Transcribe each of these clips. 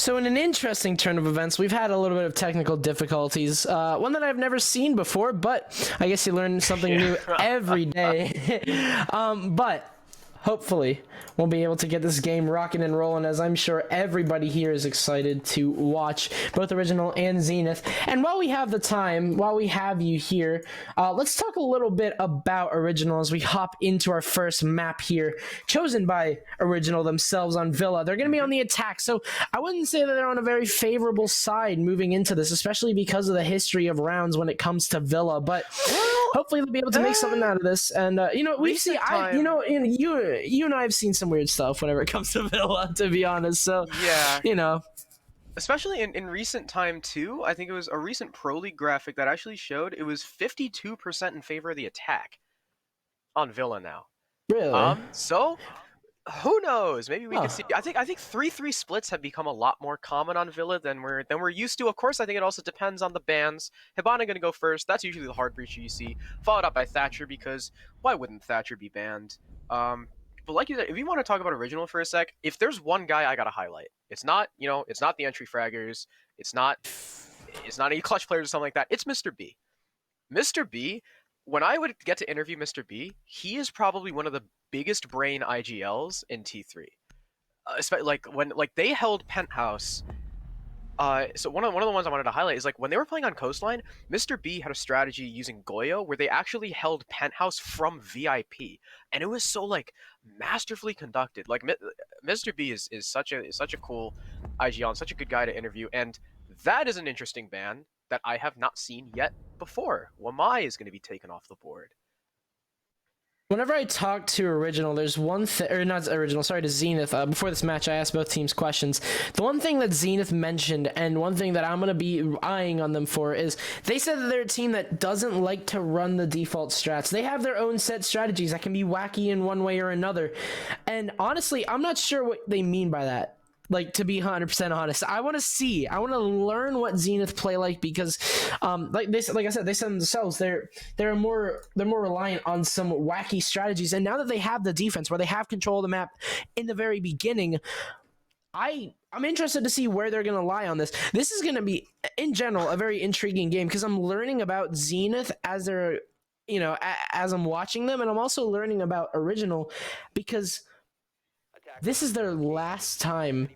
So in an interesting turn of events, we've had a little bit of technical difficulties. One that I've never seen before, but I guess you learn something new every day. But hopefully we'll be able to get this game rocking and rolling, as I'm sure everybody here is excited to watch both Original and Zenith. And while we have the time, while we have you here, let's talk a little bit about Original as we hop into our first map here, chosen by Original themselves on Villa. They're going to be on the attack, so I wouldn't say that they're on a very favorable side moving into this, especially because of the history of rounds when it comes to Villa. But hopefully they'll be able to make something out of this. And you know, we've seen, you and I have seen some weird stuff whenever it comes to Villa, to be honest. So yeah, you know, especially in recent time too. I think it was a recent Pro League graphic that actually showed it was 52% in favor of the attack on Villa now. really. So who knows? Maybe we can see. I think 3-3 splits have become a lot more common on Villa than we're used to. Of course, I think it also depends on the bans. Hibana going to go first. That's usually the hard breacher you see, followed up by Thatcher, because why wouldn't Thatcher be banned? But like you said, if you want to talk about Original for a sec, if there's one guy I gotta highlight, it's not, you know, it's not the entry fraggers, it's not any clutch players or something like that. It's Mr. B. Mr. B, when I would get to interview Mr. B, he is probably one of the biggest brain IGLs in T3. Especially like when they held Penthouse. So one of the ones I wanted to highlight is like when they were playing on Coastline, Mr. B had a strategy using Goyo where they actually held Penthouse from VIP, and it was so like masterfully conducted. Like Mr. B is such a cool IGL and such a good guy to interview, and that is an interesting ban that I have not seen yet before. Wamai is going to be taken off the board. Whenever I talk to Original, there's one thing, or not Original, sorry, to Zenith. Before this match, I asked both teams questions. The one thing that Zenith mentioned, and one thing that I'm going to be eyeing on them for, is they said that they're a team that doesn't like to run the default strats. They have their own set strategies that can be wacky in one way or another. And honestly, I'm not sure what they mean by that. Like, to be 100% honest, I want to learn what Zenith play like, because like I said, they said themselves, they're more reliant on some wacky strategies. And now that they have the defense where they have control of the map in the very beginning, I'm interested to see where they're going to lie on this. This is going to be, in general, a very intriguing game, because I'm learning about Zenith as they're, you know, as I'm watching them, and I'm also learning about Original, because this is their last time.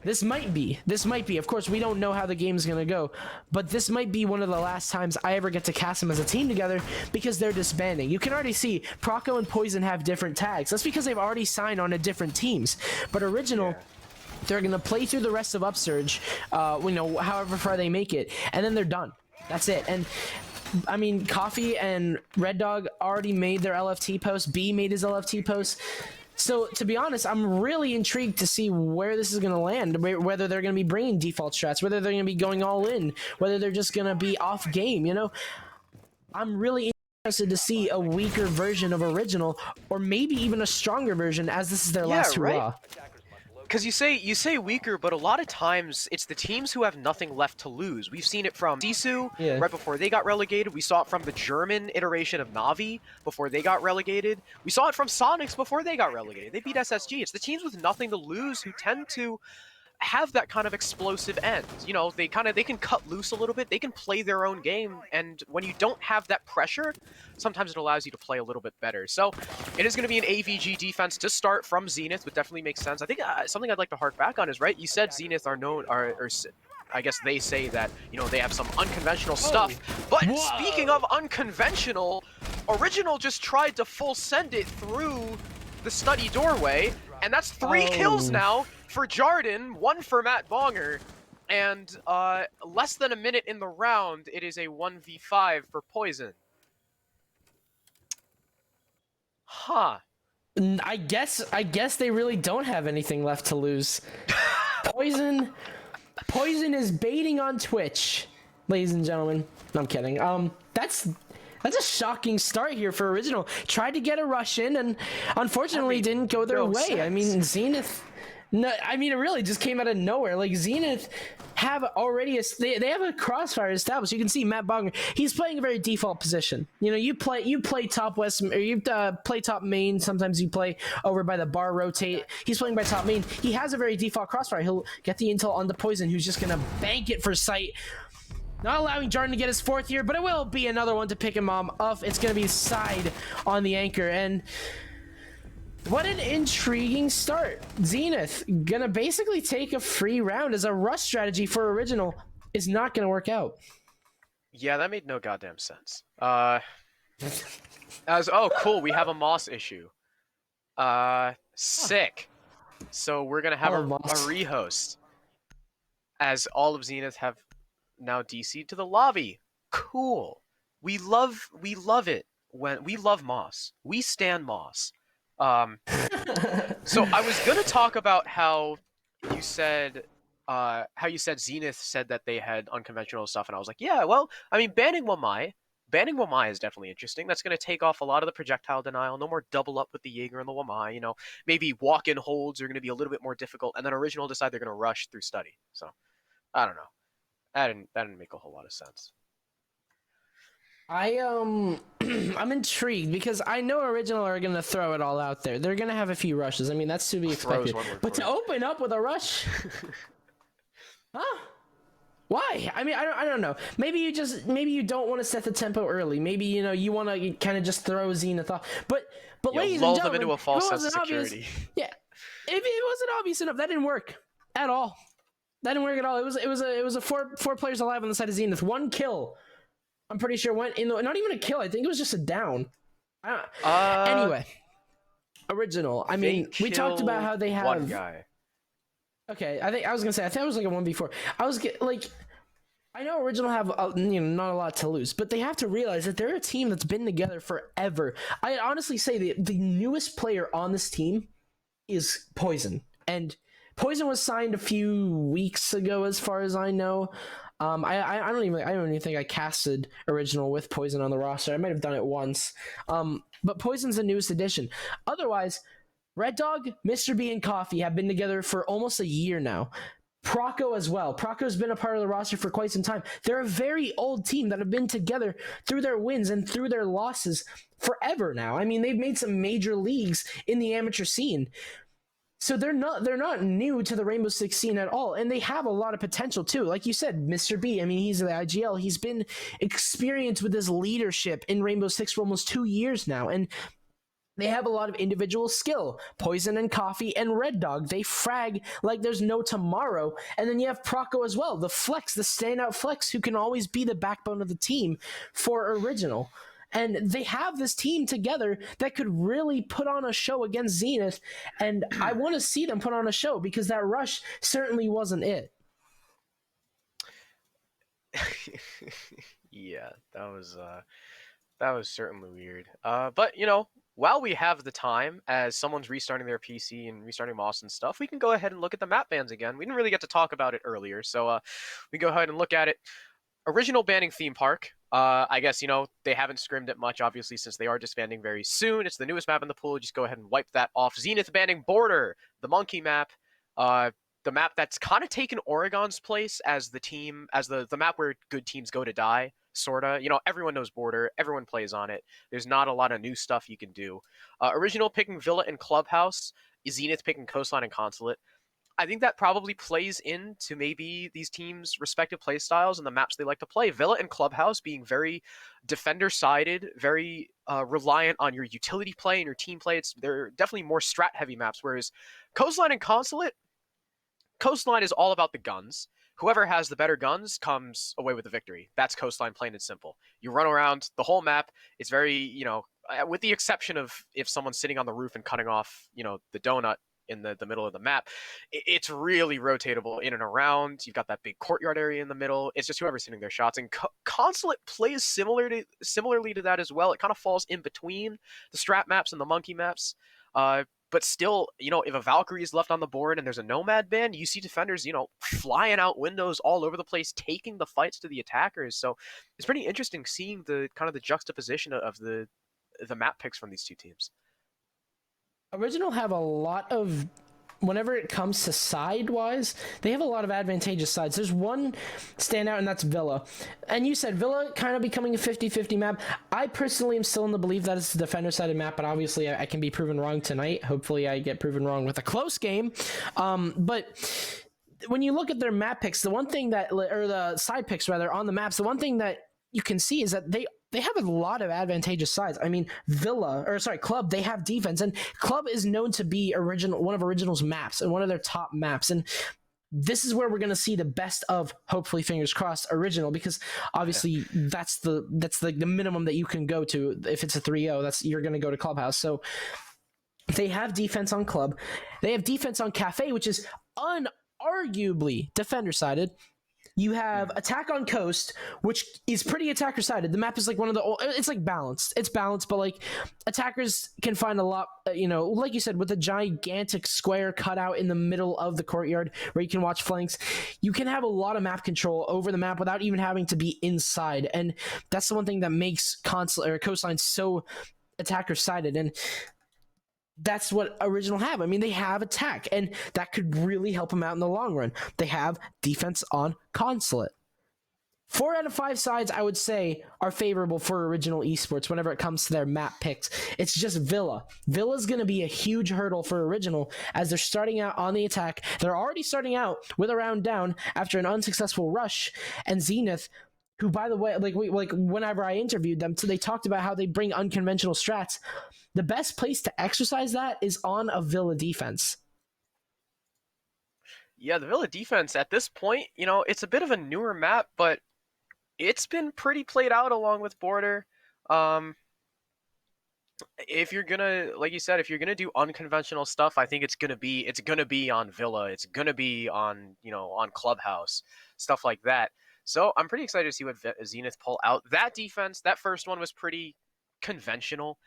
This might be. Of course, we don't know how the game's going to go, but this might be one of the last times I ever get to cast them as a team together, because they're disbanding. You can already see Proco and Poison have different tags. That's because they've already signed on to different teams. But Original, they're going to play through the rest of Upsurge, you know, however far they make it, and then they're done. That's it. And I mean, Coffee and Red Dog already made their LFT post. B made his LFT post. So, to be honest, I'm really intrigued to see where this is going to land, whether they're going to be bringing default strats, whether they're going to be going all in, whether they're just going to be off game, you know? I'm really interested to see a weaker version of Original, or maybe even a stronger version, as this is their last hurrah. Because you say weaker, but a lot of times it's the teams who have nothing left to lose. We've seen it from Sisu right before they got relegated. We saw it from the German iteration of Navi before they got relegated. We saw it from Sonics before they got relegated. They beat SSG. It's the teams with nothing to lose who tend to have that kind of explosive end. You know, they can cut loose a little bit. They can play their own game, and when you don't have that pressure, sometimes it allows you to play a little bit better. So it is going to be an AVG defense to start from Zenith, which definitely makes sense. I think something I'd like to hark back on is, right, you said Zenith are known, or I guess they say that, you know, they have some unconventional stuff. But speaking of unconventional, Original just tried to full send it through the study doorway, and that's 3 kills now for Jarden, 1 for Matt Bonger, and less than a minute in the round, it is a 1v5 for Poison. Huh. I guess they really don't have anything left to lose. Poison is baiting on Twitch, ladies and gentlemen. No, I'm kidding. That's a shocking start here for Original. Tried to get a rush in, and unfortunately didn't go their way. I mean, Zenith No, I mean it really just came out of nowhere. Like Zenith have already they have a crossfire established. You can see Matt Bonger. He's playing a very default position. You know, you play top west or you play top main. Sometimes you play over by the bar rotate. He's playing by top main. He has a very default crossfire. He'll get the intel on the Poison, who's just gonna bank it for sight. Not allowing Jordan to get his 4th here, but it will be another one to pick him off. It's gonna be side on the anchor and. What an intriguing start. Zenith gonna basically take a free round as a rush strategy for Original is not gonna work out. Yeah, that made no goddamn sense. Cool, we have a Moss issue. Sick. So we're gonna have a rehost. As all of Zenith have now DC'd to the lobby. Cool. We love it when we love Moss. We stand Moss. So I was gonna talk about how you said Zenith said that they had unconventional stuff, and I was like, yeah, well, I mean, banning Wamai is definitely interesting. That's gonna take off a lot of the projectile denial. No more double up with the Jaeger and the Wamai. You know, maybe walk-in holds are gonna be a little bit more difficult, and then Original decide they're gonna rush through study. So I don't know. That didn't make a whole lot of sense. I'm intrigued because I know Original are gonna throw it all out there. They're gonna have a few rushes. I mean, that's to be expected. But to open up with a rush, huh? Why? I mean, I don't know. Maybe you don't want to set the tempo early. Maybe you want to kind of just throw Zenith off. But ladies and gentlemen, them into a false sense of security. Obvious, yeah, if it wasn't obvious enough, that didn't work at all. That didn't work at all. It was a four players alive on the side of Zenith. 1 kill. I'm pretty sure went in the not even a kill. I think it was just a down. Anyway, Original. I mean, we talked about how they have one guy. Okay, I think it was like a 1v4. I know Original have not a lot to lose, but they have to realize that they're a team that's been together forever. I honestly say the newest player on this team is Poison, and Poison was signed a few weeks ago, as far as I know. I don't even think I casted Original with Poison on the roster. I might have done it once. But Poison's the newest addition. Otherwise, Red Dog, Mr. B, and Coffee have been together for almost a year now. Proco as well. Proco's been a part of the roster for quite some time. They're a very old team that have been together through their wins and through their losses forever now. I mean, they've made some major leagues in the amateur scene. So they're not new to the Rainbow Six scene at all, and they have a lot of potential too. Like you said, Mr. B, I mean, he's the IGL. He's been experienced with his leadership in Rainbow Six for almost 2 years now, and they have a lot of individual skill. Poison and Coffee and Red Dog, they frag like there's no tomorrow. And then you have Proco as well, the flex, the standout flex, who can always be the backbone of the team for Original. And they have this team together that could really put on a show against Zenith. And I want to see them put on a show because that rush certainly wasn't it. Yeah, that was certainly weird. But while we have the time, as someone's restarting their PC and restarting Moss and stuff, we can go ahead and look at the map bans again. We didn't really get to talk about it earlier, so we go ahead and look at it. Original banning Theme Park. I guess, they haven't scrimmed it much, obviously, since they are disbanding very soon. It's the newest map in the pool. Just go ahead and wipe that off. Zenith banning Border, the monkey map. The map that's kind of taken Oregon's place as the map where good teams go to die, sorta. Everyone knows Border. Everyone plays on it. There's not a lot of new stuff you can do. Original picking Villa and Clubhouse. Zenith picking Coastline and Consulate. I think that probably plays into maybe these teams' respective play styles and the maps they like to play. Villa and Clubhouse being very defender-sided, very reliant on your utility play and your team play. They're definitely more strat-heavy maps, whereas Coastline and Consulate, Coastline is all about the guns. Whoever has the better guns comes away with the victory. That's Coastline, plain and simple. You run around the whole map. It's very, with the exception of if someone's sitting on the roof and cutting off, the donut in the middle of the map, it's really rotatable in and around. You've got that big courtyard area in the middle. It's just whoever's hitting their shots. And Consulate plays similarly to that as well. It kind of falls in between the strat maps and the monkey maps. But still, if a Valkyrie is left on the board and there's a Nomad ban, you see defenders, flying out windows all over the place, taking the fights to the attackers. So it's pretty interesting seeing the kind of the juxtaposition of the map picks from these two teams. Original have a lot of whenever it comes to side-wise, they have a lot of advantageous sides. There's one standout, and that's Villa. And you said Villa kind of becoming a 50-50 map. I personally am still in the belief that it's the defender-sided map, but obviously I can be proven wrong tonight. Hopefully I get proven wrong with a close game. But when you look at their map picks, the one thing that, or the side picks rather, on the maps, the one thing that you can see is that they have a lot of advantageous sides. I mean, Club, they have defense, and Club is known to be one of Original's maps and one of their top maps. And this is where we're going to see the best of, hopefully, fingers crossed, Original, because obviously that's the minimum that you can go to. If it's a 3-0, you're going to go to Clubhouse. So they have defense on Club. They have defense on Cafe, which is unarguably defender-sided. You have attack on Coast, which is pretty attacker-sided. The map is like it's like balanced. It's balanced, but like attackers can find a lot, like you said, with a gigantic square cutout in the middle of the courtyard where you can watch flanks. You can have a lot of map control over the map without even having to be inside. And that's the one thing that makes Coastline so attacker-sided. And that's what Original have. I mean, they have attack, and that could really help them out in the long run. They have defense on Consulate. 4 out of 5 sides, I would say, are favorable for Original Esports whenever it comes to their map picks. It's just Villa. Villa's going to be a huge hurdle for Original as they're starting out on the attack. They're already starting out with a round down after an unsuccessful rush, and Zenith, who, by the way, whenever I interviewed them, so they talked about how they bring unconventional strats. The best place to exercise that is on a Villa defense. Yeah, the Villa defense at this point, it's a bit of a newer map, but it's been pretty played out along with Border. If you're gonna, like you said, if you're gonna do unconventional stuff, I think it's gonna be on Villa. It's gonna be on on Clubhouse, stuff like that. So I'm pretty excited to see what Zenith pull out. That defense, that first one was pretty conventional.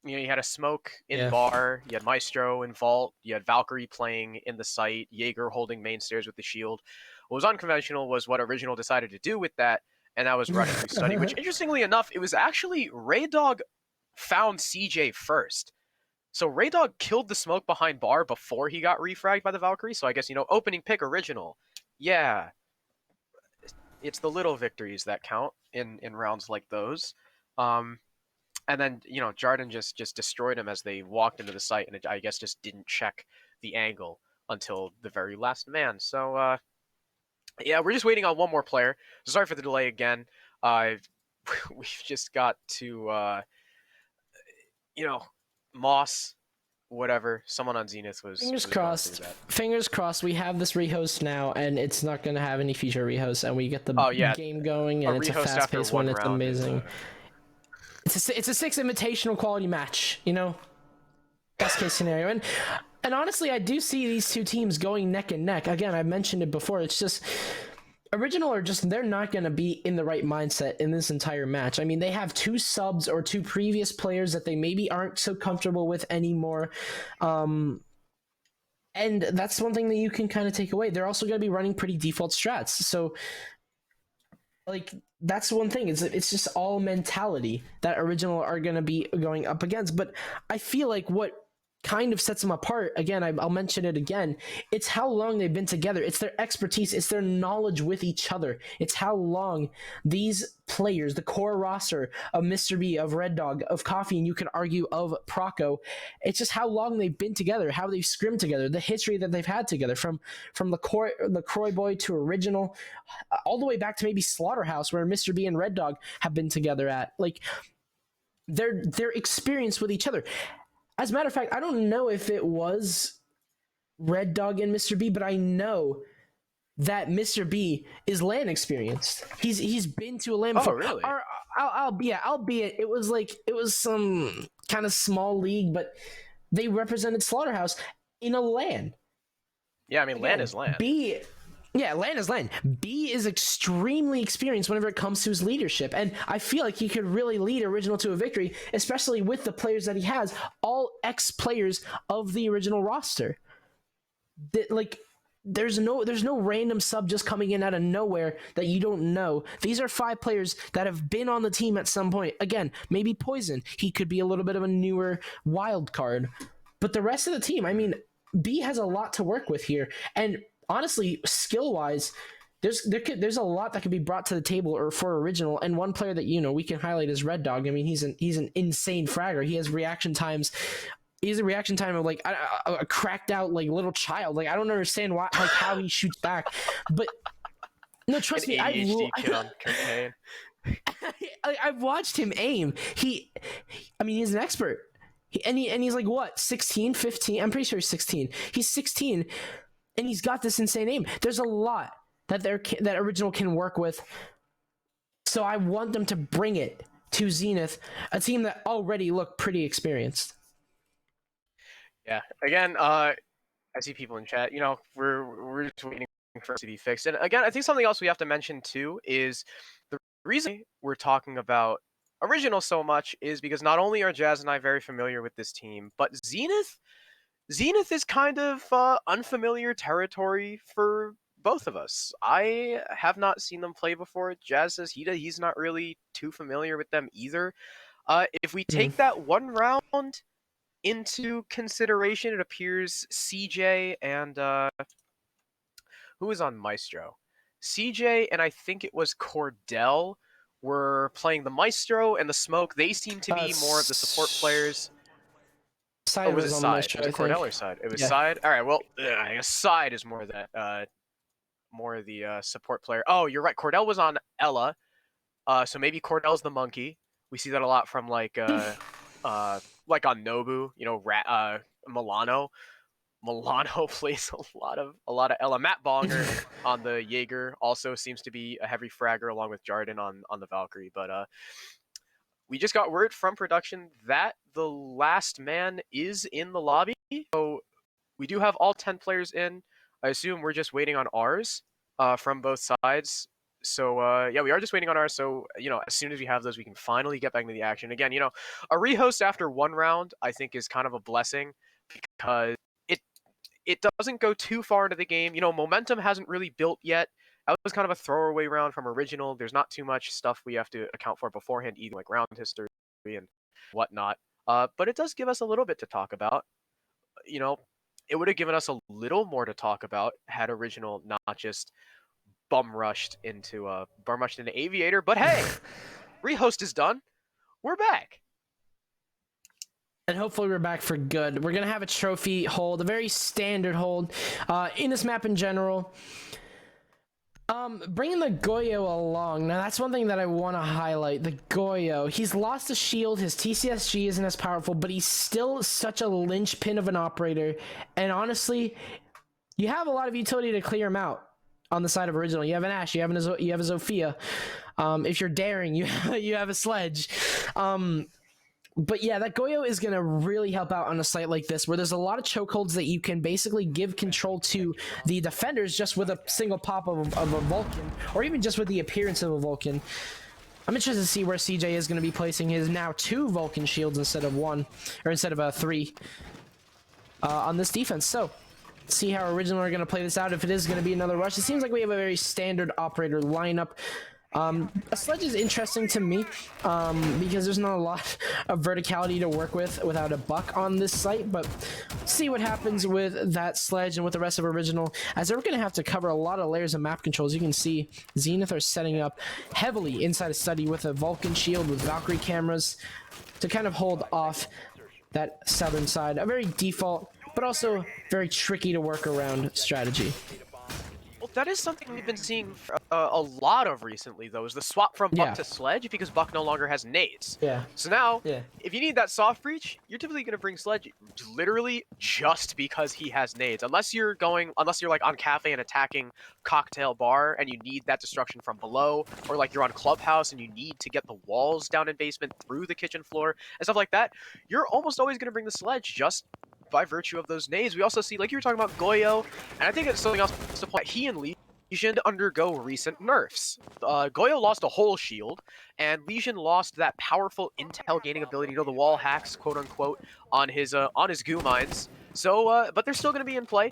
You had a smoke in bar, you had Maestro in vault, you had Valkyrie playing in the site, Jaeger holding main stairs with the shield. What was unconventional was what Original decided to do with that, and that was running through study, which interestingly enough, it was actually Raydog found CJ first. So Raydog killed the smoke behind bar before he got refragged by the Valkyrie, so I guess, opening pick Original. Yeah. It's the little victories that count in rounds like those. And then, Jarden just destroyed him as they walked into the site, and I guess just didn't check the angle until the very last man. So, yeah, we're just waiting on one more player. Sorry for the delay again. We've just got to, Moss, whatever. Someone on Zenith was... Fingers crossed. We have this rehost now, and it's not going to have any future rehosts, and we get the game going, and it's a fast-paced one. It's amazing. It's a 6 invitational quality match, best case scenario. And honestly, I do see these two teams going neck and neck. Again, I mentioned it before. It's just Original they're not going to be in the right mindset in this entire match. I mean, they have 2 subs or 2 previous players that they maybe aren't so comfortable with anymore. And that's one thing that you can kind of take away. They're also going to be running pretty default strats. So, that's one thing. It's just all mentality that Original are going to be going up against. But I feel like what kind of sets them apart, again, I'll mention it again, it's how long they've been together. It's their expertise. It's their knowledge with each other. It's how long these players, the core roster of Mr. B, of Red Dog, of Coffee, and you could argue of Proco, it's just how long they've been together, how they've scrimmed together, the history that they've had together, from LaCroix Boy to Original, all the way back to maybe Slaughterhouse, where Mr. B and Red Dog have been together at. They're experienced with each other. As a matter of fact, I don't know if it was Red Dog and Mr. B, but I know that Mr. B is LAN experienced. He's been to a LAN before. Really? Albeit it was some kind of small league, but they represented Slaughterhouse in a LAN. Yeah, I mean, LAN is LAN. LAN is LAN. B is extremely experienced whenever it comes to his leadership, and I feel like he could really lead Original to a victory, especially with the players that he has, all ex-players of the Original roster. There's no random sub just coming in out of nowhere that you don't know. These are 5 players that have been on the team at some point. Again, maybe Poison. He could be a little bit of a newer wild card. But the rest of the team, I mean, B has a lot to work with here, and honestly, skill wise, there's a lot that could be brought to the table or for original. And one player that we can highlight is Red Dog. I mean, he's an insane fragger. He has reaction times. He has a reaction time of like a cracked out like little child. Like I don't understand why, like how he shoots back, but no, trust me, ADHD kid on cocaine. I've watched him aim. I mean, he's an expert. He's like what, 16, 15? I'm pretty sure he's 16. He's 16, and he's got this insane aim. There's a lot that original can work with. So I want them to bring it to Zenith, a team that already looked pretty experienced. Yeah. Again, I see people in chat. We're just waiting for it to be fixed. And again, I think something else we have to mention too is the reason we're talking about original so much is because not only are Jazz and I very familiar with this team, but Zenith is kind of unfamiliar territory for both of us. I have not seen them play before. Jazz says he's not really too familiar with them either. If we take that one round into consideration, it appears CJ and who was on Maestro? CJ and I think it was Cordell were playing the Maestro and the Smoke. They seem to be more of the support players. Side was it on Side? Maestro, Was it Cordell or Side? It was Side. All right. Well, I guess Side is more that more of the support player. Oh, you're right. Cordell was on Ella. So maybe Cordell's the monkey. We see that a lot from like like on Nobu, Milano. Milano plays a lot of Ella. Matt Bonger on the Jaeger also seems to be a heavy fragger along with Jarden on the Valkyrie. But we just got word from production that the last man is in the lobby. So we do have all 10 players in. I assume we're just waiting on ours from both sides. So yeah, we are just waiting on ours. So as soon as we have those, we can finally get back into the action. Again, a rehost after one round I think is kind of a blessing because it doesn't go too far into the game. Momentum hasn't really built yet. That was kind of a throwaway round from original. There's not too much stuff we have to account for beforehand, either like round history and whatnot. But it does give us a little bit to talk about. It would have given us a little more to talk about had original not just bum rushed into Aviator. But hey, rehost is done. We're back. And hopefully we're back for good. We're going to have a trophy hold, a very standard hold in this map in general. Bringing the Goyo along. Now, that's one thing that I want to highlight. The Goyo. He's lost a shield. His TCSG isn't as powerful, but he's still such a linchpin of an operator. And honestly, you have a lot of utility to clear him out on the side of original. You have an Ashe. You have a Zofia. If you're daring, you have a Sledge. But yeah, that Goyo is going to really help out on a site like this, where there's a lot of chokeholds that you can basically give control to the defenders just with a single pop of a Vulcan, or even just with the appearance of a Vulcan. I'm interested to see where CJ is going to be placing his now 2 Vulcan shields instead of 1, or instead of 3 on this defense. So, see how original are going to play this out. If it is going to be another rush, it seems like we have a very standard operator lineup. A Sledge is interesting to me because there's not a lot of verticality to work with without a buck on this site, but see what happens with that Sledge and with the rest of original, as they're going to have to cover a lot of layers of map controls. You can see Zenith are setting up heavily inside a study with a Vulcan shield with Valkyrie cameras to kind of hold off that southern side. A very default but also very tricky to work around strategy. Well, that is something we've been seeing a lot of recently, though, is the swap from Buck to Sledge, because Buck no longer has nades. Yeah. So now, if you need that soft breach, you're typically going to bring Sledge literally just because he has nades. Unless you're like on Cafe and attacking Cocktail Bar and you need that destruction from below, or like you're on Clubhouse and you need to get the walls down in basement through the kitchen floor and stuff like that, you're almost always going to bring the Sledge just by virtue of those nades. We also see, like you were talking about, Goyo, and I think it's something else to point. He and Legion undergo recent nerfs. Goyo lost a whole shield, and Legion lost that powerful intel gaining ability, the wall hacks, quote unquote, on his goo mines. So, but they're still going to be in play.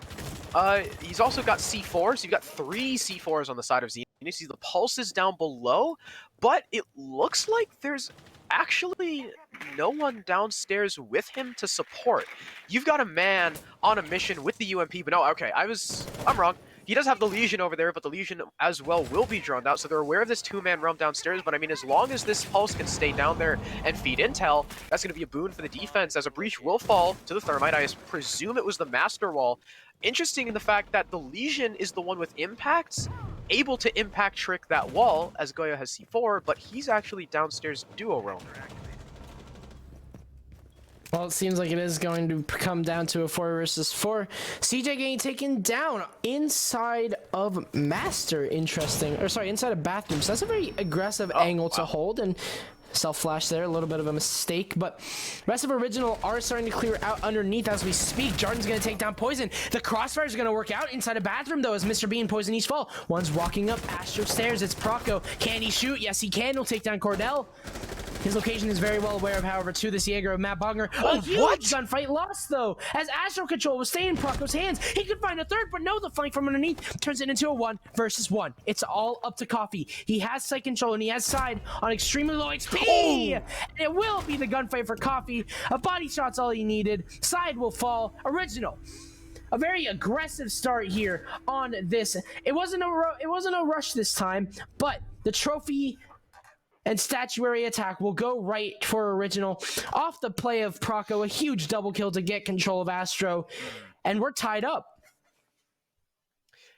He's also got C4, so you've got 3 C4s on the side of Zenith. You see the pulses down below, but it looks like there's actually no one downstairs with him to support. You've got a man on a mission with the UMP, but no, okay, I'm wrong. He does have the Legion over there, but the Legion as well will be droned out, so they're aware of this two-man realm downstairs, but I mean, as long as this Pulse can stay down there and feed intel, that's going to be a boon for the defense, as a breach will fall to the Thermite. I presume it was the Master Wall. Interesting in the fact that the Legion is the one with impacts, able to impact trick that wall, as Goya has C4, but he's actually downstairs duo realm. Well, it seems like it is going to come down to a 4 versus 4. CJ getting taken down inside of Master. Interesting. Or sorry, inside of Bathroom. So that's a very aggressive angle to hold. And self-flash there, a little bit of a mistake. But rest of Original are starting to clear out underneath as we speak. Jordan's going to take down Poison. The crossfire is going to work out inside of Bathroom, though, as Mr. B and Poison each fall. One's walking up Astro stairs. It's Proco. Can he shoot? Yes, he can. He'll take down Cordell. His location is very well aware of, however, to this Jaeger of Matt Bogner. A huge gunfight lost, though, as Astro Control was staying in Proco's hands. He could find a third, but no, the flank from underneath turns it into a 1 versus 1. It's all up to Coffee. He has side control, and he has side on extremely low HP. And it will be the gunfight for Coffee. A body shot's all he needed. Side will fall. Original. A very aggressive start here on this. It wasn't a rush this time, but the trophy and statuary attack will go right for Original. Off the play of Proco, a huge double kill to get control of Astro, and we're tied up.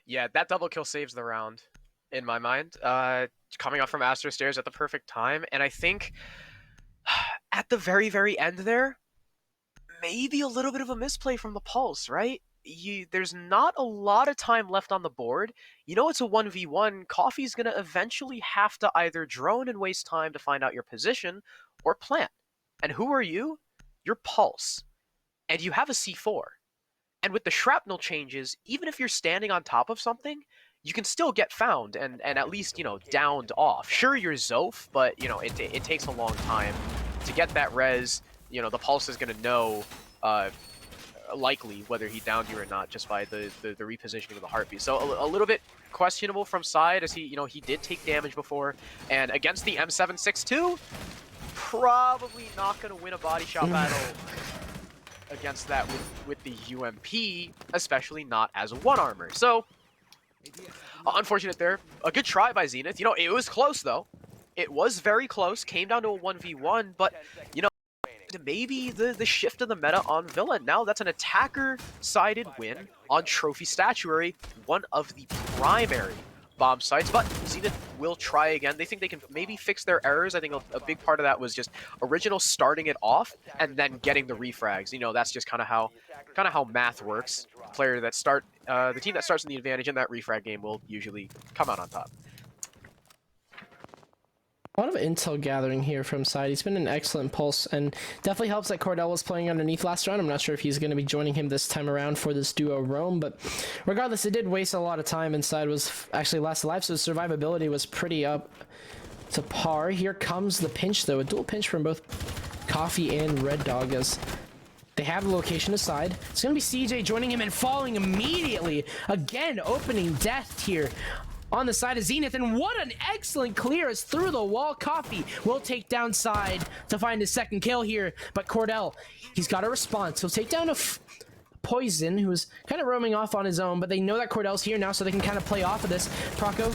Yeah, that double kill saves the round, in my mind. Coming off from Astro stairs at the perfect time, and I think at the very, very end there, maybe a little bit of a misplay from the Pulse, right? There's not a lot of time left on the board. You know it's a 1v1. Coffee's going to eventually have to either drone and waste time to find out your position or plant. And who are you? You're Pulse. And you have a C4. And with the shrapnel changes, even if you're standing on top of something, you can still get found and at least, you know, downed off. Sure, you're Zoph, but, you know, it takes a long time to get that res. You know, the Pulse is going to know likely whether he downed you or not just by the repositioning of the heartbeat. So a little bit questionable from side, as he did take damage before, and against the M762, probably not going to win a body shot battle against that with the UMP, especially not as a one armor. So unfortunate there. A good try by Zenith. You know, it was close though. It was very close. Came down to a 1v1, but you know, maybe the shift of the meta on Villain. Now that's an attacker-sided win on Trophy Statuary, one of the primary bomb sites, but Zenith will try again. They think they can maybe fix their errors. I think a big part of that was just Original starting it off and then getting the refrags. You know, that's just kind of how math works. The team that starts in the advantage in that refrag game will usually come out on top. A lot of intel gathering here from side. He's been an excellent Pulse, and definitely helps that Cordell was playing underneath last round. I'm not sure if he's going to be joining him this time around for this duo roam, but regardless, it did waste a lot of time, and side was actually last alive, so survivability was pretty up to par. Here comes the pinch, though. A dual pinch from both Coffee and Red Dog, as they have the location aside. It's going to be CJ joining him and falling immediately. Again, opening death here on the side of Zenith, and what an excellent clear as through the wall. Coffee will take down side to find his second kill here, but Cordell, he's got a response. He'll take down a Poison, who's kind of roaming off on his own, but they know that Cordell's here now, so they can kind of play off of this. Proco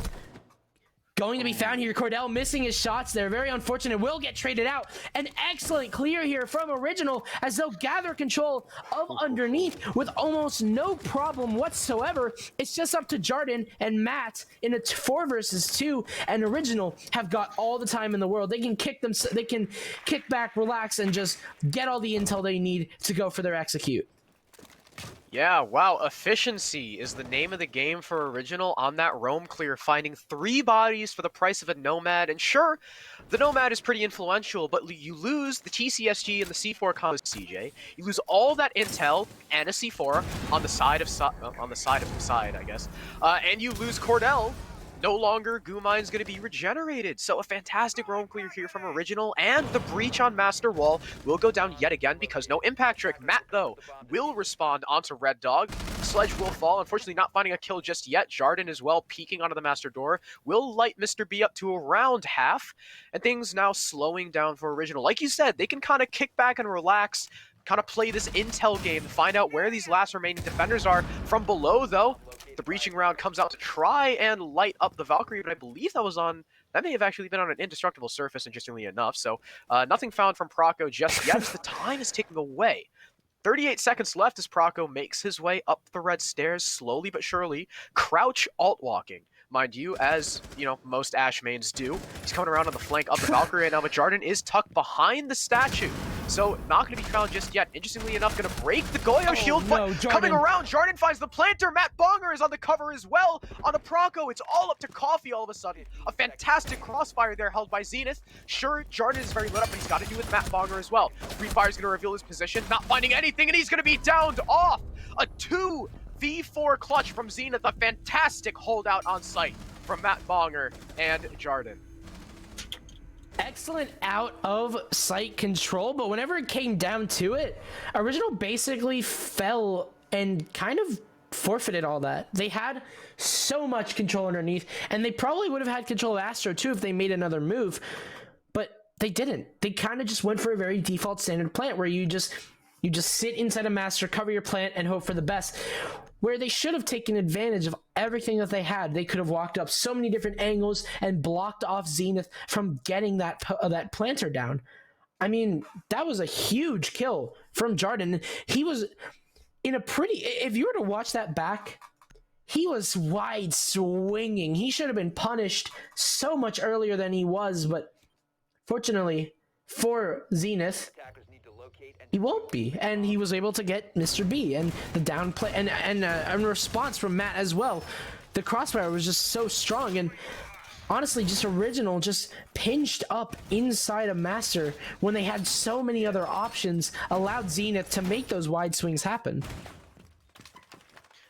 going to be found here. Cordell missing his shots there. Very unfortunate. Will get traded out. An excellent clear here from Original as they'll gather control of underneath with almost no problem whatsoever. It's just up to Jarden and Matt in a 4 versus 2, and Original have got all the time in the world. They can kick back, relax, and just get all the intel they need to go for their execute. Yeah, wow, efficiency is the name of the game for Original on that roam clear, finding 3 bodies for the price of a Nomad. And sure, the Nomad is pretty influential, but you lose the TCSG and the C4 combos, CJ. You lose all that intel and a C4 on the side of the side, I guess. And you lose Cordell. No longer Gumine's going to be regenerated. So a fantastic roam clear here from Original, and the breach on Master Wall will go down yet again because no impact trick. Matt, though, will respond onto Red Dog. Sledge will fall. Unfortunately, not finding a kill just yet. Jarden as well, peeking onto the master door, will light Mr. B up to around half, and things now slowing down for Original. Like you said, they can kind of kick back and relax, kind of play this intel game to find out where these last remaining defenders are. From below, though, the breaching round comes out to try and light up the Valkyrie, but I believe that may have actually been on an indestructible surface, interestingly enough. So nothing found from Proco just yet as the time is ticking away. 38 seconds left as Proco makes his way up the red stairs, slowly but surely, crouch alt-walking. Mind you, as most Ashe mains do. He's coming around on the flank of the Valkyrie right now, but Jarden is tucked behind the statue. So not going to be found just yet. Interestingly enough, going to break the Goyo shield, but coming around, Jarden finds the planter. Matt Bonger is on the cover as well. On a Proco, it's all up to Coffee all of a sudden. A fantastic crossfire there held by Zenith. Sure, Jarden is very lit up, but he's got to do with Matt Bonger as well. Free Fire is going to reveal his position, not finding anything, and he's going to be downed off. A 2v4 clutch from Zenith. A fantastic holdout on site from Matt Bonger and Jarden. Excellent out of sight control, but whenever it came down to it, Original basically fell and kind of forfeited all that. They had so much control underneath, and they probably would have had control of Astro too if they made another move, but they didn't. They kind of just went for a very default standard plant where you just sit inside a master, cover your plant, and hope for the best. Where they should have taken advantage of everything that they had. They could have walked up so many different angles and blocked off Zenith from getting that planter down. I mean, that was a huge kill from Jarden. He was in a pretty... If you were to watch that back, he was wide swinging. He should have been punished so much earlier than he was, but fortunately for Zenith, he won't be, and he was able to get Mr. B and the downplay and response from Matt as well. The crossfire was just so strong, and honestly, just Original just pinched up inside a master when they had so many other options, allowed Zenith to make those wide swings happen.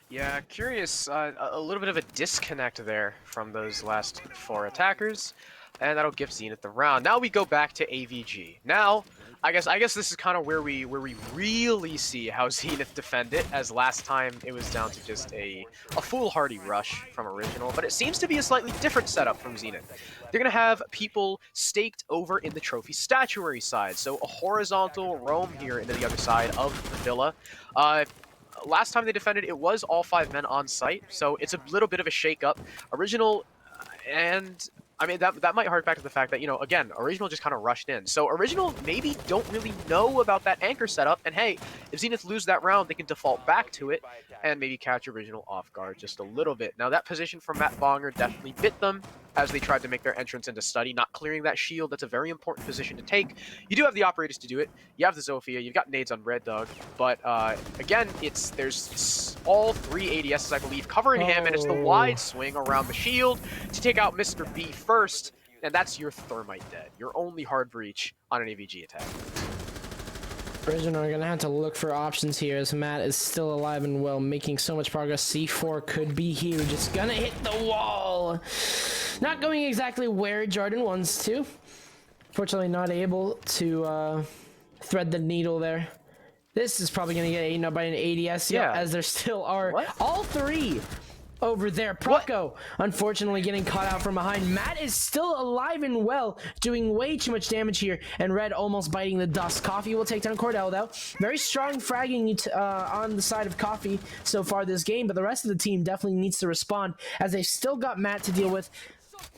Yeah, curious, a little bit of a disconnect there from those last 4 attackers, and that'll give Zenith the round. Now we go back to AVG. Now, I guess this is kind of where we really see how Zenith defend it, as last time it was down to just a foolhardy rush from Original, but it seems to be a slightly different setup from Zenith. They're going to have people staked over in the trophy statuary side, so a horizontal roam here into the other side of the villa. Last time they defended, it was all 5 men on site, so it's a little bit of a shake-up. Original and... I mean, that might hark back to the fact that, again, Original just kind of rushed in. So Original maybe don't really know about that anchor setup, and hey, if Zenith lose that round, they can default back to it and maybe catch Original off guard just a little bit. Now, that position from Matt Bonger definitely bit them as they tried to make their entrance into study, not clearing that shield. That's a very important position to take. You do have the operators to do it. You have the Zofia. You've got nades on Red Dog. But, again, there's all 3 ADSs, I believe, covering him, and it's the wide swing around the shield to take out Mr. B first, and that's your Thermite dead. Your only hard breach on an AVG attack. Original are going to have to look for options here as Matt is still alive and well, making so much progress. C4 could be huge. It's going to hit the wall. Not going exactly where Jarden wants to. Fortunately, not able to thread the needle there. This is probably going to get eaten up by an ADS, as there still are all 3 over there. Proco, unfortunately, getting caught out from behind. Matt is still alive and well, doing way too much damage here, and Red almost biting the dust. Coffee will take down Cordell, though. Very strong fragging on the side of Coffee so far this game, but the rest of the team definitely needs to respond, as they've still got Matt to deal with,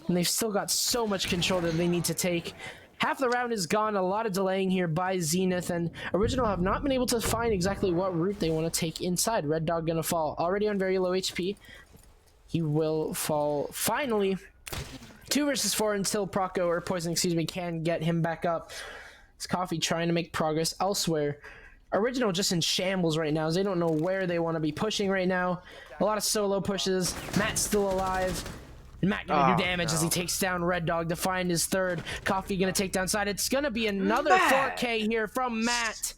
and they've still got so much control that they need to take. Half the round is gone, a lot of delaying here by Zenith, and Original have not been able to find exactly what route they want to take inside. Red Dog gonna fall, already on very low HP. He will fall finally. 2 versus 4 until Proco, or Poison, excuse me, can get him back up. It's Coffee trying to make progress elsewhere. Original just in shambles right now, as they don't know where they want to be pushing right now. A lot of solo pushes. Matt's still alive. And Matt gonna do damage as he takes down Red Dog to find his 3rd. Coffee gonna take down side. It's gonna be another 4K here from Matt.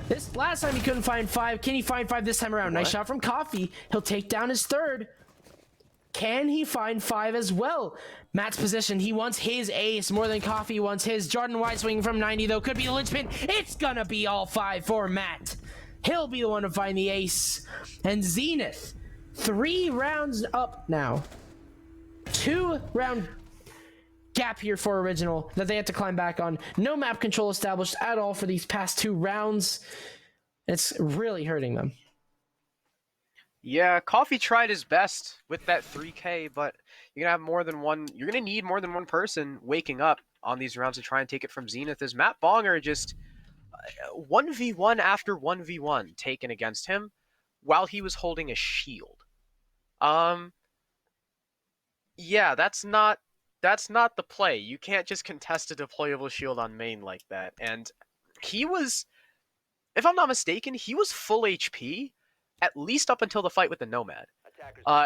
This last time he couldn't find 5. Can he find 5 this time around? Nice shot from Coffee. He'll take down his 3rd. Can he find 5 as well? Matt's position. He wants his ace more than Coffee wants his. Jarden wide swing from 90, though. Could be the linchpin. It's gonna be all 5 for Matt. He'll be the one to find the ace. And Zenith, 3 rounds up now. 2-round gap here for Original that they had to climb back on. No map control established at all for these past 2 rounds. It's really hurting them. Yeah, Coffee tried his best with that 3K, but you're gonna have more than one. You're gonna need more than one person waking up on these rounds to try and take it from Zenith. As Matt Bonger just 1v1 after 1v1 taken against him while he was holding a shield. Yeah, that's not the play. You can't just contest a deployable shield on main like that. And he was, if I'm not mistaken, he was full HP at least up until the fight with the Nomad.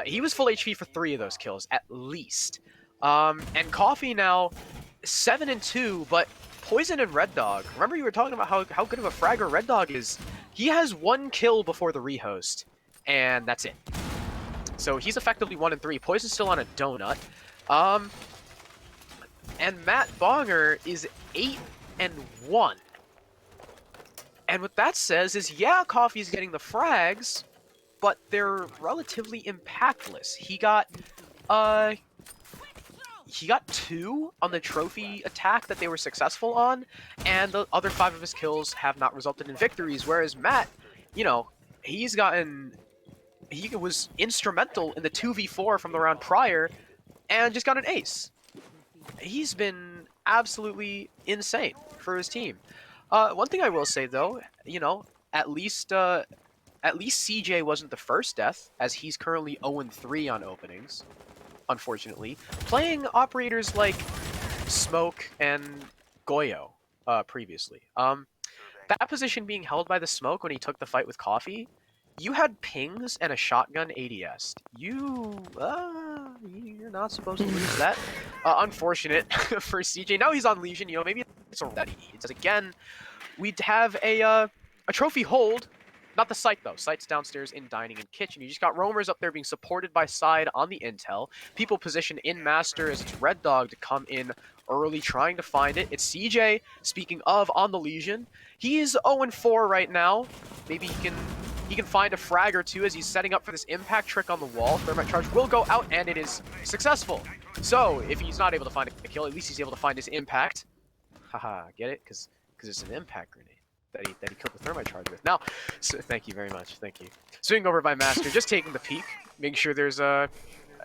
He was full HP for 3 of those kills, at least. And Coffee now 7-2, but Poison and Red Dog. Remember you were talking about how good of a fragger Red Dog is? He has 1 kill before the rehost, and that's it. So he's effectively 1-3. Poison's still on a donut. And Matt Bonger is 8-1. And what that says is, yeah, Coffee's getting the frags, but they're relatively impactless. He got 2 on the trophy attack that they were successful on, and the other 5 of his kills have not resulted in victories, whereas Matt, you know, he was instrumental in the 2v4 from the round prior, and just got an ace. He's been absolutely insane for his team. One thing I will say though, you know, at least CJ wasn't the first death, as he's currently 0-3 on openings, unfortunately. Playing operators like Smoke and Goyo previously. That position being held by the Smoke when he took the fight with Coffee, you had pings and a shotgun ADS. You're not supposed to lose that. Unfortunate for CJ. Now he's on Legion, you know, maybe it's a that he needs. Again, we'd have a trophy hold. Not the site, though. Site's downstairs in dining and kitchen. You just got roamers up there being supported by side on the intel. People positioned in master as it's Red Dog to come in early, trying to find it. It's CJ, speaking of, on the Legion. He's 0-4 right now. Maybe he can find a frag or 2 as he's setting up for this impact trick on the wall. Thermite charge will go out, and it is successful. So, if he's not able to find a kill, at least he's able to find his impact. Haha, get it? Because it's an impact grenade that he killed the thermite charge with. Now, so, thank you very much. Thank you. Swinging over by Master, just taking the peek, making sure there's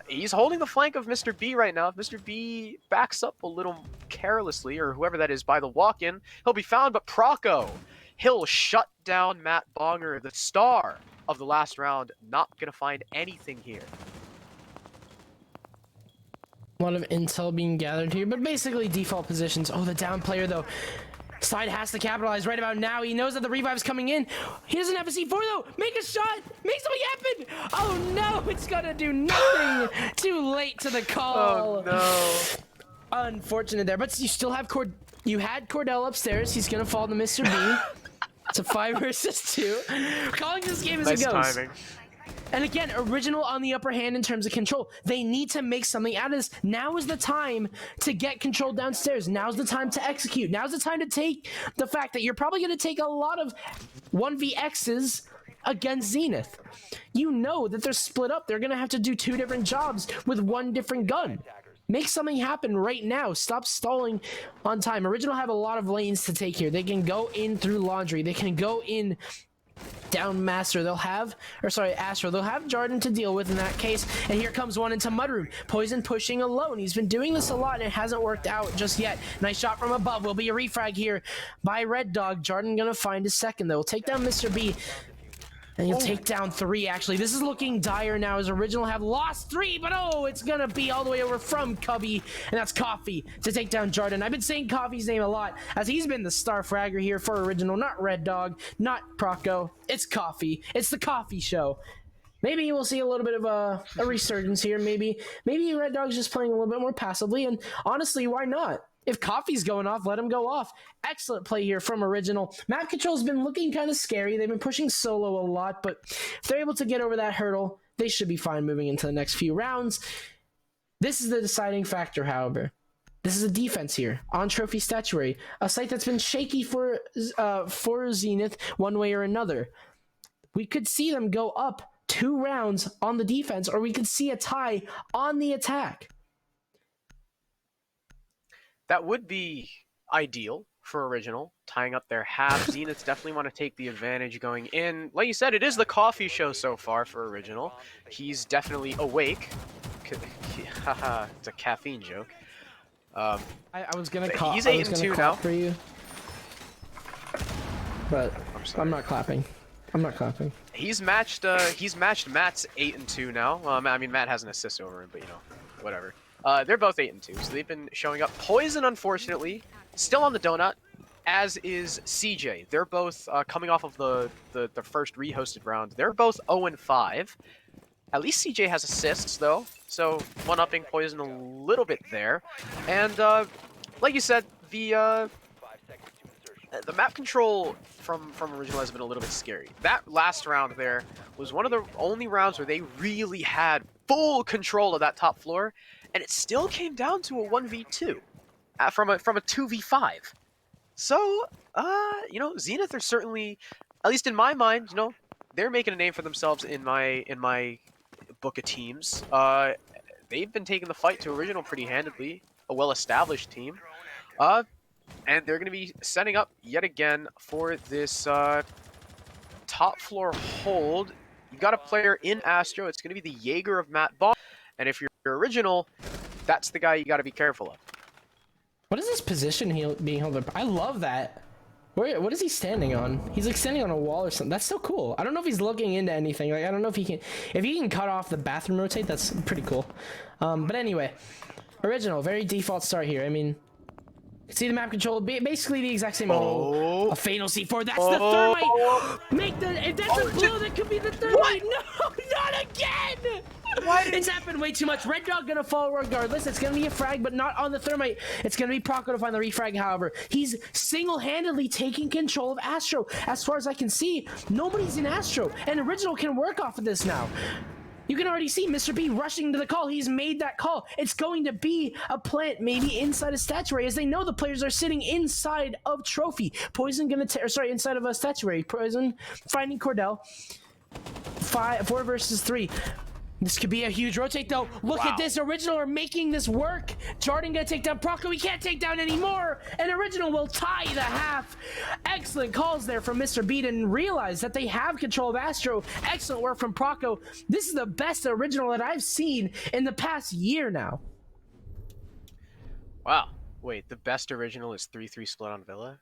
he's holding the flank of Mr. B right now. If Mr. B backs up a little carelessly, or whoever that is, by the walk-in, he'll be found. But Proco, he'll shut down Matt Bonger, the star of the last round. Not gonna find anything here. A lot of intel being gathered here, but basically default positions. Oh, the down player though. Side has to capitalize right about now. He knows that the revive's coming in. He doesn't have a C4 though. Make a shot. Make something happen. Oh no, it's gonna do nothing. Too late to the call. Oh no. Unfortunate there, but you still have you had Cordell upstairs. He's gonna fall to Mr. B. It's a 5 versus 2. Calling this game as Nice it goes. timing. And again, Original on the upper hand in terms of control. They need to make something out of this. Now is the time to get control downstairs. Now's the time to execute. Now's the time to take the fact that you're probably going to take a lot of 1vx's against Zenith. You know that they're split up. They're going to have to do 2 different jobs with 1 different gun. Make something happen right now. Stop stalling on time. Original have a lot of lanes to take here. They can go in through Laundry. They can go in down Master. Astro. They'll have Jarden to deal with in that case. And here comes one into Mudroom. Poison pushing alone. He's been doing this a lot and it hasn't worked out just yet. Nice shot from above. Will be a refrag here by Red Dog. Jarden gonna find his second though. Will take down Mr. B. And he'll take down 3 actually. This is looking dire now as Original have lost 3, but oh, it's gonna be all the way over from Cubby, and that's Coffee to take down Jarden. I've been saying Coffee's name a lot as he's been the star fragger here for Original, not Red Dog, not Proco. It's Coffee. It's the Coffee show. Maybe we'll see a little bit of a resurgence here. Maybe Red Dog's just playing a little bit more passively, and honestly, why not? If Coffee's going off, let him go off. Excellent play here from Original. Map control's been looking kind of scary. They've been pushing solo a lot, but if they're able to get over that hurdle, they should be fine moving into the next few rounds. This is the deciding factor, however. This is a defense here on Trophy Statuary, a site that's been shaky for Zenith one way or another. we could see them go up 2 rounds on the defense, or we could see a tie on the attack. That would be ideal for Original, tying up their half. Zenith definitely want to take the advantage going in. Like you said, it is the coffee show so far for Original. He's definitely awake. Haha, it's a caffeine joke. I was gonna call. He's I was 8-2 gonna now. clap for you, but I'm not clapping. I'm not clapping. He's matched Matt's 8-2 now. I mean, Matt has an assist over him, but you know, whatever. They're both 8-2, so they've been showing up. Poison, unfortunately, still on the donut, as is CJ. They're both coming off of the first re-hosted round. They're both 0-5. At least CJ has assists, though, so one-upping Poison a little bit there. And like you said, the map control from Original has been a little bit scary. That last round there was one of the only rounds where they really had full control of that top floor, and it still came down to a 1v2 from a 2v5. So, you know, Zenith are certainly, at least in my mind, you know, they're making a name for themselves in my book of teams. They've been taking the fight to Original pretty handedly, a well-established team. And they're going to be setting up yet again for this top floor hold. You've got a player in Astro. It's going to be the Jaeger of Matt Bond. And if you're Original, that's the guy you got to be careful of. What is this position being held up? I love that. What is he standing on? He's like standing on a wall or something. That's so cool. I don't know if he's looking into anything. Like, I don't know if he can. If he can cut off the bathroom rotate, that's pretty cool. But anyway, Original, very default start here. I mean, see the map control, basically the exact same. Oh, a fatal C4. That's the thermite. Make the. If that's a blue, that could be the thermite. No, not again. It's happened way too much. Red Dog gonna fall regardless. It's gonna be a frag, but not on the thermite. It's gonna be Proco to find the refrag, however. He's single-handedly taking control of Astro. As far as I can see, nobody's in Astro, and Original can work off of this now. You can already see Mr. B rushing to the call. He's made that call. It's going to be a plant, maybe inside a statuary, as they know the players are sitting inside of Trophy. Poison gonna inside of a statuary. Poison finding Cordell. 4 versus 3. This could be a huge rotate, though. Look at this. Original are making this work. Jordan gonna take down Proco. He can't take down anymore. And Original will tie the half. Excellent calls there from Mr. Beat and realize that they have control of Astro. Excellent work from Proco. This is the best Original that I've seen in the past year now. Wow. Wait, the best Original is 3-3 split on Villa?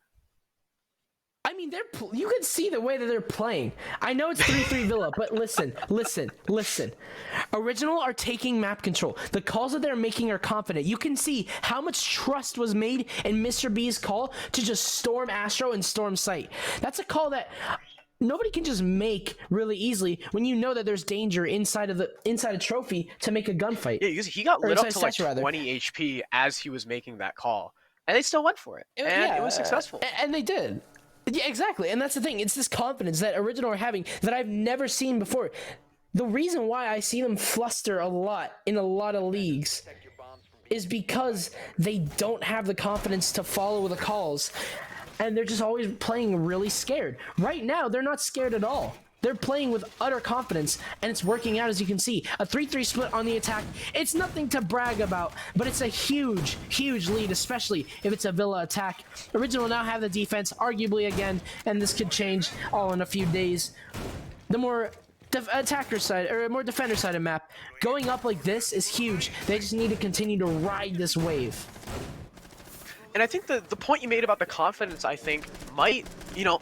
I mean, you can see the way that they're playing. I know it's 3-3 Villa, but listen. Original are taking map control. The calls that they're making are confident. You can see how much trust was made in Mr. B's call to just storm Astro and storm site. That's a call that nobody can just make really easily when you know that there's danger inside a trophy to make a gunfight. Yeah, he got lit up to like 20 HP as he was making that call, and they still went for it, and it was successful. And they did. Yeah, exactly. And that's the thing. It's this confidence that Original are having that I've never seen before. The reason why I see them fluster a lot in a lot of leagues is because they don't have the confidence to follow the calls. And they're just always playing really scared. Right now, they're not scared at all. They're playing with utter confidence, and it's working out, as you can see. A 3-3 split on the attack. It's nothing to brag about, but it's a huge, huge lead, especially if it's a Villa attack. Original now have the defense, arguably again, and this could change all in a few days. The more attacker side, or more defender side of map, going up like this is huge. They just need to continue to ride this wave. And I think the point you made about the confidence, I think, might, you know,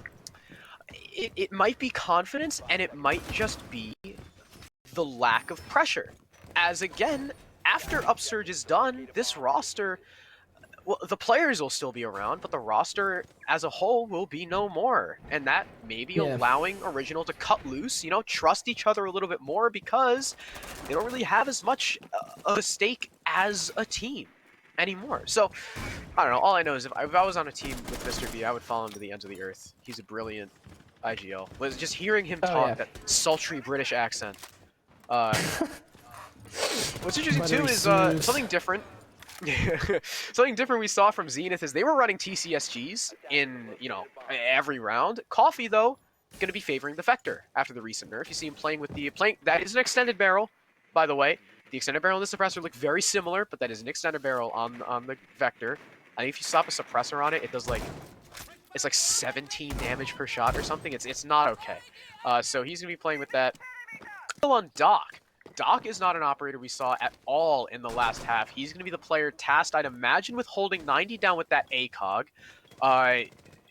it might be confidence, and it might just be the lack of pressure. As again, after Upsurge is done, this roster, well, the players will still be around, but the roster as a whole will be no more. And that may be allowing Original to cut loose, you know, trust each other a little bit more, because they don't really have as much of a stake as a team anymore. So, I don't know, all I know is if I was on a team with Mr. B, I would follow him to the ends of the earth. He's a brilliant IGL. Was just hearing him talk, that sultry British accent. What's interesting too is something different. Something different we saw from Zenith is they were running TCSGs in, you know, every round. Coffee though, going to be favoring the Vector after the recent nerf. You see him playing with the that is an extended barrel, by the way. The extended barrel and the suppressor look very similar, but that is an extended barrel on the Vector. I think if you slap a suppressor on it, it does like it's like 17 damage per shot or something. It's not okay. So he's gonna be playing with that. On Doc. Doc is not an operator we saw at all in the last half. He's gonna be the player tasked, I'd imagine, with holding 90 down with that ACOG.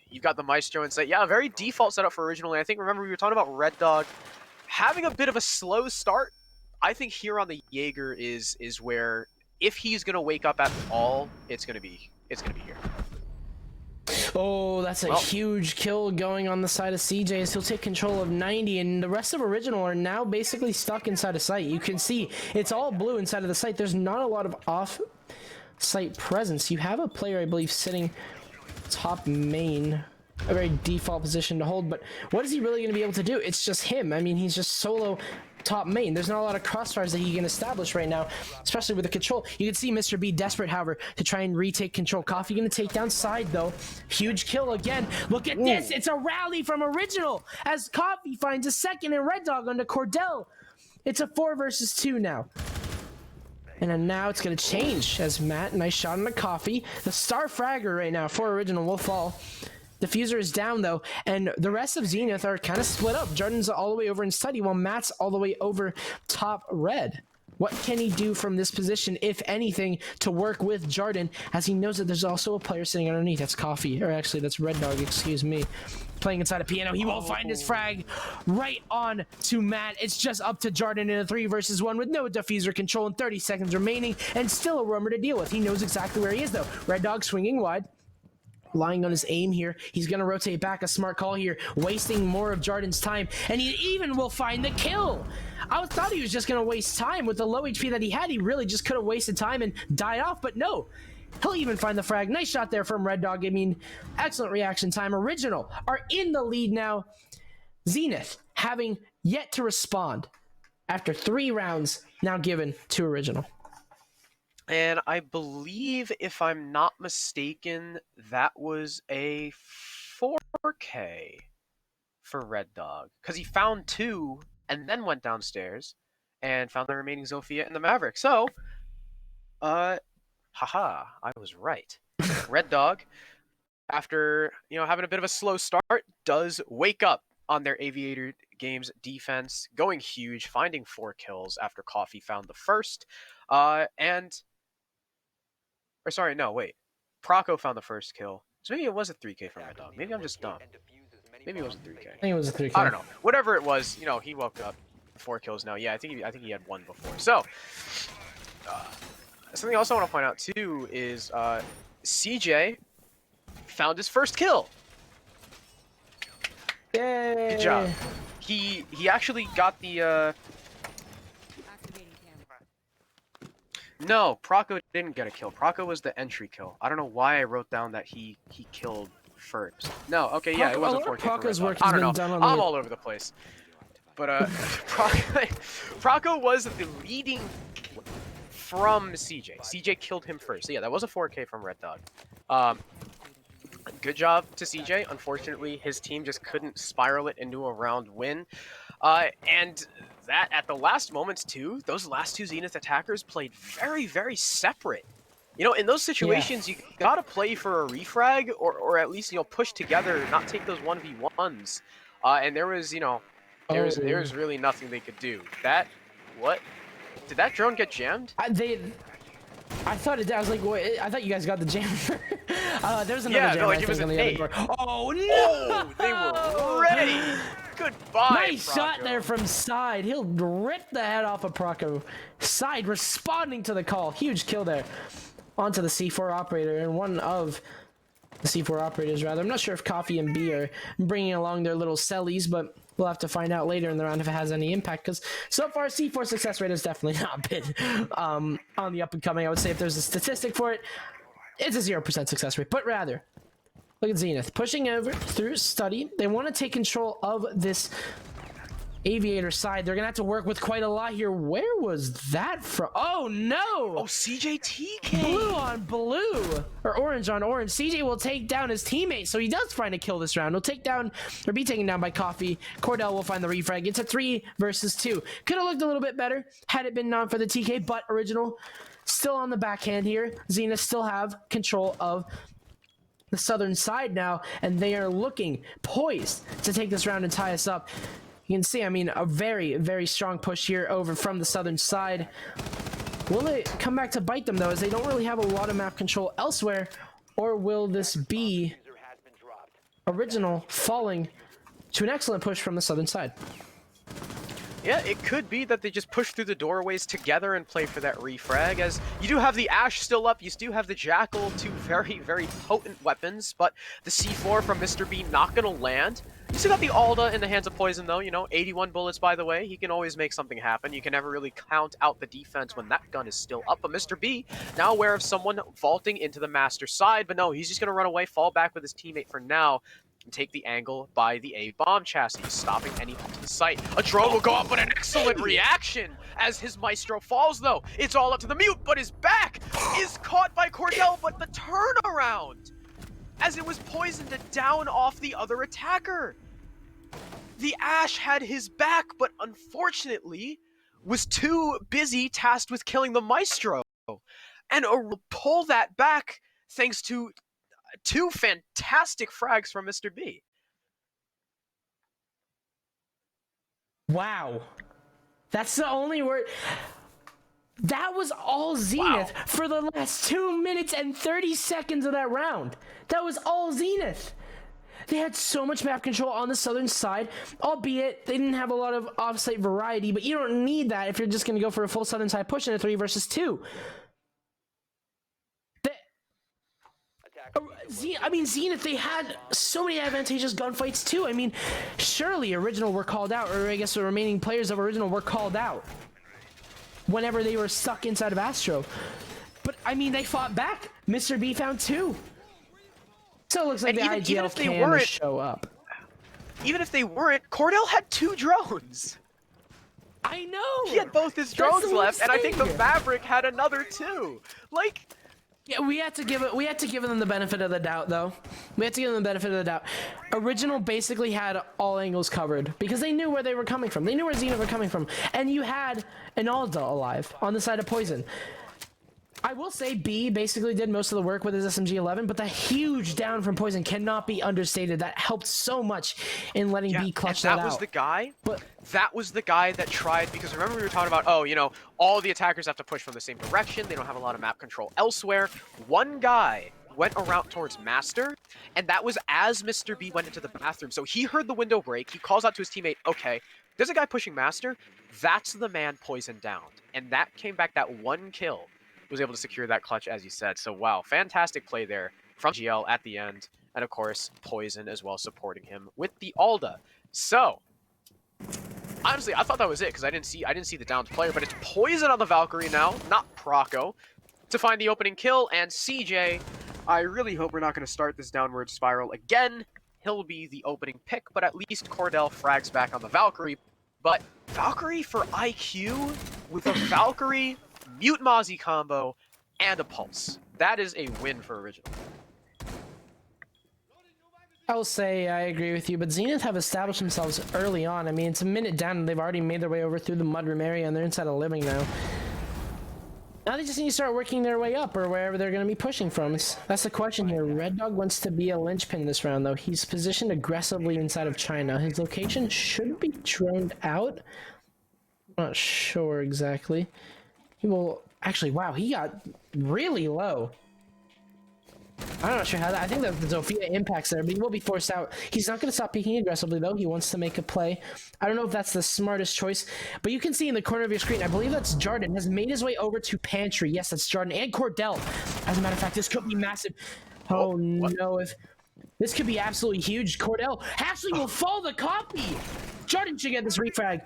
You've got the Maestro and say, yeah, a very default setup for originally. I think, remember, we were talking about Red Dog having a bit of a slow start. I think here on the Jaeger is where, if he's gonna wake up at all, it's gonna be here. Oh, that's a huge kill going on the side of CJ as he'll take control of 90, and the rest of Original are now basically stuck inside of site. You can see it's all blue inside of the site. There's not a lot of off-site presence. You have a player, I believe, sitting top main, a very default position to hold, but what is he really going to be able to do? It's just him. I mean, he's just solo top main. There's not a lot of crossfires that he can establish right now, especially with the control. You can see Mr. B desperate, however, to try and retake control. Coffee gonna take down side, though. Huge kill again. Look at this. It's a rally from Original as Coffee finds a second and Red Dog onto Cordell. It's a 4 versus 2 now. And then now it's going to change as Matt, nice shot on the Coffee. The star fragger right now for Original will fall. Diffuser is down, though, and the rest of Zenith are kind of split up. Jordan's all the way over in Study, while Matt's all the way over top red. What can he do from this position, if anything, to work with Jordan, as he knows that there's also a player sitting underneath? That's Coffee, or actually, that's Red Dog, excuse me. Playing inside a piano. He won't find his frag right on to Matt. It's just up to Jordan in a 3 versus 1 with no diffuser control and 30 seconds remaining, and still a roamer to deal with. He knows exactly where he is, though. Red Dog swinging wide. Lying on his aim here. He's going to rotate back. A smart call here. Wasting more of Jordan's time. And he even will find the kill. I thought he was just going to waste time with the low HP that he had. He really just could have wasted time and died off. But no. He'll even find the frag. Nice shot there from Red Dog. I mean, excellent reaction time. Original are in the lead now. Zenith having yet to respond after 3 rounds now given to Original. And I believe, if I'm not mistaken, that was a 4K for Red Dog. Because he found 2 and then went downstairs and found the remaining Zofia and the Maverick. So, haha, I was right. Red Dog, after, having a bit of a slow start, does wake up on their Aviator Games defense, going huge, finding 4 kills after Coffee found the first. Or sorry, no, wait. Proco found the first kill. So maybe it was a 3K from Red Dog. Maybe I'm just dumb. Maybe it was a 3K. I think it was a 3K. I don't know. Whatever it was, he woke up 4 kills now. Yeah, I think he had 1 before. So, something else I want to point out too is CJ found his first kill. Yay! Good job. He actually got the No, Proco didn't get a kill. Proco was the entry kill. I don't know why I wrote down that he killed first. No, okay, yeah, it was a 4K. Proco's work I has don't been know. done on I'm all over the place. But Proco was the leading from CJ. CJ killed him first. So yeah, that was a 4K from Red Dog. Good job to CJ. Unfortunately, his team just couldn't spiral it into a round win. And that, at the last moments too, those last 2 Zenith attackers played very, very separate. In those situations, you gotta play for a refrag, or at least, push together, not take those 1v1s. And there was, there was really nothing they could do. What? Did that drone get jammed? I thought it did. I was like, wait, I thought you guys got the jam. There's another jam, like it was on the other board. Oh, no! Oh, they were ready! Goodbye, Nice Proco. shot there from Side. He'll rip the head off of Proco. Side responding to the call. Huge kill there. Onto the C4 operator, and one of the C4 operators, rather. I'm not sure if Coffee and B are bringing along their little cellies, but we'll have to find out later in the round if it has any impact, because so far C4 success rate has definitely not been on the up and coming. I would say if there's a statistic for it, it's a 0% success rate, but rather, look at Zenith pushing over through Study. They want to take control of this Aviator side. They're gonna have to work with quite a lot here. Where was that from? Oh no! Oh, CJTK! Blue on blue, or orange on orange. CJ will take down his teammate, so he does find a kill this round. He'll take down, or be taken down by Coffee. Cordell will find the refrag. It's a 3 versus 2. Could have looked a little bit better had it been not for the TK, but Original still on the backhand here. Zenith still have control of the southern side now, and they are looking poised to take this round and tie us up. You can see, I mean, a very, very strong push here over from the southern side. Will it come back to bite them, though, as they don't really have a lot of map control elsewhere? Or will this be Original falling to an excellent push from the southern side? Yeah, it could be that they just push through the doorways together and play for that refrag, as you do have the Ash still up, you do have the Jackal, two very, very potent weapons, but the C4 from Mr. B not gonna land. You still got the Alda in the hands of Poison, though, you know, 81 bullets, by the way. He can always make something happen. You can never really count out the defense when that gun is still up. But Mr. B, now aware of someone vaulting into the Master side, but no, he's just gonna run away, fall back with his teammate for now, and take the angle by the A-bomb chassis, stopping any onto the site. A drone will go up, but an excellent reaction as his Maestro falls, though. It's all up to the mute, but his back is caught by Cordell, but the turnaround, as it was poisoned to down off the other attacker. The Ash had his back, but unfortunately was too busy tasked with killing the Maestro. And pull that back thanks to 2 fantastic frags from Mr. B. Wow. That's the only word. That was all Zenith for the last 2 minutes and 30 seconds of that round. That was all Zenith. They had so much map control on the southern side, albeit they didn't have a lot of offsite variety, but you don't need that if you're just going to go for a full southern side push in a 3 versus 2. I mean, Zenith, they had so many advantageous gunfights too. I mean, surely Original were called out, or I guess the remaining players of Original were called out whenever they were stuck inside of Astro. But, I mean, they fought back. Mr. B found 2. So it looks like and the IGL can show up. Even if they weren't, Cordell had 2 drones. I know! He had both his drones left, and I think the Maverick had another 2. Like... Yeah, we had to give them the benefit of the doubt, though. We had to give them the benefit of the doubt. Original basically had all angles covered because they knew where they were coming from. They knew where Zenith were coming from, and you had an Alda alive on the side of Poison. I will say B basically did most of the work with his SMG-11, but the huge down from Poison cannot be understated. That helped so much in letting B clutch that out. That was the guy that tried, because remember we were talking about, oh, you know, all the attackers have to push from the same direction. They don't have a lot of map control elsewhere. One guy went around towards Master, and that was as Mr. B went into the bathroom. So he heard the window break. He calls out to his teammate, okay, there's a guy pushing Master. That's the man Poison downed. And that came back, that 1 kill. Was able to secure that clutch, as you said. So, wow, fantastic play there from GL at the end. And, of course, Poison as well supporting him with the Alda. So, honestly, I thought that was it because I didn't see the downed player, but it's Poison on the Valkyrie now, not Proco, to find the opening kill. And CJ, I really hope we're not going to start this downward spiral again. He'll be the opening pick, but at least Cordell frags back on the Valkyrie. But Valkyrie for IQ with a Valkyrie Mute Mozzie combo, and a Pulse. That is a win for Original. I will say I agree with you, but Zenith have established themselves early on. I mean, it's a minute down, and they've already made their way over through the mudroom area, and they're inside of living now. Now they just need to start working their way up, or wherever they're going to be pushing from. That's the question here. Red Dog wants to be a linchpin this round, though. He's positioned aggressively inside of China. His location should be droned out. I'm not sure exactly. He will actually, wow, he got really low. I'm not sure how that, I think that the Zofia impacts there, but he will be forced out. He's not going to stop peeking aggressively, though. He wants to make a play. I don't know if that's the smartest choice, but you can see in the corner of your screen, I believe that's Jarden, has made his way over to Pantry. Yes, that's Jarden and Cordell. As a matter of fact, this could be massive. Oh, no, if this could be absolutely huge. Cordell actually will fall the copy. Jarden should get this refrag.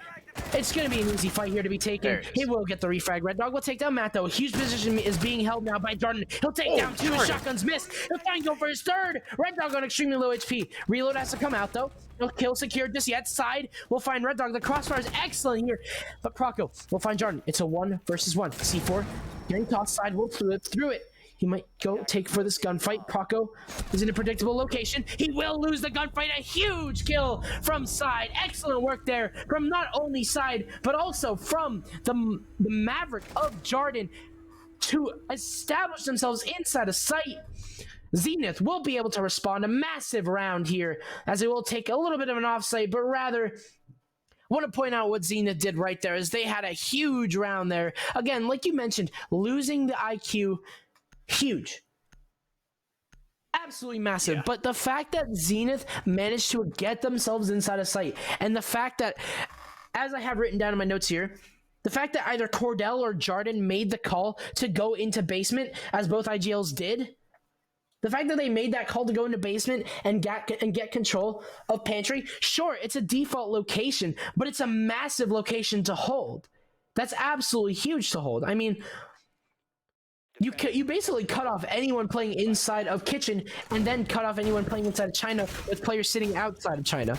It's going to be an easy fight here to be taken. He will get the refrag. Red Dog will take down Matt, though. Huge position is being held now by Jordan. He'll take down 2. His shotguns miss. He'll try and go for his 3rd. Red Dog on extremely low HP. Reload has to come out, though. No kill secured just yet. Side will find Red Dog. The crossfire is excellent here. But Proco will find Jordan. It's a 1 versus 1. C4 getting tossed. Side will flip through it. He might go take for this gunfight. Proco is in a predictable location. He will lose the gunfight. A huge kill from Side. Excellent work there from not only Side, but also from the Maverick of Jordan to establish themselves inside a sight. Zenith will be able to respond a massive round here, as it will take a little bit of an offsite, but rather I want to point out what Zenith did right there, is they had a huge round there. Again, like you mentioned, losing the IQ, huge. Absolutely massive. Yeah. But the fact that Zenith managed to get themselves inside a site, and the fact that, as I have written down in my notes here, the fact that either Cordell or Jordan made the call to go into basement, as both IGLs did, the fact that they made that call to go into basement and get control of Pantry, sure, it's a default location, but it's a massive location to hold. That's absolutely huge to hold. I mean, you basically cut off anyone playing inside of Kitchen, and then cut off anyone playing inside of China with players sitting outside of China.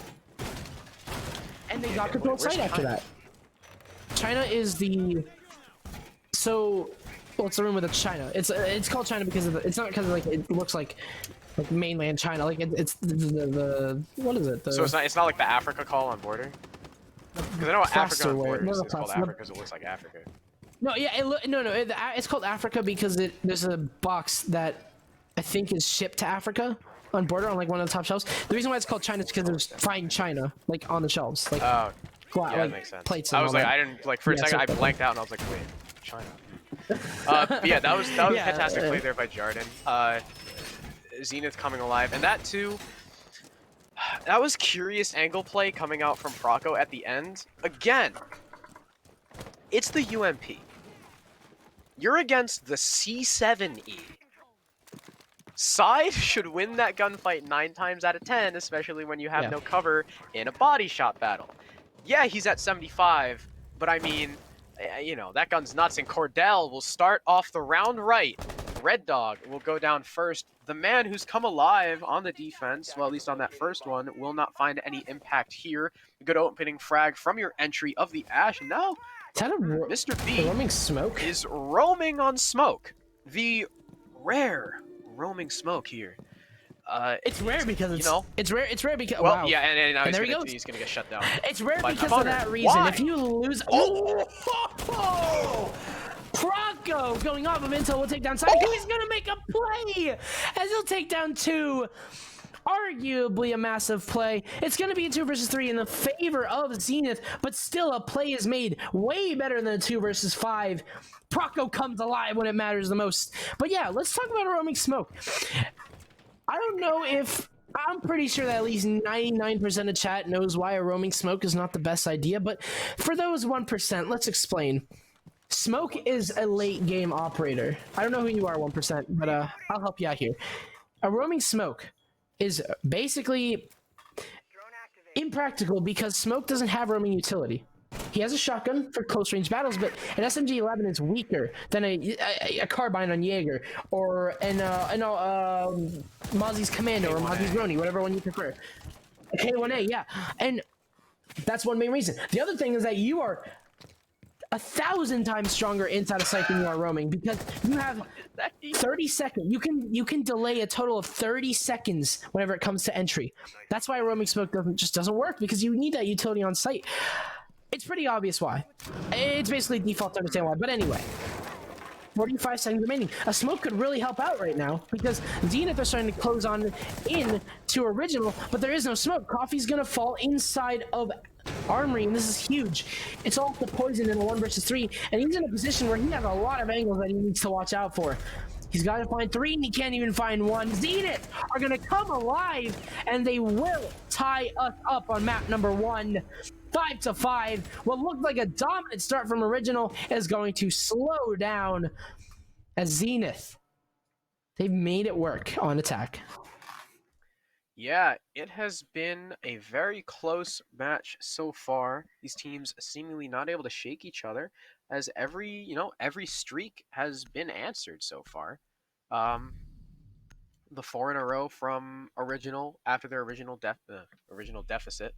And they got control site after that. China is the... So... Well, it's the room with the China. It's called China because of the, it's not because of, like, it looks like mainland China. Like it's the what is it? So it's not like the Africa call on border. Because I know Africa on border is called Africa because it looks like Africa. No, yeah, it's called Africa because there's a box that I think is shipped to Africa on border on like one of the top shelves. The reason why it's called China is because there's fine China like on the shelves. Like, yeah, like, that makes sense. Plates. I was like, I didn't like for a second I blanked out and I was like, wait, China. Yeah, that was a fantastic play there by Jordan. Zenith coming alive, and that too. That was curious angle play coming out from Proco at the end. Again, it's the UMP. You're against the C7E. Side should win that gunfight 9 times out of 10, especially when you have no cover in a body shot battle. Yeah, he's at 75, but I mean, you know, that gun's nuts, and Cordell will start off the round right. Red Dog will go down first. The man who's come alive on the defense, well, at least on that first one, will not find any impact here. A good opening frag from your entry of the Ash. Now, Mr. B roaming smoke is roaming on smoke. The rare roaming smoke here. It's rare because it's, you know, it's rare because well, yeah, and now he's gonna get shut down. It's rare because of that reason. Why? If you lose, Proco going off of Intel will take down Side. He's gonna make a play as he'll take down 2. Arguably a massive play. It's going to be a 2 versus 3 in the favor of Zenith, but still a play is made way better than a 2 versus 5. Proco comes alive when it matters the most. But yeah, let's talk about a roaming smoke. I don't know if... I'm pretty sure that at least 99% of chat knows why a roaming smoke is not the best idea, but for those 1%, let's explain. Smoke is a late game operator. I don't know who you are, 1%, but I'll help you out here. A roaming smoke is basically impractical because Smoke doesn't have roaming utility. He has a shotgun for close range battles, but an SMG-11 is weaker than a carbine on Jaeger or Mozzie's Commando or Mozzie's Roni, whatever one you prefer. A K1A, yeah. And that's one main reason. The other thing is that you are 1,000 times stronger inside a site than you are roaming because you have 30 seconds. You can delay a total of 30 seconds whenever it comes to entry. That's why roaming smoke doesn't work because you need that utility on site. It's pretty obvious why. It's basically default to understand why. But anyway, 45 seconds remaining. A smoke could really help out right now because Zenith are starting to close on in to original, but there is no smoke. Coffee's gonna fall inside of Armory, and this is huge. It's all the poison in a 1 versus 3, and he's in a position where he has a lot of angles that he needs to watch out for. He's got to find 3, and he can't even find 1. Zenith are going to come alive, and they will tie us up on map number 1. 5-5. What looked like a dominant start from Original is going to slow down as Zenith. They've made it work on attack. Yeah, it has been a very close match so far. These teams seemingly not able to shake each other, as every streak has been answered so far. Um, the four in a row from original after their original deficit,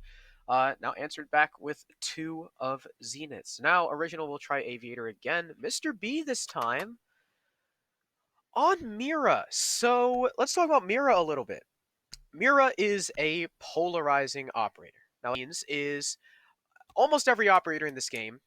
now answered back with two of Zeniths. Now original will try Aviator again. Mr. B this time on Mira. So let's talk about Mira a little bit. Mira is a polarizing operator. Now, means is almost every operator in this game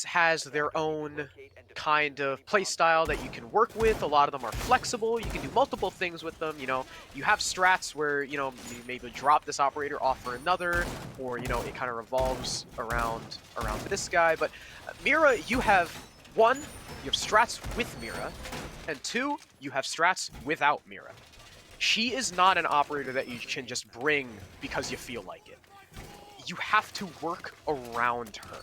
has their own kind of play style that you can work with. A lot of them are flexible. You can do multiple things with them. You have strats where you maybe drop this operator off for another, or it kind of revolves around this guy. But Mira, you have one, you have strats with Mira, and two, you have strats without Mira. She is not an operator that you can just bring because you feel like it. You have to work around her.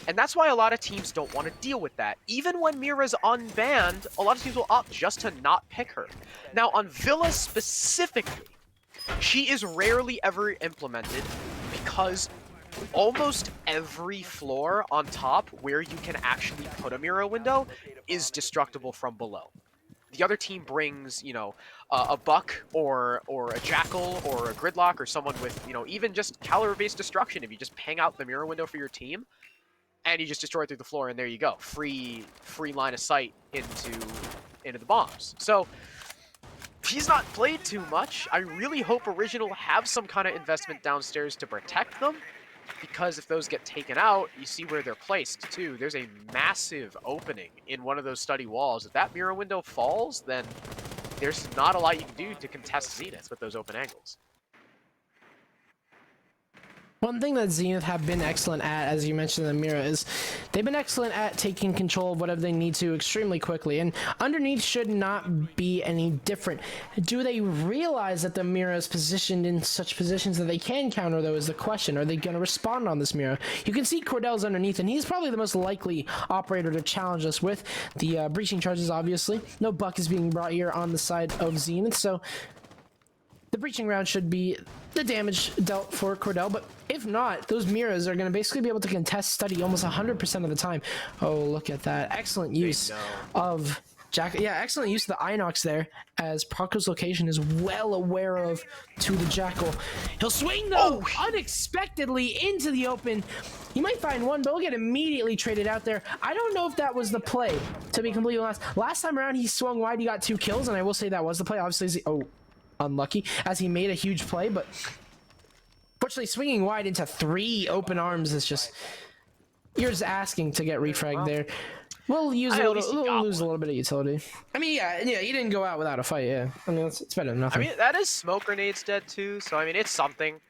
And that's why a lot of teams don't want to deal with that. Even when Mira's unbanned, a lot of teams will opt just to not pick her. Now, on Villa specifically, she is rarely ever implemented because almost every floor on top where you can actually put a Mira window is destructible from below. The other team brings, a buck or a jackal or a gridlock or someone with, even just caliber-based destruction. If you just ping out the mirror window for your team, and you just destroy it through the floor, and there you go, free line of sight into the bombs. So he's not played too much. I really hope Original have some kind of investment downstairs to protect them, because if those get taken out, you see where they're placed too. There's a massive opening in one of those study walls. If that mirror window falls, then there's not a lot you can do to contest Zenith with those open angles. One thing that Zenith have been excellent at, as you mentioned in the Mira, is they've been excellent at taking control of whatever they need to extremely quickly, and underneath should not be any different. Do they realize that the Mira is positioned in such positions that they can counter, though, is the question. Are they going to respond on this Mira? You can see Cordell's underneath, and he's probably the most likely operator to challenge us with the breaching charges, obviously. No buck is being brought here on the side of Zenith, so the breaching round should be the damage dealt for Cordell, but if not, those Miras are going to basically be able to contest study almost 100% of the time. Oh, look at that. Excellent use of Jack. Yeah, excellent use of the Inox there, as Procto's location is well aware of to the Jackal. He'll swing, though, unexpectedly into the open. He might find one, but he'll get immediately traded out there. I don't know if that was the play, to be completely honest. Last time around, he swung wide, he got 2 kills, and I will say that was the play. Obviously, unlucky, as he made a huge play, but fortunately swinging wide into 3 open arms is just, you're just asking to get refragged there. We'll lose a little bit of utility. I mean, yeah, he didn't go out without a fight. Yeah, I mean, it's better than nothing. I mean, that is smoke grenades dead too, so I mean, it's something.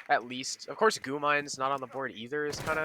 At least, of course, Goo Mine's not on the board either is kind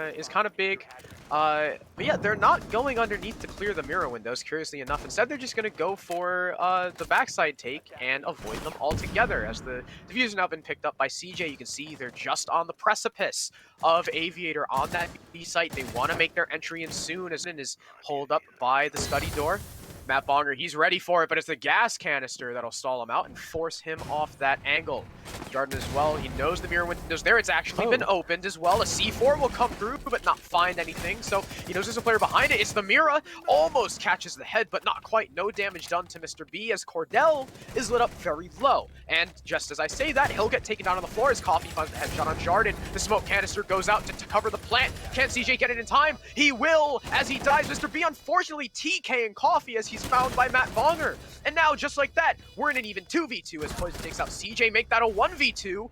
of big. But yeah, they're not going underneath to clear the mirror windows, curiously enough. Instead, they're just going to go for the backside take and avoid them altogether. As the diffuser now been picked up by CJ, you can see they're just on the precipice of Aviator on that B site. They want to make their entry in soon, as it is pulled up by the study door. Matt Bonger, he's ready for it, but it's the gas canister that'll stall him out and force him off that angle. Jordan as well, he knows the mirror window's there. It's actually been opened as well. A C4 will come through, but not find anything. So he knows there's a player behind it. It's the Mira. Almost catches the head, but not quite. No damage done to Mr. B, as Cordell is lit up very low. And just as I say that, he'll get taken down on the floor as Coffee finds the headshot on Jordan. The smoke canister goes out to cover the plant. Can CJ get it in time? He will, as he dies. Mr. B, unfortunately, TKing Coffee as he's found by Matt Bonger. And now, just like that, we're in an even 2v2 as Poison takes out CJ. Make that a 1v2,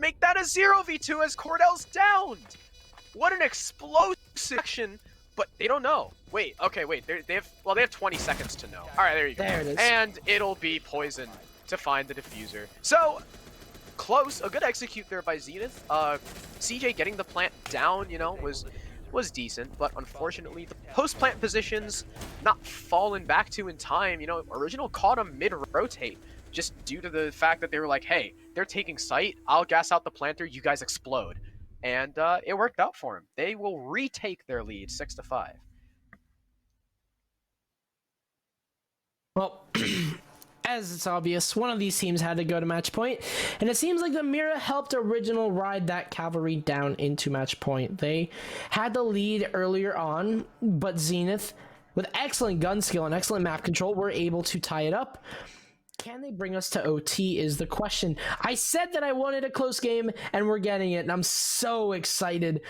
make that a 0v2 as Cordell's downed. What an explosive action, but they don't know. Wait, okay, wait, they have 20 seconds to know. All right, there you go. There it is. And it'll be Poison to find the diffuser. So, close, a good execute there by Zenith. CJ getting the plant down, was decent, but unfortunately the post-plant positions not fallen back to in time. Original caught him mid-rotate, just due to the fact that they were like, hey, they're taking sight, I'll gas out the planter, you guys explode. And it worked out for him. They will retake their lead 6-5. Well, as it's obvious, one of these teams had to go to match point, and it seems like the Mira helped Original ride that cavalry down into match point. They had the lead earlier on, but Zenith, with excellent gun skill and excellent map control, were able to tie it up. Can they bring us to OT is the question. I said that I wanted a close game, and we're getting it, and I'm so excited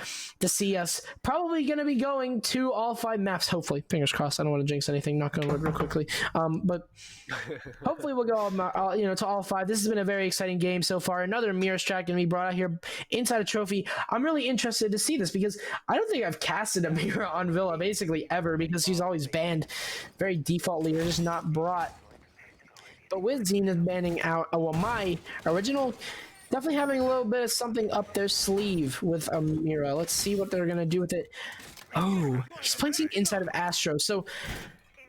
to see us probably going to be going to all 5 maps, hopefully. Fingers crossed. I don't want to jinx anything. Knock on wood real quickly. But hopefully we'll go to all 5. This has been a very exciting game so far. Another Mirror Strat going to be brought out here inside a trophy. I'm really interested to see this because I don't think I've casted a Mirror on Villa basically ever because she's always banned. Very defaultly, or just not brought. But with Zenith banning out, my Original definitely having a little bit of something up their sleeve with Mira. Let's see what they're going to do with it. Oh, he's placing inside of Astro. So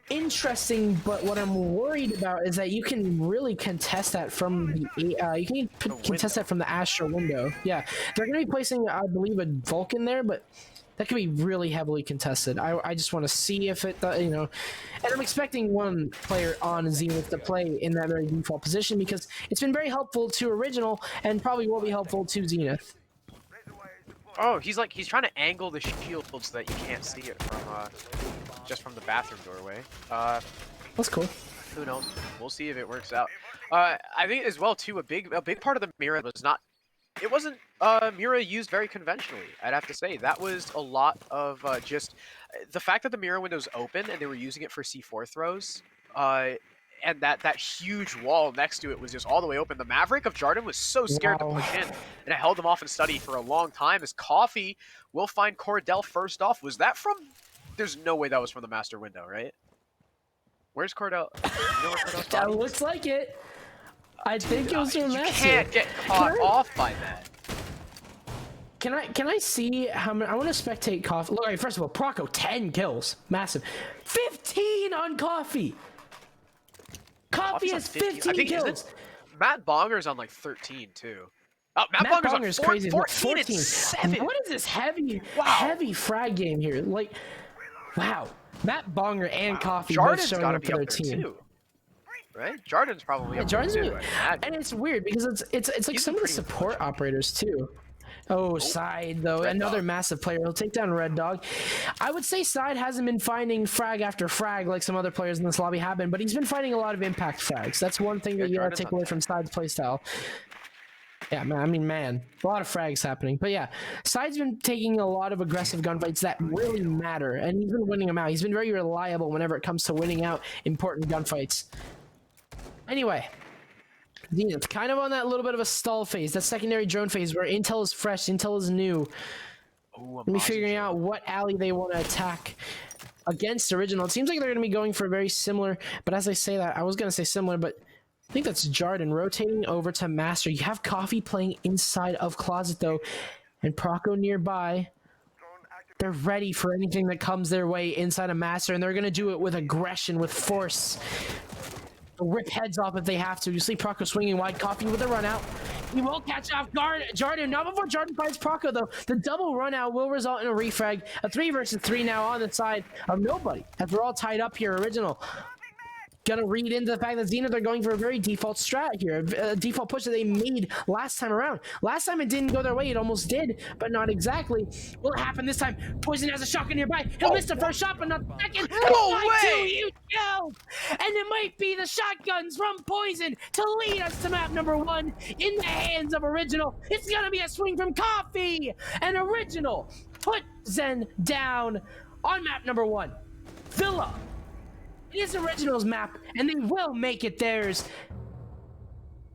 interesting, but what I'm worried about is that you can really contest that from the contest that from the Astro window. Yeah, they're going to be placing, I believe, a Vulcan there, but that could be really heavily contested. I just want to see if it, and I'm expecting one player on Zenith to play in that very default position because it's been very helpful to Original and probably will be helpful to Zenith. Oh, he's trying to angle the shield so that you can't see it from just from the bathroom doorway. That's cool. Who knows? We'll see if it works out. I think as well too, a big part of the Mira was not. It wasn't Mira used very conventionally, I'd have to say. That was a lot of just the fact that the Mira window's open and they were using it for C4 throws, and that huge wall next to it was just all the way open. The Maverick of Jarden was so scared to push in, and it held him off in study for a long time as Coffee will find Cordell first off. Was that from... There's no way that was from the master window, right? Where's Cordell? You know where Cordell's That looks like it. I think it was from You Master. can't get caught off by that. Can I see how many? I want to spectate Coffee. Look, first of all, Proco 10 kills, massive. 15 on Coffee. Coffee has 15 kills. Matt Bonger's on like 13 too. Oh, Matt Bonger's on crazy. 14 and 7. What is this heavy frag game here? Like, wow. Matt Bonger and Coffee both showing up for their team. Too. Right? Jarden's probably up there too, and it's weird because it's like some of the support operators too. Oh, Side though, another massive player. He'll take down Red Dog. I would say Side hasn't been finding frag after frag like some other players in this lobby have been, but he's been finding a lot of impact frags. That's one thing that you gotta take away from Side's playstyle. Yeah, man, a lot of frags happening. But yeah, Side's been taking a lot of aggressive gunfights that really matter, and he's been winning them out. He's been very reliable whenever it comes to winning out important gunfights. Anyway, Zenith kind of on that little bit of a stall phase, that secondary drone phase where intel is fresh, intel is new. Maybe figuring out what alley they want to attack against Original. It seems like they're going to be going for a very similar, but as I say that, I was going to say similar, but I think that's Jarden rotating over to Master. You have Coffee playing inside of Closet though, and Proco nearby. They're ready for anything that comes their way inside of Master, and they're going to do it with aggression, with force. Rip heads off if they have to. You see Proco swinging wide, Coffee with a run out. He won't catch off Jarden. Not before Jarden finds Proco though. The double run out will result in a refrag. A 3 versus 3 now on the side of nobody. As we're all tied up here, Original. Gonna read into the fact that Zenith are going for a very default strat here, a default push that they made last time around. Last time it didn't go their way, it almost did, but not exactly. Will it happen this time? Poison has a shotgun nearby. He'll miss the first shot, but not the second. No way! Huge kills! And it might be the shotguns from Poison to lead us to map number 1 in the hands of Original. It's gonna be a swing from Coffee, and Original put Zen down on map number 1. Villa. It is Original's map, and they will make it theirs.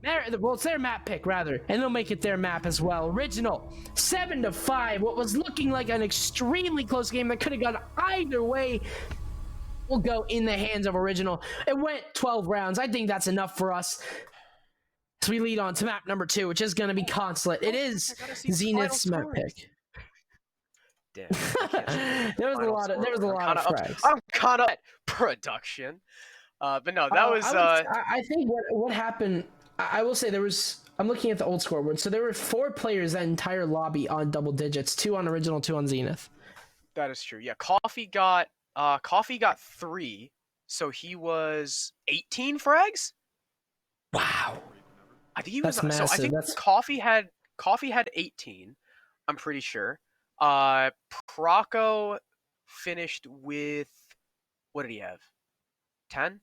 Well, it's their map pick, rather, and they'll make it their map as well. Original, 7-5. What was looking like an extremely close game that could have gone either way will go in the hands of Original. It went 12 rounds. I think that's enough for us. So we lead on to map number 2, which is going to be Consulate. It is Zenith's map pick. Damn, there was a lot of frags. I'm caught up production, but no, that was. I think what happened. I will say there was. I'm looking at the old scoreboard. So there were 4 players that entire lobby on double digits. 2 on Original, 2 on Zenith. That is true. Yeah, Coffee got 3, so he was 18 frags. Wow. I think he That's was. So I massive. think That's Coffee had 18. I'm pretty sure. Proco finished with, what did he have? 10,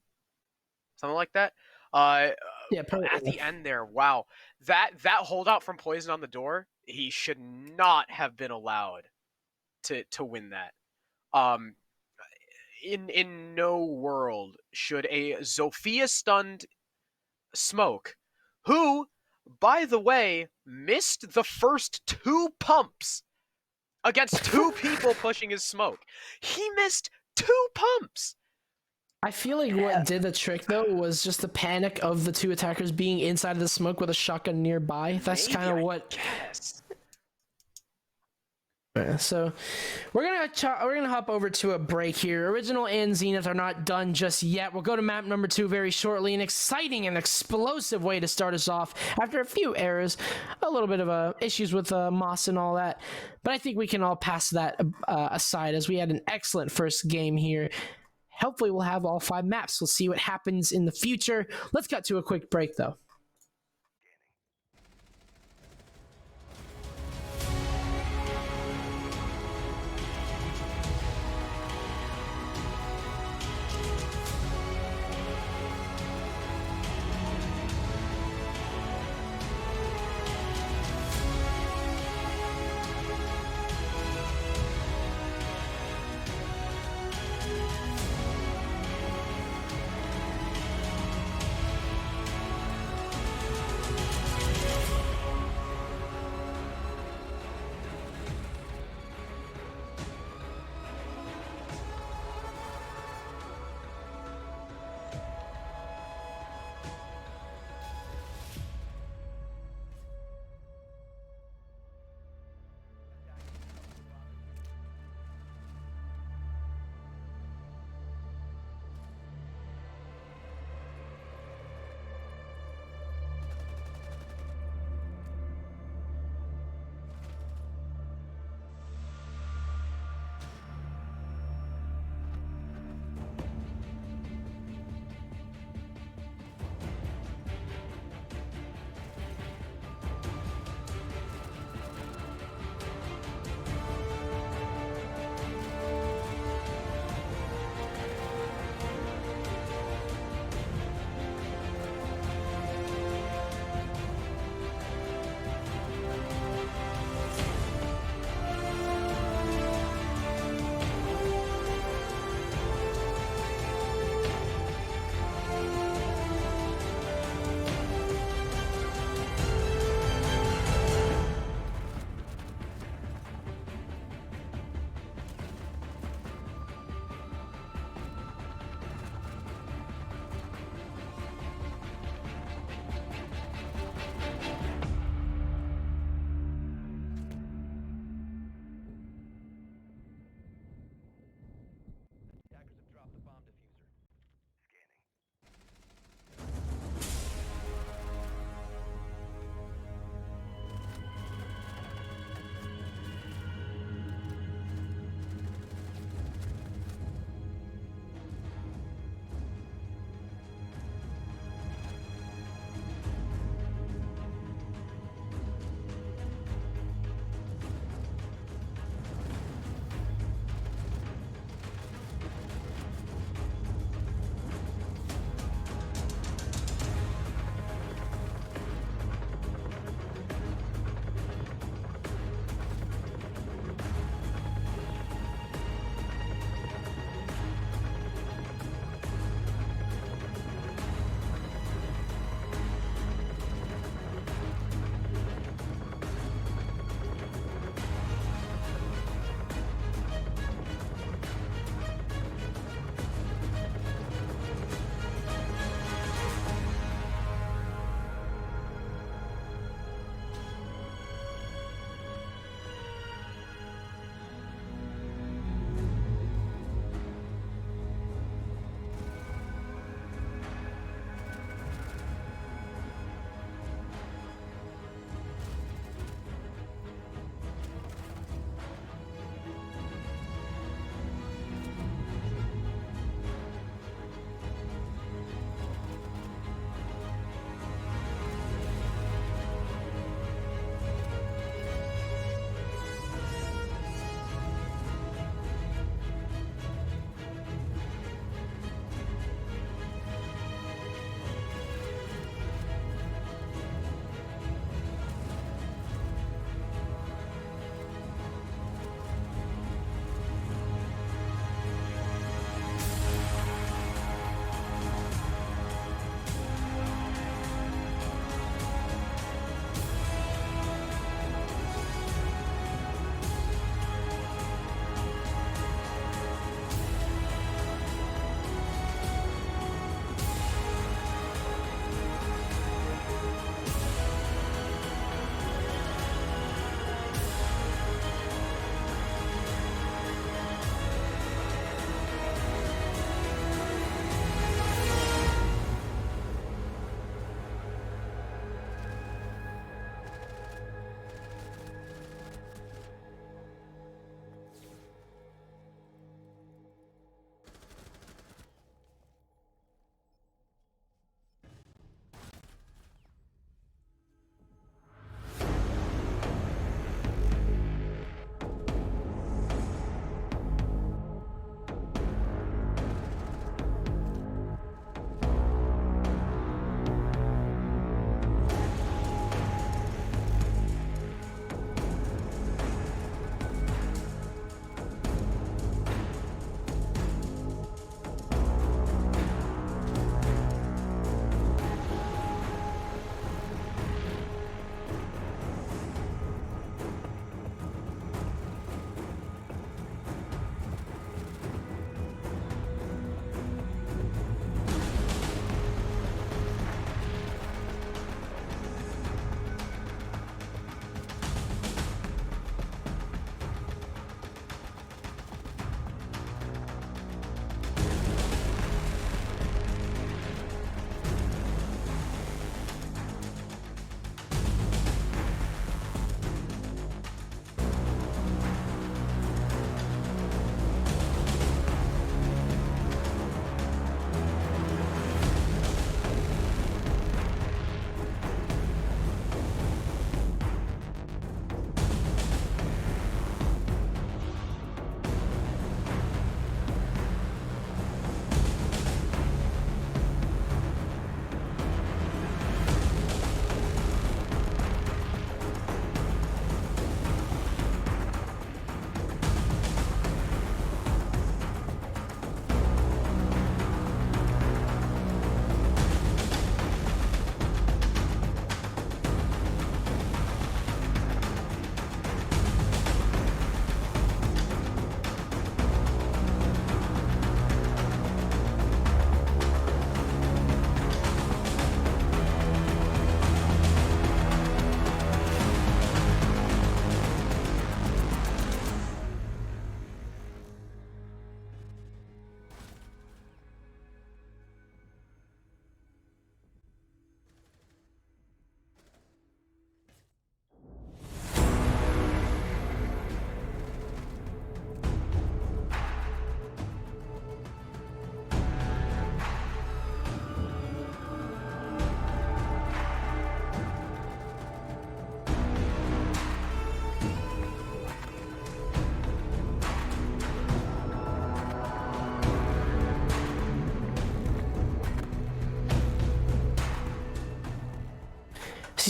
something like that. yeah, But at the end there, wow, that holdout from Poison on the door, he should not have been allowed to win that. Um, in no world should a Zofia stunned Smoke, who, by the way, missed the first 2 pumps against 2 people pushing his Smoke. He missed 2 pumps. I feel like what did the trick though was just the panic of the 2 attackers being inside of the smoke with a shotgun nearby. That's kind of what. Yes. So we're gonna hop over to a break here. Original and Zenith are not done just yet. We'll go to map number 2 very shortly. An exciting and explosive way to start us off after a few errors, a little bit of issues with Moss and all that. But I think we can all pass that aside as we had an excellent first game here. Hopefully we'll have all 5 maps. We'll see what happens in the future. Let's cut to a quick break though.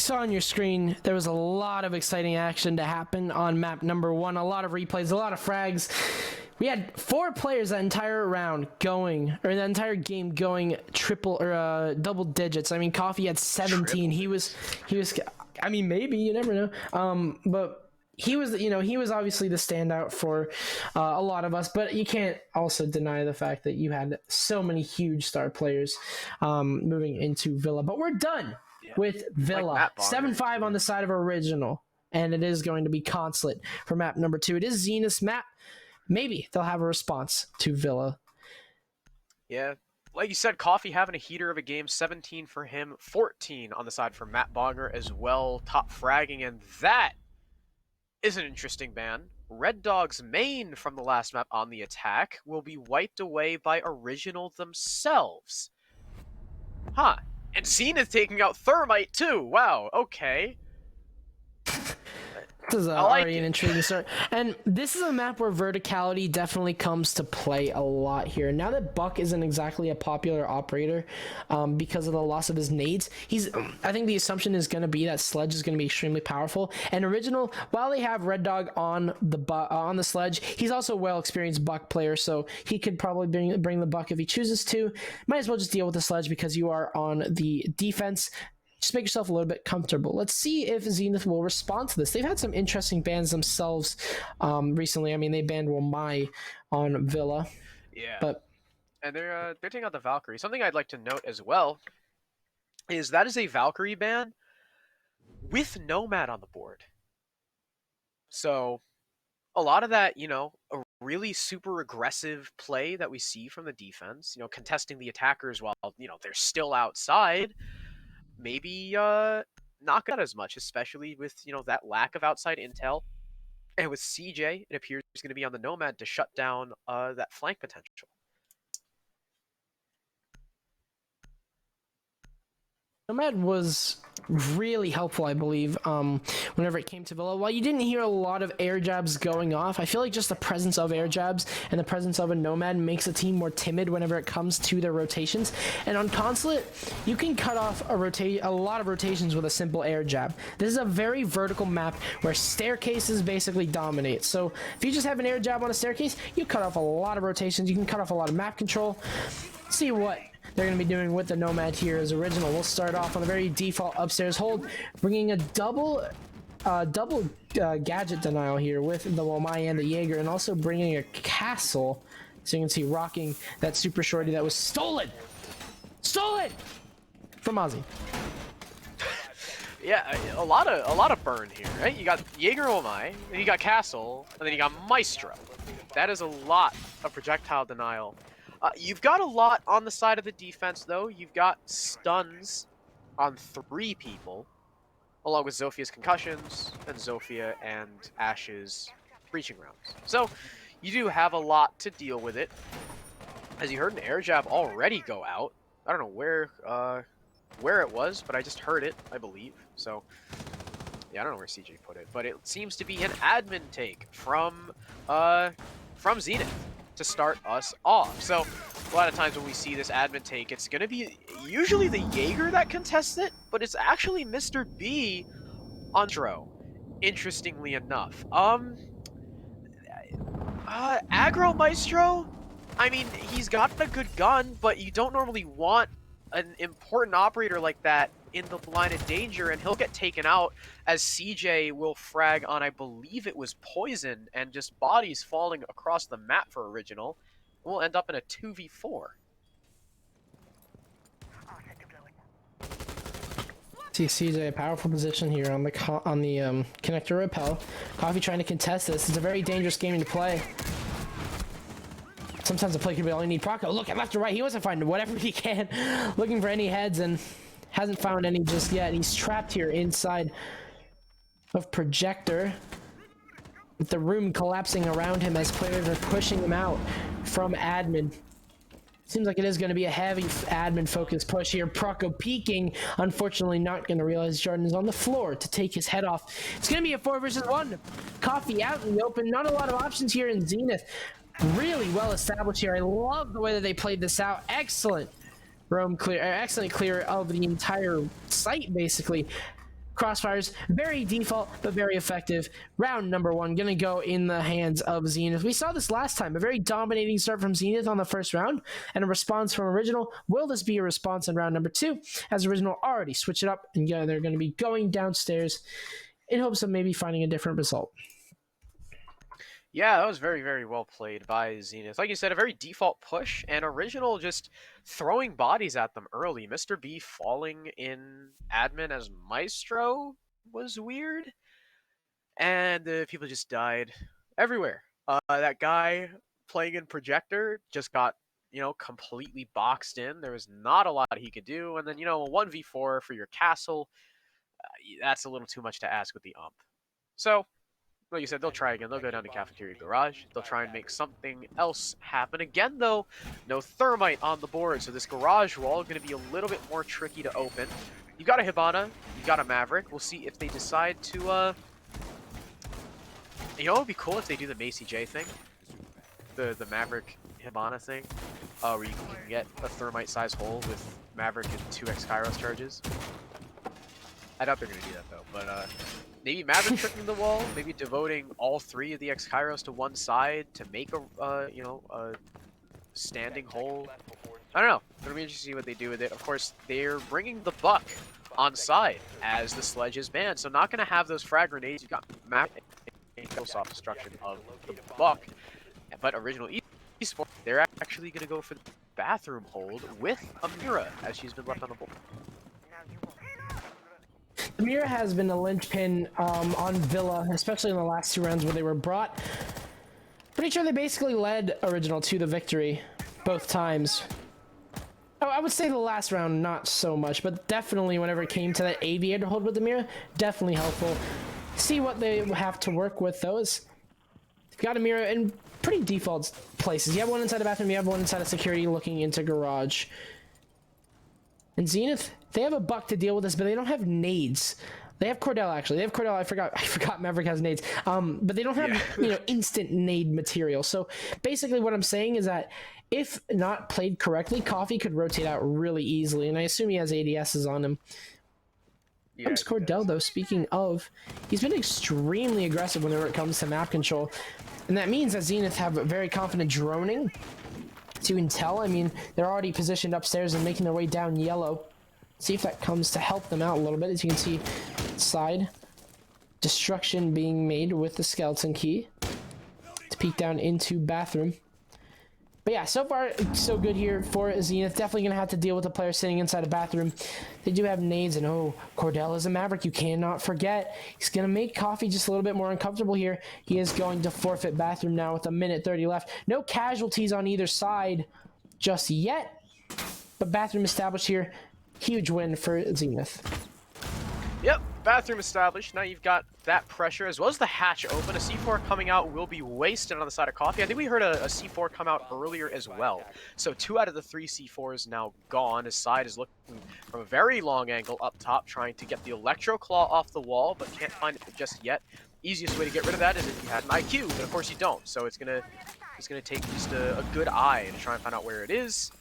you saw on your screen, there was a lot of exciting action to happen on map number 1. A lot of replays, a lot of frags. We had 4 players that entire round going, or the entire game going triple or double digits. I mean, Coffee had 17. He was. I mean, maybe, you never know. But he was, he was obviously the standout for a lot of us. But you can't also deny the fact that you had so many huge star players moving into Villa. But we're done with Villa. 7-5 on the side of Original, and it is going to be Consulate for map number 2. It is Zenith's map. Maybe they'll have a response to Villa. Yeah. Like you said, Coffee having a heater of a game, 17 for him, 14 on the side for Matt Bonger as well, top fragging, and that is an interesting ban. Red Dog's main from the last map on the attack will be wiped away by Original themselves. Huh. And Zenith taking out Thermite too. Wow, okay. This is already an intriguing start. And this is a map where verticality definitely comes to play a lot here. Now that Buck isn't exactly a popular operator because of the loss of his nades, I think the assumption is going to be that Sledge is going to be extremely powerful. And Original, while they have Red Dog on the Sledge, he's also a well-experienced Buck player, so he could probably bring the Buck if he chooses to. Might as well just deal with the Sledge because you are on the defense. Just make yourself a little bit comfortable. Let's see if Zenith will respond to this. They've had some interesting bans themselves recently. I mean, they banned Womai on Villa. Yeah. And they're taking out the Valkyrie. Something I'd like to note as well is that is a Valkyrie ban with Nomad on the board. So a lot of that, a really super aggressive play that we see from the defense, contesting the attackers while, they're still outside. Maybe not got as much, especially with that lack of outside intel, and with CJ, it appears he's going to be on the Nomad to shut down that flank potential. Nomad was really helpful, I believe, whenever it came to Villa. While you didn't hear a lot of air jabs going off, I feel like just the presence of air jabs and the presence of a Nomad makes a team more timid whenever it comes to their rotations. And on Consulate, you can cut off a lot of rotations with a simple air jab. This is a very vertical map where staircases basically dominate. So if you just have an air jab on a staircase, you cut off a lot of rotations. You can cut off a lot of map control. See what they're going to be doing with the Nomad here as Original. We'll start off on a very default upstairs hold, bringing a double gadget denial here with the Womai and the Jaeger, and also bringing a castle, so you can see rocking that super shorty that was stolen from Ozzy. Yeah, a lot of burn here, right? You got Jaeger Womai, then you got Castle, and then you got Maestro. That is a lot of projectile denial. You've got a lot on the side of the defense, though. You've got stuns on 3 people, along with Zophia's concussions, and Zophia and Ash's breaching rounds. So, you do have a lot to deal with it. As you heard an air jab already go out. I don't know where it was, but I just heard it, I believe. So, yeah, I don't know where CJ put it, but it seems to be an admin take from Zenith to start us off. So a lot of times when we see this admin take, it's going to be usually the Jaeger that contests it, but it's actually Mr. B on Dro, interestingly enough. Aggro Maestro, I mean, he's got a good gun, but you don't normally want an important operator like that in the line of danger, and he'll get taken out as CJ will frag on, I believe it was Poison, and just bodies falling across the map for Original. We'll end up in a 2v4. See CJ, a powerful position here on the connector repel. Coffee trying to contest this. It's a very dangerous game to play. Sometimes the play could be all you need. Proco, look at left or right. He wants to find whatever he can, looking for any heads, and hasn't found any just yet. He's trapped here inside of Projector, with the room collapsing around him as players are pushing him out from admin. Seems like it is going to be a heavy admin focused push here. Proco peeking, unfortunately not going to realize Jordan is on the floor to take his head off. It's going to be a 4 versus 1. Coffee out in the open. Not a lot of options here in Zenith. Really well established here. I love the way that they played this out. Excellent roam clear, excellent clear of the entire site, basically. Crossfires, very default, but very effective. Round number 1 gonna go in the hands of Zenith. We saw this last time, a very dominating start from Zenith on the first round, and a response from Original. Will this be a response in round number 2? As Original already switch it up, and yeah, they're gonna be going downstairs in hopes of maybe finding a different result. Yeah, that was very, very well played by Zenith. Like you said, a very default push, and Original just throwing bodies at them early. Mr. B falling in admin as Maestro was weird, and the people just died everywhere. That guy playing in Projector just got, completely boxed in. There was not a lot he could do, and then, a 1v4 for your castle, that's a little too much to ask with the ump. So, like you said, they'll try again. They'll go down to Cafeteria Garage. They'll try and make something else happen. Again, though, no Thermite on the board, so this garage wall is going to be a little bit more tricky to open. You got a Hibana. You got a Maverick. We'll see if they decide to, it would be cool if they do the Macy J thing. The Maverick Hibana thing. Where you can get a Thermite-sized hole with Maverick and 2x Kairos charges. I doubt they're going to do that, though, but, maybe Maverick tricking the wall, maybe devoting all 3 of the X Kairos to one side to make a, a standing hole. I don't know. It'll be interesting to see what they do with it. Of course, they're bringing the Buck on side as the Sledge is banned, so not going to have those frag grenades. You've got Maverick and soft destruction of the Buck, but Original Esports, they're actually going to go for the bathroom hold with Amira as she's been left on the board. Amira has been a linchpin on Villa, especially in the last 2 rounds where they were brought. Pretty sure they basically led Original to the victory both times. Oh, I would say the last round, not so much, but definitely whenever it came to that Aviator hold with Amira, definitely helpful. See what they have to work with, though, is they've got Amira in pretty default places. You have one inside the bathroom, you have one inside of security looking into garage. And Zenith, they have a Buck to deal with this, but they don't have nades. They have Cordell, actually. They have Cordell. I forgot Maverick has nades. But they don't have, instant nade material. So basically what I'm saying is that if not played correctly, Coffee could rotate out really easily. And I assume he has ADSs on him. Yeah, Comes Cordell, though, speaking of, he's been extremely aggressive whenever it comes to map control. And that means that Zenith have very confident droning. So you can tell, I mean, they're already positioned upstairs and making their way down yellow. See if that comes to help them out a little bit. As you can see, side destruction being made with the skeleton key to peek down into bathroom. But yeah, so far so good here for Zenith. Definitely gonna have to deal with the player sitting inside a bathroom. They do have nades, and oh, Cordell is a Maverick. You cannot forget. He's gonna make Coffee just a little bit more uncomfortable here. He is going to forfeit bathroom now with 1:30 left. No casualties on either side just yet, but bathroom established here. Huge win for Zenith. Yep, bathroom established. Now you've got that pressure as well as the hatch open. A C4 coming out will be wasted on the side of Coffee. I think we heard a C4 come out earlier as well. So 2 out of the 3 C4s now gone. His side is looking from a very long angle up top, trying to get the Electro Claw off the wall, but can't find it just yet. Easiest way to get rid of that is if you had an IQ, but of course you don't. So it's gonna take just a good eye to try and find out where it is.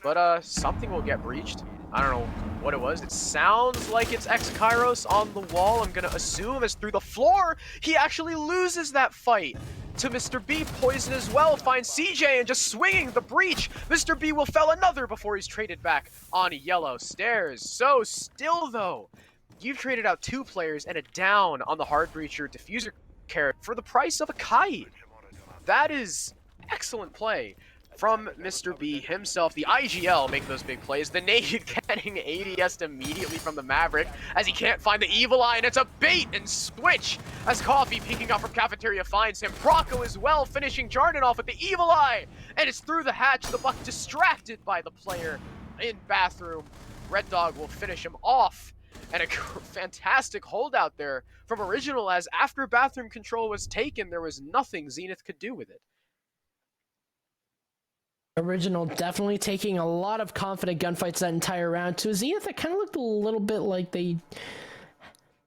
But something will get breached. I don't know what it was. It sounds like it's X Kairos on the wall. I'm gonna assume as through the floor, he actually loses that fight to Mr. B. Poison as well finds CJ and just swinging the breach. Mr. B will fell another before he's traded back on yellow stairs. So still though, you've traded out 2 players and a down on the hard breacher diffuser carrot for the price of a kite. That is excellent play from Mr. B himself. The IGL making those big plays. The nade getting ADS'd immediately from the Maverick as he can't find the Evil Eye, and it's a bait and switch as Coffee peeking up from Cafeteria finds him. Brocco as well finishing Jarden off with the Evil Eye, and it's through the hatch. The Buck distracted by the player in bathroom. Red Dog will finish him off. And a fantastic holdout there from Original, as after bathroom control was taken, there was nothing Zenith could do with it. Original definitely taking a lot of confident gunfights that entire round. To Zenith, that kind of looked a little bit like they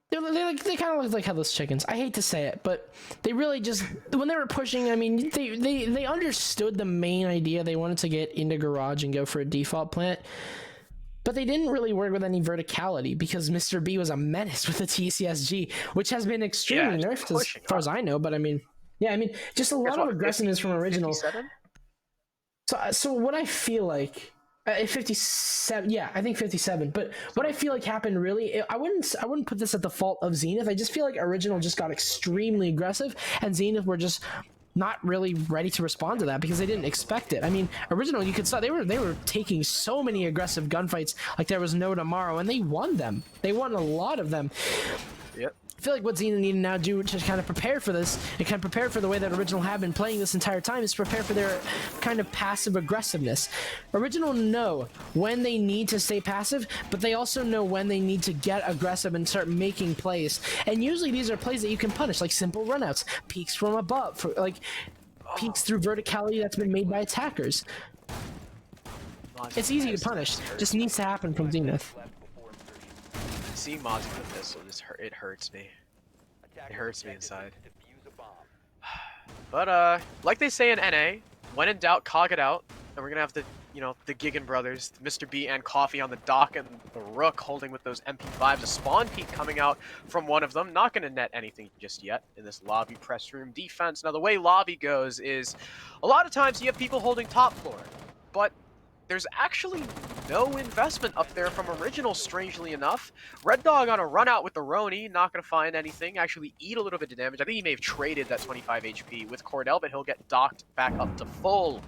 kind of looked like headless chickens. I hate to say it, but they really just, when they were pushing, I mean, they understood the main idea. They wanted to get into garage and go for a default plant. but they didn't really work with any verticality because Mr. B was a menace with the TCSG, which has been extremely nerfed as far as I know. But I mean, yeah, I mean, just a lot of aggressiveness from original. 57? So what I feel like. 57, yeah, I think 57. But what I feel like happened really, I wouldn't put this at the fault of Zenith. I just feel like original just got extremely aggressive, and Zenith were just not really ready to respond to that because they didn't expect it. I mean, original, you could saw they were taking so many aggressive gunfights like there was no tomorrow, and they won them. They won a lot of them. Yep. I feel like what Zenith need to now do to kind of prepare for this and kind of prepare for the way that Original have been playing this entire time is prepare for their kind of passive aggressiveness. Original know when they need to stay passive, but they also know when they need to get aggressive and start making plays. And usually these are plays that you can punish, like simple runouts, peeks from above, peeks through verticality that's been made by attackers. It's easy to punish, just needs to happen from Zenith. Seeing Mozzie with this it hurts me. It hurts me inside. But like they say in NA, when in doubt, cog it out. And we're gonna have the the Gigan brothers, Mr. B and Coffee on the dock, and the Rook holding with those MP5s. A spawn peek coming out from one of them. Not gonna net anything just yet in this lobby press room defense. Now the way lobby goes is a lot of times you have people holding top floor, but there's actually no investment up there from Original, strangely enough. Red Dog on a run out with the Roni, not going to find anything, actually eat a little bit of damage. I think he may have traded that 25 HP with Cordell, but he'll get docked back up to full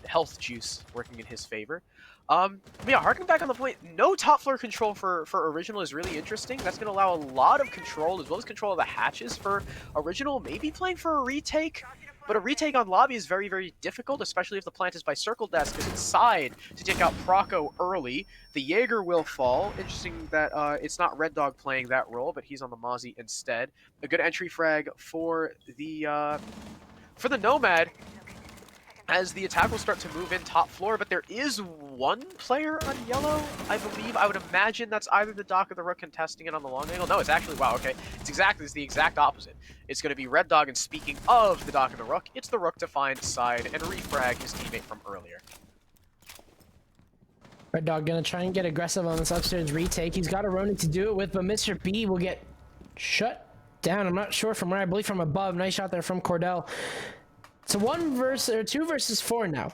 health juice working in his favor. But yeah, harking back on the point, no top floor control for Original is really interesting. That's going to allow a lot of control, as well as control of the hatches for Original. Maybe playing for a retake. But a retake on lobby is very, very difficult, especially if the plant is by circle desk, because it's side to take out Proco early. The Jaeger will fall. Interesting that it's not Red Dog playing that role, but he's on the Mozzie instead. A good entry frag for the Nomad, as the attack will start to move in top floor, but there is one player on yellow, I believe. I would imagine that's either the Doc or the Rook contesting it on the long angle. No, it's actually, wow, okay. It's the exact opposite. It's going to be Red Dog, and speaking of the Doc and the Rook, it's the Rook to find side and refrag his teammate from earlier. Red Dog gonna try and get aggressive on this Upsurge retake. He's got a Ronin to do it with, but Mr. B will get shut down. I'm not sure from where, I believe from above. Nice shot there from Cordell. It's a 2 versus 4 now.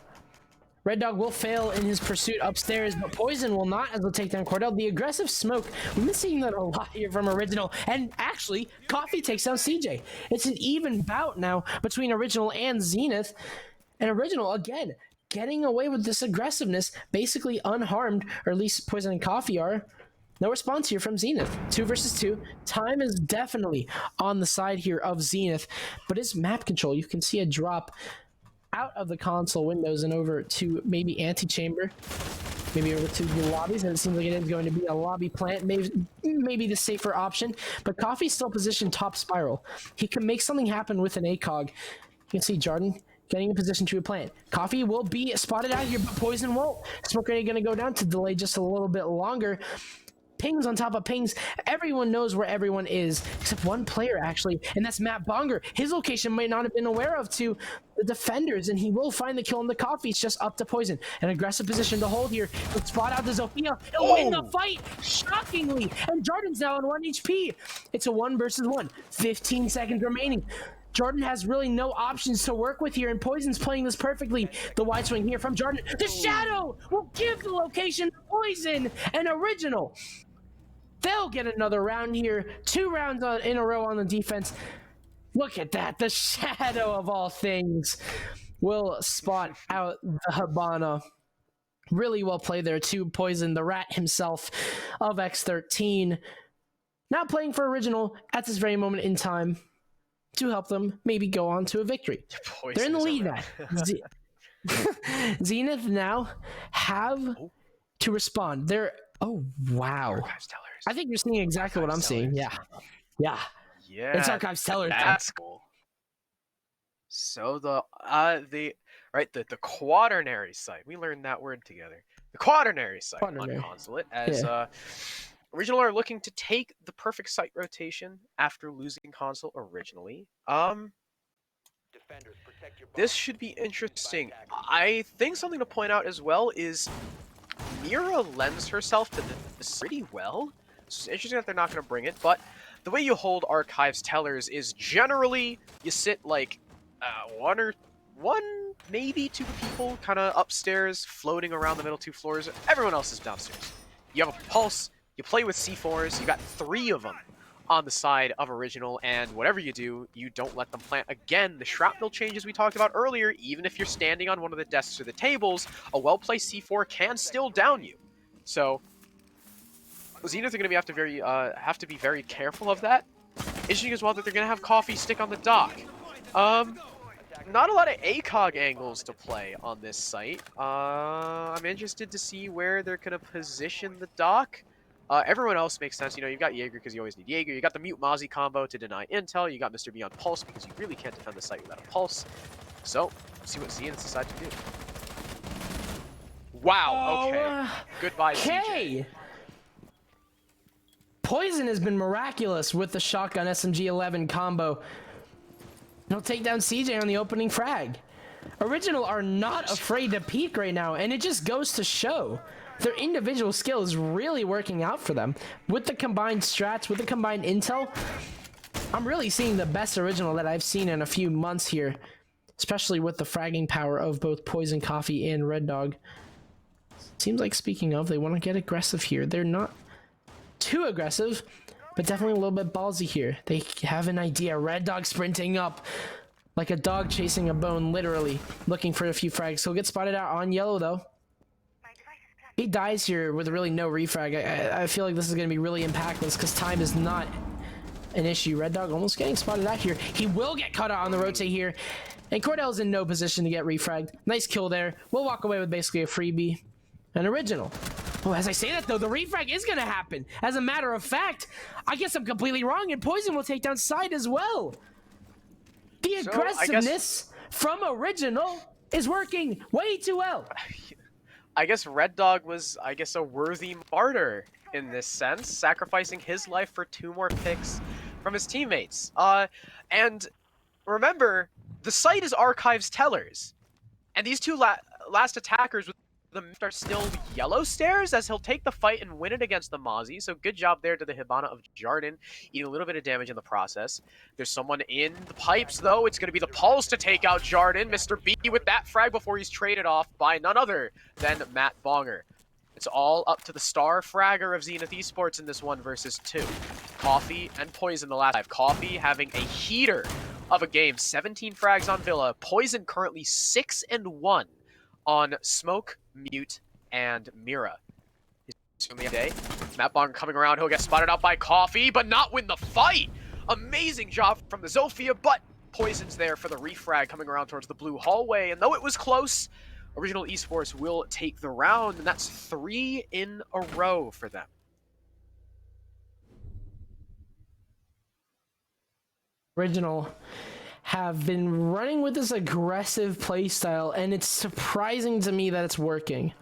Red Dog will fail in his pursuit upstairs, but Poison will not, as he'll take down Cordell. The aggressive smoke, we've been seeing that a lot here from Original, and actually, Coffee takes down CJ. It's an even bout now between Original and Zenith, and Original, again, getting away with this aggressiveness, basically unharmed, or at least Poison and Coffee are. No response here from Zenith. 2 versus 2. Time is definitely on the side here of Zenith, but it's map control. You can see a drop out of the console windows and over to maybe antechamber, maybe over to the lobbies, and it seems like it is going to be a lobby plant, maybe the safer option. But Coffee's still positioned top spiral. He can make something happen with an ACOG. You can see Jordan getting in position to a plant. Coffee will be spotted out here, but Poison won't. Smoke grenade going to go down to delay just a little bit longer. Pings on top of pings. Everyone knows where everyone is, except one player, actually, and that's Matt Bonger. His location might not have been aware of to the defenders, and he will find the kill on the Coffee. It's just up to Poison. An aggressive position to hold here. He'll spot out the Zofia. He'll win the fight, shockingly, and Jordan's now on 1 HP. It's a 1 versus 1. 15 seconds remaining. Jordan has really no options to work with here, and Poison's playing this perfectly. The wide swing here from Jordan. The Shadow will give the location to Poison and Original. They'll get another round here. 2 rounds in a row on the defense. Look at that. The Shadow of all things will spot out the Habana. Really well played there too. Poison, the rat himself of X13. Now playing for Original at this very moment in time to help them maybe go on to a victory. Poison, they're in the lead now. Zenith now have to respond. They're... Oh, wow. I think you're seeing exactly what I'm seeing. Yeah. Yeah. It's Archives Tellers. That's cool. So the quaternary site. We learned that word together. The quaternary site on Consulate, as Original are looking to take the perfect site rotation after losing Console originally. This should be interesting. I think something to point out as well is Mira lends herself to this pretty well. It's interesting that they're not going to bring it, but the way you hold Archives Tellers is generally you sit like one, maybe two people kind of upstairs, floating around the middle 2 floors. Everyone else is downstairs. You have a pulse, you play with C4s, you got 3 of them on the side of Original, and whatever you do, you don't let them plant. Again, the shrapnel changes we talked about earlier, even if you're standing on one of the desks or the tables, a well-placed C4 can still down you. So, Zenith are going to have to be very careful of that. Interesting as well that they're going to have Coffee stick on the dock. Not a lot of ACOG angles to play on this site. I'm interested to see where they're going to position the dock. Everyone else makes sense. You know, you've got Jaeger because you always need Jaeger. You got the Mute Mozzie combo to deny intel. You got Mr. B on Pulse because you really can't defend the site without a Pulse. So, see what Zenith decide to do. Wow, okay. Goodbye, CJ. Poison has been miraculous with the shotgun SMG-11 combo. He'll take down CJ on the opening frag. Original are not afraid to peek right now, and it just goes to show their individual skill is really working out for them. With the combined strats, with the combined intel, I'm really seeing the best Original that I've seen in a few months here, especially with the fragging power of both Poison, Coffee, and Red Dog. Seems like, speaking of, they want to get aggressive here. They're not too aggressive, but definitely a little bit ballsy here. They have an idea. Red Dog sprinting up like a dog chasing a bone, literally looking for a few frags. He'll get spotted out on yellow, though. He dies here with really no refrag. I feel like this is going to be really impactless because time is not an issue. Red Dog almost getting spotted out here. He will get cut out on the rotate here. And Cordell's in no position to get refragged. Nice kill there. We'll walk away with basically a freebie. An Original. Oh, as I say that, though, the refrag is going to happen. As a matter of fact, I guess I'm completely wrong, and Poison will take down Side as well. The aggressiveness from Original is working way too well. I guess Red Dog was, a worthy martyr in this sense, sacrificing his life for 2 more picks from his teammates. And remember, the site is Archives Tellers, and these 2 last attackers with the are still yellow stairs, as he'll take the fight and win it against the Mozzie. So good job there to the Hibana of Jarden, eating a little bit of damage in the process. There's someone in the pipes, though. It's going to be the Pulse to take out Jarden. Mr. B with that frag before he's traded off by none other than Matt Bonger. It's all up to the star fragger of Zenith Esports in this 1 versus 2. Coffee and Poison the last 5. Coffee having a heater of a game. 17 frags on Villa. Poison currently 6-1 on Smoke, Mute, and Mira. Matt Bong coming around, he'll get spotted out by Coffee, but not win the fight! Amazing job from the Zofia, but Poison's there for the refrag coming around towards the blue hallway, and though it was close, Original Esports will take the round, and that's 3 in a row for them. Original have been running with this aggressive playstyle, and it's surprising to me that it's working.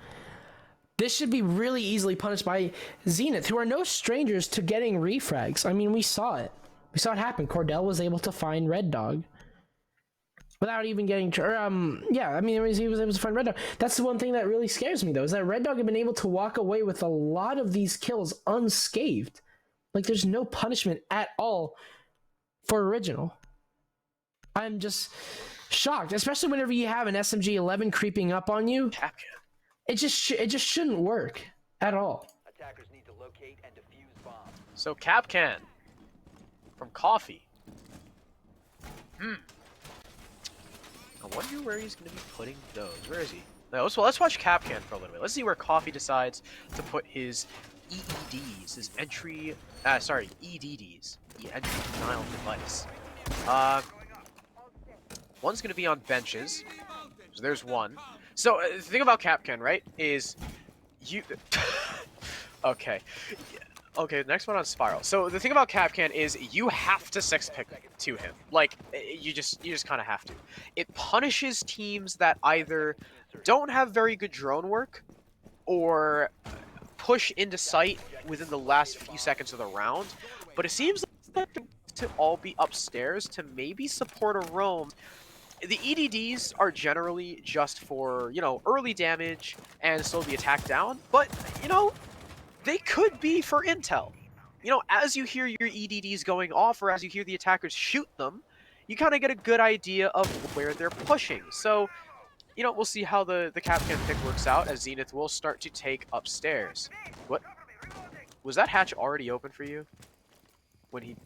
This should be really easily punished by Zenith, who are no strangers to getting refrags. I mean, we saw it. We saw it happen. Cordell was able to find Red Dog without even getting... yeah, I mean, he was able to find Red Dog. That's the one thing that really scares me, though, is that Red Dog have been able to walk away with a lot of these kills unscathed. Like, there's no punishment at all for Original. I'm just shocked, especially whenever you have an SMG-11 creeping up on you. It just shouldn't work at all. Attackers need to locate and defuse bombs. So Capcan from Coffee. I wonder where he's going to be putting those. Where is he? No, so let's watch Capcan for a little bit. Let's see where Coffee decides to put his EEDs, his entry, EDDs, the entry denial device. One's going to be on benches. So there's one. So the thing about Capcan, right, is you... Okay. Okay, next one on Spiral. So the thing about Capcan is you have to 6-pick to him. Like, you just kind of have to. It punishes teams that either don't have very good drone work or push into sight within the last few seconds of the round. But it seems like to all be upstairs to maybe support a roam the EDDs are generally just for, you know, early damage and slow the attack down, but, you know, they could be for intel. You know, as you hear your EDDs going off or as you hear the attackers shoot them, you kind of get a good idea of where they're pushing. So, you know, we'll see how the Capcan pick works out as Zenith will start to take upstairs. What? Was that hatch already open for you when he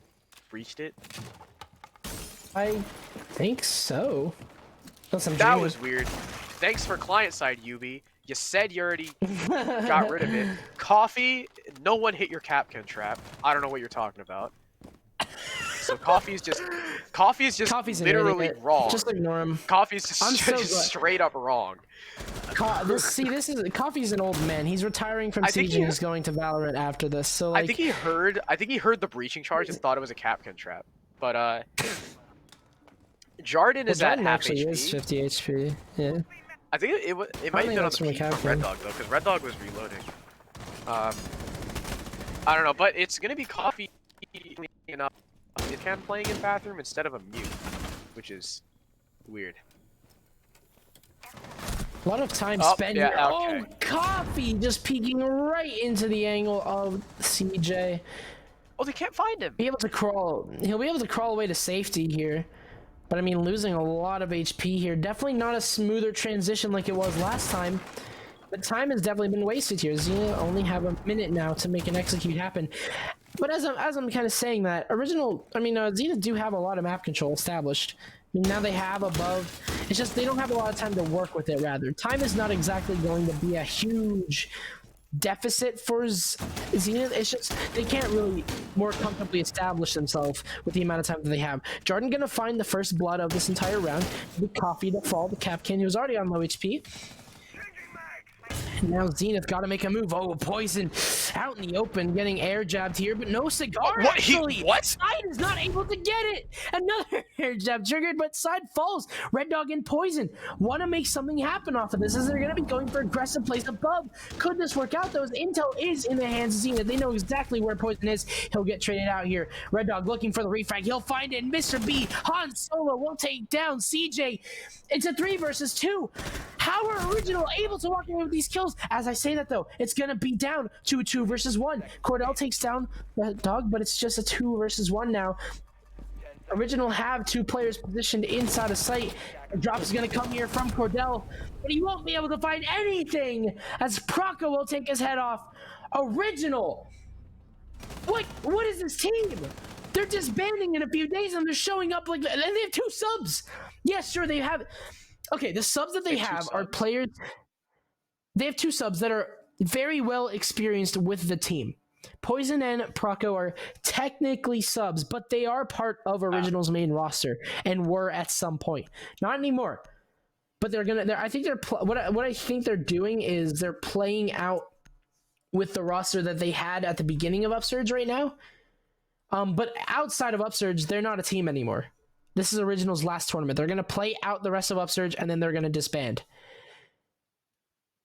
breached it? I think so. Unless I'm That dreaming. was weird. Thanks for client-side, Yubi. You said you already got rid of it. Coffee, no one hit your Capcan trap. I don't know what you're talking about. So Coffee's just Coffee's an literally idiot. wrong. Just ignore him. Coffee's just, I'm so just glad. straight up wrong. Coffee's an old man. He's retiring from I think Siege and he's going to Valorant after this. So like, I think he heard the breaching charge and thought it was a Capcan trap. But Jarden is at Jordan half actually HP. is 50 HP. Yeah. I think it might have think been on that's the from a peak from Capcan. Red Dog though, because Red Dog was reloading. I don't know, but it's gonna be Coffee enough. It can playing in bathroom instead of a mute, which is weird. A lot of time Oh, spent yeah, here. okay. Oh, Coffee just peeking right into the angle of CJ. Oh, they can't find him. Be able to crawl. He'll be able to crawl away to safety here. But I mean, losing a lot of HP here. Definitely not a smoother transition like it was last time. But time has definitely been wasted here. Zenith only have a minute now to make an execute happen. But as I'm kind of saying that, Zenith do have a lot of map control established. I mean, now they have above. It's just they don't have a lot of time to work with it, rather. Time is not exactly going to be a huge deficit for Zenith. It's just they can't really more comfortably establish themselves with the amount of time that they have. Jarden gonna find the first blood of this entire round. The Coffee to fall. The Capcan, who was already on low HP. Now Zenith got to make a move. Oh, Poison out in the open, getting air jabbed here, but no cigar. What? Actually, What? Side is not able to get it. Another air jab triggered, but Side falls. Red Dog and Poison want to make something happen off of this, as they're going to be going for aggressive plays above. Could this work out, though? As intel is in the hands of Zenith. They know exactly where Poison is. He'll get traded out here. Red Dog looking for the refrag. He'll find it. Mr. B, Han Solo will take down CJ. It's a 3 versus 2. How are Original able to walk away with these kills? As I say that, though, it's going to be down to a 2 versus 1. Cordell takes down the Dog, but it's just a 2 versus 1 now. Original have 2 players positioned inside of sight. A drop is going to come here from Cordell, but he won't be able to find anything as Proco will take his head off. Original! What is this team? They're disbanding in a few days and they're showing up like, and they have 2 subs. Yes, sure, they have. Okay, the subs that they have are players. They have 2 subs that are very well experienced with the team. Poison and Proco are technically subs, but they are part of Original's main roster and were at some point. Not anymore, but they're gonna. I think what I think they're doing is they're playing out with the roster that they had at the beginning of Upsurge right now. But outside of Upsurge, they're not a team anymore. This is Original's last tournament. They're gonna play out the rest of Upsurge and then they're gonna disband.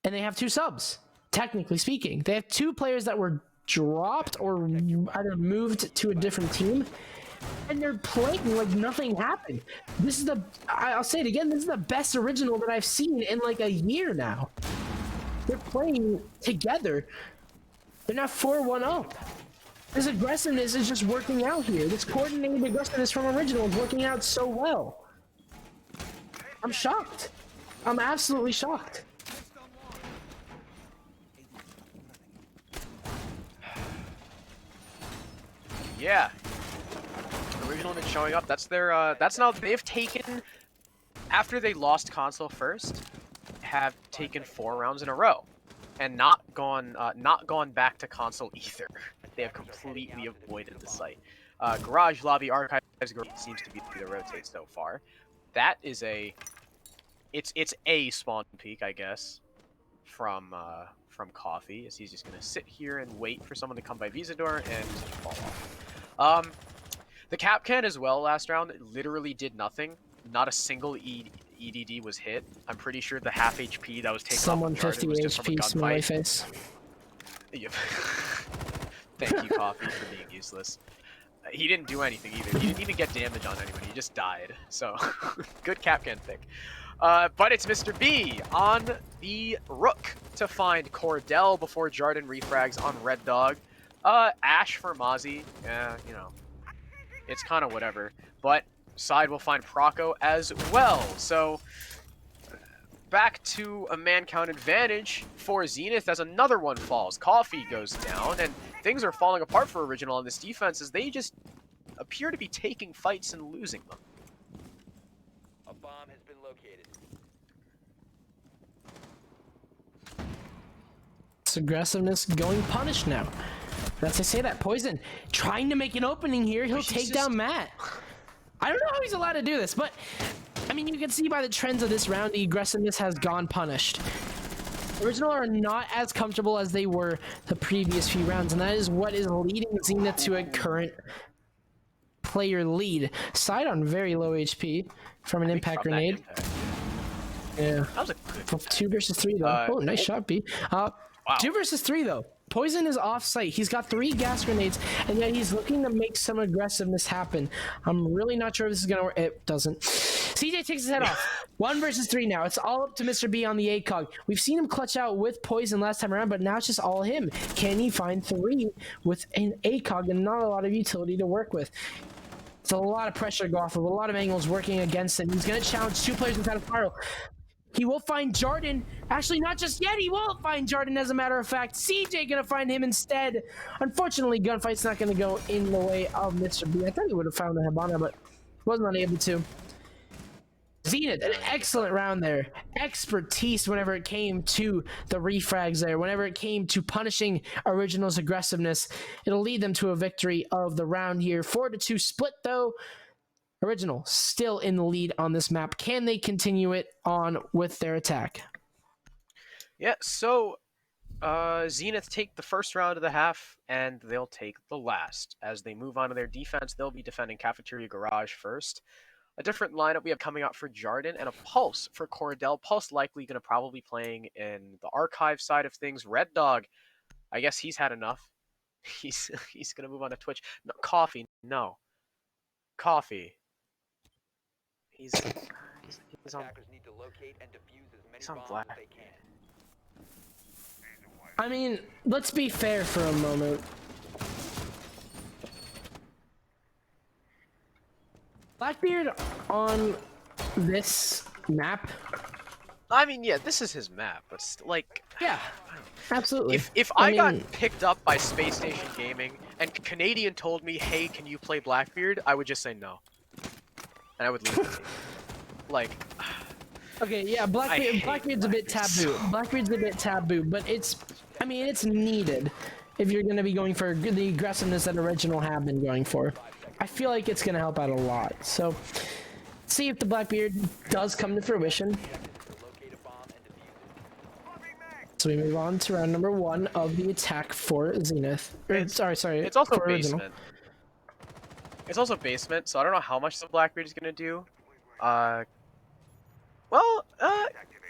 And they have 2 subs, technically speaking. They have 2 players that were dropped or either moved to a different team, and they're playing like nothing happened. This is I'll say it again, this is the best Original that I've seen in like a year now. They're playing together. They're now 4-1 up. This aggressiveness is just working out here. This coordinated aggressiveness from Original is working out so well. I'm shocked. I'm absolutely shocked. Yeah. Original been showing up. That's their that's now they've taken after they lost console first, have taken 4 rounds in a row. And not gone back to console either. They have completely avoided the site. Garage Lobby Archives seems to be the rotate so far. That is it's a spawn peak, I guess, from Coffee, as he's just gonna sit here and wait for someone to come by Visador and fall off. The Capcan as well last round literally did nothing. Not a single EDD was hit. I'm pretty sure the half HP that was taken Someone off the 50 was just from a HP, smiley gunfight. face. Yep. Thank you, Coffee, for being useless. He didn't do anything either. He didn't even get damage on anybody. He just died. So, good Capcan pick. But it's Mr. B on the Rook to find Cordell before Jarden refrags on Red Dog. Ash for Mozzie. Yeah, you know, it's kind of whatever. But side will find Proco as well. So, back to a man count advantage for Zenith as another one falls. Coffee goes down, and things are falling apart for Original on this defense as they just appear to be taking fights and losing them. A bomb has been located. This aggressiveness going punished now. That's to say that Poison trying to make an opening here. He'll take down Matt. I don't know how he's allowed to do this, but I mean, you can see by the trends of this round, the aggressiveness has gone punished. Original are not as comfortable as they were the previous few rounds, and that is what is leading Zenith to a current player lead. Side on very low HP from an impact grenade. Yeah. That was a good 2 versus 3 though. Oh, nice shot, B. Wow. 2 versus 3 though. Poison is off site. He's got 3 gas grenades, and yet he's looking to make some aggressiveness happen. I'm really not sure if this is gonna work. It doesn't. CJ takes his head off. 1 versus 3 now. It's all up to Mr. B on the ACOG. We've seen him clutch out with Poison last time around, but now it's just all him. Can he find 3 with an ACOG and not a lot of utility to work with? It's a lot of pressure to go off of, a lot of angles working against him. He's going to challenge 2 players inside of Spiral. He will find Jarden. Actually, not just yet. He will find Jarden, as a matter of fact. CJ going to find him instead. Unfortunately, Gunfight's not going to go in the way of Mr. B. I thought he would have found the Hibana, but wasn't unable to. Zenith, an excellent round there. Expertise whenever it came to the refrags there. Whenever it came to punishing Original's aggressiveness. It'll lead them to a victory of the round here. 4-2 split, though. Original still in the lead on this map. Can they continue it on with their attack? Yeah, so Zenith take the first round of the half, and they'll take the last. As they move on to their defense, they'll be defending Cafeteria Garage first. A different lineup we have coming out for Jarden, and a Pulse for Cordell. Pulse likely going to probably be playing in the archive side of things. Red Dog, I guess he's had enough. He's going to move on to Twitch. No, Coffee, no. Coffee. He's on, Attackers need to locate and defuse as many he's on bombs black. as they can. I mean, let's be fair for a moment. Blackbeard on this map. I mean, yeah, this is his map, but like, Yeah, absolutely. if I got picked up by Space Station Gaming and Canadian told me, "Hey, can you play Blackbeard?" I would just say no, and I would leave the team. Like, Okay, yeah, Blackbeard's a bit taboo. Blackbeard's a bit taboo, but it's, I mean, it's needed if you're going to be going for the aggressiveness that Original have been going for. I feel like it's going to help out a lot. So, see if the Blackbeard does come to fruition. Locate a bomb and defuse it. So we move on to round number 1 of the attack for Zenith. Sorry. it's also for Original. basement. It's also basement, so I don't know how much the Blackbeard is gonna do.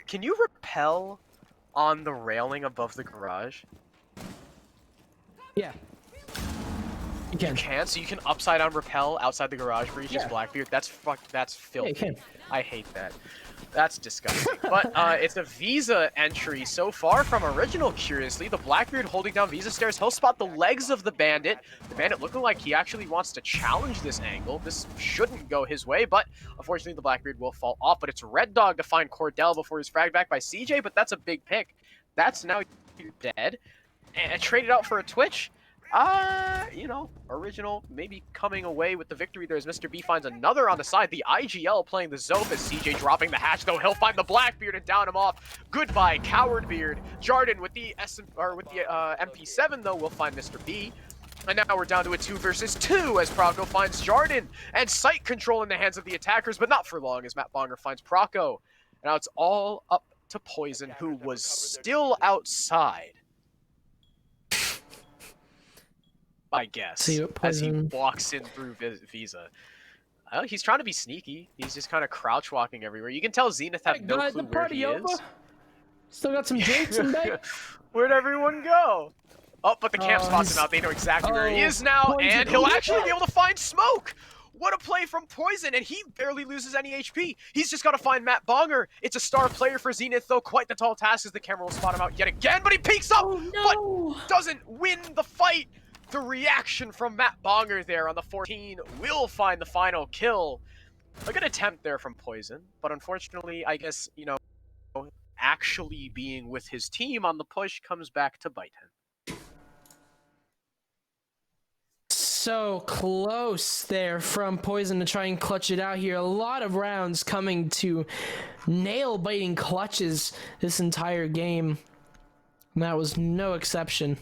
Can you rappel on the railing above the garage? Yeah. You can. You can, so you can upside down rappel outside the garage breach as Yeah. Blackbeard. That's filthy. Yeah, you can. I hate that. That's disgusting. But it's a Visa entry so far from Original, curiously. The Blackbeard holding down Visa stairs. He'll spot the legs of the Bandit. The Bandit looking like he actually wants to challenge this angle. This shouldn't go his way, but unfortunately the Blackbeard will fall off. But it's Red Dog to find Cordell before he's fragged back by CJ, but that's a big pick. That's now dead. And traded out for a Twitch. You know, Original maybe coming away with the victory there as Mr. B finds another on the side. The IGL playing the Zope as CJ dropping the hatch, though. He'll find the Blackbeard and down him off. Goodbye, Coward Beard. Jarden with the MP7, though, will find Mr. B. And now we're down to a 2 versus 2 as Proco finds Jarden. And sight control in the hands of the attackers, but not for long as Matt Bonger finds Proco. Now it's all up to Poison, who was still outside. I guess, See what as he Poison- walks in through Visa. He's trying to be sneaky. He's just kind of crouch walking everywhere. You can tell Zenith have no clue where he is. Still got some drinks in bag. Where'd everyone go? Oh, but the cam spots him out. They know exactly where he is now, Poison. and he'll actually be able to find smoke. What a play from Poison, and he barely loses any HP. He's just got to find Matt Bonger. It's a star player for Zenith, though quite the tall task as the camera will spot him out yet again, but he peeks up, but doesn't win the fight. The reaction from Matt Bonger there on the 14 will find the final kill. A good attempt there from Poison, but unfortunately, I guess, you know, actually being with his team on the push comes back to bite him. So close there from Poison to try and clutch it out here. A lot of rounds coming to nail-biting clutches this entire game. And that was no exception.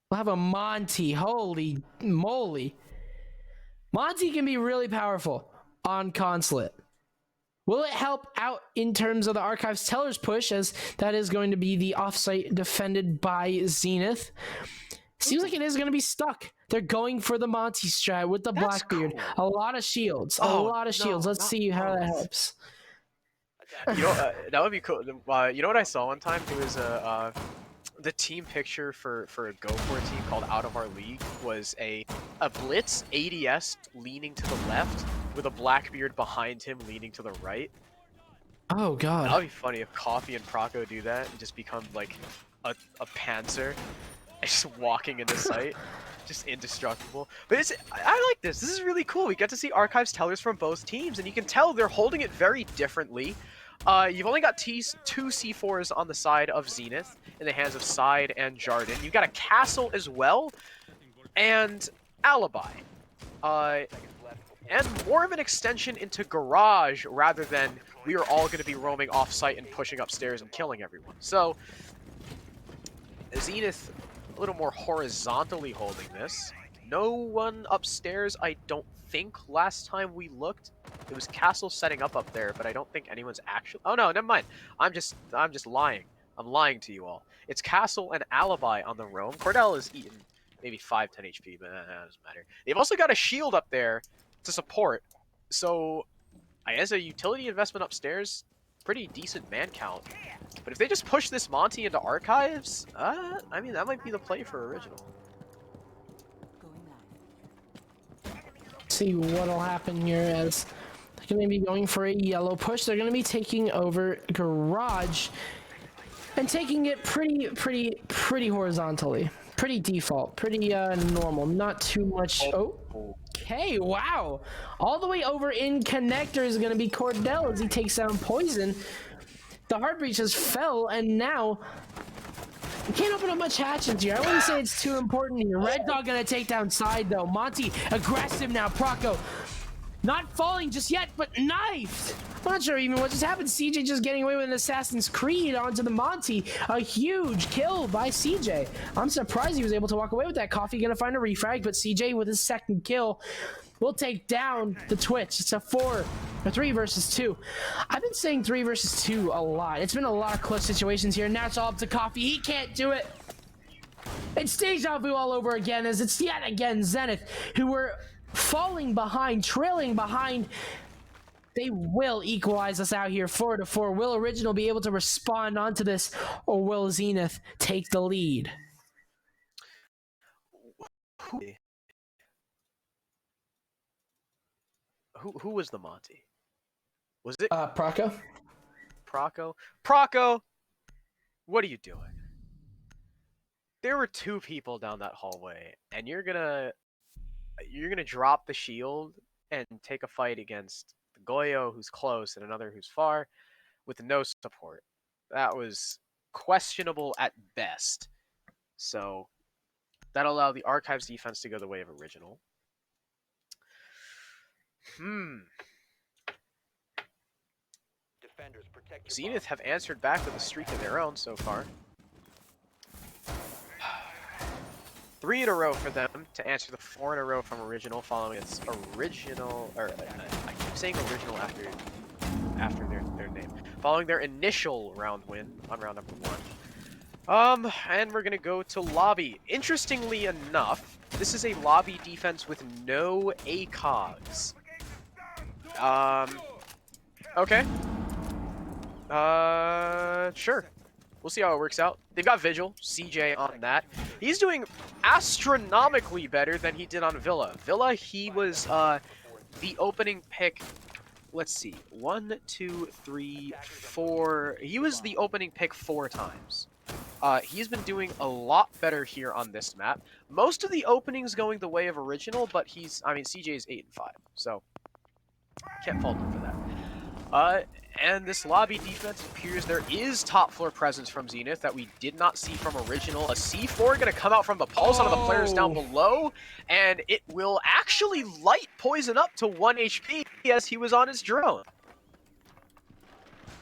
We'll have a Monty. Holy moly. Monty can be really powerful on Consulate. Will it help out in terms of the Archives Tellers push, as that is going to be the offsite defended by Zenith? Seems like it is going to be stuck. They're going for the Monty strat with the Blackbeard. Cool. A lot of shields. A lot of shields. Let's see how that helps. You know, that would be cool. You know what I saw one time? It was the team picture for a Go4 team called Out of Our League was a Blitz ADS leaning to the left with a Blackbeard behind him leaning to the right. Oh god. That would be funny if Coffee and Proco do that and just become like a Panzer just walking into sight. Just indestructible. But I like this. This is really cool. We get to see Archives Tellers from both teams, and you can tell they're holding it very differently. You've only got two C4s on the side of Zenith in the hands of Side and Jardin. You've got a Castle as well, and Alibi. And more of an extension into Garage rather than we are all going to be roaming off-site and pushing upstairs and killing everyone. So, Zenith a little more horizontally holding this. No one upstairs, I don't think. Last time we looked, it was Castle setting up there, but I don't think anyone's actually... Oh no, never mind. I'm just lying. I'm lying to you all. It's Castle and Alibi on the roam. Cordell is eating maybe 5-10 HP, but that doesn't matter. They've also got a shield up there to support. So, I guess a utility investment upstairs, pretty decent man count. But if they just push this Monty into Archives, I mean, that might be the play for Original. See what'll happen here as they're going to be going for a yellow push. They're going to be taking over Garage and taking it pretty horizontally. Pretty default, pretty normal, not too much. Oh, okay, wow. All the way over in Connector is going to be Cordell as he takes down Poison. The hard breach has fell, and now you can't open up much hatchets here. I wouldn't say it's too important here. Red Dog gonna take down Side though. Monty aggressive now. Proco not falling just yet, but knifed. I'm not sure even what just happened. CJ just getting away with an Assassin's Creed onto the Monty. A huge kill by CJ. I'm surprised he was able to walk away with that. Coffee gonna find a refrag, but CJ with his second kill will take down the Twitch. It's a 3 versus 2. I've been saying 3 versus 2 a lot. It's been a lot of close situations here. Now it's all up to Coffee. He can't do it. It's deja vu all over again, as it's yet again Zenith, who were falling behind, trailing behind. They will equalize us out here 4-4. Will Original be able to respond onto this, or will Zenith take the lead? Who was the Monty? Was it Proco? Proco, what are you doing? There were 2 people down that hallway, and you're gonna drop the shield and take a fight against the Goyo, who's close, and another who's far, with no support. That was questionable at best. So that allowed the Archives defense to go the way of Original. Zenith have answered back with a streak of their own so far. 3 in a row for them to answer the 4 in a row from Original, following its original, or I keep saying Original after their name, following their initial round win on round number 1. And we're gonna go to lobby. Interestingly enough, this is a lobby defense with no ACOGs. Okay. Sure. We'll see how it works out. They've got Vigil, CJ on that. He's doing astronomically better than he did on Villa. Villa, he was the opening pick. Let's see, 1, 2, 3, 4. He was the opening pick 4 times. He's been doing a lot better here on this map. Most of the openings going the way of original, but CJ is 8 and 5, so can't fault him for that. And this lobby defense appears there is top floor presence from Zenith that we did not see from original. A C4 gonna come out from the pulse onto the players down below, and it will actually light Poison up to 1 HP as he was on his drone.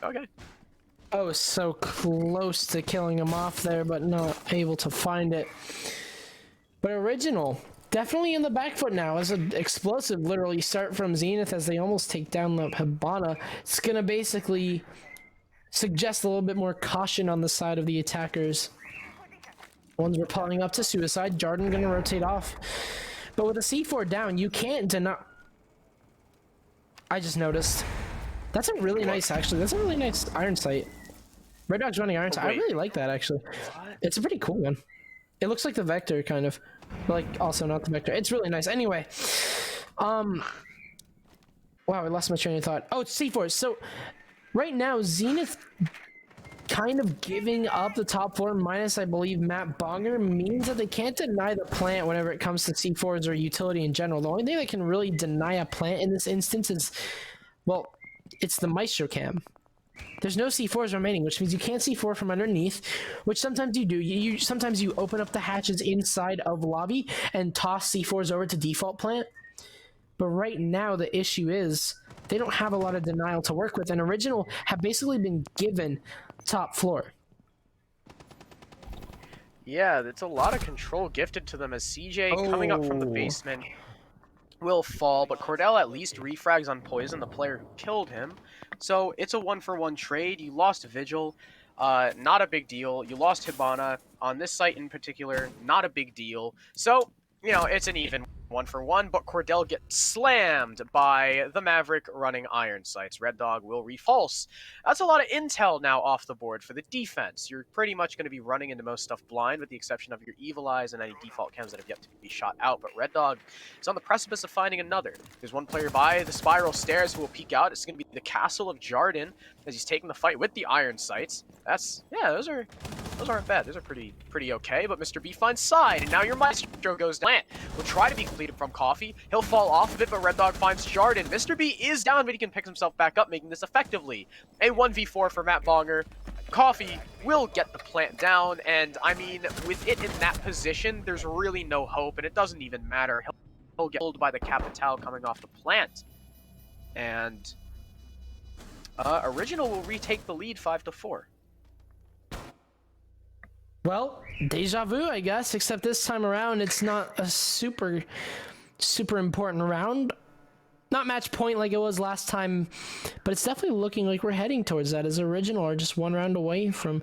Okay. Oh, so close to killing him off there, but not able to find it. But original, definitely in the back foot now as an explosive literally start from Zenith as they almost take down the Hibana. It's going to basically suggest a little bit more caution on the side of the attackers. Ones repelling up to suicide. Jarden going to rotate off. But with a C4 down, you can't deny... I just noticed. That's a really nice, actually. That's a really nice iron sight. Red Dog's running iron sight. I really like that, actually. What? It's a pretty cool one. It looks like the Vector, kind of. But like, also not the Vector. It's really nice. Anyway. Wow, I lost my train of thought. Oh, it's C4. So, right now, Zenith kind of giving up the top floor minus, I believe, Matt Bonger means that they can't deny the plant whenever it comes to C4s or utility in general. The only thing that can really deny a plant in this instance is, well, it's the Maestro cam. There's no C4s remaining, which means you can't C4 from underneath, which sometimes you do. Sometimes you open up the hatches inside of lobby and toss C4s over to default plant. But right now, the issue is they don't have a lot of denial to work with, and Original have basically been given top floor. Yeah, it's a lot of control gifted to them as CJ coming up from the basement will fall, but Cordell at least refrags on Poison, the player who killed him. So it's a 1-for-1 trade. You lost Vigil, not a big deal. You lost Hibana on this site in particular, not a big deal. So, you know, it's an even 1-for-1, but Cordell gets slammed by the Maverick running iron sights. Red Dog will refalse. That's a lot of intel now off the board for the defense. You're pretty much going to be running into most stuff blind with the exception of your Evil Eyes and any default chems that have yet to be shot out, but Red Dog is on the precipice of finding another. There's one player by the spiral stairs who will peek out. It's going to be the Castle of Jarden as he's taking the fight with the iron sights. Yeah, those aren't bad. Those are pretty okay, but Mr. B finds side, and now your Maestro goes down. Will try to be completed from Coffee. He'll fall off of it, but Red Dog finds Jarden. Mr. B is down, but he can pick himself back up, making this effectively a 1v4 for Matt Bonger. Coffee will get the plant down, and I mean, with it in that position, there's really no hope, and it doesn't even matter. He'll get pulled by the Capital coming off the plant. And Original will retake the lead 5-4. Well, deja vu, I guess, except this time around, it's not a super important round. Not match point like it was last time, but it's definitely looking like we're heading towards that as Original are just one round away from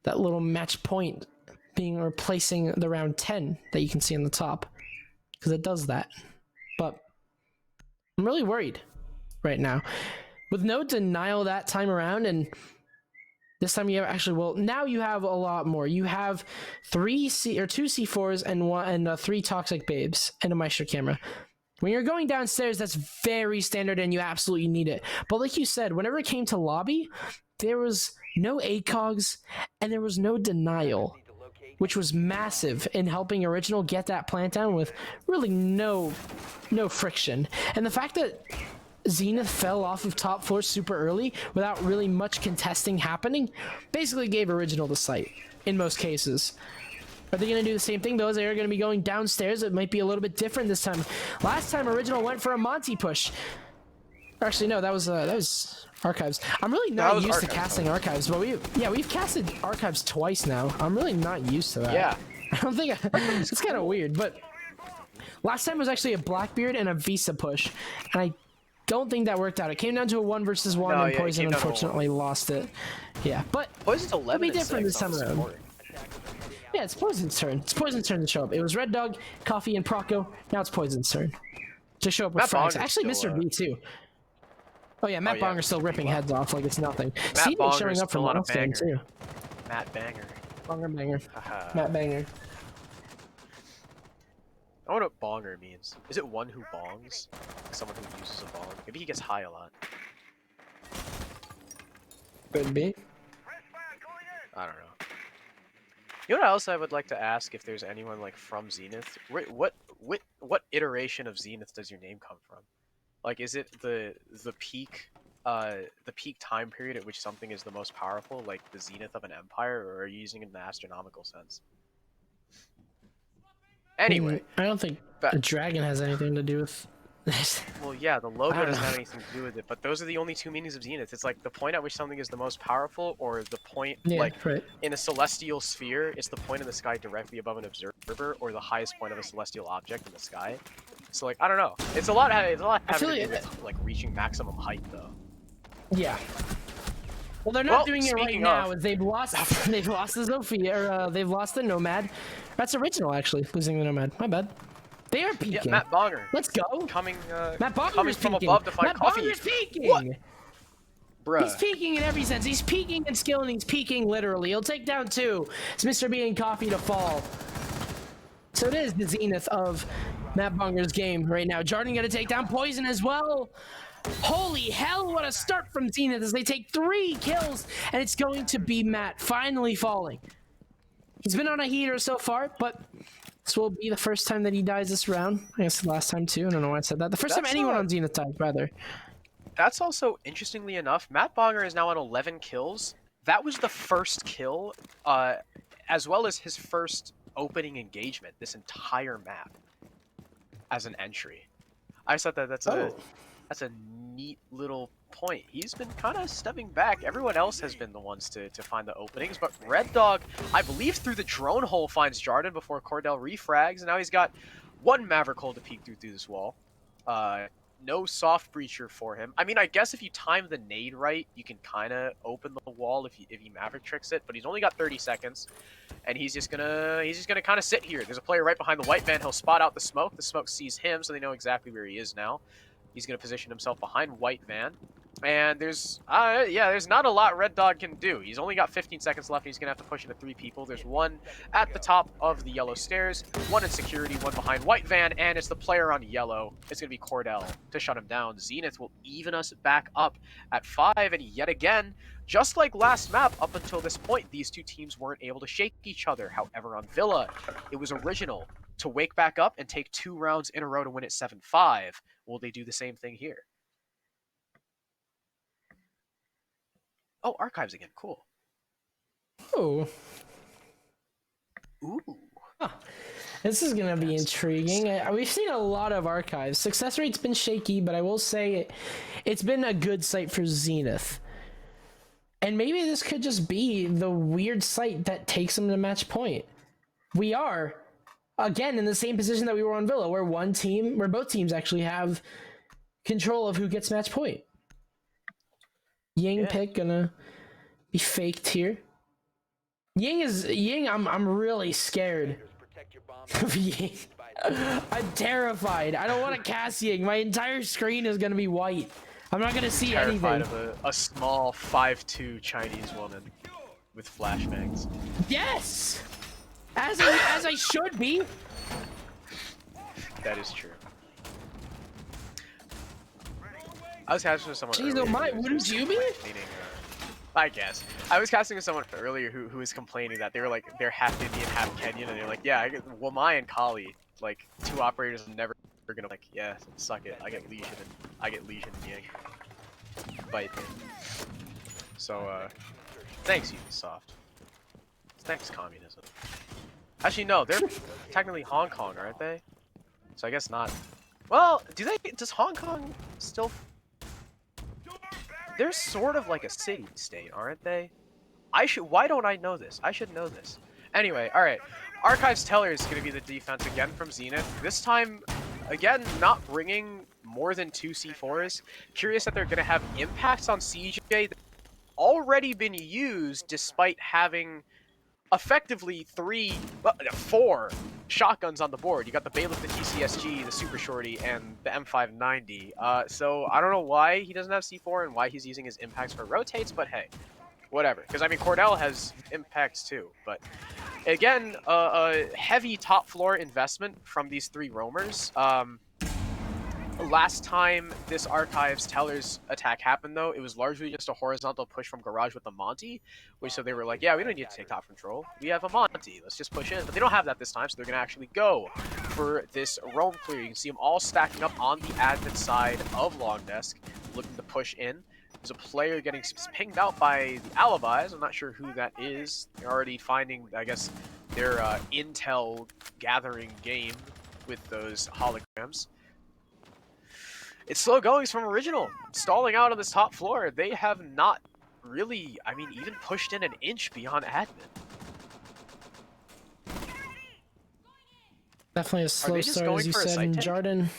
that little match point being replacing the round 10 that you can see on the top, because it does that. But I'm really worried right now. With no denial that time around, and this time you have actually, well, now you have a lot more. You have 2 C4s and 3 toxic babes and a Maestro camera. When you're going downstairs, that's very standard and you absolutely need it. But like you said, whenever it came to lobby, there was no ACOGs and there was no denial, which was massive in helping Original get that plant down with really no friction. And the fact that Zenith fell off of top floor super early without really much contesting happening basically gave Original the site in most cases. Are they going to do the same thing? Those are going to be going downstairs. It might be a little bit different this time. Last time Original went for a Monty push. Actually, no, that was Archives. I'm really not used to casting Archives, but we've casted Archives twice now. I'm really not used to that. Yeah. I don't think it's kind of weird, but last time was actually a Blackbeard and a Visa push, and I don't think that worked out. It came down to a 1 versus 1, and Poison unfortunately lost it. Yeah, but Poison's 11 it'll be different this time around. Yeah, it's Poison's turn. It's Poison's turn to show up. It was Red Dog, Coffee, and Proco. Now it's Poison's turn to show up with frags. Actually, Mr. B too. Oh yeah, Matt Bonger's still ripping heads off like it's nothing. Matt Bonger's showing up from still on a Mustang banger. too. Matt Banger. Bonger banger. Haha. Matt Banger. I wonder what bonger means. Is it one who bongs? Like someone who uses a bong? Maybe he gets high a lot. Could be. I don't know. You know what else I would like to ask if there's anyone like from Zenith? What iteration of Zenith does your name come from? Like, is it the peak time period at which something is the most powerful, like the zenith of an empire, or are you using it in an astronomical sense? Anyway, I don't think but- the dragon has anything to do with this. well, yeah, the logo don't doesn't know. have anything to do with it, but those are the only two meanings of zenith. It's like the point at which something is the most powerful, or the point, Yeah, like, right. in a celestial sphere, it's the point in the sky directly above an observer, or the highest point of a celestial object in the sky. So, like, I don't know. It's a lot having feel to do like- with, like, reaching maximum height, though. Yeah. Well, they're not Well, doing it right speaking now. of- As they've lost the Zofia, or they've lost the Nomad. That's original, actually, losing the Nomad. My bad. They are peeking. Yeah, Matt Bonger. Let's go. Coming, Matt Bonger's coming from peeking. above to find Matt coffee. Bonger's peeking. What? Bruh. He's peeking in every sense. He's peeking in skill, and he's peeking literally. He'll take down 2. It's Mr. B and Coffee to fall. So it is the zenith of Matt Bonger's game right now. Jordan gonna take down Poison as well. Holy hell, what a start from Zenith as they take 3 kills, and it's going to be Matt finally falling. He's been on a heater so far, but this will be the first time that he dies this round. I guess the last time too. I don't know why I said that. The first time That's anyone not- on Zenith died, rather. That's also, interestingly enough, Matt Bonger is now on 11 kills. That was the first kill, as well as his first opening engagement this entire map as an entry. I just thought that that's a neat little point. He's been kind of stepping back. Everyone else has been the ones to find the openings, but Red Dog, I believe through the drone hole, finds Jarden before Cordell refrags, and now he's got one Maverick hole to peek through this wall. No soft breacher for him. I mean, I guess if you time the nade right, you can kind of open the wall if he Maverick tricks it, but he's only got 30 seconds, and he's just gonna kind of sit here. There's a player right behind the white van. He'll spot out the smoke. The smoke sees him, so they know exactly where he is now. He's gonna position himself behind white van, and there's not a lot Red Dog can do. He's only got 15 seconds left, and he's gonna have to push into 3 people. There's one at the top of the yellow stairs, one in security, one behind white van, and it's the player on yellow. It's gonna be Cordell to shut him down. Zenith will even us back up at 5, and yet again, just like last map, up until this point, these two teams weren't able to shake each other. However, on Villa, it was original to wake back up and take 2 rounds in a row to win it 7-5. Will they do the same thing here? Oh, archives again. Cool. Oh, Ooh. this is gonna be intriguing. We've seen a lot of archives. Success rate's been shaky, but I will say it's been a good site for Zenith. And maybe this could just be the weird site that takes them to match point. We are again in the same position that we were on Villa, where both teams actually have control of who gets match point. Ying pick gonna be faked here. Ying. I'm really scared of Ying. I'm terrified. I don't want to cast Ying. My entire screen is gonna be white. I'm not gonna see Terrified anything. of a small 5'2" Chinese woman with flashbangs. Yes, as I should be. That is true. I was casting with someone Jeez, earlier oh my, who was wouldn't you be? complaining, I guess. I was casting with someone earlier who was complaining that they were like, they're half Indian, half Kenyan, and they're like, yeah, Wamai and Kali, like, 2 operators are never gonna, like, yeah, suck it. I get Legion and Yang. Bite me. So, thanks, Ubisoft. Thanks, communism. Actually, no, they're technically Hong Kong, aren't they? So I guess not. Well, does Hong Kong still... They're sort of like a city-state, aren't they? Why don't I know this? I should know this. Anyway, alright. Archives Teller is going to be the defense again from Zenith. This time, again, not bringing more than 2 C4s. Curious that they're going to have impacts on CJ that already been used despite having effectively 4 shotguns on the board. You got the Bailiff, the TCSG, the Super Shorty, and the M590. So I don't know why he doesn't have C4 and why he's using his impacts for rotates, but hey. whatever. Because I mean, Cordell has impacts too, but again, a heavy top floor investment from these three roamers. Last time this Archives Tellers attack happened, though, it was largely just a horizontal push from Garage with the Monty, which so they were like, yeah, we don't need to take top control. We have a Monty. Let's just push in. But they don't have that this time, so they're going to actually go for this roam clear. You can see them all stacking up on the admin side of Long Desk, looking to push in. There's a player getting pinged out by the Alibis. I'm not sure who that is. They're already finding, I guess, their intel gathering game with those holograms. It's slow goings from Original, stalling out on this top floor. They have not really, I mean, even pushed in an inch beyond admin. Definitely a slow start, as you said, and Jarden.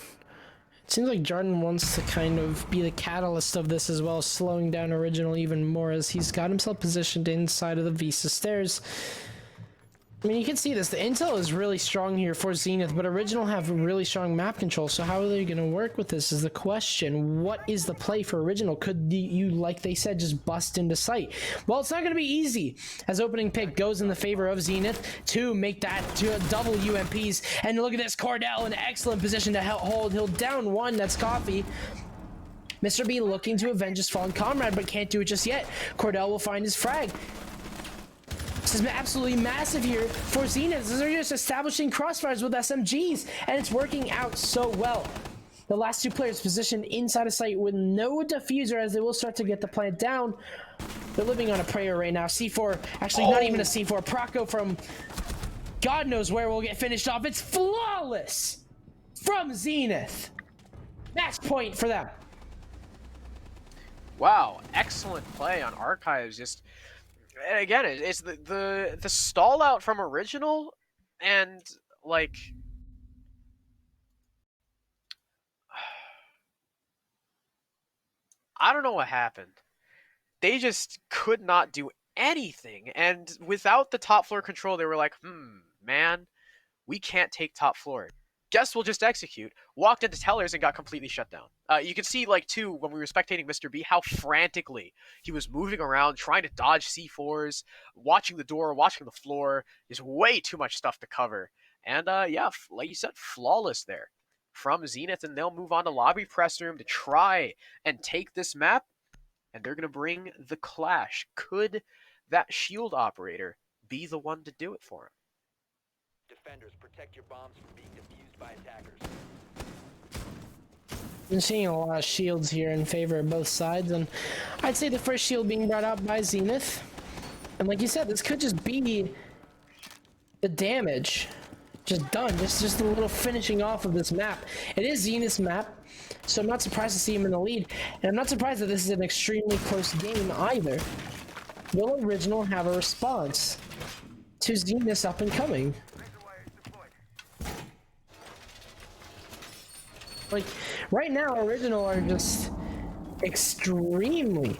It seems like Jarden wants to kind of be the catalyst of this as well, slowing down Original even more as he's got himself positioned inside of the Visa stairs. I mean, you can see this. The intel is really strong here for Zenith, but Original have really strong map control, so how are they going to work with this is the question. What is the play for Original? Could you, like they said, just bust into sight? Well, it's not going to be easy, as opening pick goes in the favor of Zenith to make that to double UMPs. And look at this, Cordell in excellent position to hold. He'll down one, that's Coffee. Mr. B looking to avenge his fallen comrade, but can't do it just yet. Cordell will find his frag. This is absolutely massive here for Zenith. They're just establishing crossfires with SMGs, and it's working out so well. The last two players positioned inside of sight with no diffuser, as they will start to get the plant down. They're living on a prayer right now. C4, actually not even a C4. Proco from God knows where will get finished off. It's flawless from Zenith. Match point for them. Wow, excellent play on Archives. Just, and again, it's the stall out from Original, and like, I don't know what happened. They just could not do anything, and without the top floor control, they were like, man, we can't take top floor. Guess we'll just execute. Walked into Tellers and got completely shut down. You can see, like, too, when we were spectating Mr. B, how frantically he was moving around, trying to dodge C4s, watching the door, watching the floor. There's way too much stuff to cover. And, yeah, like you said, flawless there from Zenith, and they'll move on to Lobby Press Room to try and take this map, and they're going to bring the clash. Could that shield operator be the one to do it for him? Defenders, protect your bombs from being defused by attackers. Been seeing a lot of shields here in favor of both sides, and I'd say the first shield being brought out by Zenith. And like you said, this could just be the damage. Just done. Just a little finishing off of this map. It is Zenith's map, so I'm not surprised to see him in the lead. And I'm not surprised that this is an extremely close game either. Will Original have a response to Zenith's up and coming? Like, right now, Original are just extremely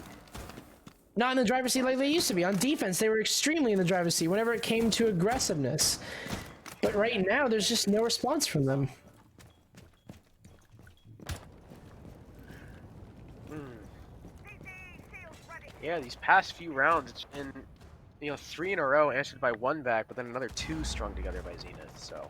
not in the driver's seat like they used to be. On defense, they were extremely in the driver's seat whenever it came to aggressiveness. But right now, there's just no response from them. Yeah, these past few rounds, it's been, 3 in a row answered by one back, but then another 2 strung together by Zenith, so.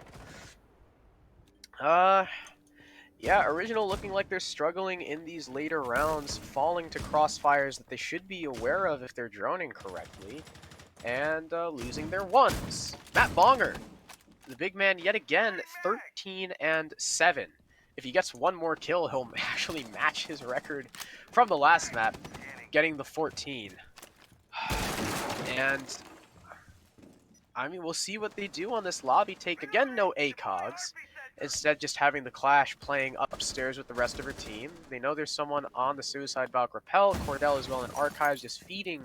Yeah, Original looking like they're struggling in these later rounds, falling to crossfires that they should be aware of if they're droning correctly, and losing their ones. Matt Bonger, the big man yet again, 13-7. If he gets one more kill, he'll actually match his record from the last map, getting the 14. And, I mean, we'll see what they do on this lobby take. Again, no ACOGs. Instead, just having the Clash playing upstairs with the rest of her team. They know there's someone on the Suicide Valk Repel. Cordell as well in Archives, just feeding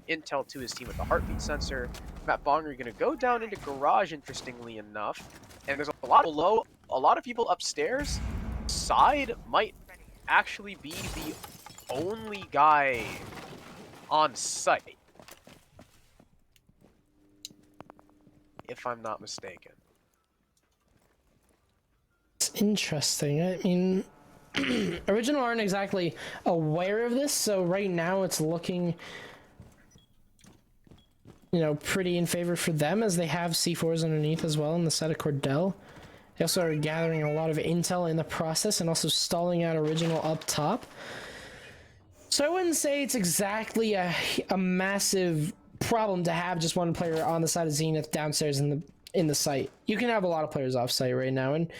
intel to his team with the heartbeat sensor. Matt Bonger going to go down into Garage, interestingly enough. And there's a lot below, a lot of people upstairs. Side might actually be the only guy on site, if I'm not mistaken. It's interesting. I mean, Original aren't exactly aware of this, so right now it's looking you know, pretty in favor for them, as they have C4s underneath as well in the side of Cordell. They also are gathering a lot of intel in the process and also stalling out Original up top. So I wouldn't say it's exactly a massive problem to have just one player on the side of Zenith downstairs in the site. You can have a lot of players off site right now, and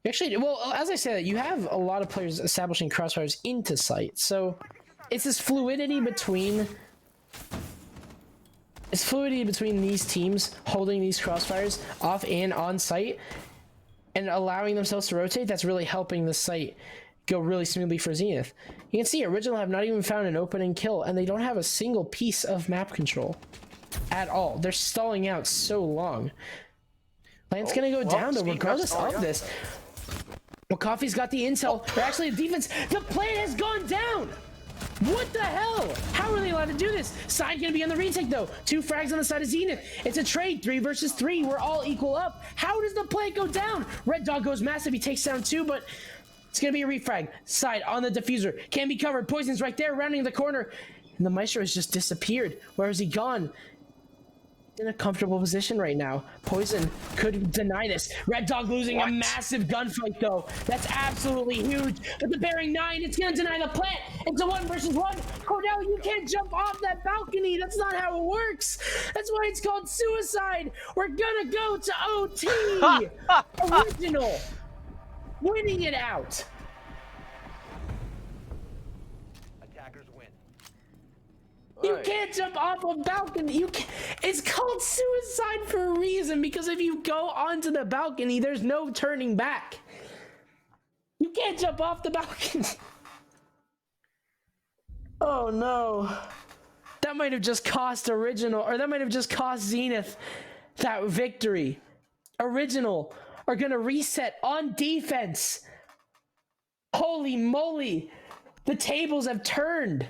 actually, well, as I said, you have a lot of players establishing crossfires into site. So it's this fluidity between these teams holding these crossfires off and on site and allowing themselves to rotate that's really helping the site go really smoothly for Zenith. You can see Original have not even found an opening kill, and they don't have a single piece of map control at all. They're stalling out so long. Land's gonna go down though, regardless of this. Well, Coffee's got the intel. Or actually, the defense. The plane has gone down. What the hell? How are they allowed to do this? Side gonna be on the retake though. 2 frags on the side of Zenith. It's a trade, 3 versus 3. We're all equal up. How does the play go down? Red Dog goes massive. He takes down 2, but it's gonna be a refrag. Side on the diffuser. Can be covered. Poison's right there, rounding the corner. And the Maestro has just disappeared. Where has he gone? In a comfortable position right now. Poison could deny this. Red Dog losing a massive gunfight though. That's absolutely huge. But the bearing 9, it's gonna deny the plant. It's a 1 versus 1. Cordell, you can't jump off that balcony. That's not how it works. That's why it's called suicide. We're gonna go to OT. Original winning it out. Attackers win. You can't jump off a balcony. You can't. It's called suicide for a reason, because if you go onto the balcony, there's no turning back. You can't jump off the balcony. Oh no. That might have just cost Original, or that might have just cost Zenith that victory. Original are gonna reset on defense. Holy moly. The tables have turned.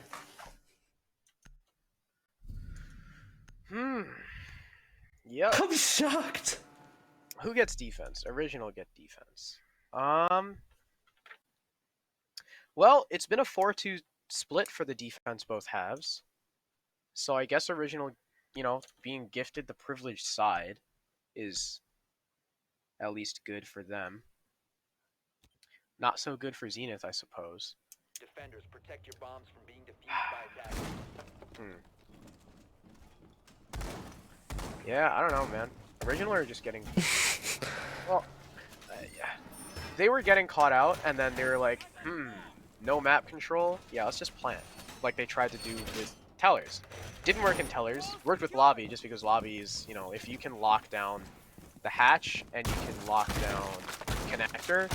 Yep. I'm shocked. Who gets defense? Original get defense. Well, it's been a 4-2 split for the defense both halves. So I guess Original, you know, being gifted the privileged side is at least good for them. Not so good for Zenith, I suppose. Defenders, protect your bombs from being defused by attackers. Yeah, I don't know, man. Original are just getting... well, yeah. They were getting caught out, and then they were like, no map control? Yeah, let's just plant. Like they tried to do with Tellers. Didn't work in Tellers. Worked with Lobby, just because Lobby is, you know, if you can lock down the hatch, and you can lock down connector,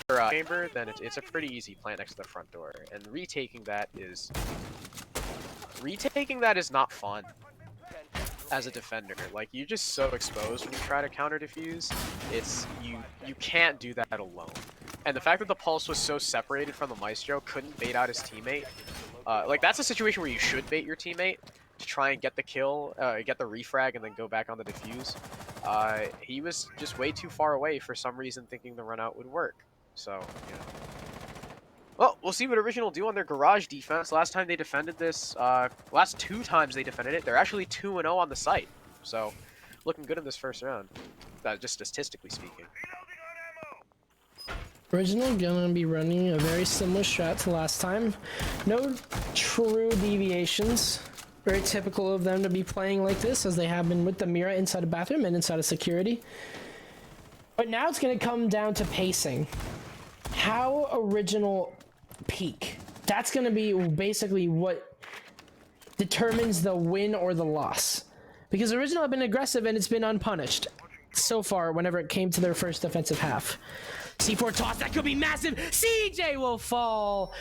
or chamber, then it's a pretty easy plant next to the front door. And retaking that is not fun. As a defender, like, you're just so exposed when you try to counter defuse. It's you can't do that alone. And the fact that the Pulse was so separated from the Maestro, couldn't bait out his teammate. Like, that's a situation where you should bait your teammate to try and get the kill, get the refrag, and then go back on the defuse. He was just way too far away for some reason, thinking the run out would work. So, you know. Well, we'll see what Original do on their garage defense. Last time they defended this, last 2 times they defended it, they're actually 2-0 on the site. So, looking good in this first round, just statistically speaking. Original gonna be running a very similar strat to last time. No true deviations. Very typical of them to be playing like this, as they have been with the Mira inside a bathroom and inside of security. But now it's gonna come down to pacing. How Original peak. That's going to be basically what determines the win or the loss. Because Original have been aggressive and it's been unpunished so far whenever it came to their first defensive half. C4 toss, that could be massive. CJ will fall.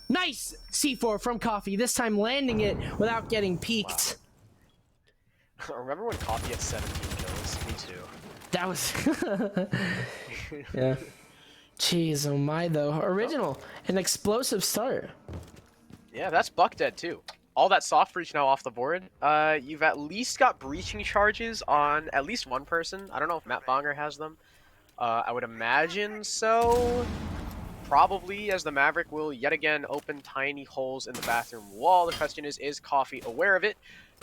Nice C4 from Coffee, this time landing it without getting peaked. Wow. Remember when Coffee had 17 kills? Me too. That was... yeah. Jeez, oh my though. Original, an explosive start. Yeah, that's Buck dead too. All that soft breach now off the board. You've at least got breaching charges on at least one person. I don't know if Matt Bonger has them. I would imagine so. probably, as the Maverick will yet again open tiny holes in the bathroom wall. The question is Coffee aware of it?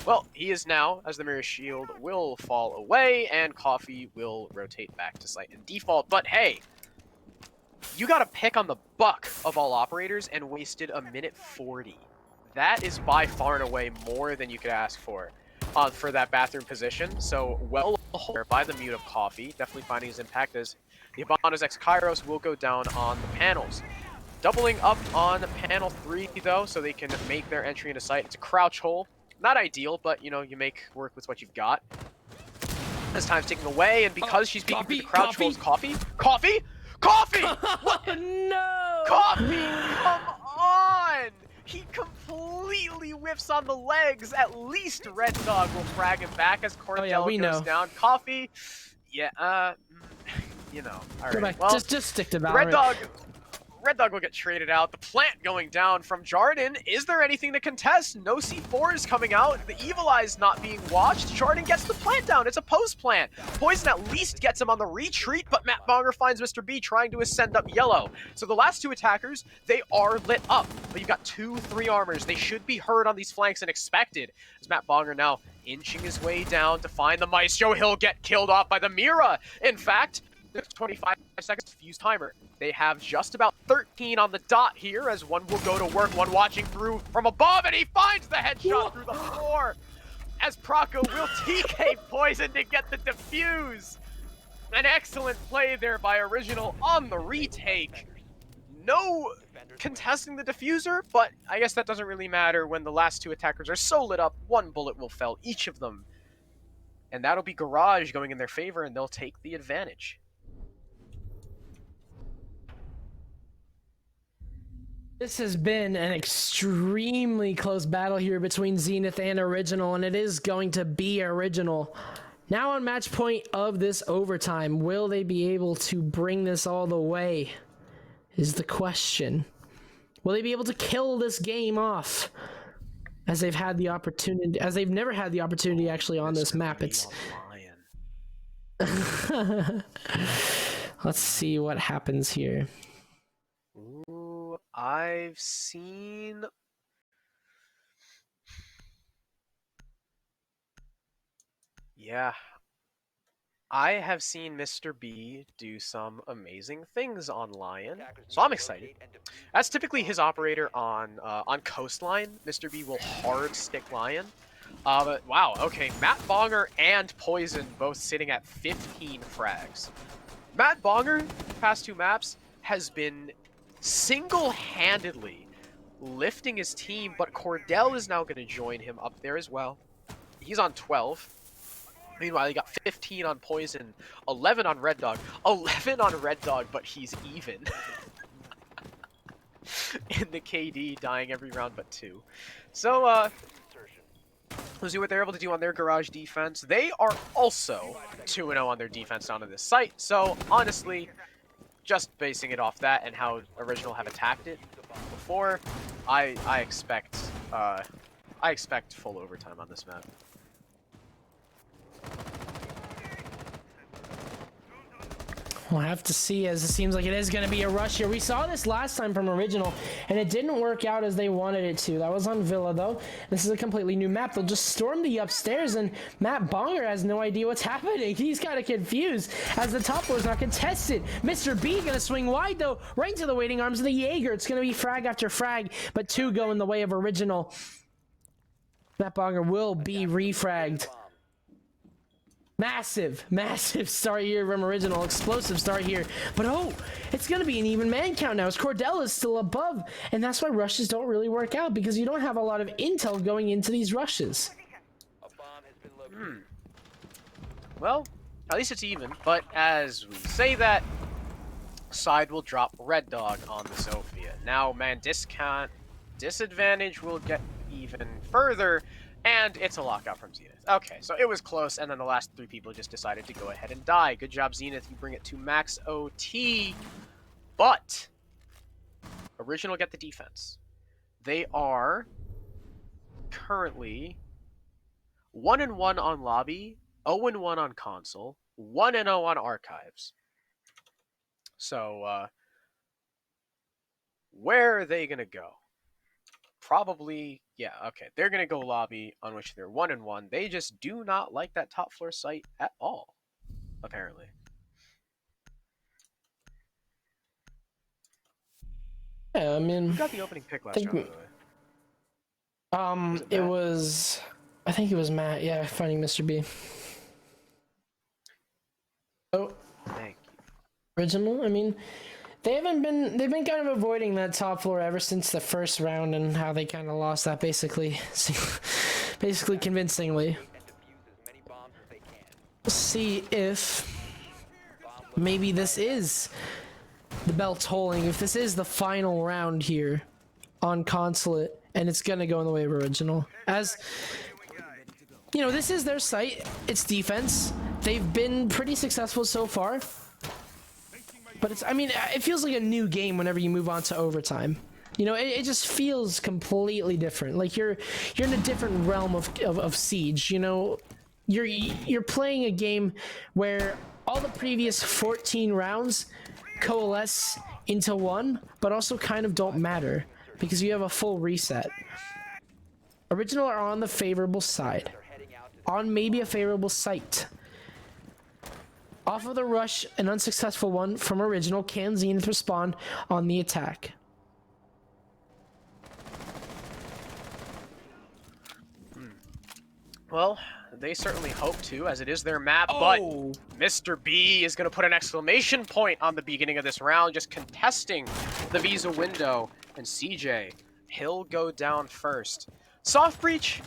Well, he is now, as the Mirror Shield will fall away, and Coffee will rotate back to site and default. But hey, you got to pick on the buck of all operators and wasted a minute 40. That is by far and away more than you could ask for that bathroom position. So well by the mute of Coffee, definitely finding his impact as the Hibana's X Kairos will go down on the panels. Doubling up on panel 3 though, so they can make their entry into site. It's a crouch hole. Not ideal, but you know, you make work with what you've got. As time's ticking away, and because she's being through the crouch holes, Coffee? Oh no! Coffee, come on! He completely whiffs on the legs. At least Red Dog will frag him back as Cordell goes down. Coffee, yeah, you know. All right, well, just stick to battle. Red Dog will get traded out. The plant going down from Jarden. Is there anything to contest? No C4 is coming out. The Evil Eye's not being watched. Jarden gets the plant down. It's a post plant. Poison at least gets him on the retreat, but Matt Bonger finds Mr. B trying to ascend up yellow. So the last two attackers, they are lit up. But you've got 2-3 armors. They should be heard on these flanks and expected. As Matt Bonger now inching his way down to find the Maestro. He'll get killed off by the Mira. In fact, 25 seconds fuse timer. They have just about 13 on the dot here as one will go to work, one watching through from above, and he finds the headshot through the floor as Proco will TK Poison to get the defuse. An excellent play there by Original on the retake. No contesting the diffuser, but I guess that doesn't really matter when the last two attackers are so lit up. One bullet will fell each of them. And that'll be Garage going in their favor, and they'll take the advantage. This has been an extremely close battle here between Zenith and Original, and it is going to be Original. Now on match point of this overtime, will they be able to bring this all the way is the question. Will they be able to kill this game off as they've had the opportunity, as they've never had the opportunity actually on this map? It's let's see what happens here. Ooh, I've seen... Yeah. I have seen Mr. B do some amazing things on Lion, so I'm excited. That's typically his operator on Coastline. Mr. B will hard stick Lion. But wow, okay, Matt Bonger and Poison both sitting at 15 frags. Matt Bonger, past two maps, has been single-handedly lifting his team, but Cordell is now going to join him up there as well. He's on 12. Meanwhile, he got 15 on Poison, 11 on Red Dog, 11 on Red Dog, but he's even. In the KD, dying every round but 2. So, let's see what they're able to do on their Garage defense. They are also 2-0 on their defense down to this site, so honestly, just basing it off that and how Original have attacked it before, I expect full overtime on this map. We'll have to see, as it seems like it is going to be a rush here. We saw this last time from Original, and it didn't work out as they wanted it to. That was on Villa, though. This is a completely new map. They'll just storm the upstairs, and Matt Bonger has no idea what's happening. He's kind of confused as the top floor is not contested. Mr. B going to swing wide, though, right into the waiting arms of the Jaeger. It's going to be frag after frag, but 2 go in the way of Original. Matt Bonger will be refragged. Massive start here from Original. Explosive start here. But oh, it's going to be an even man count now as Cordell is still above. And that's why rushes don't really work out, because you don't have a lot of intel going into these rushes. Well, at least it's even. But as we say that, side will drop Red Dog on the Sophia. Now, man, disadvantage will get even further. And it's a lockout from Zenith. Okay, so it was close, and then the last 3 people just decided to go ahead and die. Good job, Zenith. You bring it to max OT. But Original get the defense. They are currently 1-1 on lobby, 0-1 on console, 1-0 on archives. So, Where are they gonna go? Probably, yeah, okay. They're gonna go lobby, on which they're 1-1. They just do not like that top floor site at all, apparently. Yeah, I mean, Who got the opening pick last think- round, by the way? it Matt? was, I think it was Matt. Yeah, finding Mr. B. Oh, Thank you. original. I mean, they've been kind of avoiding that top floor ever since the first round, and how they kind of lost that basically convincingly. And defuse as many bombs as they can. We'll see if maybe this is the bell tolling, if this is the final round here on Consulate, and it's gonna go in the way of original. As you know, this is their site, it's defense. They've been pretty successful so far. But it's, I mean, it feels like a new game whenever you move on to overtime. You know, it just feels completely different. Like you're in a different realm of Siege. You know, you're playing a game where all the previous 14 rounds coalesce into one, but also kind of don't matter because you have a full reset. Original are on the favorable side, on maybe a favorable site. Off of the rush, an unsuccessful one from Original. Can Zenith respond on the attack? Well, they certainly hope to, as it is their map, but Mr. B is going to put an exclamation point on the beginning of this round, just contesting the Visa window, and CJ, he'll go down first. Soft breach,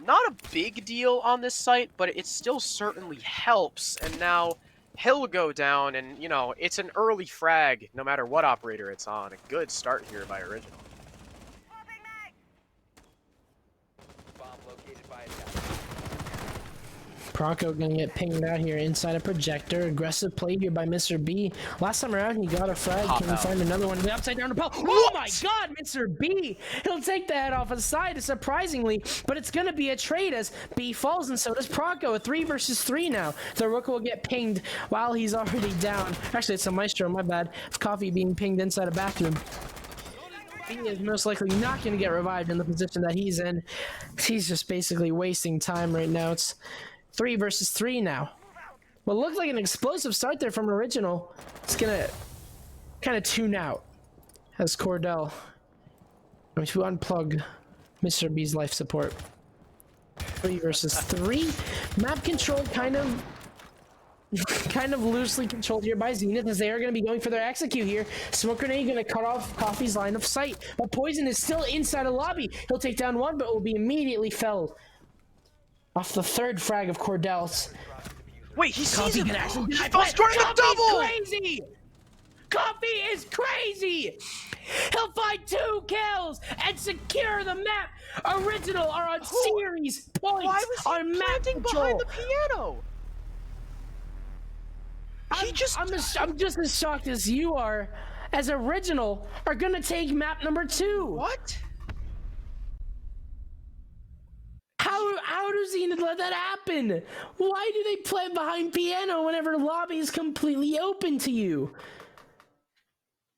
not a big deal on this site, but it still certainly helps, and now he'll go down, and, you know, it's an early frag, no matter what operator it's on. A good start here by Original. Bomb located by attack. Proco gonna get pinged out here inside a projector. Aggressive play here by Mr. B. Last time around, he got a frag. Pop Can he out. find another one? The upside down to Paul. Oh my god, Mr. B! He'll take the head off of the side, surprisingly, but it's gonna be a trade as B falls, and so does Proco. A 3 versus 3 now. The Rook will get pinged while he's already down. Actually, it's a Maestro, my bad. It's Coffee being pinged inside a bathroom. B is most likely not going to get revived in the position that he's in. He's just basically wasting time right now. It's 3 versus 3 now. What looked like an explosive start there from Original. It's going to kind of tune out as Cordell going to unplug Mr. B's life support. 3 versus 3. Map control kind of loosely controlled here by Zenith, as they are going to be going for their execute here. Smoke grenade going to cut off Coffee's line of sight, but Poison is still inside a lobby. He'll take down one, but will be immediately felled off the third frag of Cordell's. Wait, he sees Coffee him! can actually He die, fell but scoring the Coffee's double! crazy! Coffee is crazy! He'll find 2 kills and secure the map. Original are on series points Why was he on map planting control. behind the piano? I'm just as shocked as you are, as Original are gonna take map number 2. What? How does Zenith let that happen? Why do they play behind piano whenever lobby is completely open to you?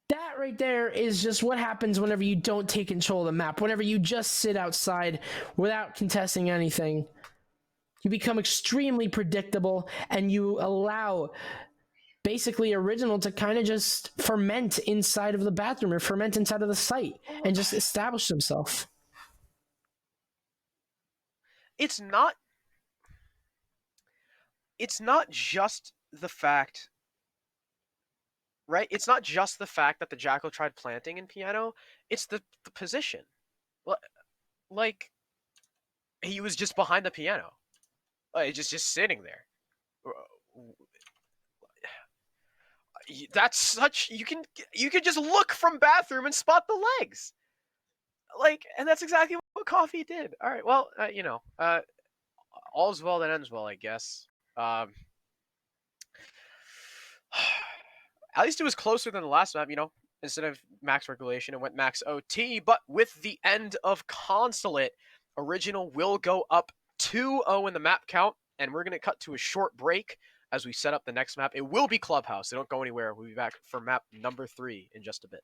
That right there is just what happens whenever you don't take control of the map. Whenever you just sit outside without contesting anything, you become extremely predictable, and you allow basically Original to kind of just ferment inside of the bathroom or ferment inside of the site and just establish himself. It's not just the fact, right? It's not just the fact that the Jackal tried planting in piano. It's the position. Like, he was just behind the piano. Just sitting there. That's such, you can just look from bathroom and spot the legs. Like, and that's exactly what Coffee did. All right, well, you know, all's well that ends well, I guess. At least it was closer than the last map, you know. Instead of max regulation, it went max OT. But with the end of Consulate, Original will go up 2-0 in the map count, and we're going to cut to a short break as we set up the next map. It will be Clubhouse, so don't go anywhere. We'll be back for map number 3 in just a bit.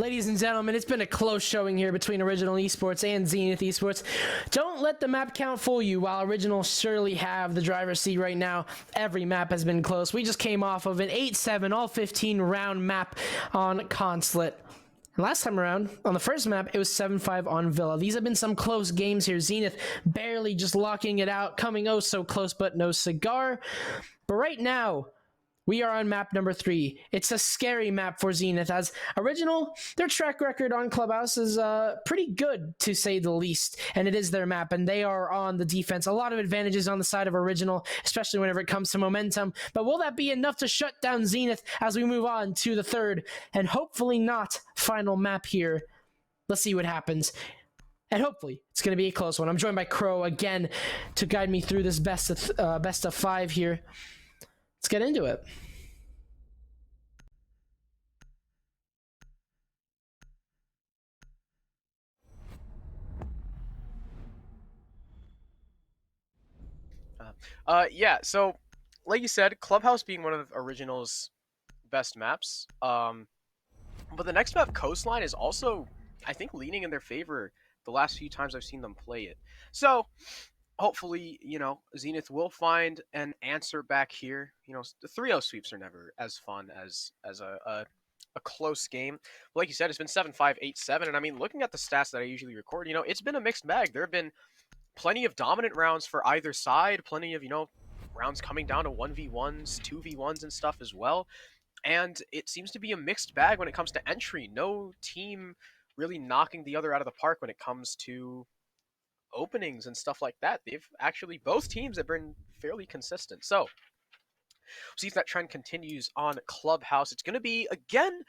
Ladies and gentlemen, it's been a close showing here between Original Esports and Zenith Esports. Don't let the map count fool you. While Original surely have the driver's seat right now, every map has been close. We just came off of an 8-7, all 15 round map on Consulate. And last time around, on the first map, it was 7-5 on Villa. These have been some close games here. Zenith barely just locking it out, coming oh so close, but no cigar. But right now, we are on map number 3. It's a scary map for Zenith, as Original, their track record on Clubhouse is pretty good, to say the least. And it is their map, and they are on the defense. A lot of advantages on the side of Original, especially whenever it comes to momentum. But will that be enough to shut down Zenith as we move on to the third and hopefully not final map here? Let's see what happens. And hopefully, it's going to be a close one. I'm joined by Crow again to guide me through this best of 5 here. Let's get into it. Yeah, so like you said, Clubhouse being one of Original's best maps. But the next map, Coastline, is also, I think, leaning in their favor the last few times I've seen them play it. So hopefully, Zenith will find an answer back here. The 3-0 sweeps are never as fun as a close game. But like you said, it's been 7-5, 8-7, and I mean, looking at the stats that I usually record, it's been a mixed bag. There have been plenty of dominant rounds for either side, plenty of, rounds coming down to 1v1s, 2v1s and stuff as well. And it seems to be a mixed bag when it comes to entry. No team really knocking the other out of the park when it comes to openings and stuff like that. Both teams have been fairly consistent. So, see if that trend continues on Clubhouse. It's going to be, again,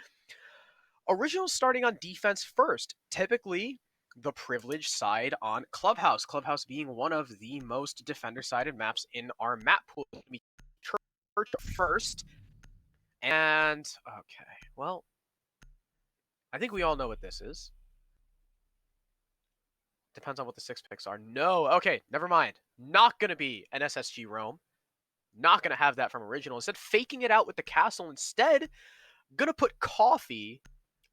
Original starting on defense first. Typically, the privileged side on Clubhouse. Clubhouse being one of the most defender-sided maps in our map pool. We first. And, okay, well, I think we all know what this is. Depends on what the 6 picks are. No, okay, never mind. Not going to be an SSG roam. Not going to have that from Original. Instead, faking it out with the castle. Instead, going to put Coffee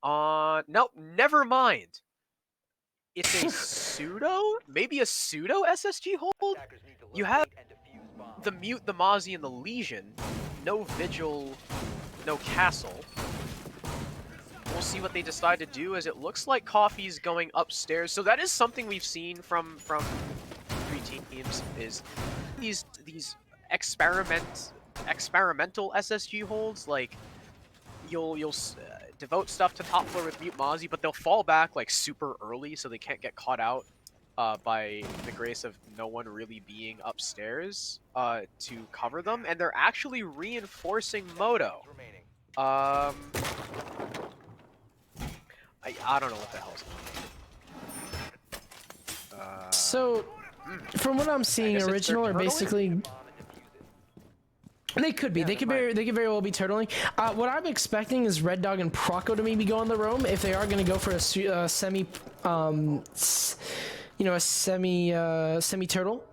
on... No, never mind. It's a maybe a pseudo SSG hold? You have the Mute, the Mozzie, and the Legion. No Vigil, no Castle. We'll see what they decide to do, as it looks like Coffee's going upstairs. So that is something we've seen from 3 teams, is these experimental SSG holds. Like, you'll devote stuff to top floor with Mute Mozzie, but they'll fall back like super early, so they can't get caught out by the grace of no one really being upstairs to cover them. And they're actually reinforcing Moto. I don't know what the hell's going on. So, from what I'm seeing, Original are basically... They could be. They could very well be turtling. What I'm expecting is Red Dog and Proco to maybe go on the roam if they are going to go for a semi turtle.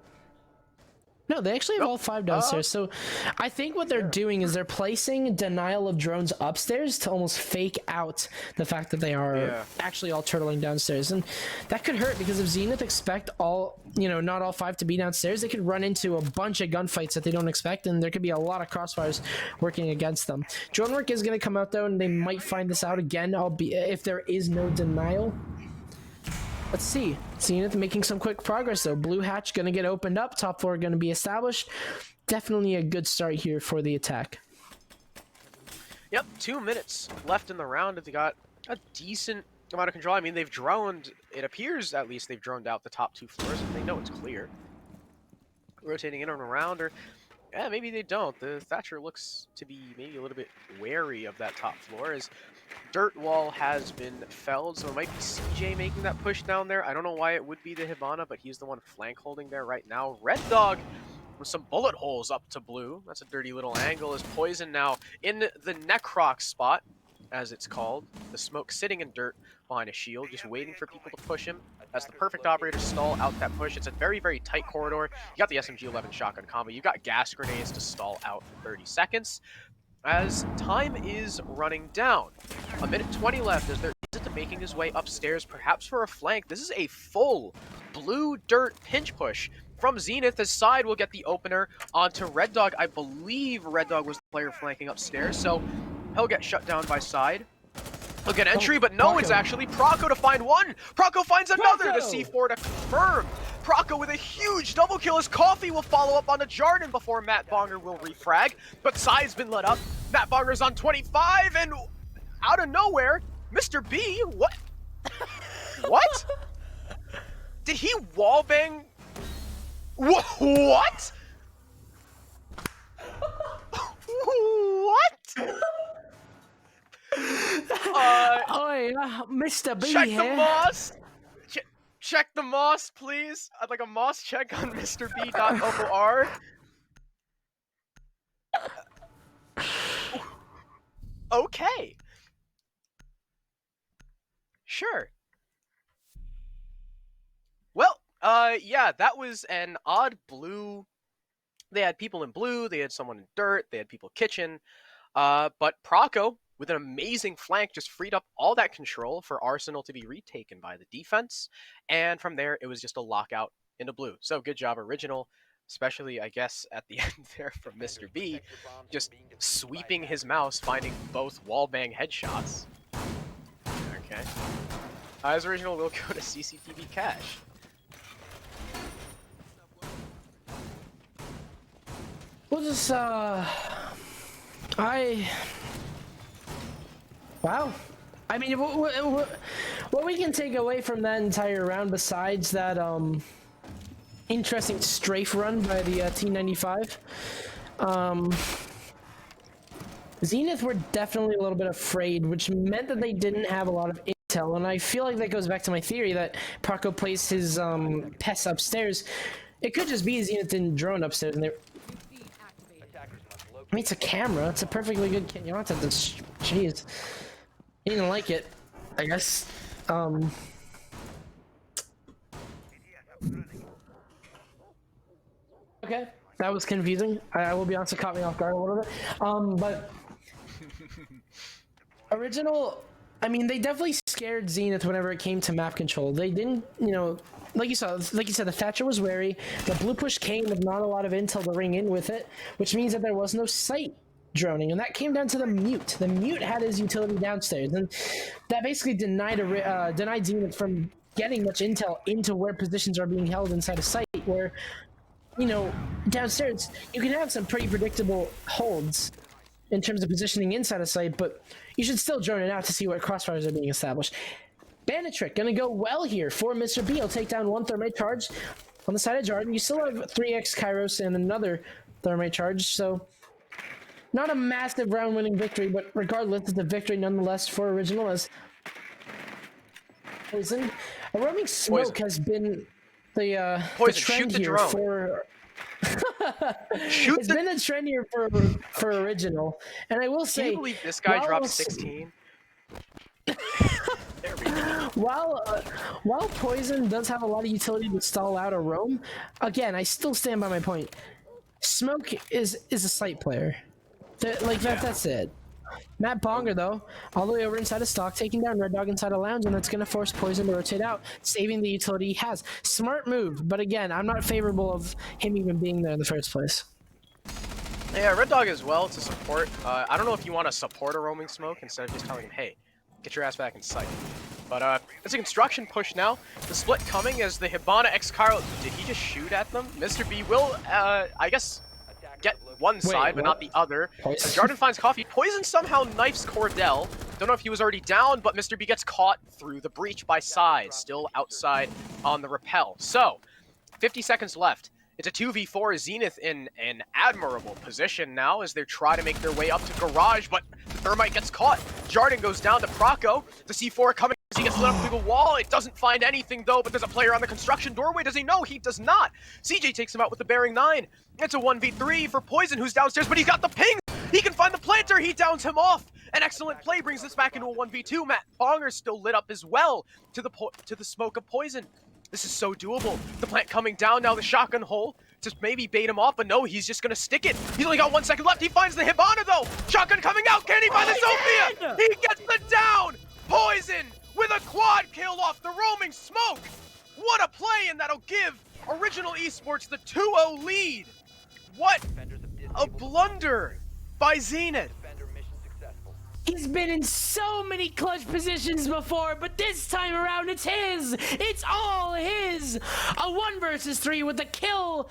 No, they actually have all 5 downstairs. So I think what they're doing is they're placing denial of drones upstairs to almost fake out the fact that they are actually all turtling downstairs. And that could hurt, because if Zenith expect all, not all 5 to be downstairs, they could run into a bunch of gunfights that they don't expect, and there could be a lot of crossfires working against them. Drone work is going to come out though, and they might find this out again, if there is no denial. Let's see. Zenith making some quick progress though. Blue hatch going to get opened up. Top floor going to be established. Definitely a good start here for the attack. Yep, 2 minutes left in the round. They got a decent amount of control. I mean, they've droned, it appears at least they've droned out the top 2 floors, and they know it's clear. Rotating in and around, or yeah, maybe they don't. The Thatcher looks to be maybe a little bit wary of that top floor, as Dirt Wall has been felled, so it might be CJ making that push down there. I don't know why it would be the Hibana, but he's the one flank holding there right now. Red Dog with some bullet holes up to blue. That's a dirty little angle, as Poison now in the Necroc spot, as it's called. The smoke sitting in dirt behind a shield, just waiting for people to push him. That's the perfect operator to stall out that push. It's a very, very tight corridor. You got the SMG-11 shotgun combo. You got gas grenades to stall out for 30 seconds. As time is running down. 1 minute 20 left, as there is a making his way upstairs, perhaps for a flank. This is a full blue dirt pinch push from Zenith. His side will get the opener onto Red Dog. I believe Red Dog was the player flanking upstairs, so he'll get shut down by side. He'll get entry, but no, it's actually Proco to find one. Proco finds another, the C4 to confirm. Proco with a huge double kill. His coffee will follow up onto Jarden before Matt Bonger will refrag, but side's been let up. Matt Bonger's on 25, and out of nowhere, Mr. B, what? What? Did he wallbang? What? What? Oh yeah, Mr. B Check here. the moss. Check the moss, please. I'd like a moss check on Mr. B.OR. Okay. Sure. Well, yeah, that was an odd blue. They had people in blue, they had someone in dirt, they had people kitchen. But Proco, with an amazing flank, just freed up all that control for Arsenal to be retaken by the defense. And from there, it was just a lockout into blue. So good job, Original, especially, I guess, at the end there from Mr. B, just sweeping his mouse, finding both wallbang headshots. Okay. As Original will go to CCTV cache. We'll just, wow. I mean, what we can take away from that entire round, besides that, interesting strafe run by the T95, Zenith were definitely a little bit afraid, which meant that they didn't have a lot of intel, and I feel like that goes back to my theory that Proco placed his pests upstairs. It could just be Zenith didn't drone upstairs, and they. I mean, it's a camera. It's a perfectly good camera. You don't have to. Jeez, he didn't like it, I guess. Okay, that was confusing. I will be honest, it caught me off guard a little bit. But Original, I mean, they definitely scared Zenith whenever it came to map control. They didn't, you know, like you said, the Thatcher was wary. The blue push came with not a lot of intel to ring in with it, which means that there was no sight droning, and that came down to the mute. The mute had his utility downstairs, and that basically denied Zenith from getting much intel into where positions are being held inside a site, where, you know, downstairs you can have some pretty predictable holds in terms of positioning inside a site, but you should still drone it out to see what crossfires are being established. Bandit trick gonna go well here for Mr. B. He'll take down one thermite charge on the side of Jarden. You still have 3x Kairos and another thermite charge, so not a massive round-winning victory, but regardless, it's a victory nonetheless for Original, as Poison. A roaming smoke has been the trend here for. It's been a trend here for Original, and I will say, can you believe this guy dropped 16? There we go. While Poison does have a lot of utility to stall out a roam, again, I still stand by my point. Smoke is a site player. That's it. Matt Bonger, though, all the way over inside of stock, taking down Red Dog inside a lounge, and that's going to force Poison to rotate out, saving the utility he has. Smart move, but again, I'm not favorable of him even being there in the first place. Yeah, Red Dog as well to support. I don't know if you want to support a roaming smoke instead of just telling him, hey, get your ass back in sight. But it's a construction push now. The split coming as the Hibana X Cairo. Did he just shoot at them? Mr. B will, I guess, get one side, but not the other. As Jarden finds coffee, Poison somehow knifes Cordell. Don't know if he was already down, but Mr. B gets caught through the breach by Side, still outside on the rappel. So, 50 seconds left. It's a 2v4, Zenith in an admirable position now as they try to make their way up to Garage, but the Thermite gets caught. Jarden goes down to Proco. The C4 coming as he gets lit up through the wall. It doesn't find anything though, but there's a player on the construction doorway. Does he know? He does not. CJ takes him out with the bearing 9. It's a 1v3 for Poison, who's downstairs, but he's got the ping. He can find the planter. He downs him off. An excellent play brings this back into a 1v2. Matt Bonger's still lit up as well to the smoke of Poison. This is so doable. The plant coming down now, the shotgun hole. Just maybe bait him off, but no, he's just gonna stick it. He's only got 1 second left. He finds the Hibana though. Shotgun coming out. Can he find the Sophia? He gets the down. Poison with a quad kill off the roaming smoke. What a play, and that'll give Original Esports the 2-0 lead. What Defenders have a disabled the blunder by Zenith. defender mission successful. He's been in so many clutch positions before, but this time around it's his. It's all his. A 1 versus 3 with the kill.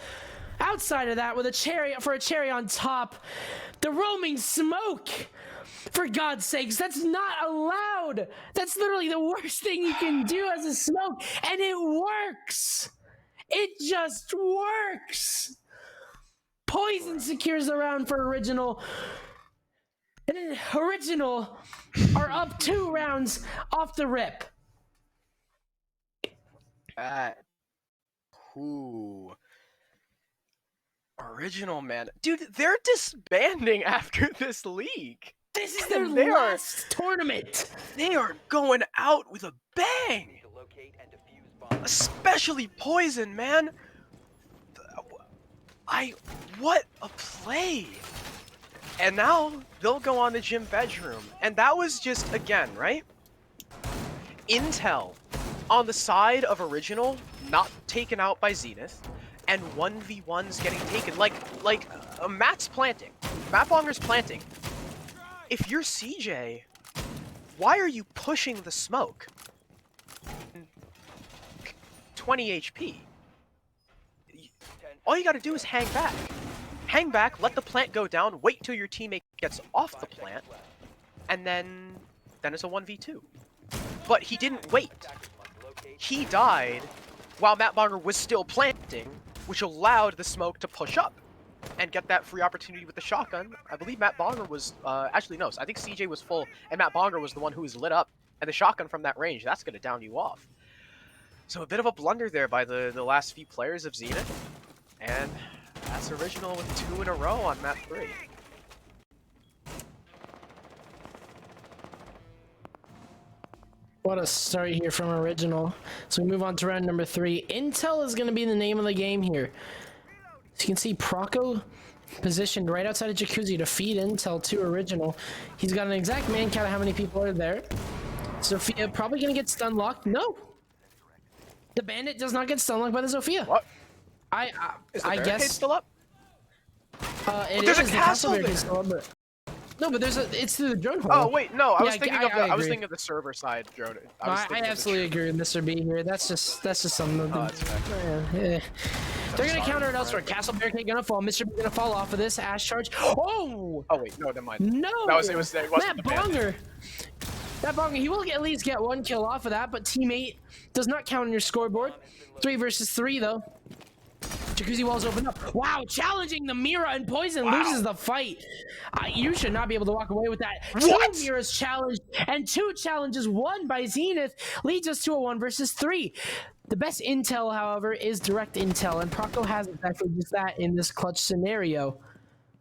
Outside of that, with a cherry on top. The roaming smoke. For God's sakes, that's not allowed. That's literally the worst thing you can do as a smoke, and it works. It just works. Poison secures the round for Original. And then Original are up 2 rounds off the rip. Original, man. Dude, they're disbanding after this league. This is their They are- last tournament. They are going out with a bang. To locate and defuse bombs. Especially Poison, man. What a play. And now they'll go on the gym bedroom. And that was just, again, right? Intel on the side of Original, not taken out by Zenith, and 1v1s getting taken. Like Matt's planting. Matt Bonger's planting. If you're CJ, why are you pushing the smoke? 20 HP. All you gotta do is hang back. Hang back, let the plant go down, wait till your teammate gets off the plant, and then it's a 1v2. But he didn't wait. He died while Matt Bonger was still planting, which allowed the smoke to push up and get that free opportunity with the shotgun. I believe Matt Bonger was, actually no, I think CJ was full, and Matt Bonger was the one who was lit up, and the shotgun from that range, that's gonna down you off. So a bit of a blunder there by the last few players of Zenith, and that's Original with 2 in a row on map 3. What a start here from Original. So we move on to round number 3. Intel is going to be the name of the game here. So you can see Proco positioned right outside of Jacuzzi to feed Intel to Original. He's got an exact man count of how many people are there. Sophia probably going to get stun locked. No. The Bandit does not get stun locked by the Sophia. What? I Barricade guess still up? it there's a is. The castle barricade there. is still up, but no, but it's through the drone hole. Oh wait, no, I was Yeah, thinking I of agree. the server side drone. I absolutely agree with Mr. B here. That's just something. that's fair. Yeah. They're gonna counter it elsewhere. Castle Barricade gonna fall. Mr. B gonna fall off of this. Ash charge. Oh Oh wait, no, never mind. no! It wasn't Matt the Bandit. Bonger. Matt Bonger. He will at least get 1 kill off of that, but teammate does not count on your scoreboard. 3 versus 3 though. Jacuzzi walls open up. Wow, challenging the Mira, and Poison loses the fight. You should not be able to walk away with that. What? 2 Miras challenged and 2 challenges won by Zenith leads us to a 1 versus 3. The best intel, however, is direct intel, and Proco has exactly just that in this clutch scenario.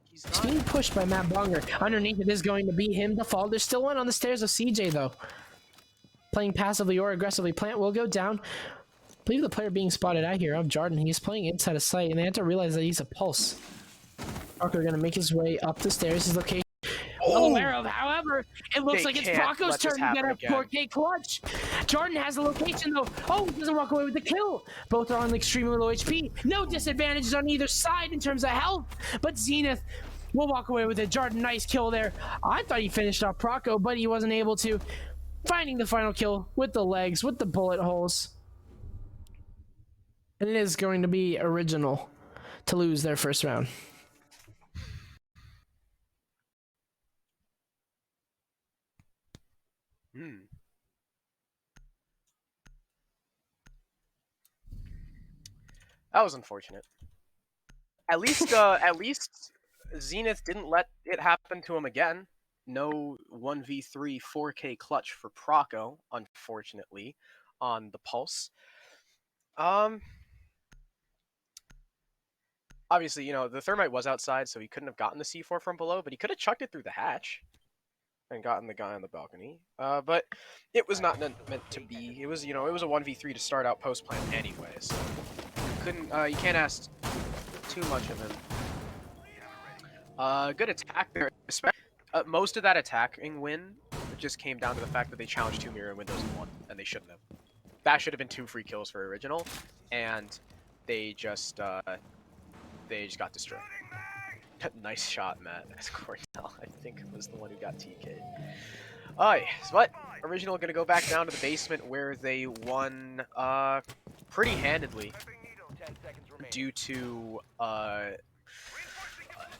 He's He's not. being pushed by Matt Bonger. Underneath it is going to be him to fall. There's still one on the stairs of CJ, though. Playing passively or aggressively. Plant will go down. I believe the player being spotted out here of Jordan. He's playing inside of sight, and they have to realize that he's a pulse. Parker going to make his way up the stairs. His location well aware of. However, it looks They like it's can't Broco's let this turn to get a happen again. 4K clutch. Jordan has the location, though. Oh, he doesn't walk away with the kill. Both are on extremely low HP. No disadvantages on either side in terms of health, but Zenith will walk away with it. Jordan, nice kill there. I thought he finished off Proco, but he wasn't able to. Finding the final kill with the legs, with the bullet holes. And it is going to be Original to lose their first round. That was unfortunate. At least Zenith didn't let it happen to him again. No 1v3 4K clutch for Proco, unfortunately, on the Pulse. Obviously, the Thermite was outside, so he couldn't have gotten the C4 from below, but he could have chucked it through the hatch and gotten the guy on the balcony. But it was not meant to be. It was, it was a 1v3 to start out post plant anyway, so you can't ask too much of him. Good attack there. Most of that attacking win just came down to the fact that they challenged 2 mirror windows and won, and they shouldn't have. That should have been 2 free kills for original, and they just got destroyed. Nice shot, Matt. As Cornell, I think, was the one who got TK'd. Alright, but original gonna go back down to the basement where they won pretty handedly due to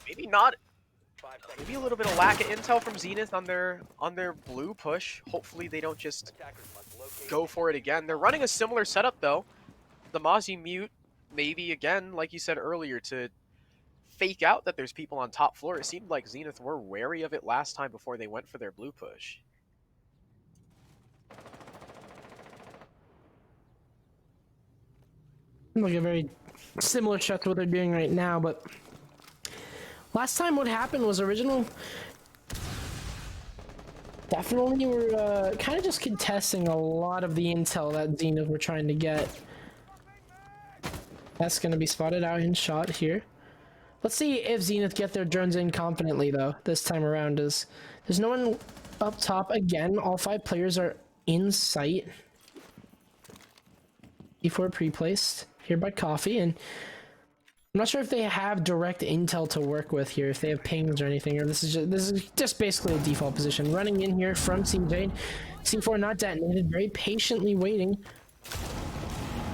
maybe a little bit of lack of intel from Zenith on their blue push. Hopefully they don't just go for it again. They're running a similar setup though. The Mozzie mute, maybe again, like you said earlier, to fake out that there's people on top floor. It seemed like Zenith were wary of it last time before they went for their blue push. Like a very similar shot to what they're doing right now, but last time what happened was original definitely were kind of just contesting a lot of the intel that Zenith were trying to get. That's going to be spotted out in shot here. Let's see if Zenith get their drones in confidently though this time around. There's no one up top again. All 5 players are in sight. E4 pre-placed here by Coffee, and I'm not sure if they have direct intel to work with here, if they have pings or anything, or this is just basically a default position. Running in here from CJ. C4 not detonated, very patiently waiting.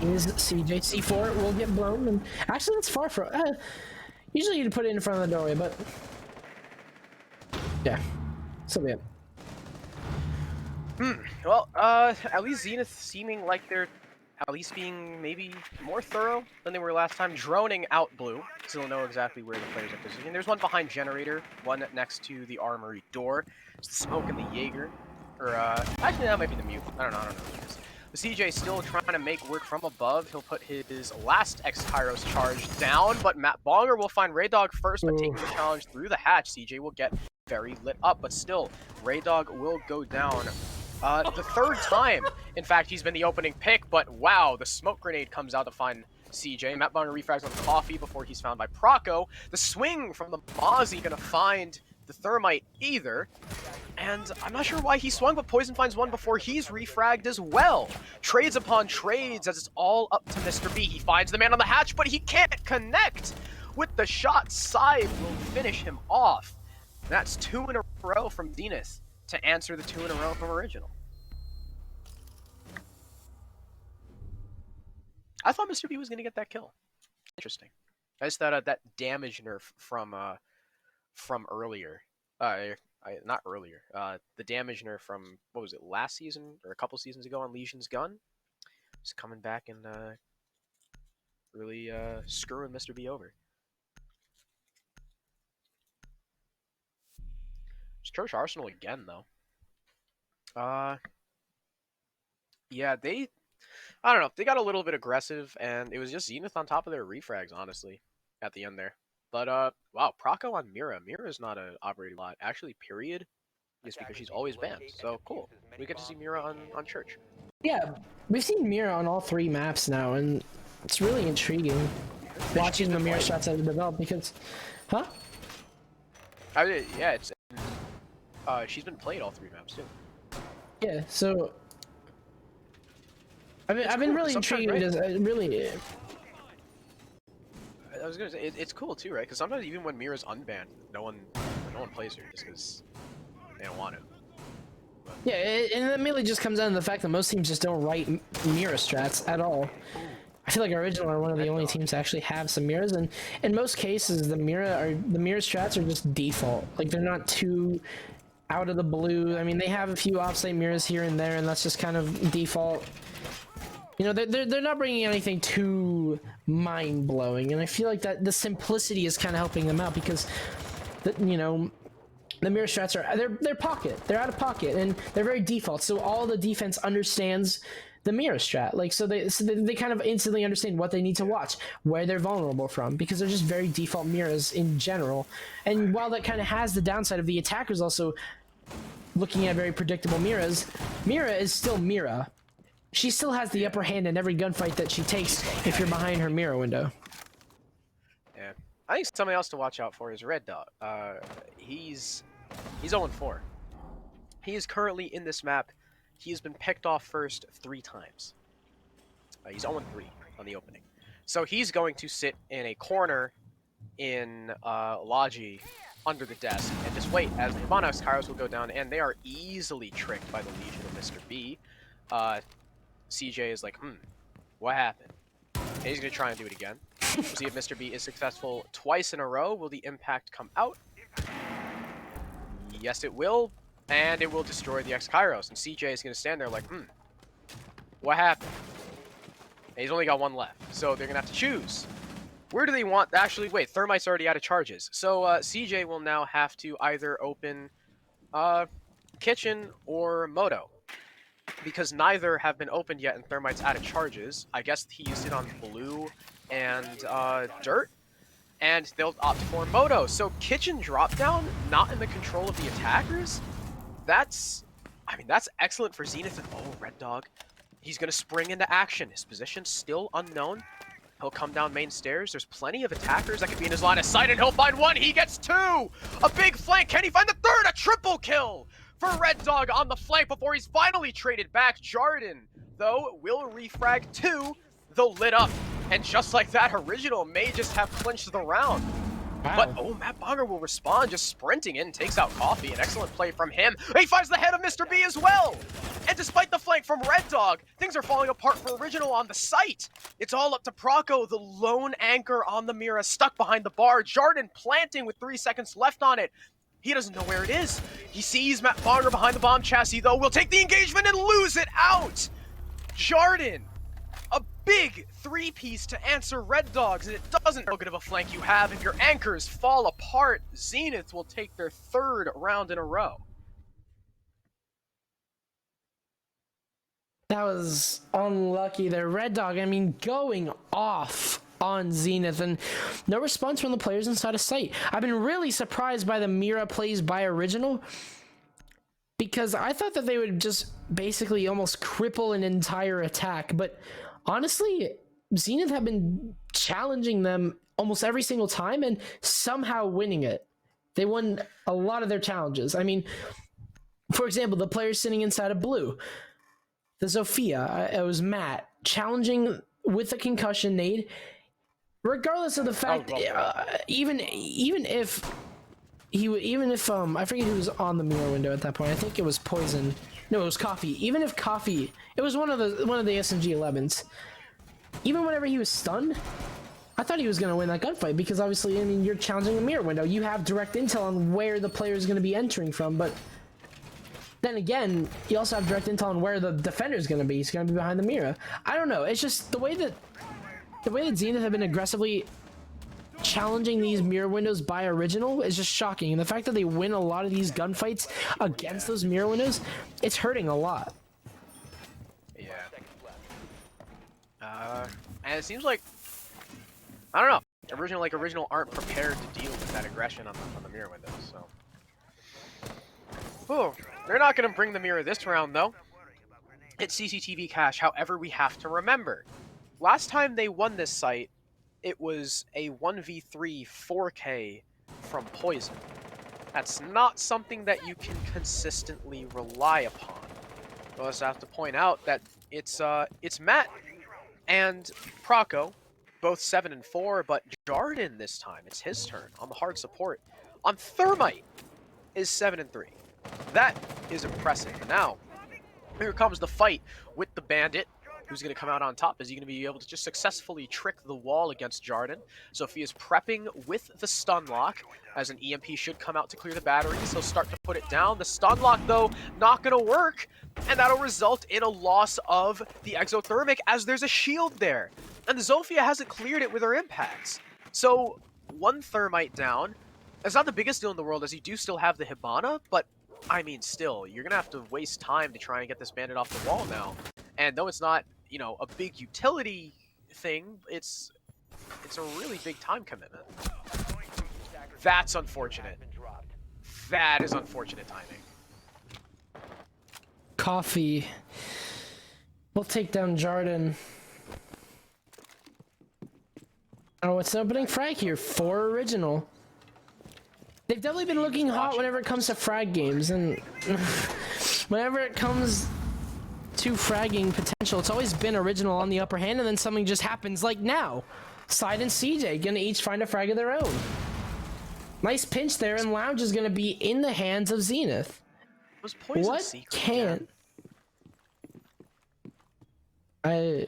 Is CJ. C4 will get blown, and actually that's far from usually you'd put it in front of the doorway, but yeah, so be it. Well, at least Zenith seeming like they're at least being maybe more thorough than they were last time. Droning out blue. Still know exactly where the players are positioned. There's one behind generator, one next to the armory door. It's the smoke and the Jaeger. Or, actually that might be the mute. I don't know what it is. The CJ still trying to make work from above. He'll put his last X-Kairos charge down, but Matt Bonger will find Raydog first, but taking the challenge through the hatch. CJ will get very lit up, but still, Raydog will go down. The 3rd time, in fact, he's been the opening pick, but wow, the smoke grenade comes out to find CJ. Matt Bonger refrags on Coffee before he's found by Proco. The swing from the Mozzie gonna find the thermite either. And I'm not sure why he swung, but Poison finds one before he's refragged as well. Trades upon trades as it's all up to Mr. B. He finds the man on the hatch, but he can't connect with the shot. Side will finish him off. That's 2 in a row from Zenith to answer the 2 in a row from original. I thought Mr. B was going to get that kill. Interesting. I just thought that damage nerf from earlier. Not earlier. The damage nerf from, what was it, last season or a couple seasons ago on Legion's gun, is coming back and really screwing Mr. B over. It's Church Arsenal again, though. Yeah, I don't know. They got a little bit aggressive, and it was just Zenith on top of their refrags, honestly, at the end there. But, wow, Proco on Mira. Mira is not an operating lot. Actually, period, just because she's always banned. So, cool. We get to see Mira on Church. Yeah, we've seen Mira on all 3 maps now, and it's really intriguing watching the Mira shots that have developed because... Huh? Yeah, it's... she's been played all 3 maps, too. Yeah, so... I've been really intrigued. Really... I was gonna say, it's cool too, right? Because sometimes even when Mira's unbanned, no one plays her just because they don't want to. But... Yeah, and that mainly just comes down to the fact that most teams just don't write Mira strats at all. I feel like Original are one of the only teams to actually have some Miras, and in most cases, the Mira strats are just default. Like, they're not too out of the blue. I mean, they have a few offsite Miras here and there, and that's just kind of default. You know, they're not bringing anything too mind-blowing, and I feel like that the simplicity is kind of helping them out because, you know, the mirror strats are they're pocket, they're out of pocket, and they're very default. So all the defense understands the mirror strat, like so they kind of instantly understand what they need to watch, where they're vulnerable from, because they're just very default mirrors in general. And while that kind of has the downside of the attackers also looking at very predictable Mira is still Mira. She still has the upper hand in every gunfight that she takes if you're behind her mirror window. Yeah. I think something else to watch out for is Red Dot. He's 0-4. He is currently in this map. He has been picked off first 3 times. He's 0-3 on the opening. So he's going to sit in a corner in Logi under the desk and just wait as the Hibana Kairos will go down, and they are easily tricked by the Legion of Mr. B. CJ is like, what happened? And he's going to try and do it again. We'll see if Mr. B is successful twice in a row. Will the impact come out? Yes, it will. And it will destroy the X-Kairos. And CJ is going to stand there like, what happened? And he's only got 1 left. So they're going to have to choose. Where do they want... Actually, wait. Thermite's already out of charges. So CJ will now have to either open Kitchen or Moto, because neither have been opened yet and Thermite's out of charges. I guess he used it on Blue and Dirt, and they'll opt for Moto. So Kitchen drop down, not in the control of the attackers. That's excellent for Zenith. And oh, Red Dog, he's gonna spring into action. His position still unknown. He'll come down main stairs. There's plenty of attackers that could be in his line of sight, and he'll find 1. He gets 2. A big flank. Can he find the 3rd? A triple kill for Red Dog on the flank before he's finally traded back. Jarden, though, will refrag 2, though lit up. And just like that, Original may just have clinched the round. Wow. But, oh, Matt Bonger will respond, just sprinting in, takes out Coffee. An excellent play from him. He finds the head of Mr. B as well. And despite the flank from Red Dog, things are falling apart for Original on the site. It's all up to Proco, the lone anchor on the Mira, stuck behind the bar. Jarden planting with 3 seconds left on it. He doesn't know where it is. He sees Matt Bonger behind the bomb chassis, though. Will take the engagement and lose it out. Jarden, a big 3-piece to answer Red Dogs, and it doesn't know how good of a flank you have. If your anchors fall apart, Zenith will take their 3rd round in a row. That was unlucky there. Red Dog, I mean, going off on Zenith, and no response from the players inside of sight. I've been really surprised by the Mira plays by Original, because I thought that they would just basically almost cripple an entire attack, but honestly, Zenith have been challenging them almost every single time and somehow winning it. They won a lot of their challenges. I mean, for example, the players sitting inside of Blue, the Zofia, it was Matt challenging with a concussion nade, regardless of the fact, even if I forget who was on the mirror window at that point. I think it was Poison. No, it was Coffee. Even if Coffee, it was one of the SMG 11s. Even whenever he was stunned, I thought he was going to win that gunfight, because obviously, I mean, you're challenging a mirror window. You have direct intel on where the player is going to be entering from, but then again, you also have direct intel on where the defender is going to be. He's going to be behind the mirror. I don't know. It's just the way that Zenith have been aggressively challenging these mirror windows by Original is just shocking. And the fact that they win a lot of these gunfights against those mirror windows, it's hurting a lot. Yeah. And it seems like, I don't know, Original aren't prepared to deal with that aggression on the mirror windows, so. Oh, they're not going to bring the mirror this round, though. It's CCTV cache. However, we have to remember, last time they won this site, it was a 1v3 4K from Poison. That's not something that you can consistently rely upon. You also have to point out that it's Matt and Proco, both 7 and 4, but Jarden this time, it's his turn on the hard support. On Thermite is 7 and 3. That is impressive. Now, here comes the fight with the Bandit. Who's going to come out on top? Is he going to be able to just successfully trick the wall against Jarden? Sophia's prepping with the stun lock, as an EMP should come out to clear the batteries. He'll start to put it down. The stun lock, though, not going to work, and that'll result in a loss of the exothermic, as there's a shield there. And the Zofia hasn't cleared it with her impacts. So, 1 Thermite down. That's not the biggest deal in the world, as you do still have the Hibana, but, I mean, still, you're going to have to waste time to try and get this Bandit off the wall now. And though it's not, you know, a big utility thing, it's a really big time commitment. That's unfortunate. That is unfortunate timing. Coffee will take down Jarden. Oh, it's an opening frag here for Original. They've definitely been looking hot whenever it comes to frag games, and whenever it comes to fragging potential, it's always been Original on the upper hand, and then something just happens like now. Side and CJ gonna each find a frag of their own. Nice pinch there, and Lounge is gonna be in the hands of Zenith. Was Poison What secret? can't... I'm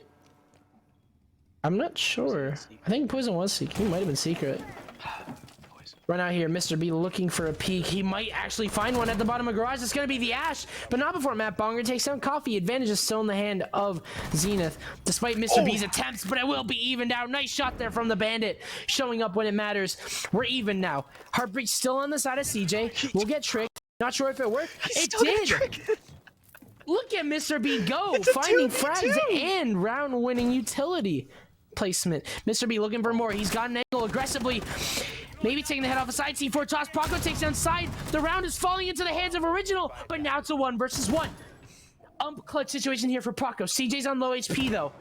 not sure. I think Poison was secret. He might have been secret. Right out here, Mr. B looking for a peek. He might actually find one at the bottom of garage. It's going to be the Ash, but not before Matt Bonger takes down Coffee. Advantage is still in the hand of Zenith, despite Mr. B's attempts, but it will be evened out. Nice shot there from the Bandit, showing up when it matters. We're even now. Heartbreak still on the side of CJ. We'll get tricked. Not sure if it worked. It did. Look at Mr. B go, finding frags and round-winning utility placement. Mr. B looking for more. He's got an angle aggressively. Maybe taking the head off a side. C4 toss. Paco takes down side. The round is falling into the hands of Original, but now it's a 1 versus 1. Clutch situation here for Paco. CJ's on low HP though.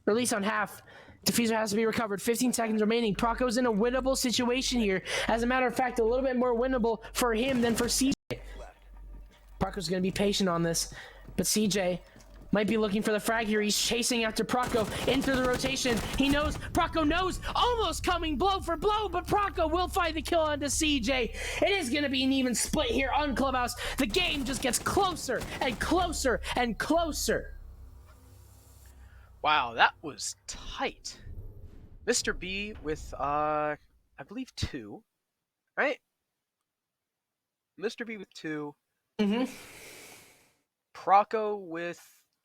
Release on half. Diffuser has to be recovered. 15 seconds remaining. Paco's in a winnable situation here. As a matter of fact, a little bit more winnable for him than for CJ. Paco's going to be patient on this, but CJ might be looking for the frag here. He's chasing after Paco into the rotation. He knows, Paco knows, almost coming blow for blow, but Paco will find the kill onto CJ. It is going to be an even split here on Clubhouse. The game just gets closer and closer and closer. Wow, that was tight. Mr. B with, I believe 2, right? Mr. B with 2. Mm-hmm. Proco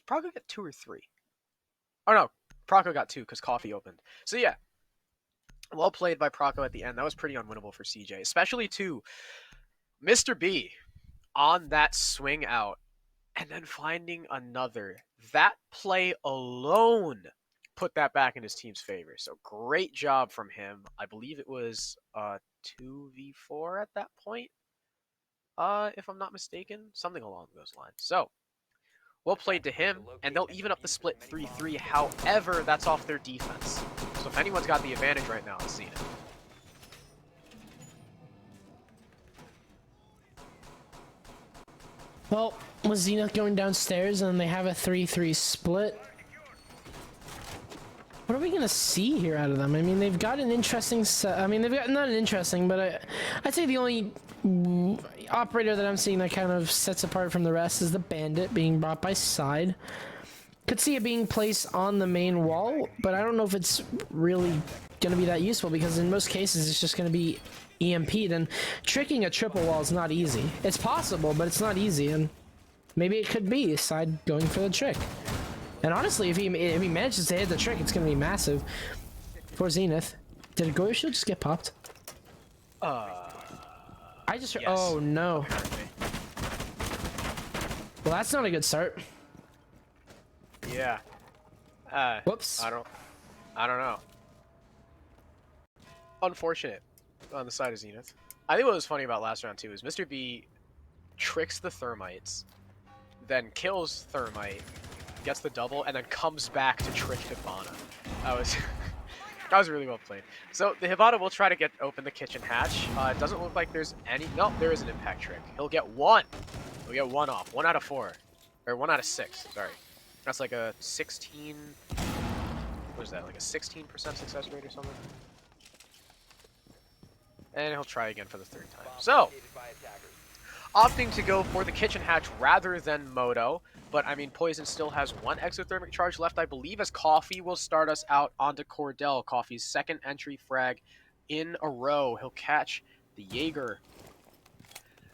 got 2 or 3. Oh no, Proco got 2 because Coffee opened. So yeah, well played by Proco at the end. That was pretty unwinnable for CJ, especially to Mr. B on that swing out and then finding another. That play alone put that back in his team's favor. So great job from him. I believe it was 2v4 at that point, if I'm not mistaken, something along those lines. So well played to him, and they'll even up the split 3-3. However, that's off their defense. So if anyone's got the advantage right now, it's Zenith. Well, with Zenith going downstairs and they have a 3-3 split, what are we going to see here out of them? I mean, they've got an interesting set. I mean, they've got not an interesting, but I'd say the only operator that I'm seeing that kind of sets apart from the rest is the Bandit being brought by side. Could see it being placed on the main wall, but I don't know if it's really going to be that useful because in most cases it's just going to be EMP'd, and tricking a triple wall is not easy. It's possible, but it's not easy, and maybe it could be side going for the trick. And honestly, if he manages to hit the trick, it's going to be massive for Zenith. Did a Goyo Shield just get popped? I just heard, yes. Oh no. Well, that's not a good start. Yeah. Whoops. I don't know. Unfortunate on the side of Zenith. I think what was funny about last round too is Mr. B tricks the Thermites, then kills Thermite, gets the double, and then comes back to trick Hibana. That was that was really well played. So the Hibana will try to open the kitchen hatch. It doesn't look like there's any. No, there is an impact trick. He'll get 1. He'll get 1 off. 1 out of 4, or 1 out of 6. Sorry, that's like a 16. What is that? Like a 16% success rate or something. And he'll try again for the 3rd time. So, opting to go for the kitchen hatch rather than Moto. But, I mean, Poison still has 1 exothermic charge left, I believe, as Coffee will start us out onto Cordell. Coffee's 2nd entry frag in a row. He'll catch the Jaeger.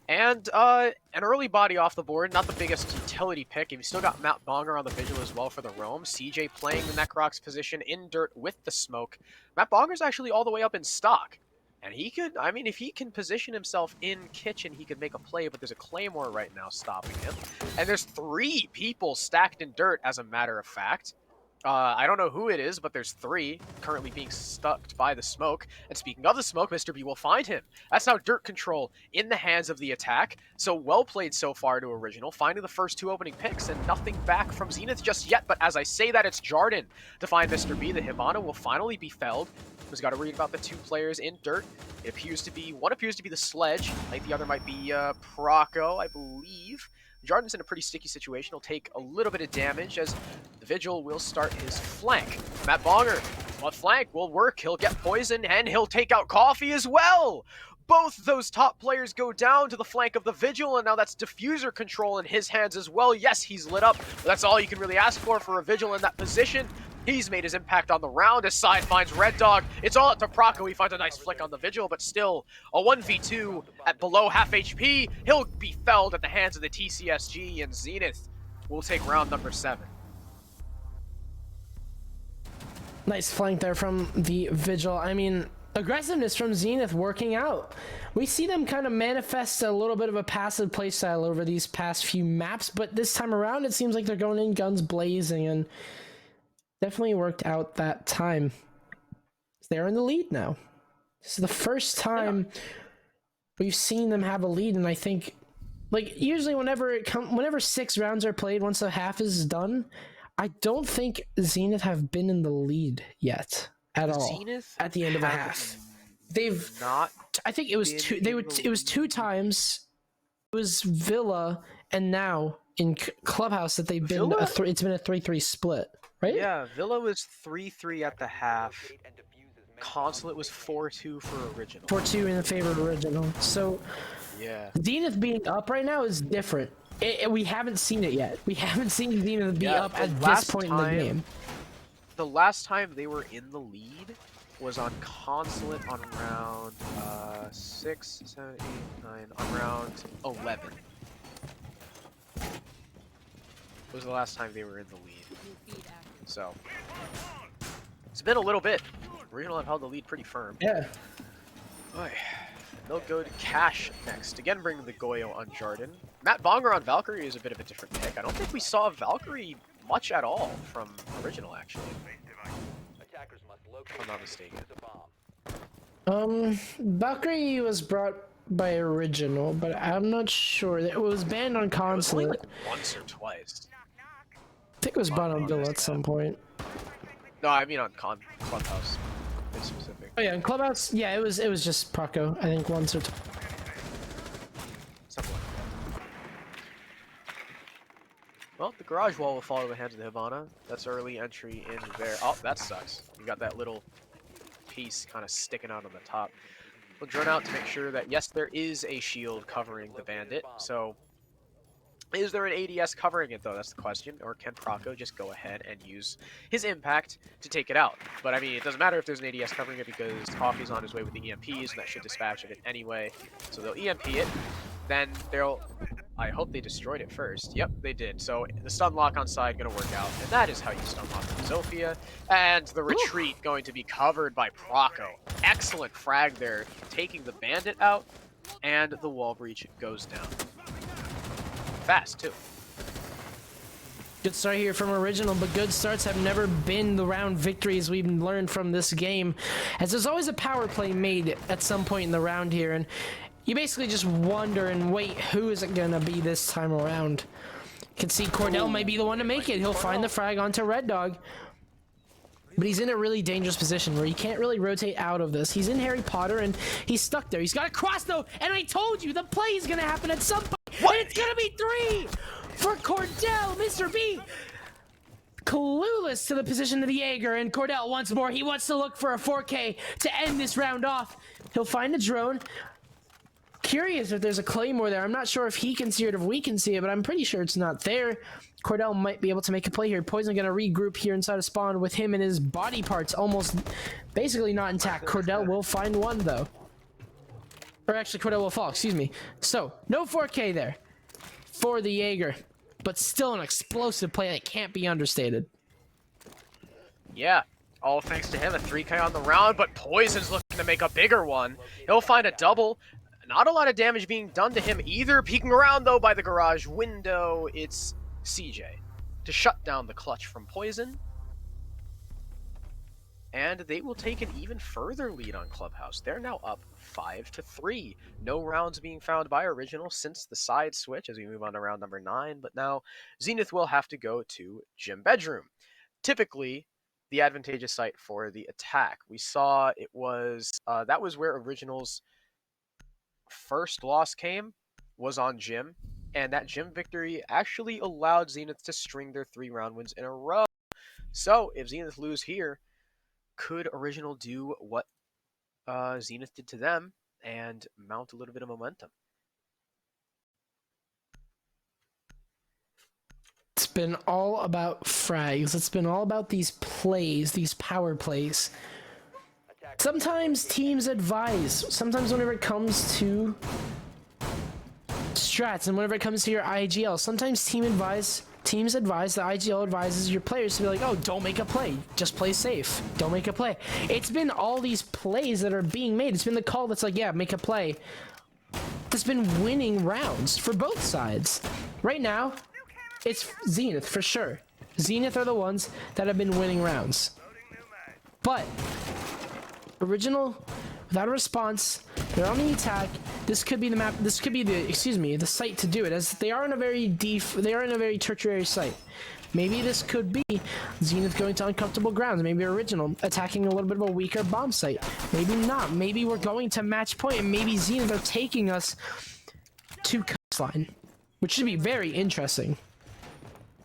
And an early body off the board. Not the biggest utility pick. You've still got Matt Bonger on the Vigil as well for the roam. CJ playing the Necrox position in dirt with the smoke. Matt Bonger's actually all the way up in stock. And he could, I mean, if he can position himself in kitchen, he could make a play, but there's a Claymore right now stopping him. And there's 3 people stacked in dirt, as a matter of fact. I don't know who it is, but there's 3 currently being stuck by the smoke. And speaking of the smoke, Mr. B will find him. That's now dirt control in the hands of the attack. So well played so far to Original, finding the first 2 opening picks and nothing back from Zenith just yet. But as I say that, it's Jarden to find Mr. B. The Hibana will finally be felled. Who's got to read about the 2 players in dirt. It appears to be, one appears to be the Sledge, like the other might be Proco, I believe. Jarden's in a pretty sticky situation. He'll take a little bit of damage as the Vigil will start his flank. Matt Bonger, left flank will work. He'll get poison and he'll take out Coffee as well. Both those top players go down to the flank of the Vigil, and now that's diffuser control in his hands as well. Yes, he's lit up, but that's all you can really ask for a Vigil in that position. He's made his impact on the round. His side finds Red Dog. It's all up to Proco. He finds a nice flick on the Vigil, but still a 1v2 at below half HP. He'll be felled at the hands of the TCSG, and Zenith will take round number 7. Nice flank there from the Vigil. I mean, aggressiveness from Zenith working out. We see them kind of manifest a little bit of a passive playstyle over these past few maps, but this time around it seems like they're going in guns blazing, and definitely worked out that time. They're in the lead now. This is the first time we've seen them have a lead, and I think, like, usually whenever 6 rounds are played, once the half is done, I don't think Zenith have been in the lead yet at all. Zenith at the end of a half, they've not. I think it was two. It was 2 times. It was Villa and now in Clubhouse that they've been Villa? it's been a 3-3 split, right? Yeah, Villa was 3-3 at the half. Consulate was 4-2 for Original. 4-2 in favor of Original. So Yeah. Zenith being up right now is different. We haven't seen it yet. We haven't seen Zenith be Yeah, up the at this last point in time- the game. The last time they were in the lead was on Consulate on round 6, 7, 8, 9, on round 11. Was the last time they were in the lead. So it's been a little bit. Original have held the lead pretty firm. Yeah. Boy. They'll go to Cash next. Again, bring the Goyo on Jarden. Matt Bonger on Valkyrie is a bit of a different pick. I don't think we saw Valkyrie much at all from Original, actually. If I'm not mistaken. Valkyrie was brought by Original, but I'm not sure. It was banned on It was only Consulate. like once or twice. I think it was banned on Villa at some point. No, I mean on Clubhouse. In specific. Oh yeah, in Clubhouse, yeah, it was just Proco, I think once or twice. Something like that. Well, the garage wall will fall to the hands of the Hibana. That's early entry in there. Oh, that sucks. You got that little piece kind of sticking out on the top. We'll drone out to make sure that, yes, there is a shield covering the bandit. So, is there an ADS covering it, though? That's the question. Or can Proco just go ahead and use his impact to take it out? But, I mean, it doesn't matter if there's an ADS covering it because Coffee's on his way with the EMPs, and that should dispatch it anyway. So they'll EMP it. Then they'll... I hope they destroyed it first. Yep, they did. So the stun lock on side going to work out. And that is how you stun lock Zofia. And the retreat going to be covered by Proco. Excellent frag there, taking the bandit out. And the wall breach goes down. Fast, too. Good start here from Original, but good starts have never been the round victories we've learned from this game, as there's always a power play made at some point in the round here, and you basically just wonder and wait, who is it gonna be this time around? You can see Cordell might be the one to make it. He'll find the frag onto Red Dog, but he's in a really dangerous position where he can't really rotate out of this. He's in Harry Potter and he's stuck there. He's got a cross though, and I told you the play is gonna happen at some point. What? And it's gonna be 3 for Cordell. Mr. B clueless to the position of the Jaeger, and Cordell once more, he wants to look for a 4K to end this round off. He'll find a drone. Curious if there's a Claymore there. I'm not sure if he can see it or if we can see it, but I'm pretty sure it's not there. Cordell might be able to make a play here. Poison gonna regroup here inside of spawn with him and his body parts almost basically not intact. Cordell will find one though. Or actually, Cordell will fall, excuse me. So, no 4K there for the Jaeger, but still an explosive play that can't be understated. Yeah, all thanks to him, a 3K on the round, but Poison's looking to make a bigger one. He'll find a double. Not a lot of damage being done to him either. Peeking around, though, by the garage window, it's CJ to shut down the clutch from Poison. And they will take an even further lead on Clubhouse. They're now up 5-3. No rounds being found by Original since the side switch as we move on to round number 9. But now Zenith will have to go to Gym Bedroom. Typically, the advantageous site for the attack. We saw it was, that was where Original's first loss came, was on Gym. and that gym victory actually allowed Zenith to string their 3-round wins in a row. So if Zenith lose here, could Original do what Zenith did to them and mount a little bit of momentum? It's been all about frags. It's been all about these plays, these power plays. Sometimes teams advise. Sometimes whenever it comes to strats and whenever it comes to your IGL, sometimes teams advise, the IGL advises your players to be like, oh, don't make a play. Just play safe. Don't make a play. It's been all these plays that are being made. It's been the call that's like, yeah, make a play. That's been winning rounds for both sides. Right now, it's Zenith for sure. Zenith are the ones that have been winning rounds. But Original, without a response, they're on the attack. This could be the map. This could be the site to do it, as they are in a very tertiary site. Maybe this could be Zenith going to uncomfortable grounds. Maybe Original attacking a little bit of a weaker bomb site. Maybe not. Maybe we're going to match point, and maybe Zenith are taking us to coastline, which should be very interesting.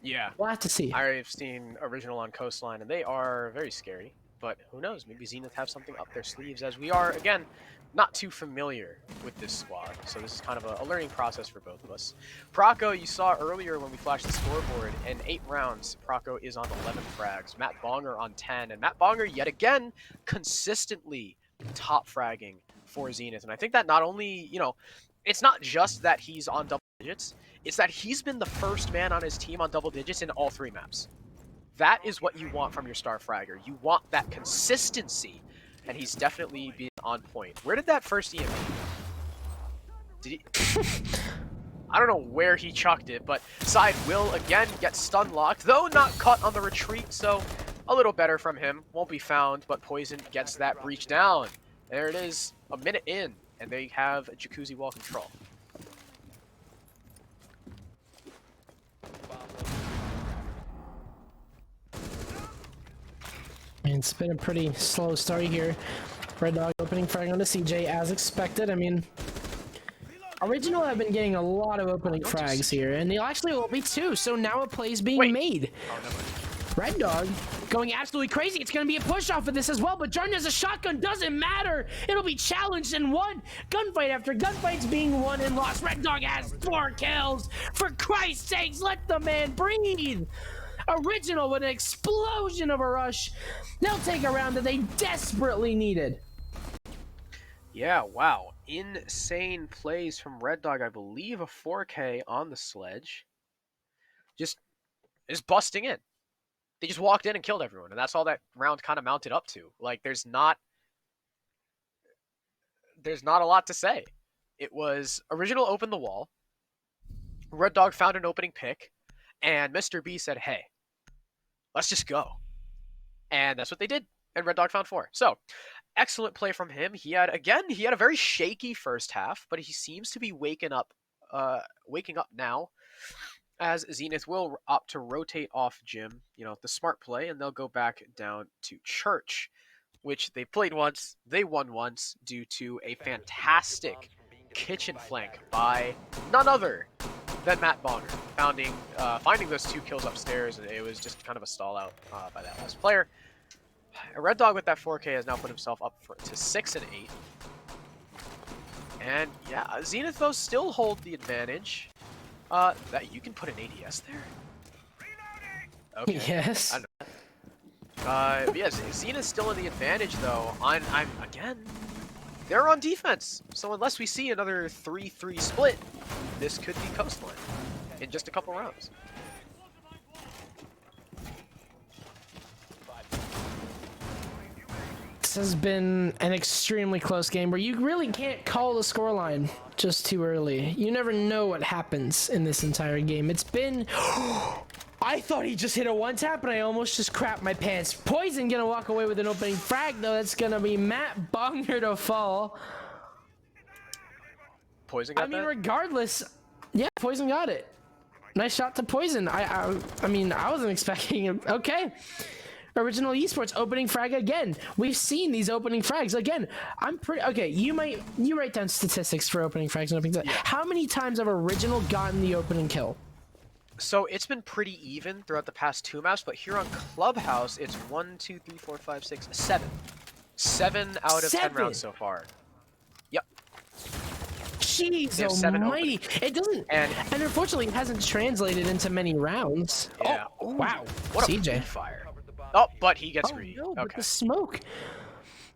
Yeah. We'll have to see. I've seen Original on Coastline, and they are very scary. But who knows? Maybe Zenith have something up their sleeves, as we are, again, not too familiar with this squad. So this is kind of a learning process for both of us. Praco, you saw earlier when we flashed the scoreboard, in 8 rounds, Praco is on 11 frags. Matt Bonger on 10. And Matt Bonger, yet again, consistently top fragging for Zenith. And I think that not only, it's not just that he's on double digits, it's that he's been the first man on his team on double digits in all 3 maps. That is what you want from your star fragger. You want that consistency, and he's definitely been on point. Where did that first EMP? Did he? I don't know where he chucked it, but Side will again get stun locked, though not caught on the retreat, so a little better from him. Won't be found, but Poison gets that breach down. There it is, a minute in, and they have Jacuzzi wall control. It's been a pretty slow start here. Red Dog opening frag on the CJ as expected. I mean, Original have been getting a lot of opening frags here, and they actually will be too. So now a play is being made. Oh, never mind. Red Dog going absolutely crazy. It's going to be a push off of this as well, but Jordan has a shotgun. Doesn't matter. It'll be challenged and won. Gunfight after gunfight's being won and lost. Red Dog has 4 kills. For Christ's sakes, let the man breathe. Original with an explosion of a rush. They'll take a round that they desperately needed. Yeah, wow. Insane plays from Red Dog. I believe a 4K on the sledge. Just is busting in. They just walked in and killed everyone, and that's all that round kind of mounted up to. Like, there's not a lot to say. It was Original opened the wall. Red Dog found an opening pick, and Mr. B said, hey, let's just go. And that's what they did. And Red Dog found 4. So, excellent play from him. He had a very shaky first half, but he seems to be waking up now, as Zenith will opt to rotate off Jim, the smart play, and they'll go back down to Church, which they played once, they won once, due to a fantastic kitchen flank by none other than Matt Bonger, finding those 2 kills upstairs. It was just kind of a stall out by that last player. Red Dog with that 4K has now put himself up to 6 and 8. And yeah, Zenith though still hold the advantage. That you can put an ADS there. Okay. Yes. I know that. But yes, Zenith's still in the advantage though. I'm again. They're on defense, so unless we see another 3-3 split, this could be Coastline in just a couple rounds. This has been an extremely close game where you really can't call the scoreline just too early. You never know what happens in this entire game. It's been... I thought he just hit a one-tap, and I almost just crapped my pants. Poison gonna walk away with an opening frag, though. That's gonna be Matt Bonger to fall. Poison got that? Regardless... Yeah, Poison got it. Nice shot to Poison. I mean, I wasn't expecting it. Okay. Original Esports opening frag again. We've seen these opening frags again. I'm pretty okay. You write down statistics for opening frags and opening. Yeah. How many times have Original gotten the opening kill? So it's been pretty even throughout the past 2 maps, but here on Clubhouse, it's 1, 2, 3, 4, 5, 6, 7. 7 out of 10 rounds so far. Yep. Jeez almighty. It doesn't, and unfortunately, it hasn't translated into many rounds. Yeah. Oh, wow. What a CJ. fire. Oh, but he gets greedy. No, but Okay. the smoke.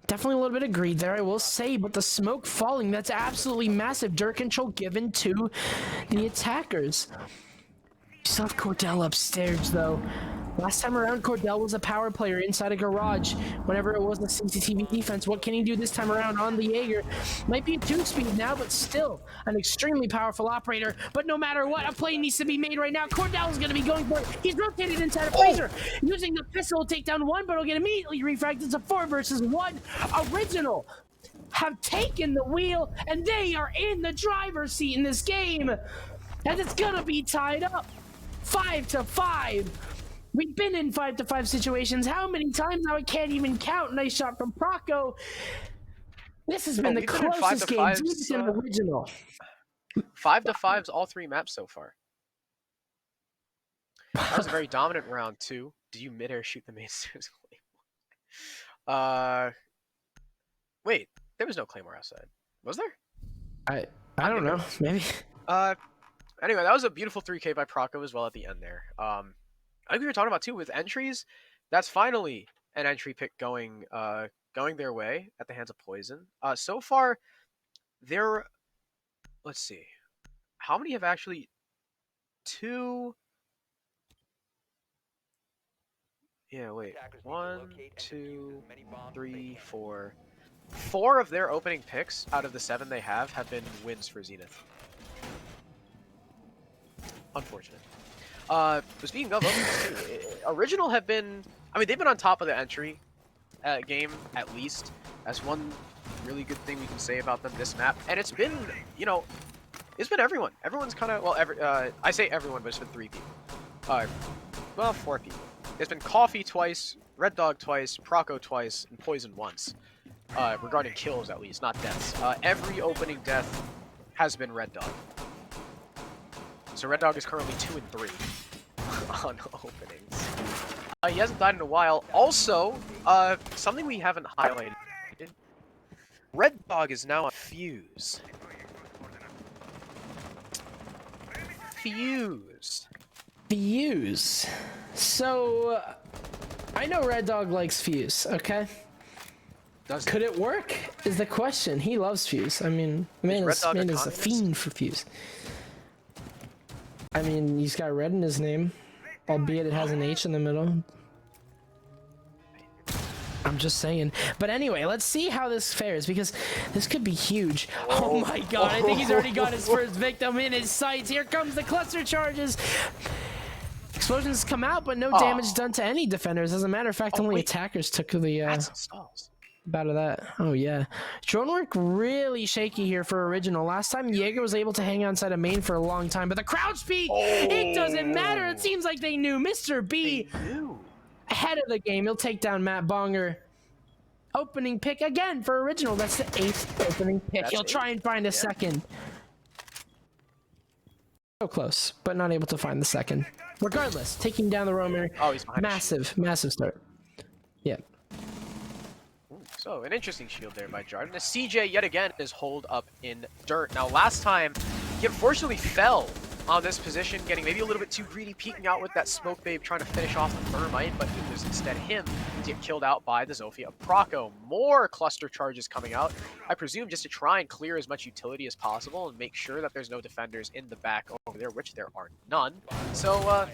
Definitely a little bit of greed there, I will say, but the smoke falling, that's absolutely massive. Dirt control given to the attackers. You still have Cordell upstairs, though. Last time around, Cordell was a power player inside a garage. Whenever it was a CCTV defense, what can he do this time around on the Jaeger? Might be a 2-speed now, but still an extremely powerful operator. But no matter what, a play needs to be made right now. Cordell is going to be going for it. He's rotated inside a freezer. Using the pistol to take down one, but it'll get immediately refragged. It's a 4 versus 1. Original have taken the wheel, and they are in the driver's seat in this game. And it's going to be tied up. 5-5. We've been in 5-5 situations. How many times now? I can't even count. Nice shot from Proco. This has been the closest game. Zenith and Original. 5-5's all 3 maps so far. That was a very dominant round too. Did you midair shoot the main stairs? Wait, there was no Claymore outside. Was there? I don't know. Maybe. Anyway, that was a beautiful 3K by Proco as well at the end there. I think we were talking about too with entries. That's finally an entry pick going their way at the hands of Poison. So far, let's see, how many have actually 2? Yeah, wait. 1, 2, 3, 4. 4 of their opening picks out of the 7 they have been wins for Zenith. Unfortunate. But speaking of openings too, Original have been, I mean, they've been on top of the entry game at least. That's one really good thing we can say about them this map. And it's been, you know, it's been everyone. Everyone's kind of, well, I say everyone, but it's been 3 people. Well, 4 people. It's been Coffee twice, Red Dog twice, Proco twice, and Poison once. Regarding kills at least, not deaths. Every opening death has been Red Dog. So Red Dog is currently 2 and 3 on openings. He hasn't died in a while. Also, something we haven't highlighted. Red Dog is now a Fuse. Fuse. So, I know Red Dog likes Fuse, okay? Could it work? Is the question. He loves Fuse. I mean, man is a fiend for Fuse. I mean, he's got red in his name, albeit it has an H in the middle. I'm just saying. But anyway, let's see how this fares, because this could be huge. Oh my god, I think he's already got his first victim in his sights. Here comes the cluster charges. Explosions come out, but no damage done to any defenders. As a matter of fact, only attackers took the out of that. Oh yeah, drone work really shaky here for Original. Last time Jaeger was able to hang outside a main for a long time, but the crouch peek, it doesn't matter. It seems like they knew. Mr. B ahead of the game. He'll take down Matt Bonger. Opening pick again for Original. That's the 8th opening pick. He'll try and find a second. So close, but not able to find the second. Regardless, taking down the roamer. Oh, he's behind. Massive start. Yeah. So, an interesting shield there by Jarden. The CJ, yet again, is holed up in dirt. Now, last time, he unfortunately fell on this position, getting maybe a little bit too greedy, peeking out with that smoke babe, trying to finish off the Thermite, but it was instead him to get killed out by the Zofia of Proco. More cluster charges coming out, I presume just to try and clear as much utility as possible and make sure that there's no defenders in the back over there, which there are none. So,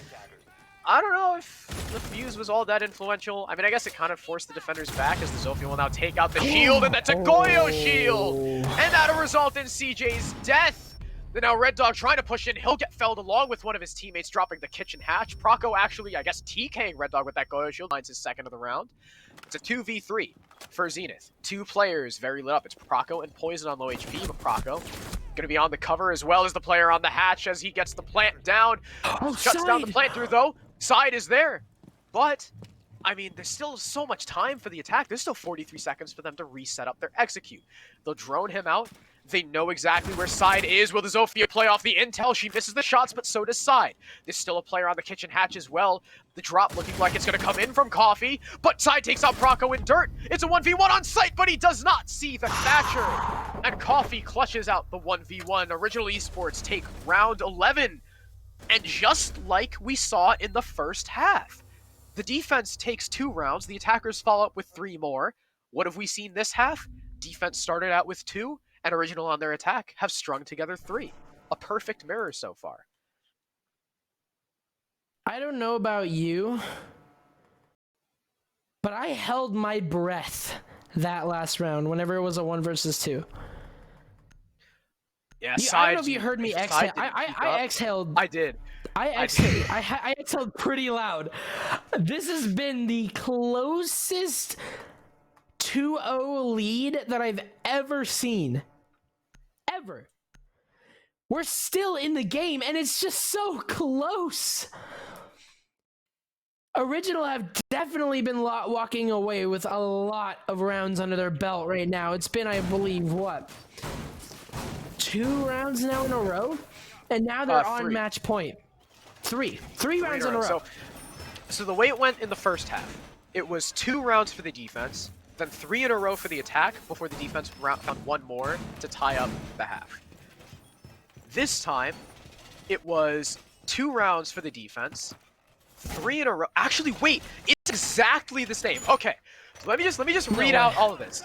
I don't know if the Fuse was all that influential. I mean, I guess it kind of forced the defenders back as the Zofia will now take out the shield, and that's a Goyo shield! And that'll result in CJ's death! Then now Red Dog trying to push in, he'll get felled along with one of his teammates dropping the kitchen hatch. Proco actually, I guess, TKing Red Dog with that Goyo shield, finds his second of the round. It's a 2v3 for Zenith. 2 players very lit up. It's Proco and Poison on low HP, but Proco gonna be on the cover as well as the player on the hatch as he gets the plant down. Shuts down the plant through though. Side is there, but I mean, there's still so much time for the attack. There's still 43 seconds for them to reset up their execute. They'll drone him out. They know exactly where Side is. Will the Zofia play off the intel? She misses the shots, but so does Side. There's still a player on the kitchen hatch as well. The drop looking like it's going to come in from Coffee, but Side takes out Proco in dirt. It's a 1v1 on site, but he does not see the Thatcher. And Coffee clutches out the 1v1. Original Esports take round 11. And just like we saw in the first half, the defense takes 2 rounds. The attackers follow up with 3 more. What have we seen this half? Defense started out with 2, and Original on their attack have strung together 3. A perfect mirror so far. I don't know about you, but I held my breath that last round whenever it was a 1 versus 2. Yeah, I don't know if you heard me exhale. I exhaled. I did. I exhaled pretty loud. This has been the closest 2-0 lead that I've ever seen. Ever. We're still in the game, and it's just so close. Original have definitely been walking away with a lot of rounds under their belt right now. It's been, I believe, what? 2 rounds now in a row? And now they're on 3. match point. 3 rounds in a row. So the way it went in the first half, it was 2 rounds for the defense, then 3 in a row for the attack before the defense found 1 more to tie up the half. This time, it was 2 rounds for the defense, 3 in a row. Actually, wait, it's exactly the same. Okay, so let me just read out all of this.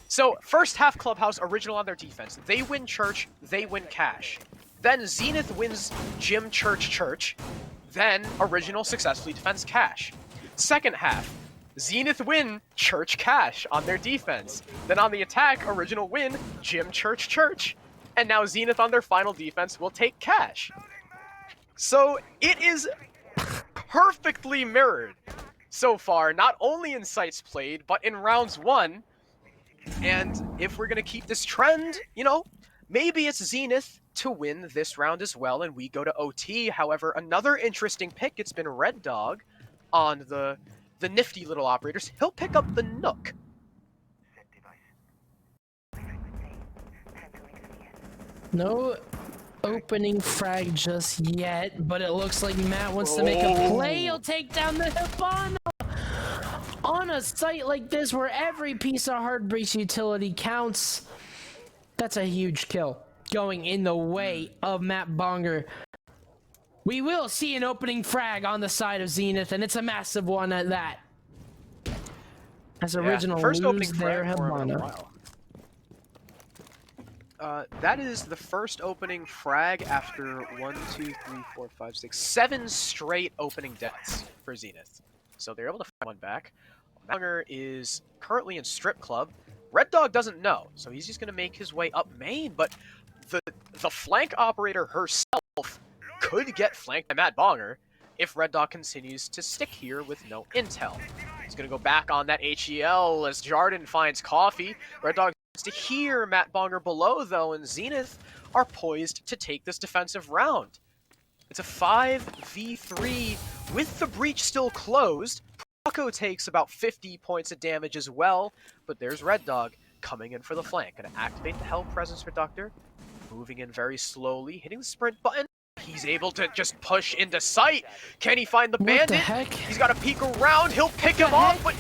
So first half Clubhouse, Original on their defense. They win Church, they win Cash. Then Zenith wins Gym, Church. Then Original successfully defends Cash. Second half, Zenith win Church, Cash on their defense. Then on the attack, Original win Gym, Church. And now Zenith on their final defense will take Cash. So it is perfectly mirrored so far, not only in sites played, but in rounds 1. And if we're going to keep this trend, you know, maybe it's Zenith to win this round as well, and we go to OT. However, another interesting pick, it's been Red Dog on the nifty little operators. He'll pick up the Nook. No opening frag just yet, but it looks like Matt wants to make a play. He'll take down the Hibana. On a site like this where every piece of hard breach utility counts, that's a huge kill going in the way of Matt Bonger. We will see an opening frag on the side of Zenith, and it's a massive one at that. As Original first lose opening their frag for him in a Hibana. while. That is the first opening frag after 7 straight opening deaths for Zenith. So they're able to find one back. Bonger is currently in Strip Club. Red Dog doesn't know, so he's just going to make his way up main, but the flank operator herself could get flanked by Matt Bonger if Red Dog continues to stick here with no intel. He's going to go back on that HEL as Jarden finds Coffee. Red Dog needs to hear Matt Bonger below, though, and Zenith are poised to take this defensive round. It's a 5v3 with the breach still closed. Proco takes about 50 points of damage as well, but there's Red Dog coming in for the flank. Gonna activate the Hell Presence Reductor, moving in very slowly, hitting the sprint button. He's able to just push into sight. Can he find the bandit? What the heck? He's got to peek around. He'll pick him off, but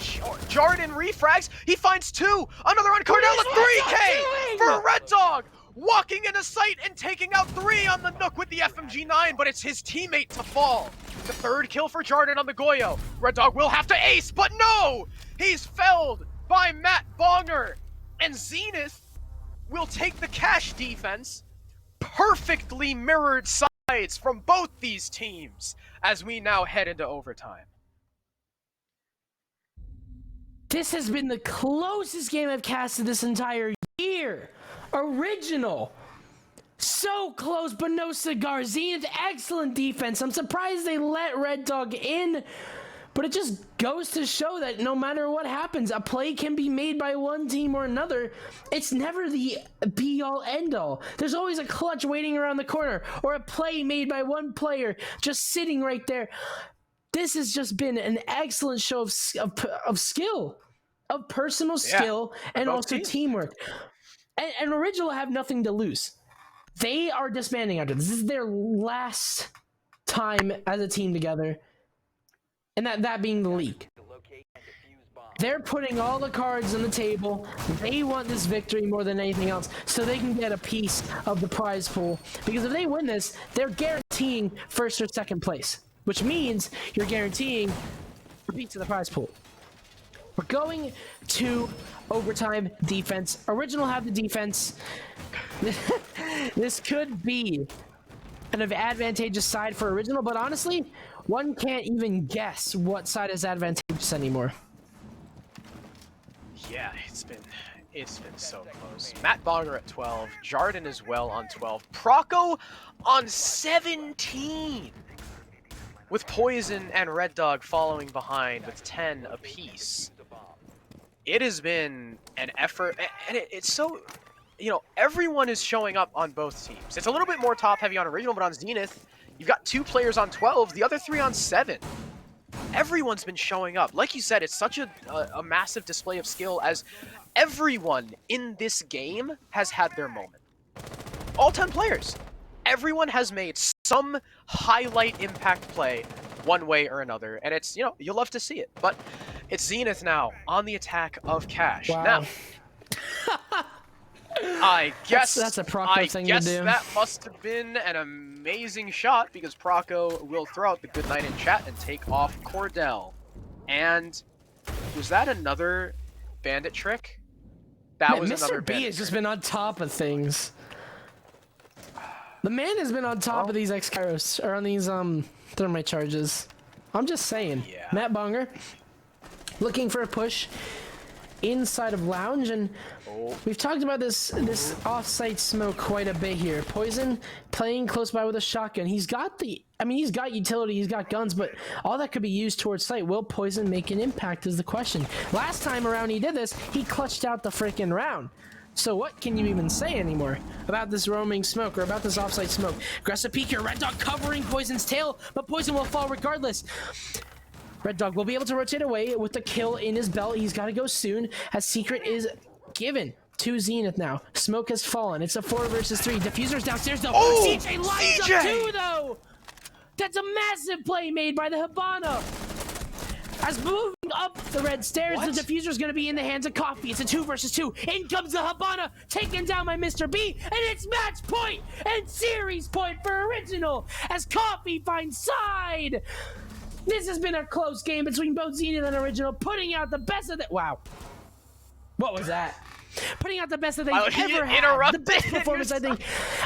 Jarden refrags. He finds 2. Another on Cardella. 3K for Red Dog. Walking into sight and taking out 3 on the Nook with the FMG9, but it's his teammate to fall. The 3rd kill for Jarden on the Goyo. Red Dog will have to ace, but no! He's felled by Matt Bonger. And Zenith will take the Cash defense. Perfectly mirrored sides from both these teams as we now head into overtime. This has been the closest game I've casted this entire year. Original. So close, but no cigar. Zenith, excellent defense. I'm surprised they let Red Dog in, but it just goes to show that no matter what happens, a play can be made by one team or another. It's never the be-all, end-all. There's always a clutch waiting around the corner, or a play made by one player just sitting right there. This has just been an excellent show of skill, of personal skill, and both also teams. teamwork. And Original have nothing to lose. They are disbanding after this. This is their last time as a team together, and that being the league. To locate and defuse bomb. They're putting all the cards on the table. They want this victory more than anything else, so they can get a piece of the prize pool. Because if they win this, they're guaranteeing first or second place, which means you're guaranteeing a piece of the prize pool. We're going to overtime defense. Original have the defense. This could be an advantageous side for Original, but honestly, one can't even guess what side is advantageous anymore. Yeah, it's been so close. Matt Bonger at 12, Jarden as well on 12, Proco on 17, with Poison and Red Dog following behind with 10 apiece. It has been an effort, and it's so, you know, everyone is showing up on both teams. It's a little bit more top-heavy on Original, but on Zenith, you've got 2 players on 12, the other 3 on 7. Everyone's been showing up. Like you said, it's such a massive display of skill, as everyone in this game has had their moment. All 10 players. Everyone has made some highlight impact play one way or another, and it's, you know, you'll love to see it. But it's Zenith now on the attack of Cash. Wow. Now, I guess that's a Proco thing to do. That must have been an amazing shot, because Proco will throw out the good night in chat and take off Cordell. And was that another bandit trick? That Man, was Mr. another B bandit has just trick. been on top of things. The man has been on top of these X-Kairos, or on these thermite charges. I'm just saying. Yeah. Matt Bonger looking for a push inside of Lounge, and we've talked about this off-site smoke quite a bit here. Poison playing close by with a shotgun. He's got he's got utility, he's got guns, but all that could be used towards site. Will Poison make an impact is the question. Last time around he did this, he clutched out the freaking round. So what can you even say anymore about this roaming smoke or about this offsite smoke? Aggressive peek here, Red Dog covering Poison's tail, but Poison will fall regardless. Red Dog will be able to rotate away with the kill in his belt. He's got to go soon, as Secret is given to Zenith now. Smoke has fallen. It's a 4 versus 3. Diffuser's downstairs though. Oh, CJ lines CJ! up too though. That's a massive play made by the Hibana. As moving up the red stairs, What? the diffuser's going to be in the hands of Coffee. It's a 2 versus 2. In comes the Hibana, taken down by Mr. B, and it's match point and series point for Original as Coffee finds side. This has been a close game between both Zenith and Original, putting out the best of the— Wow. What was that? Putting out the best that they've ever had. The best performance, I think.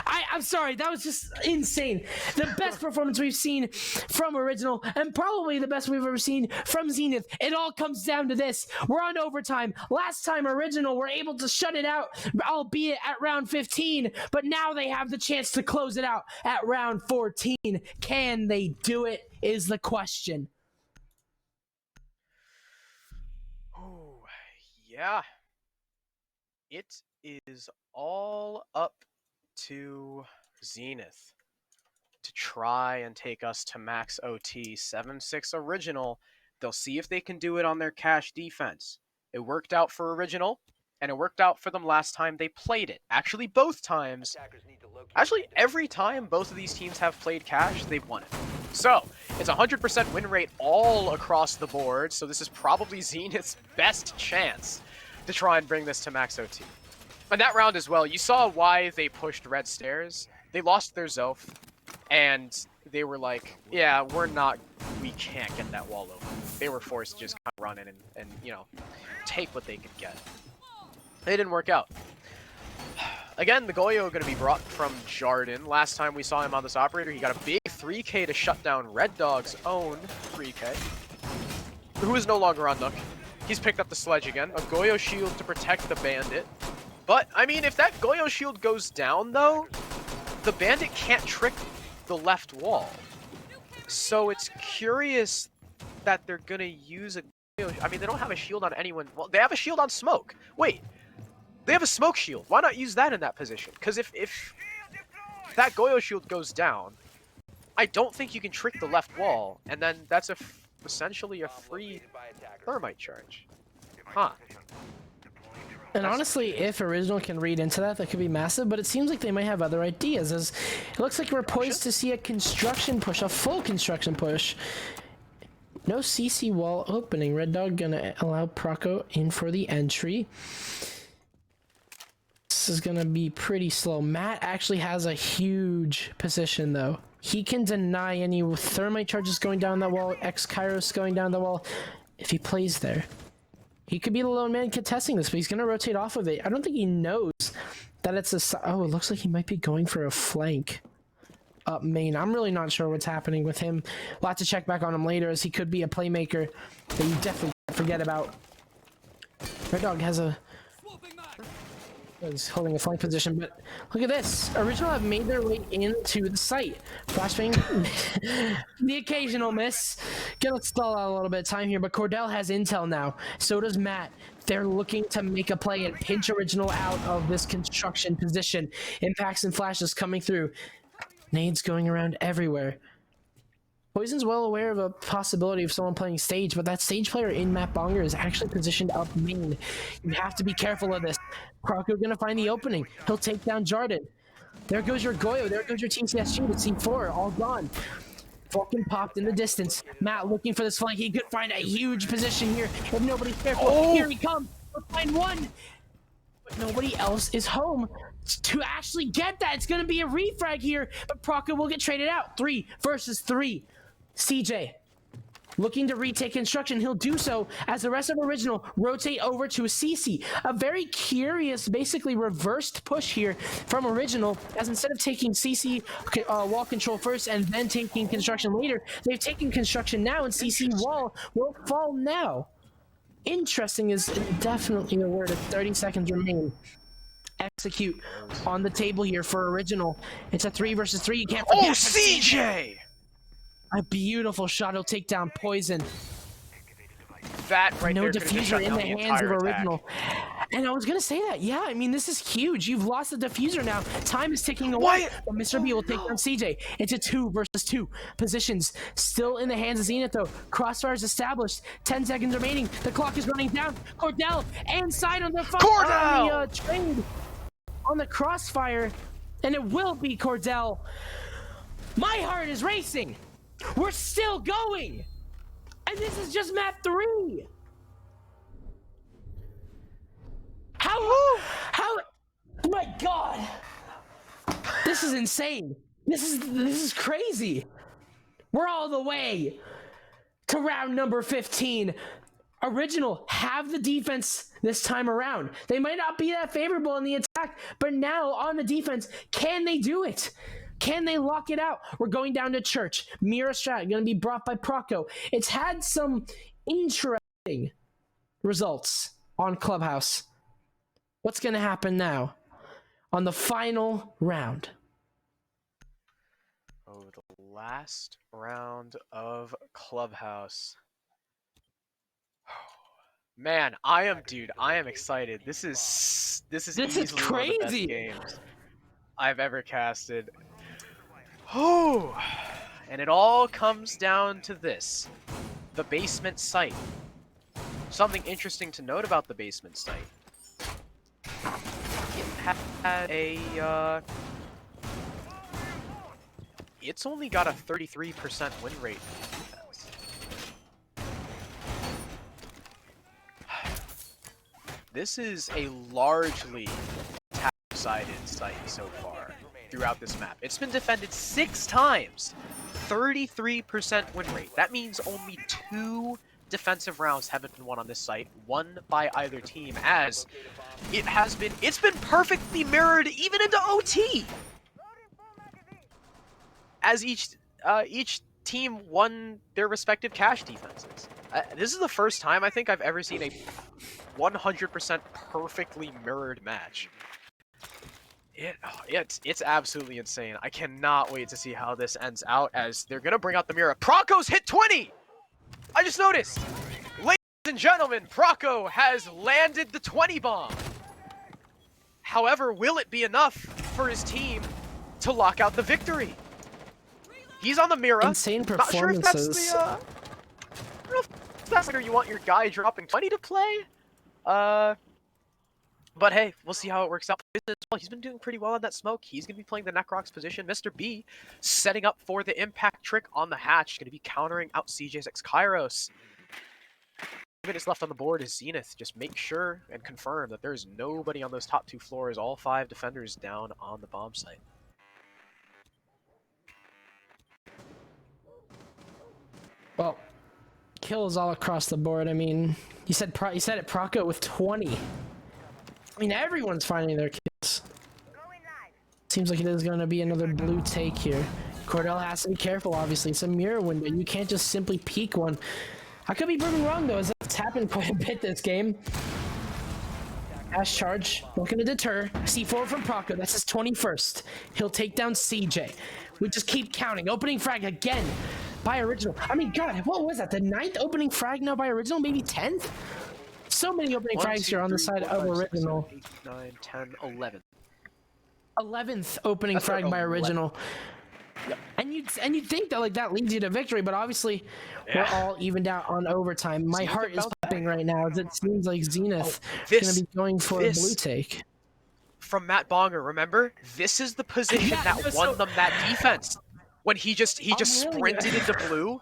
I'm sorry, that was just insane. The best performance we've seen from Original, and probably the best we've ever seen from Zenith. It all comes down to this. We're on overtime. Last time Original were able to shut it out, albeit at round 15, but now they have the chance to close it out at round 14. Can they do it is the question. Oh, yeah. It is all up to Zenith to try and take us to max OT. 7-6 Original. They'll see if they can do it on their cash defense. It worked out for Original, and it worked out for them last time they played it. Actually, both times. Actually, every time both of these teams have played cash, they've won it. So, it's 100% win rate all across the board, so this is probably Zenith's best chance to try and bring this to max OT. And that round as well, you saw why they pushed red stairs. They lost their Zoth, and they were like, yeah, we can't get that wall open. They were forced to just kind of run in and you know, take what they could get. It didn't work out. Again, the Goyo going to be brought from Jarden. Last time we saw him on this operator, he got a big 3K to shut down Red Dog's own 3K, who is no longer on Nook. He's picked up the sledge again. A Goyo shield to protect the bandit. But, I mean, if that Goyo shield goes down, though, the bandit can't trick the left wall. So it's curious that they're going to use a Goyo... I mean, they don't have a shield on anyone. Well, they have a shield on Smoke. Wait. They have a Smoke shield. Why not use that in that position? Because if that Goyo shield goes down, I don't think you can trick the left wall, and then that's essentially a free thermite charge. Huh. And honestly, if Original can read into that, that could be massive, but it seems like they might have other ideas, as it looks like we're poised to see a construction push, a full construction push. No CC wall opening. Red Dog gonna allow Proco in for the entry. This is gonna be pretty slow. Matt actually has a huge position though. He can deny any thermite charges going down that wall, X-Kairos going down the wall, if he plays there. He could be the lone man contesting this, but he's gonna rotate off of it. I don't think he knows that it's a... Oh, it looks like he might be going for a flank up main. I'm really not sure what's happening with him. We'll have to check back on him later, as he could be a playmaker that you definitely can't forget about. Red Dog has a... He's holding a flank position, but look at this. Original have made their way into the site. Flashbang, the occasional miss. Gonna stall out a little bit of time here, but Cordell has intel now. So does Matt. They're looking to make a play and pinch Original out of this construction position. Impacts and flashes coming through. Nades going around everywhere. Poison's well aware of a possibility of someone playing stage, but that stage player in Matt Bonger is actually positioned up main. You have to be careful of this. Croco gonna find the opening. He'll take down Jarden. There goes your Goyo. There goes your TCSG with C4. All gone. Fucking popped in the distance. Matt looking for this flank. He could find a huge position here if nobody's careful. Oh! Here he comes. We'll find one. But nobody else is home to actually get that. It's gonna be a refrag here, but Proco will get traded out. 3 versus 3. CJ looking to retake construction. He'll do so as the rest of Original rotate over to CC. A very curious, basically reversed push here from Original, as instead of taking CC wall control first and then taking construction later, they've taken construction now, and CC wall will fall now. Interesting is definitely a word. 30 seconds remain. Execute on the table here for Original. It's a 3 versus 3. You can't forget. Oh, CJ! A beautiful shot. He'll take down Poison. That right no there could've just diffuser shut in down the hands of entire Original. attack. And I was gonna say that. Yeah, I mean, this is huge. You've lost the diffuser now. Time is ticking away. But Mr. B will take down CJ. It's a 2 versus 2. Positions still in the hands of Zenith though. Crossfire is established. 10 seconds remaining. The clock is running down. Cordell inside on the trade on the crossfire, and it will be Cordell. My heart is racing. We're still going, and this is just map 3. How? Oh my God! This is insane. This is crazy. We're all the way to round number 15. Original have the defense this time around. They might not be that favorable in the attack, but now on the defense, can they do it? Can they lock it out? We're going down to Church. Mira Strat going to be brought by Proco. It's had some interesting results on Clubhouse. What's going to happen now on the final round? Oh, the last round of Clubhouse. Man, I am excited. This is easily one of the crazy. best games I've ever casted. Oh, and it all comes down to this: the basement site. Something interesting to note about the basement site: it had a it's only got a 33% win rate. This is a largely tap-sided site so far throughout this map. It's been defended 6 times, 33% win rate. That means only 2 defensive rounds haven't been won on this site, one by either team, as it's been perfectly mirrored even into OT, as each team won their respective cash defenses. This is the first time I think I've ever seen a 100% perfectly mirrored match. It's absolutely insane. I cannot wait to see how this ends out, as they're gonna bring out the mirror. Proco's hit 20! I just noticed! Ladies and gentlemen, Proco has landed the 20 bomb! However, will it be enough for his team to lock out the victory? He's on the Mira. Insane Not sure if that's performances. the, I don't know if that's where you want your guy dropping 20 to play. But hey, we'll see how it works out. He's been doing pretty well on that smoke. He's going to be playing the Necrox position. Mr. B setting up for the impact trick on the hatch. Going to be countering out CJ's Kairos. Minutes left on the board is Zenith. Just make sure and confirm that there's nobody on those top 2 floors. All 5 defenders down on the bomb site. Well, kills all across the board. I mean, you said it Proco with 20. I mean, everyone's finding their kills. Seems like it is going to be another blue take here. Cordell has to be careful, obviously. It's a mirror window. You can't just simply peek one. I could be proven wrong, though, as it's happened quite a bit this game. Ash charge, looking to deter. C4 from Proco, that's his 21st. He'll take down CJ. We just keep counting. Opening frag again by Original. I mean, God, what was that? The 9th opening frag now by Original? Maybe 10th? So many opening frags here on the side of Original. 8, 9, 10, 11. 11th opening frag by Original. Yep. And you'd think that like that leads you to victory, but obviously we're all evened out on overtime. My heart is popping right now as it seems like Zenith is going to be going for a blue take. From Matt Bonger, remember? This is the position that won them that defense. When he just sprinted into blue,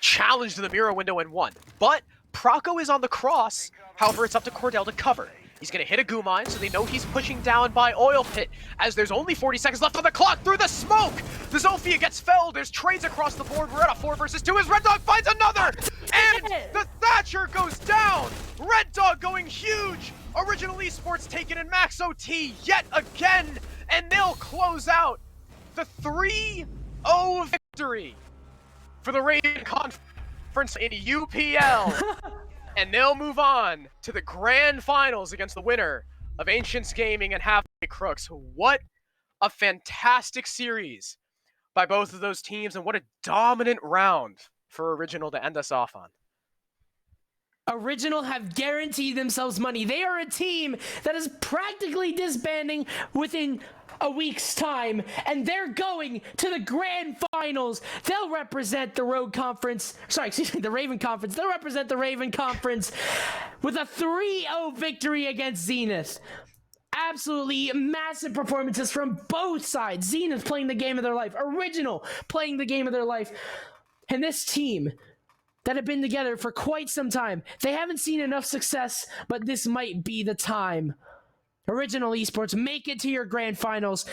challenged the mirror window and won. But Proco is on the cross. However, it's up to Cordell to cover. He's going to hit a goo mine, so they know he's pushing down by Oil Pit, as there's only 40 seconds left on the clock through the smoke! The Zofia gets felled, there's trades across the board, we're at a 4 versus 2 as Red Dog finds another! And the Thatcher goes down! Red Dog going huge! Original Esports taking in Max OT yet again! And they'll close out the 3-0 victory for the Raven Conference in UPL! And they'll move on to the grand finals against the winner of Ancients Gaming and Halfway Crooks. What a fantastic series by both of those teams, and what a dominant round for Original to end us off on. Original have guaranteed themselves money. They are a team that is practically disbanding within a week's time, and they're going to the grand finals. They'll represent the Rogue Conference, the Raven Conference. They'll represent the Raven Conference with a 3-0 victory against Zenith. Absolutely massive performances from both sides. Zenith playing the game of their life, Original playing the game of their life, and this team that have been together for quite some time. They haven't seen enough success, but this might be the time. Original Esports, make it to your grand finals.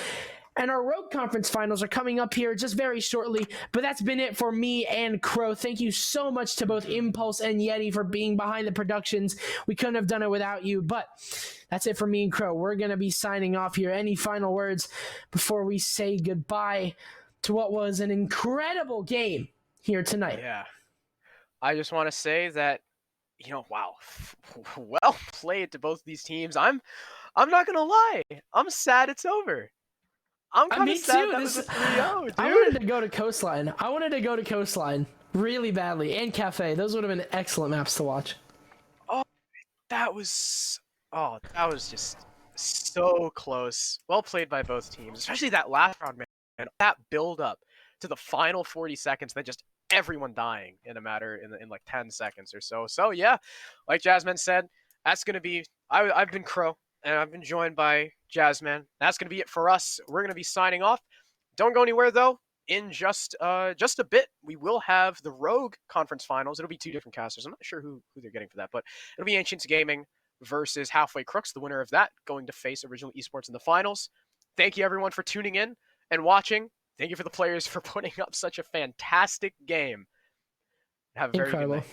And our Rogue Conference finals are coming up here just very shortly. But that's been it for me and Crow. Thank you so much to both Impulse and Yeti for being behind the productions. We couldn't have done it without you. But that's it for me and Crow. We're going to be signing off here. Any final words before we say goodbye to what was an incredible game here tonight? Yeah. I just want to say that, wow, well played to both these teams. I'm not gonna lie, I'm sad it's over. I'm kind of sad that was a 3-0, dude. I wanted to go to Coastline really badly, and Cafe. Those would have been excellent maps to watch. That was just so close. Well played by both teams, especially that last round, man. That build up to the final 40 seconds, then just everyone dying in a matter in like 10 seconds or so. So yeah, like Jasmine said, that's gonna be. I've been Crow, and I've been joined by Jasmine. That's gonna be it for us. We're gonna be signing off. Don't go anywhere though. In just a bit, we will have the Rogue Conference Finals. It'll be 2 different casters. I'm not sure who they're getting for that, but it'll be Ancients Gaming versus Halfway Crooks. The winner of that going to face Original Esports in the finals. Thank you everyone for tuning in and watching. Thank you for the players for putting up such a fantastic game. Have a very good night.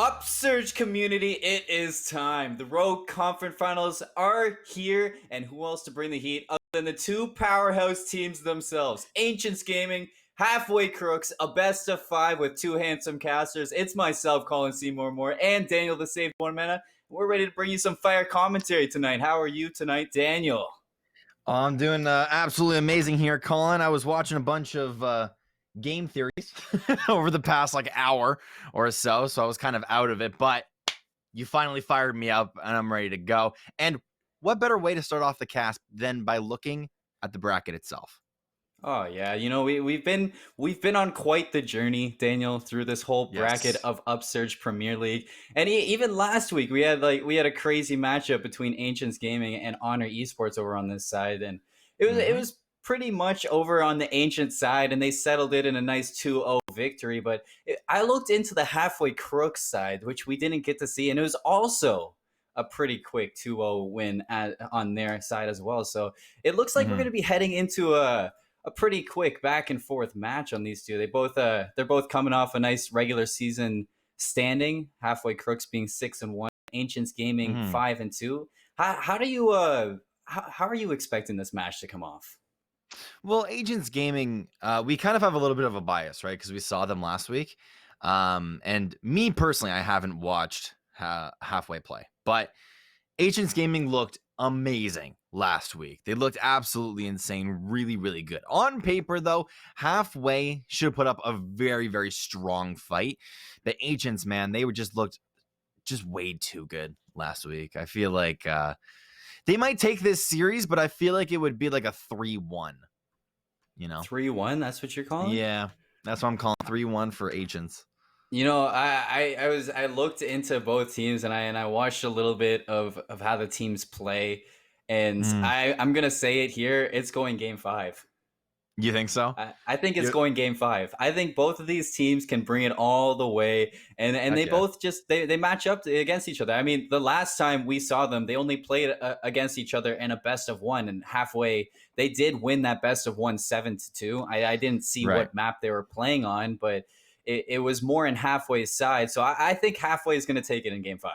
Upsurge community, it is time. The Rogue Conference Finals are here, and who else to bring the heat other than the two powerhouse teams themselves? Ancients Gaming, Halfway Crooks, a best of 5 with two handsome casters. It's myself, Colin Seymour Moore, and Daniel the Saved One Mana. We're ready to bring you some fire commentary tonight. How are you tonight, Daniel? I'm doing absolutely amazing here, Colin. I was watching a bunch of game theories over the past hour or so I was kind of out of it, but you finally fired me up and I'm ready to go. And what better way to start off the cast than by looking at the bracket itself? Oh yeah, we've been on quite the journey, Daniel, through this whole bracket of Upsurge Premier League, and even last week we had a crazy matchup between Ancients Gaming and Honor Esports over on this side, and it was pretty much over on the Ancient side, and they settled it in a nice 2-0 victory. But I looked into the Halfway Crooks side, which we didn't get to see, and it was also a pretty quick 2-0 win on their side as well. So it looks like we're going to be heading into a pretty quick back and forth match on these two. They're both coming off a nice regular season standing. Halfway Crooks being 6-1, Ancients Gaming 5-2. How are you expecting this match to come off? Well, Ancients Gaming, we kind of have a little bit of a bias, right? Because we saw them last week. And me personally, I haven't watched Halfway play, but Ancients Gaming looked amazing last week. They looked absolutely insane, really, really good. On paper, though, Halfway should put up a very, very strong fight. The Ancients, man, they looked way too good last week. I feel like they might take this series, but I feel like it would be like a 3-1. 3-1. That's what you're calling? Yeah, that's what I'm calling 3-1 for Ancients. I looked into both teams and I watched a little bit of how the teams play, and I'm gonna say it here. It's going game 5. You think so? I think it's going game 5. I think both of these teams can bring it all the way, and they both they match up against each other. I mean, the last time we saw them, they only played against each other in a best of 1, and Halfway they did win that best of 1 7-2. I didn't see what map they were playing on, but it was more in Halfway's side. So I think Halfway is going to take it in game 5.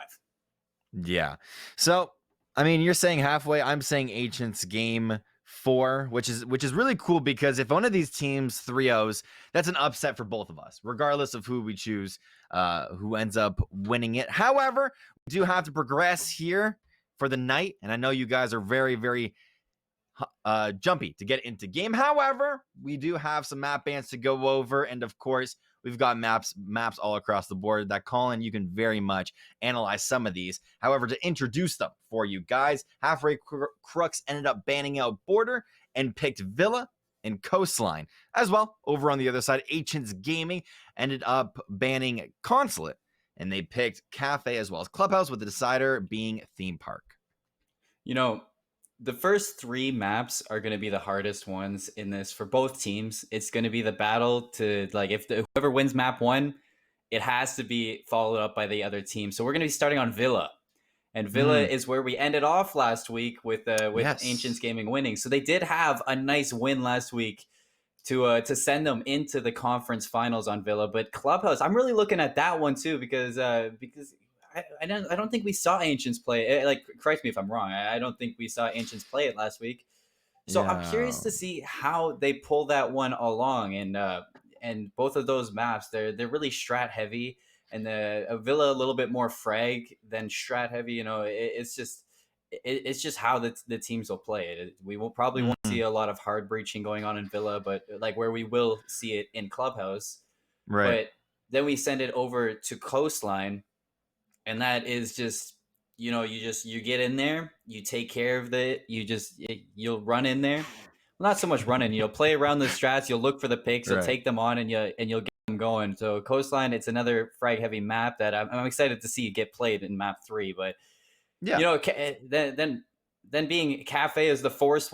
Yeah. So, I mean, you're saying Halfway, I'm saying Ancients game 4, which is really cool, because if one of these teams 3-0s, that's an upset for both of us, regardless of who we choose, who ends up winning it. However, we do have to progress here for the night, and I know you guys are very, very jumpy to get into game. However, we do have some map bans to go over, and of course, we've got maps all across the board that, Colin, you can very much analyze some of these. However, to introduce them for you guys, Halfway Crooks ended up banning out Border and picked Villa and Coastline. As well, over on the other side, Ancients Gaming ended up banning Consulate, and they picked Cafe as well as Clubhouse, with the decider being Theme Park. The first 3 maps are going to be the hardest ones in this for both teams. It's going to be the battle to, whoever wins map 1, it has to be followed up by the other team. So we're going to be starting on Villa. And Villa is where we ended off last week with Ancients Gaming winning. So they did have a nice win last week to send them into the conference finals on Villa. But Clubhouse, I'm really looking at that one too, because I don't think we saw Ancients play. Correct me if I'm wrong. I don't think we saw Ancients play it last week. So I'm curious to see how they pull that one along. And both of those maps, they're really strat heavy, and the Villa a little bit more frag than strat heavy. It's just how the teams will play it. We will probably won't see a lot of hard breaching going on in Villa, but where we will see it in Clubhouse. Right. But then we send it over to Coastline. And that is just, you get in there, you take care of you'll run in there. Well, not so much running, play around the strats, you'll look for the picks, you'll take them on, and you'll get them going. So Coastline, it's another frag heavy map that I'm excited to see get played in map 3. But then being Cafe is the fourth.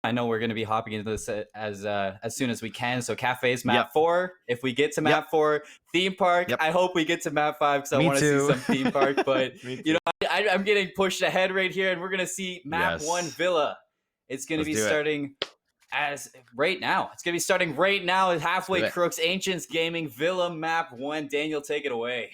I know we're going to be hopping into this as soon as we can. So Cafe's map 4. If we get to map 4, Theme Park. I hope we get to map 5 because I want to see some Theme Park. But I'm getting pushed ahead right here, and we're going to see map 1 Villa. It's going to be starting right now. It's going to be starting right now. Halfway Crooks, Ancients Gaming, Villa map 1. Daniel, take it away.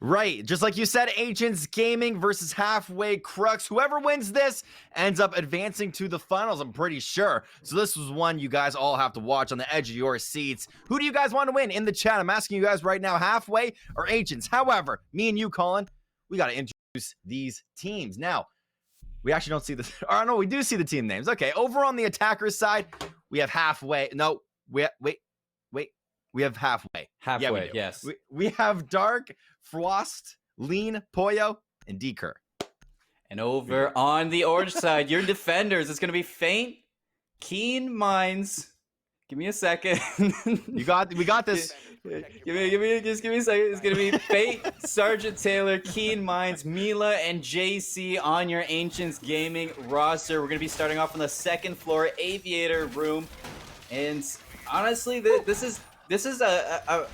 Right, just like you said, Ancients Gaming versus Halfway Crooks. Whoever wins this ends up advancing to the finals, I'm pretty sure. So this was one you guys all have to watch on the edge of your seats. Who do you guys want to win in the chat? I'm asking you guys right now, Halfway or Ancients? However, me and you, Colin, we got to introduce these teams. Now, we actually don't see the, or no, we do see the team names. Okay, over on the attackers side, we have Halfway. No, wait. We have Halfway. Halfway, Yeah, we do. yes. We have Dark, Frost, Lean, Poyo, and Deker. And over on the orange side, your defenders, it's going to be Faint, Keen Minds. Give me a second. We got this. Give me a second. It's going to be Faint, Sergeant Taylor, Keen Minds, Mila, and JC on your Ancients Gaming roster. We're going to be starting off on the second floor aviator room. And honestly, this is a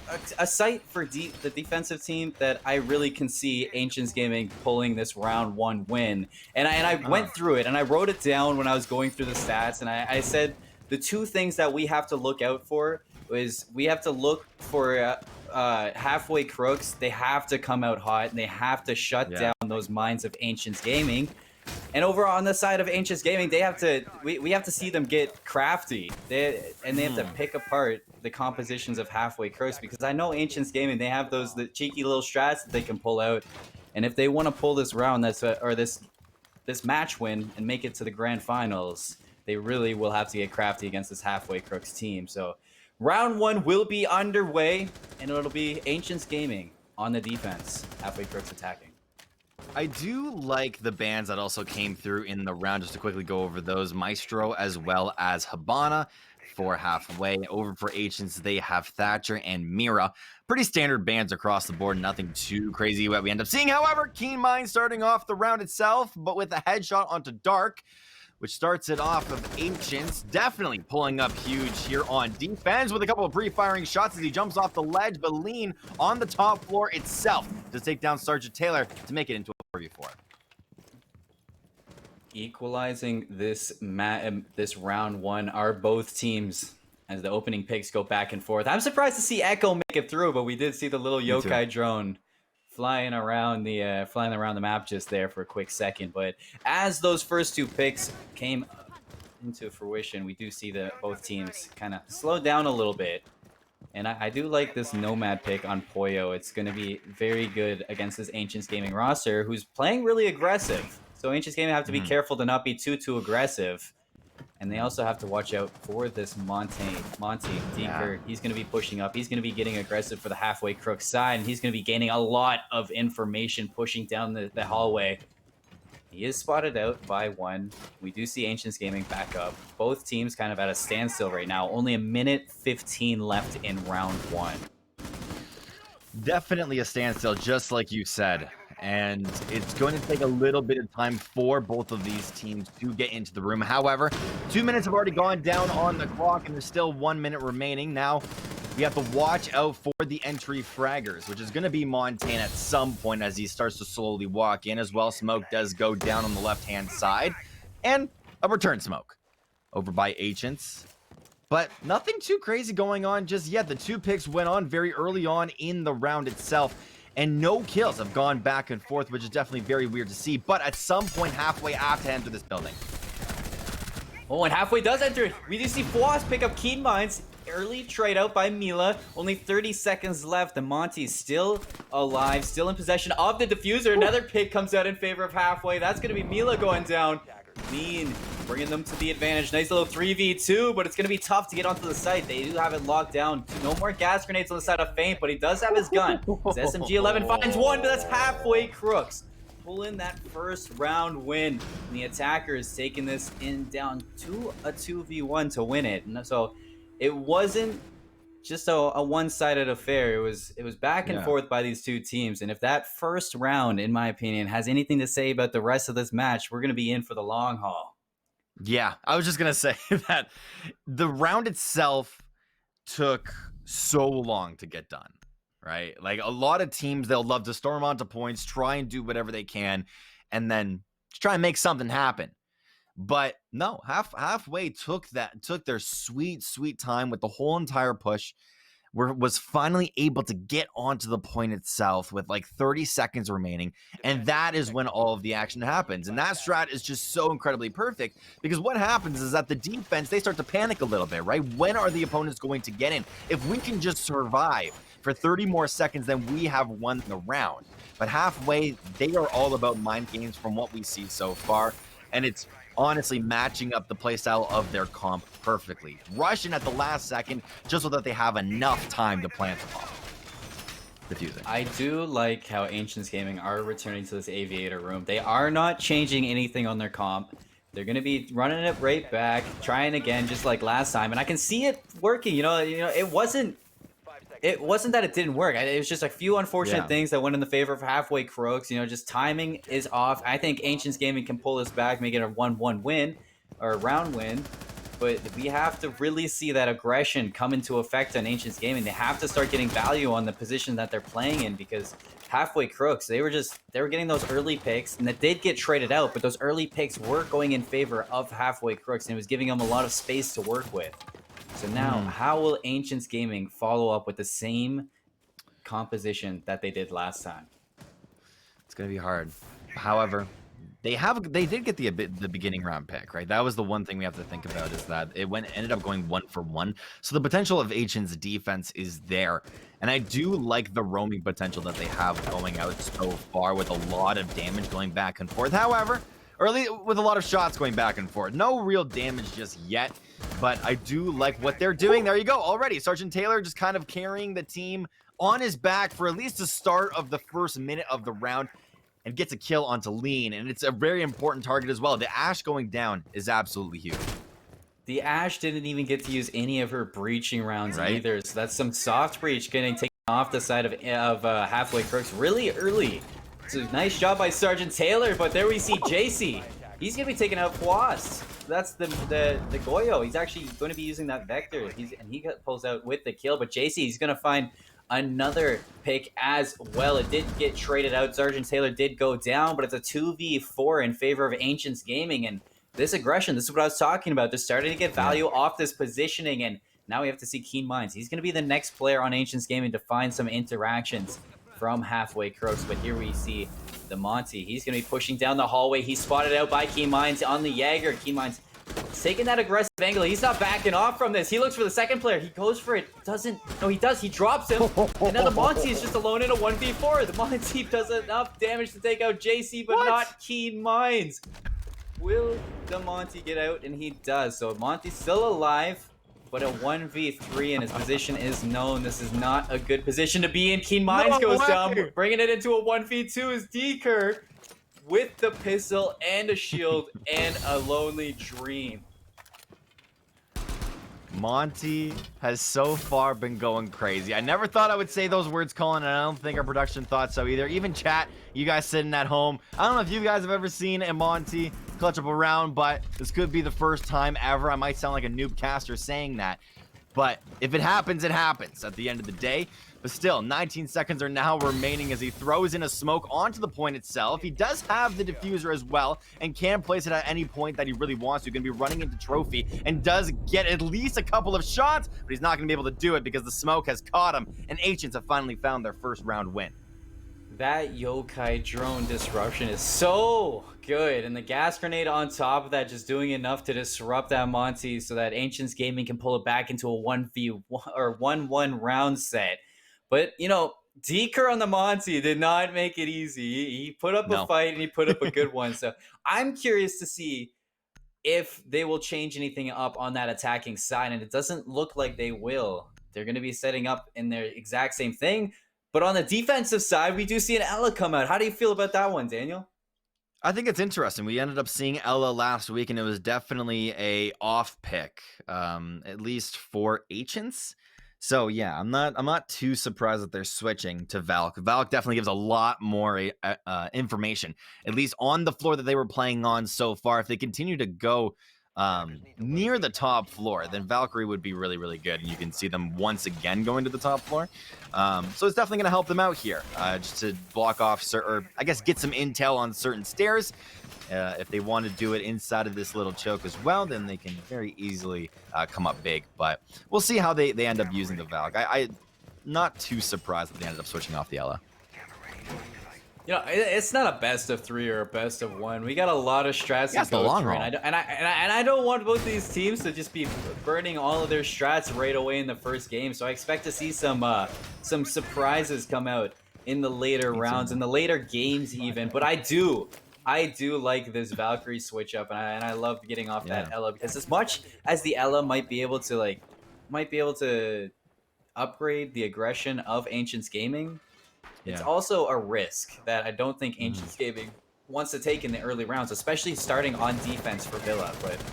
site for the defensive team that I really can see Ancients Gaming pulling this round 1 win. And I went through it and I wrote it down when I was going through the stats, and I said the 2 things that we have to look out for is we have to look for Halfway Crooks. They have to come out hot and they have to shut down those minds of Ancients Gaming. And over on the side of Ancients Gaming, they have to we have to see them get crafty. They have to pick apart the compositions of Halfway Crooks, because I know Ancients Gaming, they have the cheeky little strats that they can pull out. And if they want to pull this round this match win and make it to the grand finals, they really will have to get crafty against this Halfway Crooks team. So round 1 will be underway, and it'll be Ancients Gaming on the defense, Halfway Crooks attacking. I do like the bands that also came through in the round, just to quickly go over those. Maestro as well as Habana for Halfway. Over for Ancients, they have Thatcher and Mira. Pretty standard bands across the board, nothing too crazy what we end up seeing. However, Keen Mind starting off the round itself, but with a headshot onto Dark, which starts it off of Ancients. Definitely pulling up huge here on defense with a couple of pre-firing shots as he jumps off the ledge, but Lean on the top floor itself to take down Sergeant Taylor to make it into a 4v4. Equalizing this round 1 are both teams as the opening picks go back and forth. I'm surprised to see Echo make it through, but we did see the little yokai drone flying around the map just there for a quick second. But as those first 2 picks came into fruition, we do see that both teams kind of slow down a little bit. And I do like this Nomad pick on Poyo. It's going to be very good against this Ancients Gaming roster, who's playing really aggressive. So Ancients Gaming have to be careful to not be too aggressive. And they also have to watch out for this Monty Deker. Yeah. He's going to be pushing up. He's going to be getting aggressive for the Halfway Crook side, and he's going to be gaining a lot of information pushing down the hallway. He is spotted out by 1. We do see Ancients Gaming back up. Both teams kind of at a standstill right now. Only 1:15 left in round 1. Definitely a standstill, just like you said. And it's going to take a little bit of time for both of these teams to get into the room. However, 2 minutes have already gone down on the clock, and there's still 1 minute remaining. Now, we have to watch out for the entry fraggers, which is going to be Montaigne at some point as he starts to slowly walk in. As well, smoke does go down on the left-hand side. And a return smoke over by Ancients. But nothing too crazy going on just yet. The 2 picks went on very early on in the round itself. And no kills have gone back and forth, which is definitely very weird to see. But at some point, Halfway have to enter this building. Oh, and Halfway does enter. We do see Floss pick up Keen Minds. Early trade out by Mila. Only 30 seconds left. The Monty's still alive, still in possession of the diffuser. Another pick comes out in favor of Halfway. That's going to be Mila going down. Lean bringing them to the advantage. Nice little 3v2, but it's going to be tough to get onto the site. They do have it locked down. No more gas grenades on the side of Faint, but he does have his gun. His SMG-11 finds 1, but that's Halfway Crooks. Pulling that first round win. And the attacker is taking this down to a 2v1 to win it. And so it wasn't just a one-sided affair. It was back and forth by these 2 teams. And if that first round, in my opinion, has anything to say about the rest of this match, we're going to be in for the long haul. Yeah, I was just going to say that the round itself took so long to get done, right? Like a lot of teams, they'll love to storm onto points, try and do whatever they can, and then try and make something happen. But no, halfway took their sweet time with the whole entire push. was finally able to get onto the point itself with like 30 seconds remaining. And that is when all of the action happens. And that strat is just so incredibly perfect, because what happens is that the defense, they start to panic a little bit, right? When are the opponents going to get in? If we can just survive for 30 more seconds, then we have won the round. But halfway, they are all about mind games from what we see so far. And it's honestly matching up the playstyle of their comp perfectly. Rushing at the last second just so that they have enough time to plant the bomb. Diffusing. I do like how Ancients Gaming are returning to this Aviator room. They are not changing anything on their comp. They're going to be running it right back, trying again just like last time. And I can see it working. You know, it wasn't that it didn't work. It was just a few unfortunate things that went in the favor of Halfway Crooks. You know, just timing is off. I think Ancients Gaming can pull this back, make it a 1-1 win or a round win. But we have to really see that aggression come into effect on Ancients Gaming. They have to start getting value on the position that they're playing in, because Halfway Crooks, they were getting those early picks, and that did get traded out, but those early picks were going in favor of Halfway Crooks, and it was giving them a lot of space to work with. So now, how will Ancients Gaming follow up with the same composition that they did last time? It's going to be hard. However, they did get the beginning round pick, right? That was the one thing we have to think about, is that it ended up going 1-for-1. So the potential of Ancients' defense is there. And I do like the roaming potential that they have going out so far, with a lot of damage going back and forth. However, or at least with a lot of shots going back and forth. No real damage just yet, but I do like what they're doing. There you go. Already, Sergeant Taylor just kind of carrying the team on his back for at least the start of the first minute of the round, and gets a kill onto Lean, and it's a very important target as well. The Ashe going down is absolutely huge. The Ashe didn't even get to use any of her breaching rounds either, so that's some soft breach getting taken off the side of Halfway Crooks really early. It's a nice job by Sergeant Taylor, but there we see JC. He's going to be taking out Quast. That's the Goyo. He's actually going to be using that Vector, and he pulls out with the kill, but JC, he's going to find another pick as well. It did get traded out. Sergeant Taylor did go down, but it's a 2v4 in favor of Ancients Gaming. And this aggression, this is what I was talking about. They're starting to get value off this positioning, and now we have to see Keen Minds. He's going to be the next player on Ancients Gaming to find some interactions from Halfway Crooks. But here we see the Monty. He's going to be pushing down the hallway. He's spotted out by Keen Minds on the Jaeger. Keen Minds taking that aggressive angle. He's not backing off from this. He looks for the second player. He goes for it. No, he does. He drops him. And now the Monty is just alone in a 1v4. The Monty does enough damage to take out JC, but not Keen Minds. Will the Monty get out? And he does. So Monty's still alive, but a 1v3, and his position is known. This is not a good position to be in. Keen Minds goes down. Bringing it into a 1v2 is Deeker, with the pistol and a shield and a lonely dream. Monty has so far been going crazy. I never thought I would say those words, Colin, and I don't think our production thought so either. Even chat, you guys sitting at home, I don't know if you guys have ever seen a Monty clutch up a round, but this could be the first time ever. I might sound like a noob caster saying that, but if it happens at the end of the day. But still, 19 seconds are now remaining as he throws in a smoke onto the point itself. He does have the diffuser as well and can place it at any point that he really wants to. He's going to be running into Trophy and does get at least a couple of shots, but he's not going to be able to do it because the smoke has caught him, and Ancients have finally found their first round win. That Yokai drone disruption is so good, and the gas grenade on top of that just doing enough to disrupt that Monty so that Ancients Gaming can pull it back into a 1v1 or 1-1 round set. But, you know, Deeker on the Monty did not make it easy. He put up a fight, and he put up a good one. So I'm curious to see if they will change anything up on that attacking side, and it doesn't look like they will. They're going to be setting up in their exact same thing. But on the defensive side, we do see an Ella come out. How do you feel about that one, Daniel? I think it's interesting. We ended up seeing Ella last week, and it was definitely a off pick, at least for Ancients. So yeah, I'm not too surprised that they're switching to Valk. Valk definitely gives a lot more information, at least on the floor that they were playing on so far. If they continue to go near the top floor, then Valkyrie would be really, really good. And you can see them once again going to the top floor. So it's definitely going to help them out here, just to block off, or I guess get some intel on certain stairs. If they want to do it inside of this little choke as well, then they can very easily come up big. But we'll see how they end up using the Valk. I'm not too surprised that they ended up switching off the Ela. You know, it's not a best of 3 or a best of 1. We got a lot of strats to go through, and I don't want both these teams to just be burning all of their strats right away in the first game. So I expect to see some surprises come out in the later rounds, in the later games even. But I do like this Valkyrie switch up, and I love getting off that Ela, because as much as the Ela might be able to upgrade the aggression of Ancients Gaming, it's also a risk that I don't think Ancients Gaming wants to take in the early rounds, especially starting on defense for Villa. But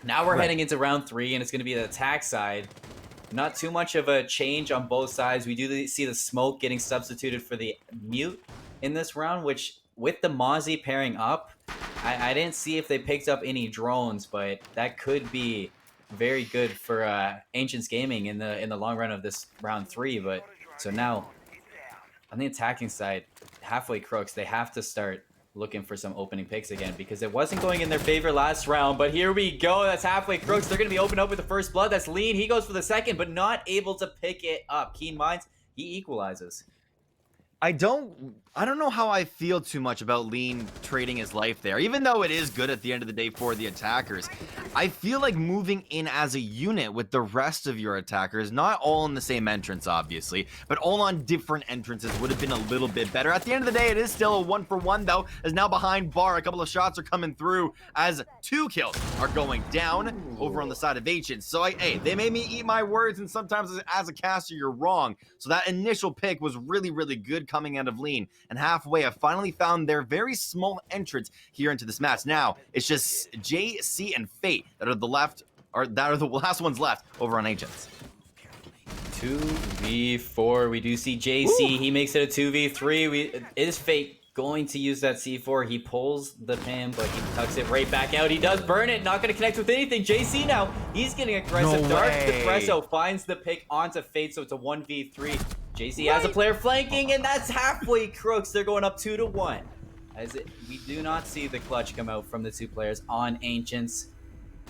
now we're heading into round 3, and it's going to be the attack side. Not too much of a change on both sides. We do see the smoke getting substituted for the mute in this round, which with the Mozzie pairing up, I didn't see if they picked up any drones, but that could be very good for Ancients Gaming in the long run of this round 3. But so now, on the attacking side, Halfway Crooks, they have to start looking for some opening picks again, because it wasn't going in their favor last round. But here we go. That's Halfway Crooks. They're going to be opened up with the first blood. That's Lean. He goes for the second, but not able to pick it up. Keen Minds, he equalizes. I don't know how I feel too much about Lean trading his life there. Even though it is good at the end of the day for the attackers, I feel like moving in as a unit with the rest of your attackers, not all in the same entrance, obviously, but all on different entrances would have been a little bit better. At the end of the day, it is still a 1-for-1, though, as now behind bar, a couple of shots are coming through as 2 kills are going down over on the side of Ancients. So, hey, they made me eat my words, and sometimes as a caster, you're wrong. So that initial pick was really, really good coming out of Lean, and Halfway have finally found their very small entrance here into this match. Now it's just JC and Fate that are the last ones left over on Ancients. 2v4. We do see JC. He makes it a 2v3. Is Fate going to use that C4? He pulls the pin, but he tucks it right back out. He does burn it. Not going to connect with anything. JC now, he's getting aggressive. No Dark way. Depresso finds the pick onto Fate, so it's a 1v3. JC has a player flanking, and that's Halfway Crooks. They're going up 2-1. We do not see the clutch come out from the 2 players on Ancients.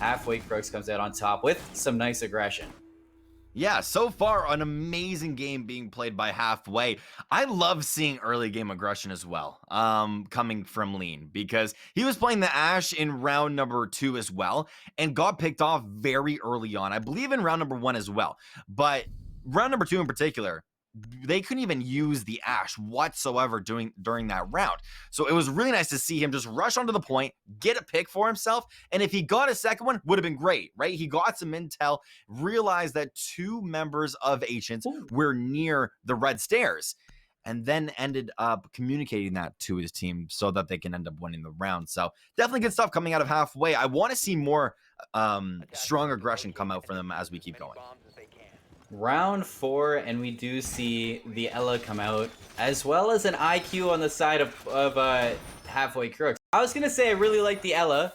Halfway Crooks comes out on top with some nice aggression. Yeah, so far, an amazing game being played by Halfway. I love seeing early game aggression as well, coming from Lean, because he was playing the Ashe in round number 2 as well, and got picked off very early on. I believe in round number 1 as well, but round number 2 in particular, they couldn't even use the Ashe whatsoever during that round. So it was really nice to see him just rush onto the point, get a pick for himself, and if he got a second one, would have been great, right? He got some intel, realized that 2 members of Ancients were near the red stairs, and then ended up communicating that to his team so that they can end up winning the round. So definitely good stuff coming out of Halfway. I want to see more strong aggression come out from them as we keep going. Round 4, and we do see the Ela come out, as well as an IQ on the side of Halfway Crooks. I was gonna say I really like the Ela,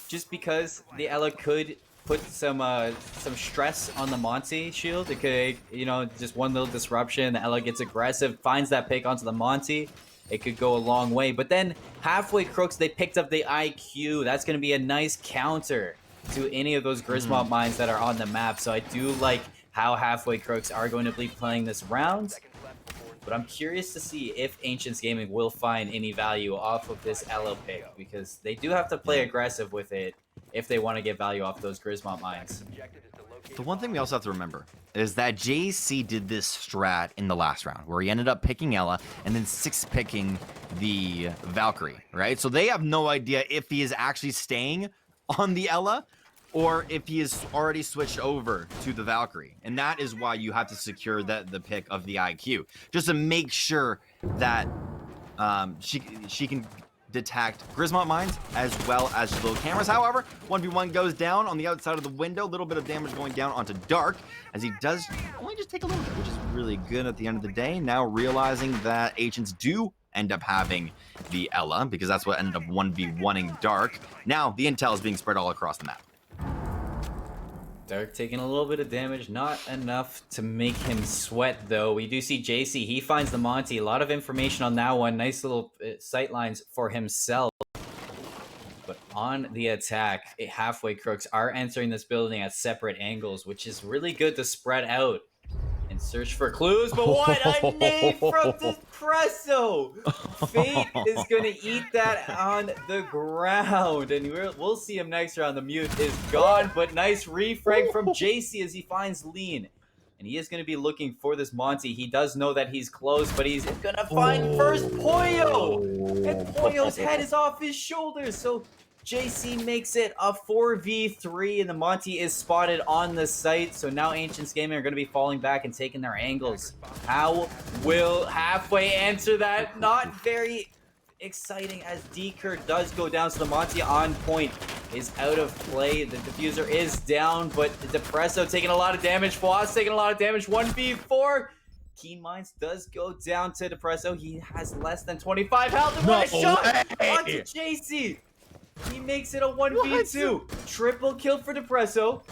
just because the Ela could put some stress on the Monty shield. It could, just one little disruption, the Ela gets aggressive, finds that pick onto the Monty. It could go a long way. But then Halfway Crooks, they picked up the IQ. That's gonna be a nice counter to any of those Griswold mines that are on the map. So I do like how Halfway Crooks are going to be playing this round, but I'm curious to see if Ancients Gaming will find any value off of this Ela pick, because they do have to play aggressive with it if they want to get value off those Griswold mines. The one thing we also have to remember is that JC did this strat in the last round, where he ended up picking Ela and then 6-picking the Valkyrie, right? So they have no idea if he is actually staying on the Ela, or if he is already switched over to the Valkyrie. And that is why you have to secure the pick of the IQ, just to make sure that she can detect Griswold mines as well as little cameras. However, 1v1 goes down on the outside of the window. A little bit of damage going down onto Dark, as he does only just take a little bit, which is really good at the end of the day. Now realizing that Ancients do end up having the Ela, because that's what ended up 1v1ing Dark. Now the intel is being spread all across the map. Dark taking a little bit of damage, not enough to make him sweat though. We do see JC, he finds the Monty. A lot of information on that one. Nice little sight lines for himself. But on the attack, halfway crooks are entering this building at separate angles, which is really good to spread out and search for clues. But what a nade from Depresso! Fate is going to eat that on the ground, and we'll see him next round. The mute is gone, but nice refrag from JC as he finds Lean. And he is going to be looking for this Monty. He does know that he's close, but he's going to find first Poyo! And Poyo's head is off his shoulders, so JC makes it a 4v3, and the Monty is spotted on the site. So now Ancients Gaming are going to be falling back and taking their angles. How will halfway answer that? Not very exciting as Deker does go down. So the Monty on point is out of play. The diffuser is down, but Depresso taking a lot of damage. Floss taking a lot of damage. 1v4. Keen Minds does go down to Depresso. He has less than 25 health. And what a shot onto JC. He makes it a 1v2. Triple kill for Depresso.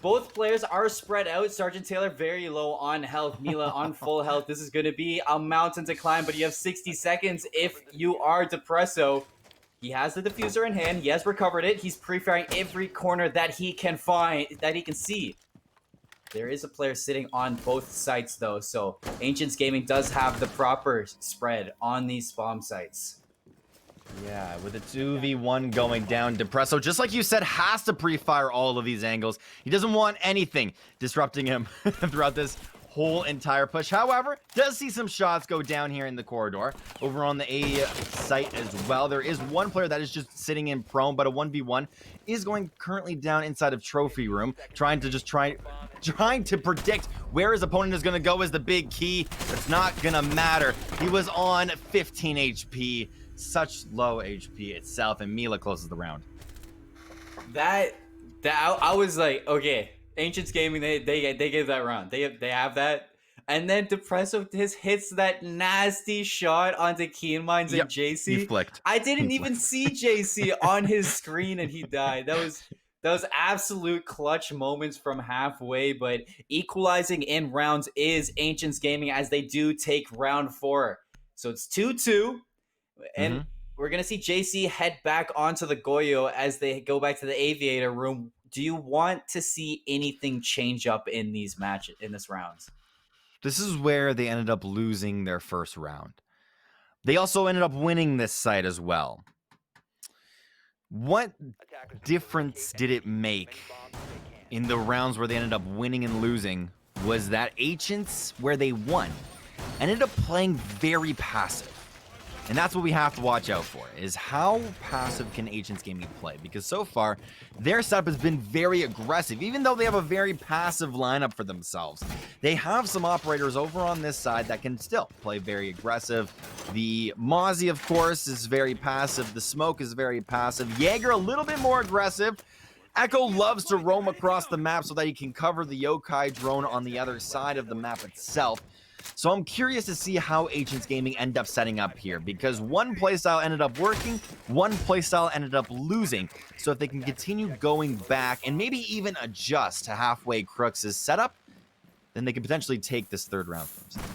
Both players are spread out. Sergeant Taylor very low on health. Mila on full health. This is going to be a mountain to climb, but you have 60 seconds if you are Depresso. He has the diffuser in hand. He has recovered it. He's pre-firing every corner that he can find, that he can see. There is a player sitting on both sites, though, so Ancients Gaming does have the proper spread on these bomb sites. Yeah, with a 2v1 going down, Depresso, just like you said, has to pre-fire all of these angles. He doesn't want anything disrupting him throughout this whole entire push. However, does see some shots go down here in the corridor. Over on the A site as well, there is one player that is just sitting in prone, but a 1v1 is going currently down inside of trophy room, trying to predict where his opponent is going to go is the big key. It's not going to matter. He was on 15 HP. Such low HP itself, and Mila closes the round. That I was like, okay, Ancients Gaming, they gave that round. They have that, and then Depresso just hits that nasty shot onto Keen Minds and JC. He flicked. I didn't even see JC on his screen, and he died. That was absolute clutch moments from halfway, but equalizing in rounds is Ancients Gaming as they do take round 4. So it's 2-2. And we're going to see JC head back onto the Goyo as they go back to the Aviator room. Do you want to see anything change up in these matches, in this rounds? This is where they ended up losing their first round. They also ended up winning this site as well. What difference did it make in the rounds where they ended up winning and losing was that Ancients, where they won, ended up playing very passive. And that's what we have to watch out for, is how passive can Ancients Gaming play? Because so far, their setup has been very aggressive, even though they have a very passive lineup for themselves. They have some operators over on this side that can still play very aggressive. The Mozzie, of course, is very passive. The Smoke is very passive. Jaeger, a little bit more aggressive. Echo loves to roam across the map so that he can cover the Yokai drone on the other side of the map itself. So I'm curious to see how Ancients Gaming end up setting up here, because one playstyle ended up working, one playstyle ended up losing. So if they can continue going back and maybe even adjust to halfway Crooks' setup, then they could potentially take this third round for themselves.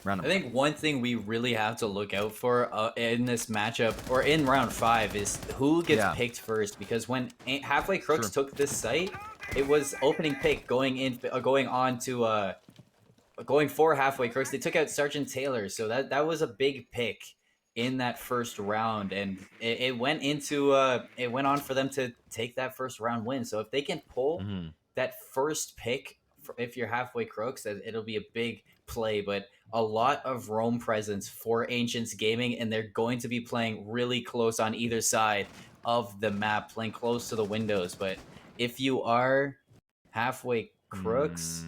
I think one thing we really have to look out for in this matchup, or in round 5, is who gets picked first. Because when halfway Crooks took this site, it was opening pick going for halfway Crooks. They took out Sergeant Taylor, so that was a big pick in that first round, and it went on for them to take that first round win. So if they can pull that first pick, if you're halfway Crooks, it'll be a big play. But a lot of roam presence for Ancients Gaming, and they're going to be playing really close on either side of the map, playing close to the windows. But if you are halfway Crooks,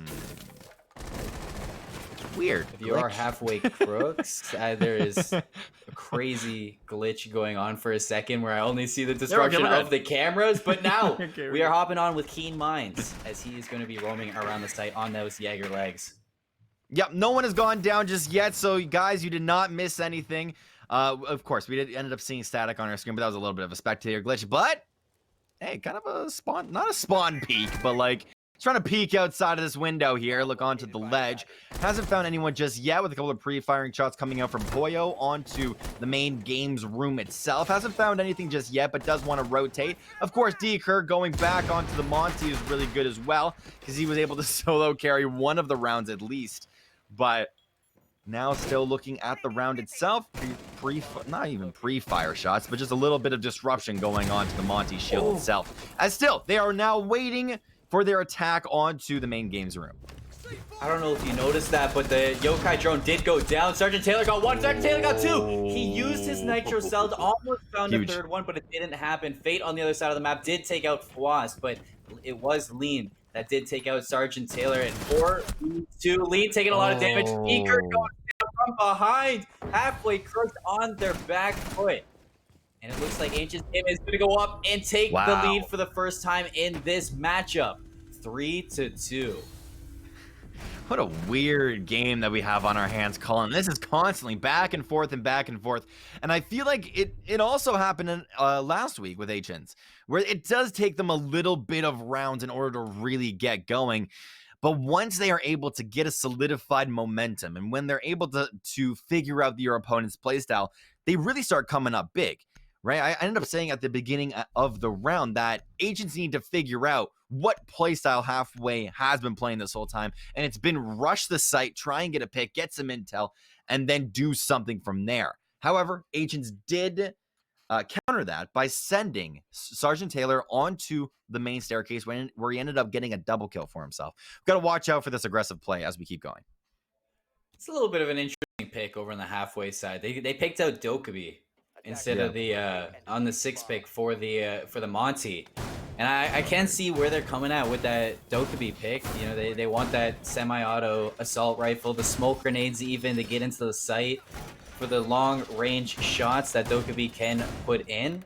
weird. If you are halfway Crooks, there is a crazy glitch going on for a second where I only see the destruction of the cameras. But now we are hopping on with Keen Minds as he is going to be roaming around the site on those Jaeger legs. Yep, no one has gone down just yet, so guys, you did not miss anything. Of course, we ended up seeing static on our screen, but that was a little bit of a spectator glitch. But hey, kind of a spawn, not a spawn peak, but like Trying to peek outside of this window here, look onto the ledge. Hasn't found anyone just yet, with a couple of pre-firing shots coming out from Poyo onto the main games room itself. Hasn't found anything just yet, but does want to rotate. Of course, Deker going back onto the Monty is really good as well, because he was able to solo carry one of the rounds at least. But now still looking at the round itself, not even pre-fire shots, but just a little bit of disruption going on to the Monty shield itself. As still, they are now waiting for their attack onto the main games room. I don't know if you noticed that, but the Yokai drone did go down. Sergeant Taylor got one, Sergeant Taylor got two. He used his nitro cell to almost found a third one, but it didn't happen. Fate on the other side of the map did take out Fwast, but it was Lean that did take out Sergeant Taylor. And 4-2, Lean taking a lot of damage. Eager going down from behind, halfway crushed on their back foot. And it looks like Ancient's game is going to go up and take the lead for the first time in this matchup. 3-2. What a weird game that we have on our hands, Colin. This is constantly back and forth and back and forth. And I feel like it also happened in, last week with Ancients, where it does take them a little bit of rounds in order to really get going. But once they are able to get a solidified momentum, and when they're able to figure out your opponent's playstyle, they really start coming up big. Right, I ended up saying at the beginning of the round that Agents need to figure out what playstyle Halfway has been playing this whole time, and it's been rush the site, try and get a pick, get some intel, and then do something from there. However, Agents did counter that by sending Sergeant Taylor onto the main staircase where he ended up getting a double kill for himself. We've got to watch out for this aggressive play as we keep going. It's a little bit of an interesting pick over on the Halfway side. They picked out Dokkaebi instead of the on the 6th pick for the Monty, and I can't see where they're coming at with that Dokkaebi pick. You know, they want that semi-auto assault rifle, the smoke grenades even to get into the site for the long range shots that Dokkaebi can put in.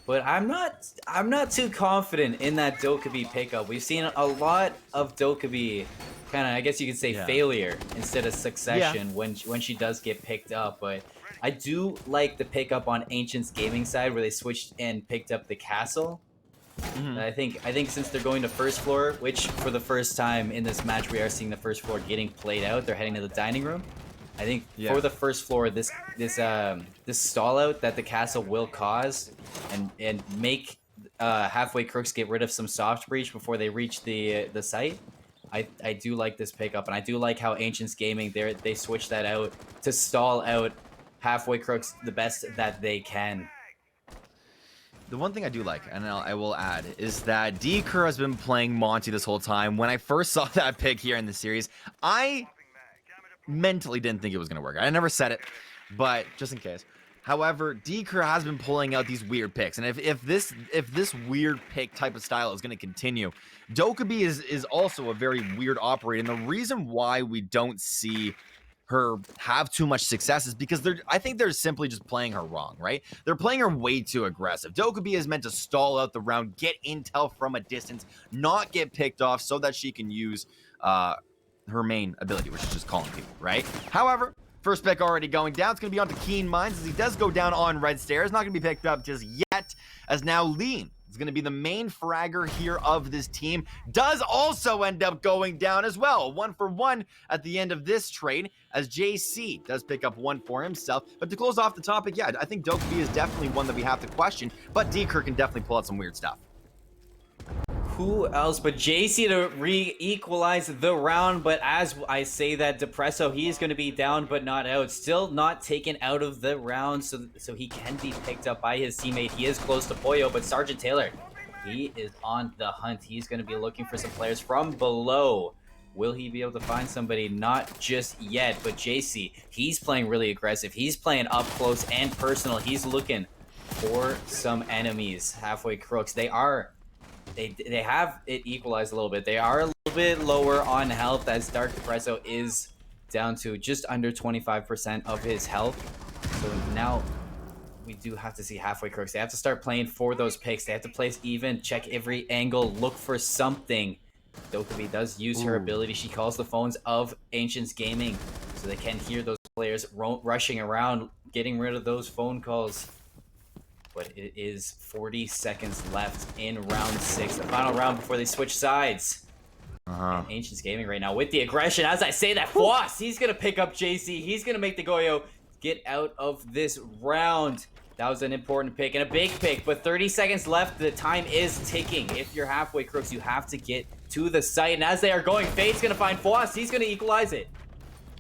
But I'm not too confident in that Dokkaebi pickup. We've seen a lot of Dokkaebi kind of, I guess you could say, failure instead of succession when she does get picked up. But I do like the pickup on Ancient's gaming side where they switched and picked up the castle. I think since they're going to first floor, which for the first time in this match we are seeing the first floor getting played out, they're heading to the dining room. I think for the first floor, this stall out that the castle will cause and make Halfway Crooks get rid of some soft breach before they reach the site. I do like this pickup, and I do like how Ancients Gaming they switch that out to stall out Halfway Crooks the best that they can. The one thing I do like, and I will add, is that Deker has been playing Monty this whole time. When I first saw that pick here in the series, I mentally didn't think it was going to work. I never said it, but just in case. However, Deker has been pulling out these weird picks, and if this weird pick type of style is going to continue, Dokkaebi is also a very weird operator, and the reason why we don't see her have too much success is because I think they're simply just playing her wrong, right? They're playing her way too aggressive. Dokkaebi is meant to stall out the round, get intel from a distance, not get picked off so that she can use her main ability, which is just calling people, right? However, first pick already going down. It's going to be on to Keen Minds as he does go down on red stairs. Not going to be picked up just yet, as now Lean is going to be the main fragger here of this team. Does also end up going down as well. 1-for-1 at the end of this trade, as JC does pick up one for himself. But to close off the topic, yeah, I think Dokkaebi is definitely one that we have to question, but Deker can definitely pull out some weird stuff. Who else but JC to re-equalize the round? But as I say that, Depresso, he's going to be down but not out. Still not taken out of the round, so he can be picked up by his teammate. He is close to Poyo, but Sergeant Taylor, he is on the hunt. He's going to be looking for some players from below. Will he be able to find somebody? Not just yet, but JC, he's playing really aggressive. He's playing up close and personal. He's looking for some enemies. Halfway Crooks, they have it equalized a little bit. They are a little bit lower on health, as Dark Depresso is down to just under 25% of his health. So now we do have to see Halfway Crooks. They have to start playing for those picks. They have to place even, check every angle, look for something. Dokkaebi does use her ability. She calls the phones of Ancients Gaming so they can hear those players rushing around, getting rid of those phone calls. But it is 40 seconds left in round 6, the final round before they switch sides. And Ancients Gaming right now with the aggression. As I say that, Floss, he's going to pick up JC. He's going to make the Goyo get out of this round. That was an important pick and a big pick, but 30 seconds left. The time is ticking. If you're halfway, Crooks, you have to get to the site. And as they are going, Fate's going to find Floss. He's going to equalize it.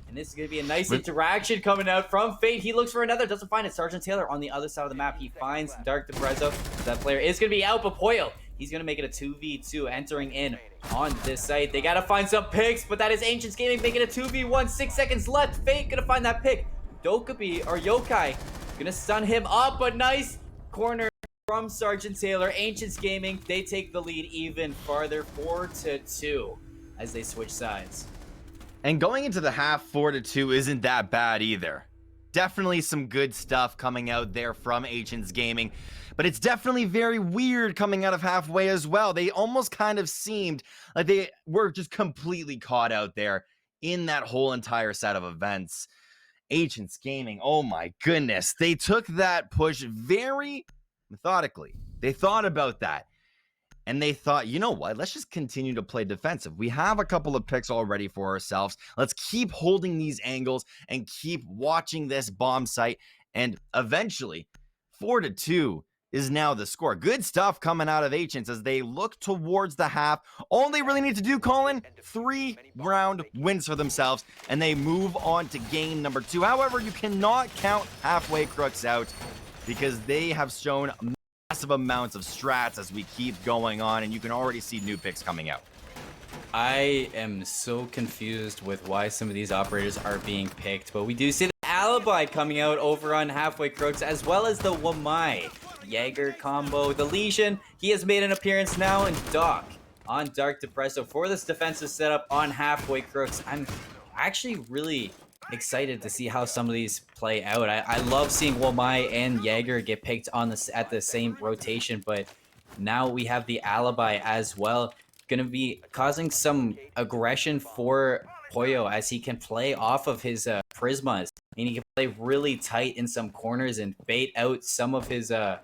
And this is going to be a nice interaction coming out from Fate. He looks for another, doesn't find it. Sergeant Taylor on the other side of the map. He finds Dark Depresso. That player is going to be out, but Poyo, he's going to make it a 2v2 entering in on this site. They got to find some picks, but that is Ancients Gaming making a 2v1. 6 seconds left. Fate going to find that pick. Dokubi or Yokai going to stun him up, but nice corner from Sergeant Taylor. Ancients Gaming, they take the lead even farther, 4-2 as they switch sides. And going into the half, 4-2 isn't that bad either. Definitely some good stuff coming out there from Ancients Gaming, but it's definitely very weird coming out of halfway as well. They almost kind of seemed like they were just completely caught out there in that whole entire set of events. Ancients Gaming, oh my goodness, they took that push very methodically. They thought about that. And they thought, you know what, let's just continue to play defensive. We have a couple of picks already for ourselves. Let's keep holding these angles and keep watching this bomb site. And eventually, 4-2 is now the score. Good stuff coming out of Ancients as they look towards the half. All they really need to do, Colin, 3-round wins for themselves, and they move on to game number 2. However, you cannot count halfway Crooks out because they have shown massive amounts of strats as we keep going on, and you can already see new picks coming out. I am so confused with why some of these operators are being picked, but we do see the Alibi coming out over on Halfway Crooks, as well as the Wamai Jaeger combo. The Legion, he has made an appearance now, and Doc on Dark Depresso for this defensive setup on Halfway Crooks. I'm actually really excited to see how some of these play out. I love seeing Wamai and Jaeger get picked on this at the same rotation, but now we have the Alibi as well. Going to be causing some aggression for Poyo as he can play off of his prismas. I mean, he can play really tight in some corners and bait out some of his I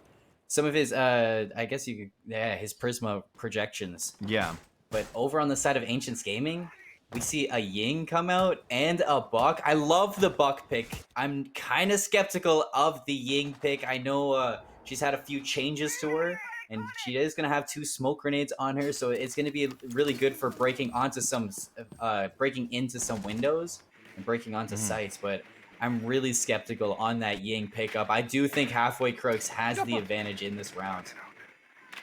guess you could, yeah, his prisma projections. Yeah. But over on the side of Ancients Gaming, we see a Ying come out and a Buck. I love the Buck pick. I'm kind of skeptical of the Ying pick. I know she's had a few changes to her, and she is going to have 2 smoke grenades on her, so it's going to be really good for breaking into some windows and breaking onto sites. But I'm really skeptical on that Ying pickup. I do think Halfway Crooks has the advantage in this round.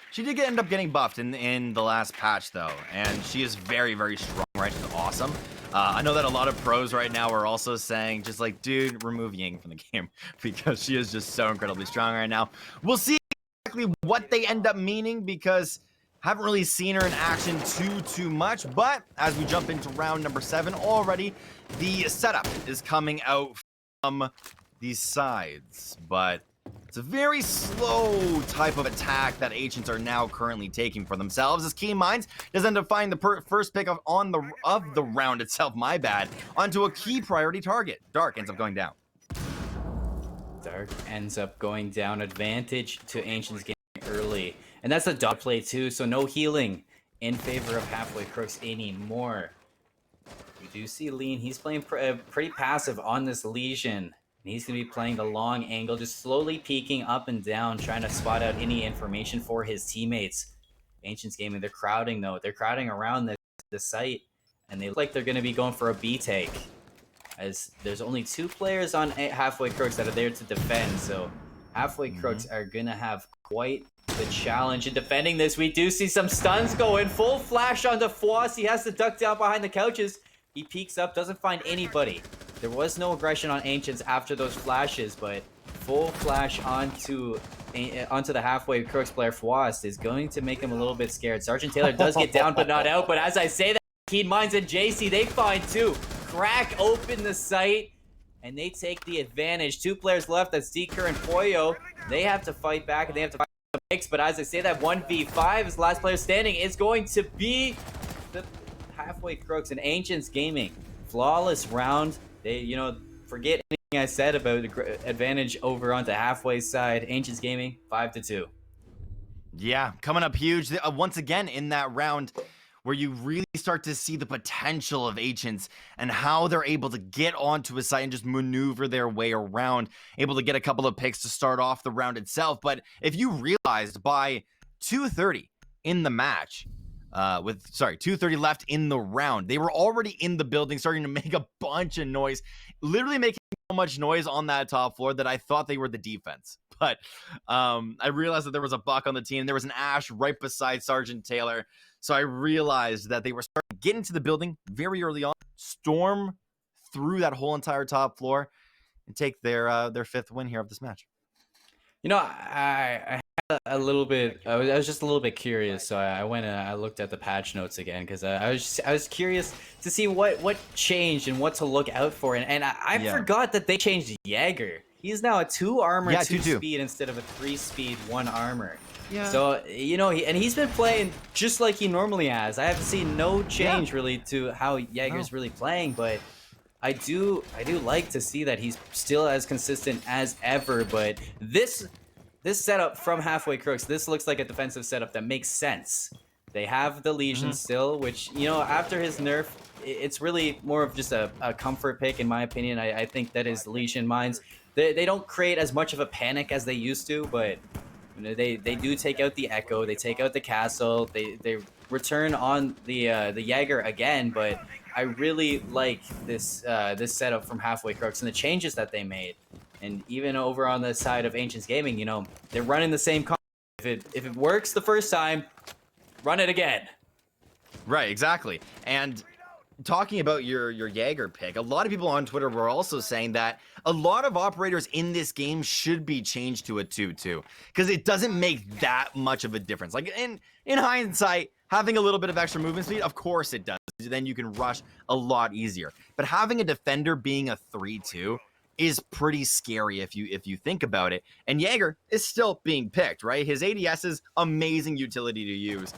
She did end up getting buffed in the last patch, though, and she is very, very strong, right? She's awesome. I know that a lot of pros right now are also saying, just like, dude, remove Ying from the game because she is just so incredibly strong right now. We'll see exactly what they end up meaning because haven't really seen her in action too much. But as we jump into round number 7 already, the setup is coming out from these sides, but it's a very slow type of attack that Ancients are now currently taking for themselves, as Keen Minds does end up finding the first pick of the round itself, my bad, onto a key priority target. Dark ends up going down. Dark ends up going down. Advantage to Ancients Gaming early. And that's a dot play too, so no healing in favor of Halfway Crooks anymore. We do see Lean. He's playing pretty passive on this Legion. He's going to be playing the long angle, just slowly peeking up and down, trying to spot out any information for his teammates. Ancients Gaming, they're crowding, though. They're crowding around the site, and they look like they're going to be going for a B take, as there's only 2 players on Halfway Crooks that are there to defend, so Halfway Crooks are going to have quite the challenge in defending this. We do see some stuns going. Full flash onto Floss. He has to duck down behind the couches. He peeks up, doesn't find anybody. There was no aggression on Ancients after those flashes, but full flash onto the Halfway Crooks player Fwast is going to make him a little bit scared. Sergeant Taylor does get down but not out, but as I say that, Keen Minds and JC, they find 2. Crack open the site, and they take the advantage. 2 players left, that's Deeker and Poyo. They have to fight back, and they have to fight the picks, but as I say that, 1v5 is the last player standing. Is going to be the Halfway Crooks and Ancients Gaming. Flawless round. They, forget anything I said about the advantage over onto Halfway side. Ancients Gaming, 5-2. Yeah, coming up huge once again in that round. where you really start to see the potential of Agents and how they're able to get onto a site and just maneuver their way around, able to get a couple of picks to start off the round itself. But if you realized by 2:30 in the match, 2:30 left in the round, they were already in the building starting to make a bunch of noise, literally making so much noise on that top floor that I thought they were the defense. But I realized that there was a Buck on the team. There was an Ash right beside Sergeant Taylor. So I realized that they were starting to get into the building very early on, storm through that whole entire top floor, and take their 5th win here of this match. You know, I had a little bit. I was just a little bit curious, so I went and I looked at the patch notes again because I was curious to see what changed and what to look out for, and I forgot that they changed Jaeger. He's now a 2 armor, 2 speed instead of a 3 speed, 1 armor. Yeah. So he's been playing just like he normally has. I have seen no change really to how Jaeger's really playing, but I do like to see that he's still as consistent as ever. But this setup from Halfway Crooks, this looks like a defensive setup that makes sense. They have the Legion still, which, after his nerf, it's really more of just a comfort pick, in my opinion. I think that his Legion mines, they don't create as much of a panic as they used to, but they do take out the Echo, they take out the Castle, they return on the Jaeger again. But I really like this setup from Halfway Crooks and the changes that they made. And even over on the side of Ancients Gaming, they're running the same concept. If it works the first time, run it again. Right, exactly. And talking about your Jaeger pick, a lot of people on Twitter were also saying that a lot of operators in this game should be changed to a 2-2 because it doesn't make that much of a difference. Like in hindsight, having a little bit of extra movement speed, of course it does. Then you can rush a lot easier. But having a defender being a 3-2 is pretty scary if you think about it. And Jaeger is still being picked, right? His ADS is amazing utility to use.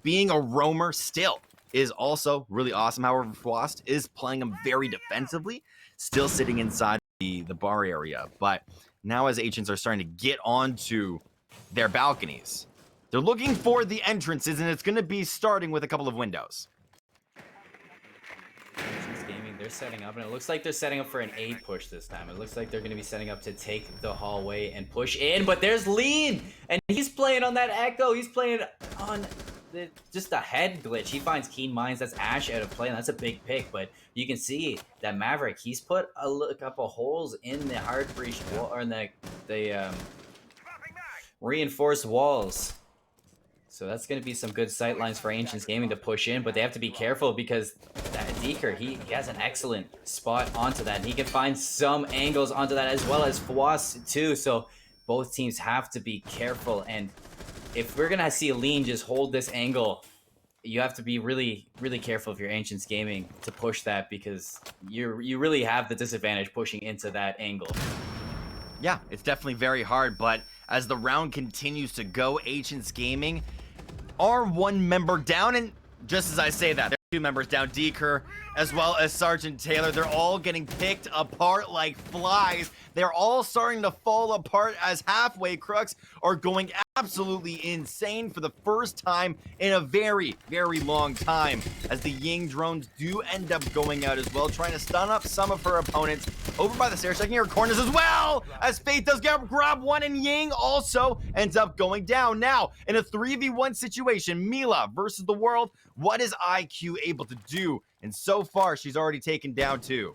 Being a roamer still is also really awesome. However, Frost is playing him very defensively, still sitting inside the bar area. But now as Agents are starting to get onto their balconies, they're looking for the entrances, and it's going to be starting with a couple of windows. Gaming, they're setting up, and it looks like they're setting up for an A push this time. It looks like they're going to be setting up to take the hallway and push in, but there's Lean, and he's playing on that Echo. He's playing on just a head glitch. He finds Keen Minds. That's Ash out of play, and that's a big pick. But you can see that Maverick, he's put a couple holes in the hard breach wall, or in the reinforced walls. So that's going to be some good sight lines for Ancients Gaming to push in, but they have to be careful because that Deeker, he has an excellent spot onto that. And he can find some angles onto that as well as Fwas too. So both teams have to be careful. And if we're going to see Lean just hold this angle, you have to be really, really careful if you're Ancients Gaming to push that, because you really have the disadvantage pushing into that angle. Yeah, it's definitely very hard, but as the round continues to go, Ancients Gaming are 1 member down, and just as I say that, there are 2 members down, Deeker as well as Sergeant Taylor. They're all getting picked apart like flies. They're all starting to fall apart as Halfway Crooks are going absolutely insane for the first time in a very, very long time, as the Ying drones do end up going out as well, trying to stun up some of her opponents over by the stairs, checking her corners as well, as Faith does grab one, and Ying also ends up going down. Now, in a 3v1 situation, Mila versus the world, what is IQ able to do? And so far, she's already taken down 2.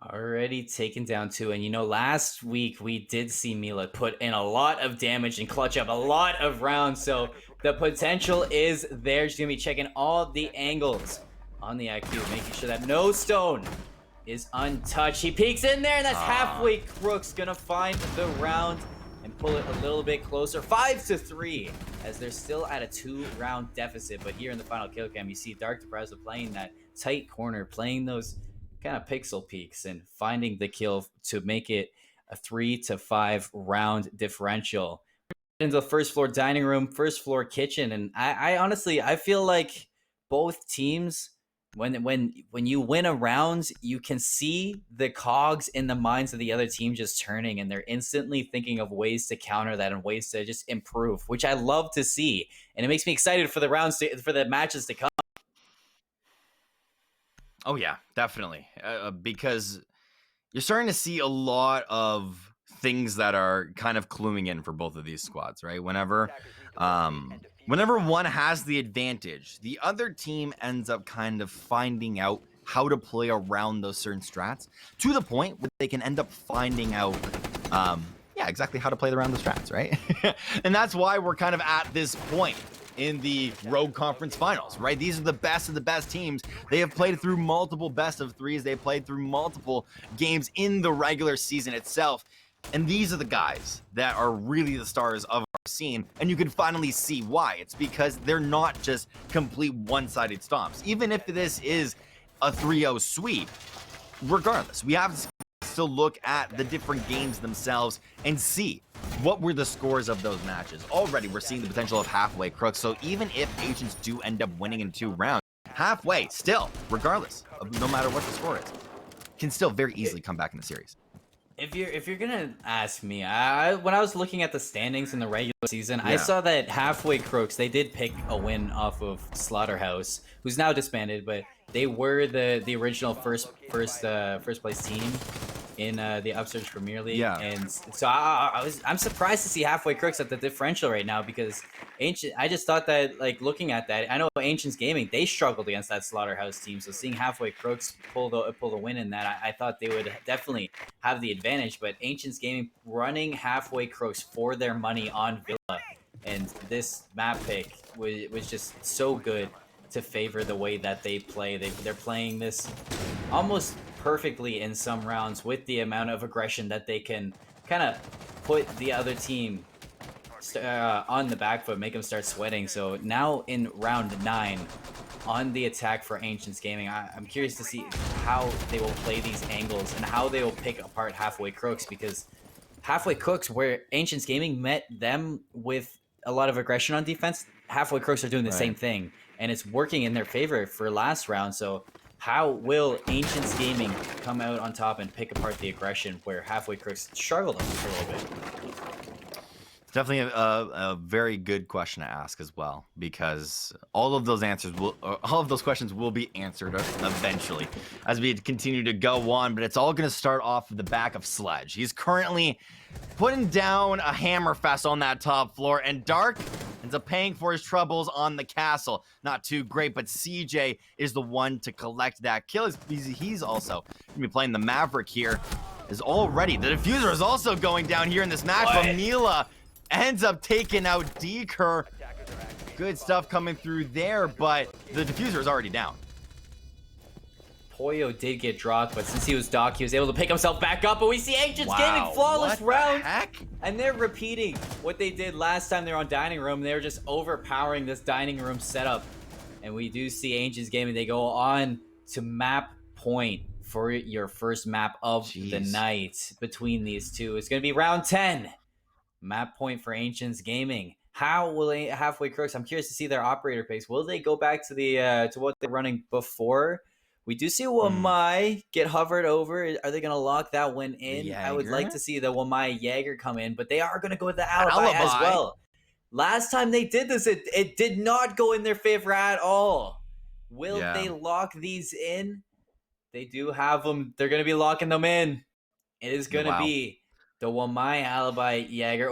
Already taken down 2, and last week we did see Mila put in a lot of damage and clutch up a lot of rounds, so the potential is there. She's gonna be checking all the angles on the IQ, making sure that no stone is untouched. He peeks in there, and that's Halfway Crooks gonna find the round and pull it a little bit closer. 5-3, as they're still at a 2-round deficit. But here in the final kill cam, you see Dark Depressa playing that tight corner, playing those kind of pixel peaks and finding the kill to make it a 3-5 round differential. Into the first floor dining room, first floor kitchen, and I honestly, I feel like both teams when you win a round, you can see the cogs in the minds of the other team just turning, and they're instantly thinking of ways to counter that and ways to just improve, which I love to see, and it makes me excited for for the matches to come. Oh yeah, definitely. Because you're starting to see a lot of things that are kind of cluing in for both of these squads, right? Whenever one has the advantage, the other team ends up kind of finding out how to play around those certain strats to the point where they can end up finding out exactly how to play around the strats, right? And that's why we're kind of at this point in the Rogue Conference Finals, right? These are the best of the best teams. They have played through multiple best of threes. They played through multiple games in the regular season itself. And these are the guys that are really the stars of our scene. And you can finally see why. It's because they're not just complete one-sided stomps. Even if this is a 3-0 sweep, regardless, we have to still look at the different games themselves and see what were the scores of those matches. Already, we're seeing the potential of halfway crooks. So even if Ancients do end up winning in 2 rounds, halfway still, regardless of no matter what the score is, can still very easily come back in the series. If you're gonna ask me, when I was looking at the standings in the regular season, I saw that halfway crooks, they did pick a win off of Slaughterhouse, who's now disbanded, but they were the original first place team in the Upsurge Premier League. Yeah. And so I'm surprised to see halfway crooks at the differential right now, because I just thought that, like, looking at that, I know Ancients Gaming, they struggled against that Slaughterhouse team. So seeing halfway crooks pull the win in that, I thought they would definitely have the advantage. But Ancients Gaming running halfway crooks for their money on Villa, and this map pick was just so good to favor the way that they play. They're playing this almost perfectly in some rounds with the amount of aggression that they can kind of put the other team on the back foot, make them start sweating. So now in round 9 on the attack for Ancients Gaming, I'm curious to see how they will play these angles and how they will pick apart halfway crooks, because halfway crooks, where Ancients Gaming met them with a lot of aggression on defense, halfway crooks are doing the same thing, and it's working in their favor for last round. So how will Ancients Gaming come out on top and pick apart the aggression where halfway crooks struggled for a little bit? It's definitely a very good question to ask as well, because all of those questions will be answered eventually as we continue to go on. But it's all going to start off the back of Sledge. He's currently putting down a hammer fest on that top floor, and Dark ends up paying for his troubles on the castle. Not too great, but CJ is the one to collect that kill. He's also going to be playing the Maverick here. Is already the diffuser is also going down here in this match. But Mila ends up taking out Deker. Good stuff coming through there, but the diffuser is already down. Poyo did get dropped, but since he was Doc, he was able to pick himself back up. But we see Ancients Gaming flawless round. And they're repeating what they did last time they were on Dining Room. They were just overpowering this Dining Room setup. And we do see Ancients Gaming. They go on to map point for your first map of the night between these two. It's going to be round 10. Map point for Ancients Gaming. How will halfway crooks? I'm curious to see their operator pace. Will they go back to the to what they're running before? We do see Wamai get hovered over. Are they going to lock that one in? I would like to see the Wamai Jaeger come in, but they are going to go with the alibi as well. Last time they did this, it did not go in their favor at all. Will they lock these in? They do have them. They're going to be locking them in. It is going to be the Wamai alibi Jaeger.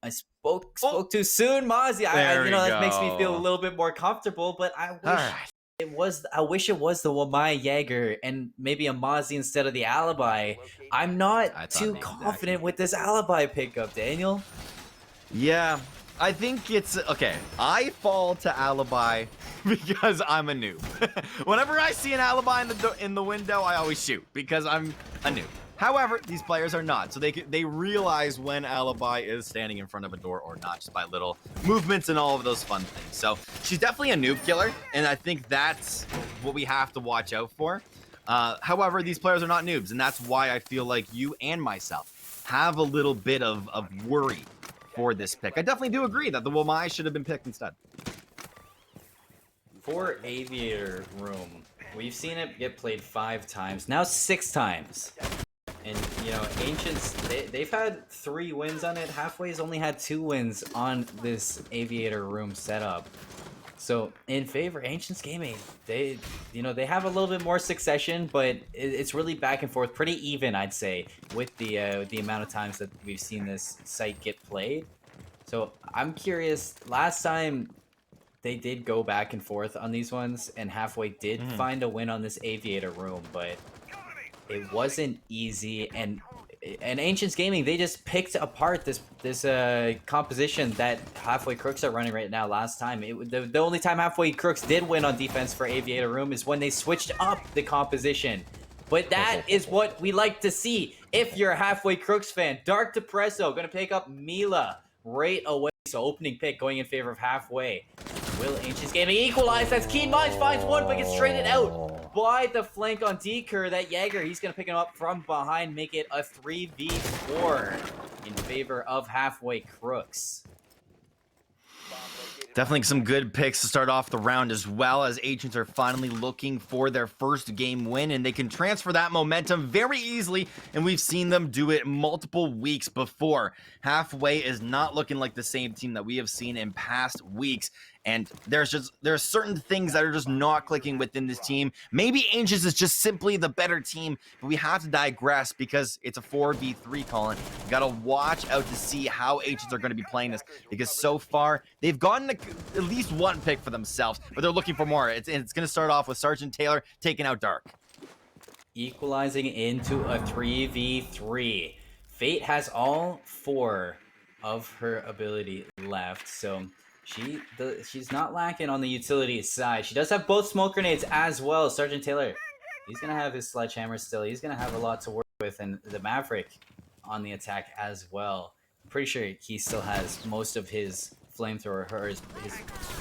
I spoke too soon, Mozzie. That makes me feel a little bit more comfortable, but I wish it was the Wamai Jaeger and maybe a Mozzie instead of the alibi. I'm not too confident with this alibi pickup, Daniel. Yeah, I think it's okay. I fall to alibi because I'm a noob. Whenever I see an alibi in the window, I always shoot because I'm a noob. However, these players are not, so they realize when alibi is standing in front of a door or not, just by little movements and all of those fun things. So she's definitely a noob killer, and I think that's what we have to watch out for. However, these players are not noobs, and that's why I feel like you and myself have a little bit of worry for this pick. I definitely do agree that the Wamai should have been picked instead. for Aviator Room, we've seen it get played 5 times, now 6 times. And, you know, Ancients, they've had 3 wins on it. Halfway's only had 2 wins on this Aviator Room setup. So, in favor, Ancients Gaming, they have a little bit more succession, but it's really back and forth, pretty even, I'd say, with the amount of times that we've seen this site get played. So, I'm curious, last time they did go back and forth on these ones, and Halfway did find a win on this Aviator Room, but it wasn't easy, and Ancients Gaming, they just picked apart this composition that Halfway Crooks are running right now. Last time, the only time Halfway Crooks did win on defense for Aviator Room is when they switched up the composition. But that is what we like to see. If you're a Halfway Crooks fan, Dark Depresso gonna pick up Mila right away. So opening pick going in favor of Halfway. Will Ancients Gaming equalize? That's Keen Minds finds one, but gets traded out by the flank on Deker. That Jaeger, he's going to pick him up from behind, make it a 3v4 in favor of Halfway Crooks. Definitely some good picks to start off the round, as well as Ancients are finally looking for their first game win, and they can transfer that momentum very easily, and we've seen them do it multiple weeks before. Halfway is not looking like the same team that we have seen in past weeks, and there's certain things that are just not clicking within this team. Maybe Ancients is just simply the better team, but we have to digress because it's a 4v3, Colin. You gotta watch out to see how Ancients are going to be playing this, because so far they've gotten at least 1 pick for themselves, but they're looking for more. It's going to start off with Sergeant Taylor taking out Dark. Equalizing into a 3v3. Fate has all 4 of her ability left, so she's not lacking on the utility side. She does have both smoke grenades as well. Sergeant Taylor, he's going to have his sledgehammer still. He's going to have a lot to work with, and the Maverick on the attack as well. I'm pretty sure he still has most of his flamethrower, or his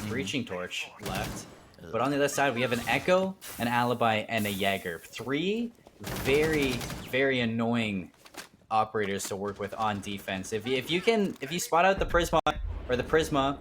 breaching torch left. But on the other side, we have an Echo, an Alibi, and a Jaeger. 3 very, very annoying operators to work with on defense. If you spot out the Prisma,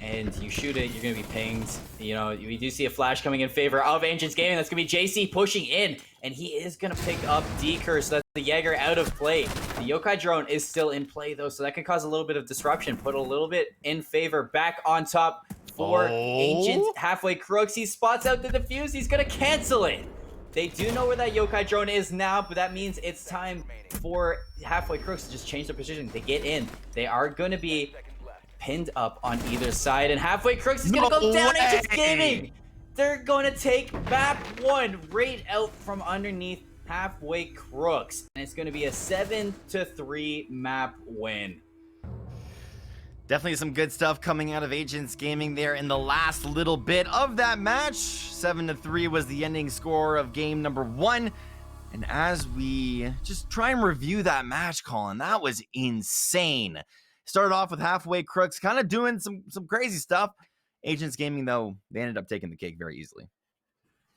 and you shoot it, you're gonna be pinged. You know, we do see a flash coming in favor of Ancients Gaming. That's gonna be JC pushing in, and he is gonna pick up Deker, so that's the Jaeger out of play. The Yokai drone is still in play though, so that can cause a little bit of disruption. Put a little bit in favor. Back on top for Ancients. Halfway Crooks. He spots out the defuse. He's gonna cancel it. They do know where that Yokai drone is now, but that means it's time for Halfway Crooks to just change their position. They get in. They are gonna be pinned up on either side, and Halfway Crooks is gonna go down. Ancients Gaming, they're gonna take map 1 right out from underneath Halfway Crooks, and it's gonna be a 7-3 map win. Definitely some good stuff coming out of Ancients Gaming there in the last little bit of that match. 7-3 was the ending score of game number 1. And as we just try and review that match, Colin, that was insane. Started off with Halfway Crooks kind of doing some crazy stuff. Ancients Gaming, though, they ended up taking the cake very easily.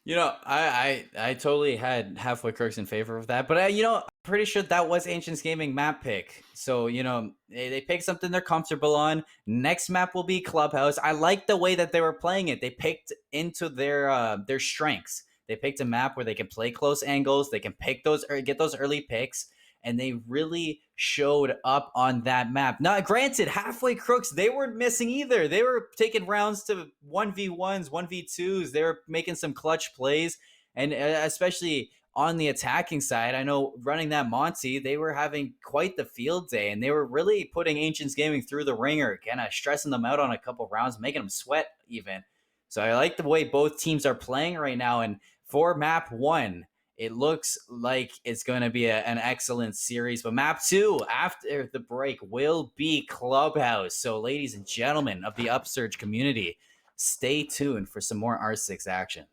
You know, I totally had Halfway Crooks in favor of that, but you know, I'm pretty sure that was Ancients Gaming map pick. So, you know, they picked something they're comfortable on. Next map will be Clubhouse. I like the way that they were playing it. They picked into their strengths. They picked a map where they can play close angles, they can pick those or get those early picks, and they really showed up on that map. Now, granted, Halfway Crooks, they weren't missing either. They were taking rounds to 1v1s, 1v2s. They were making some clutch plays, and especially on the attacking side, I know running that Monty, they were having quite the field day, and they were really putting Ancients Gaming through the ringer, kind of stressing them out on a couple rounds, making them sweat even. So I like the way both teams are playing right now, and for map 1, it looks like it's going to be an excellent series. But map 2, after the break, will be Clubhouse. So ladies and gentlemen of the Upsurge community, stay tuned for some more R6 action.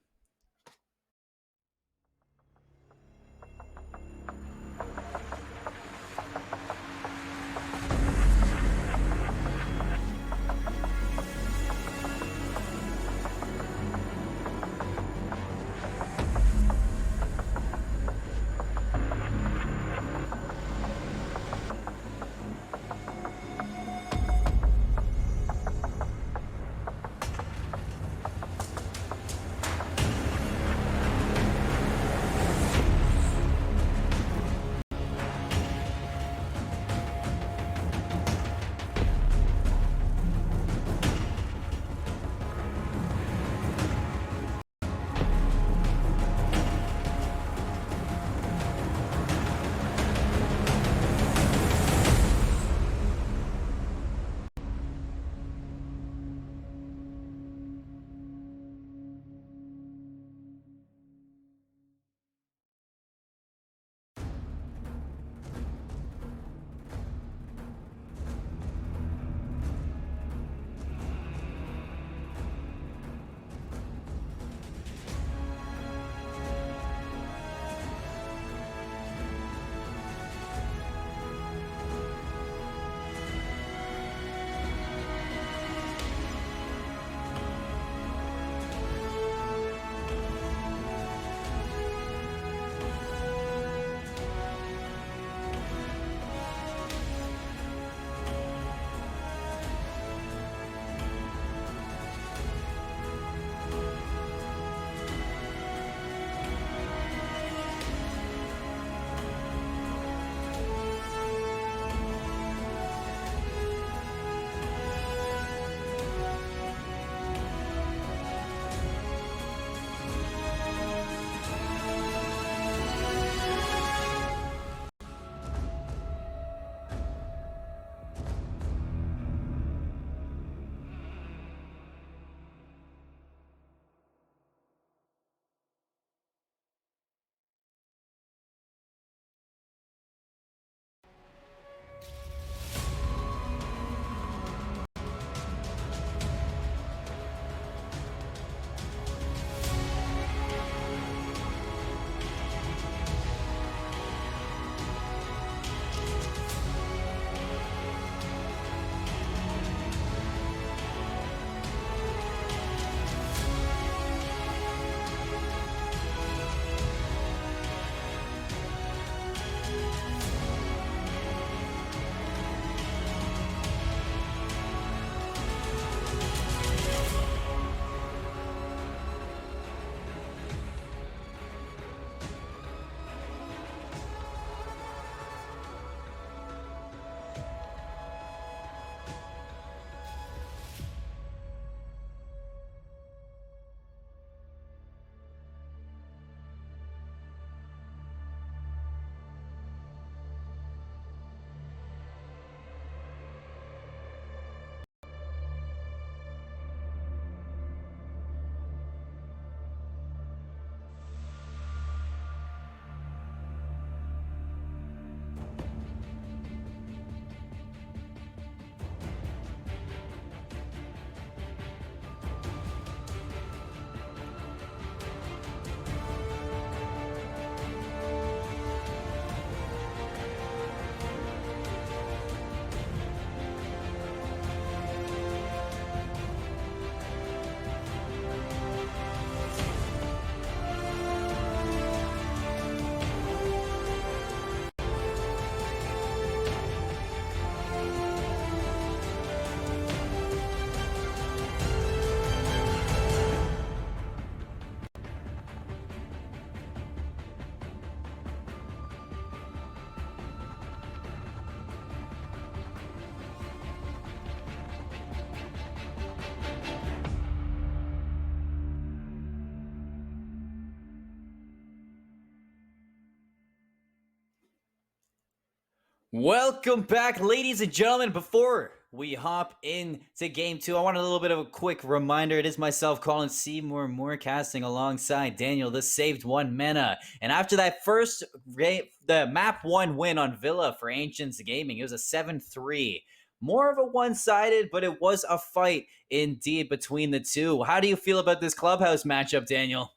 Welcome back, ladies and gentlemen. Before we hop into game 2, I want a little bit of a quick reminder. It is myself, Colin Seymour Moorcasting, alongside Daniel, the Saved One Mena. And after that first the map 1 win on Villa for Ancients Gaming, it was a 7-3. More of a one-sided, but it was a fight indeed between the two. How do you feel about this Clubhouse matchup, Daniel?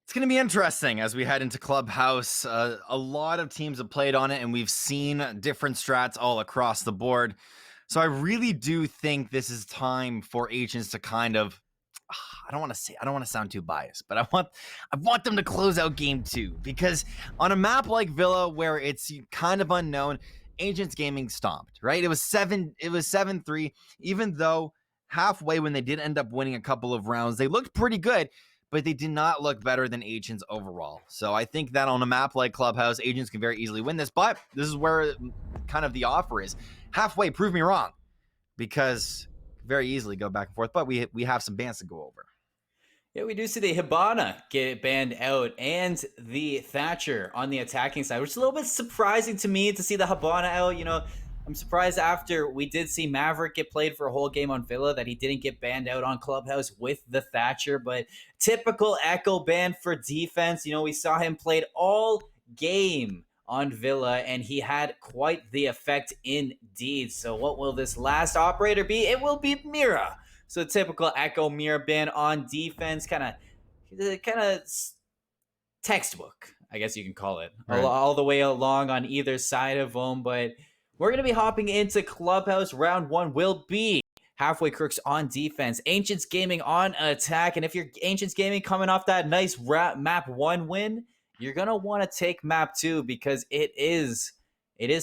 It's going to be interesting as we head into Clubhouse. A lot of teams have played on it, and we've seen different strats all across the board. So I really do think this is time for Agents to kind of, I don't want to sound too biased, but I want them to close out game 2, because on a map like Villa where it's kind of unknown, Agents Gaming stomped, right? It was 7-3, even though halfway when they did end up winning a couple of rounds, they looked pretty good, but they did not look better than Agents overall. So I think that on a map like Clubhouse, Agents can very easily win this, but this is where kind of the offer is. Halfway, prove me wrong, because very easily go back and forth, but we have some bans to go over. Yeah, we do see the Hibana get banned out and the Thatcher on the attacking side, which is a little bit surprising to me to see the Hibana out. You know, I'm surprised after we did see Maverick get played for a whole game on Villa that he didn't get banned out on Clubhouse with the Thatcher, but typical Echo ban for defense. You know, we saw him played all game on Villa, and he had quite the effect indeed. So what will this last operator be? It will be Mira. So typical Echo Mira ban on defense, kind of textbook, I guess you can call it, right, all the way along on either side of them. But we're going to be hopping into Clubhouse. Round 1 will be Halfway Crooks on defense, Ancients Gaming on attack. And if you're Ancients Gaming coming off that nice map 1 win, you're going to want to take map 2 because it is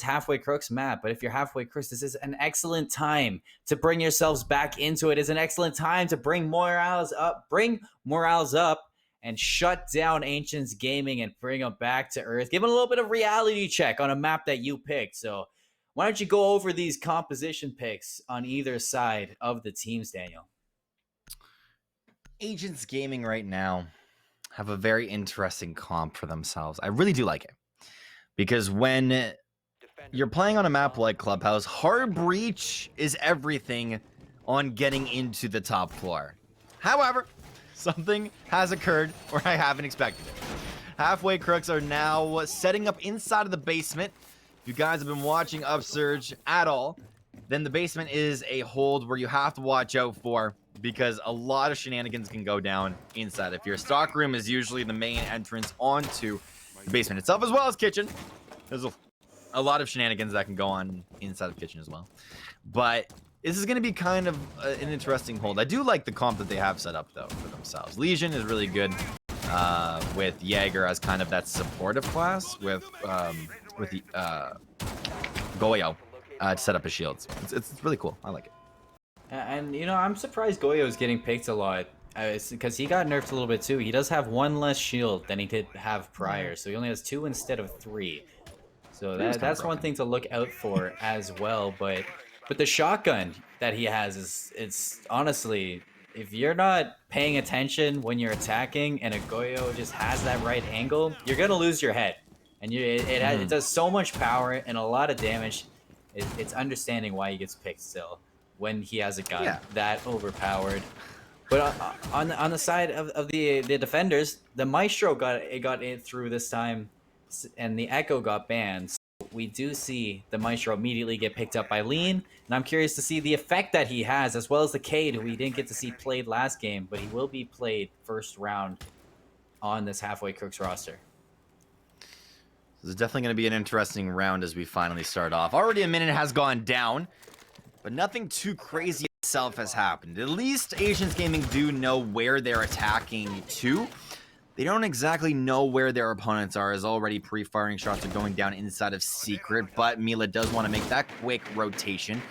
Halfway Crooks map. But if you're Halfway Crooks, this is an excellent time to bring yourselves back into it. It's an excellent time to bring morals up and shut down Ancients Gaming and bring them back to earth. Give them a little bit of reality check on a map that you picked. So why don't you go over these composition picks on either side of the teams, Daniel? Agents Gaming right now have a very interesting comp for themselves. I really do like it, because when you're playing on a map like Clubhouse, hard breach is everything on getting into the top floor. However, something has occurred where I haven't expected it. Halfway Crooks are now setting up inside of the basement. If you guys have been watching Upsurge at all, then the basement is a hold where you have to watch out for, because a lot of shenanigans can go down inside. If your stockroom is usually the main entrance onto the basement itself, as well as kitchen, there's a lot of shenanigans that can go on inside of kitchen as well. But this is going to be kind of an interesting hold. I do like the comp that they have set up, though, for themselves. Legion is really good with Jaeger as kind of that supportive class with the Goyo to set up his shields. It's really cool. I like it. And, you know, I'm surprised Goyo is getting picked a lot because he got nerfed a little bit too. He does have 1 less shield than he did have prior, so he only has 2 instead of 3. So that's one thing to look out for as well. But the shotgun that he has is, it's honestly, if you're not paying attention when you're attacking and a Goyo just has that right angle, you're gonna lose your head. And it does so much power and a lot of damage. It's understanding why he gets picked still when he has a gun that overpowered. But on the side of the defenders, the Maestro got it through this time, and the Echo got banned. So we do see the Maestro immediately get picked up by Lean, and I'm curious to see the effect that he has, as well as the Cade, who we didn't get to see played last game, but he will be played first round on this Halfway Crooks roster. This is definitely going to be an interesting round as we finally start off. Already a minute has gone down, but nothing too crazy itself has happened. At least Asians Gaming do know where they're attacking to. They don't exactly know where their opponents are, as already pre-firing shots are going down inside of Secret, but Mila does want to make that quick rotation.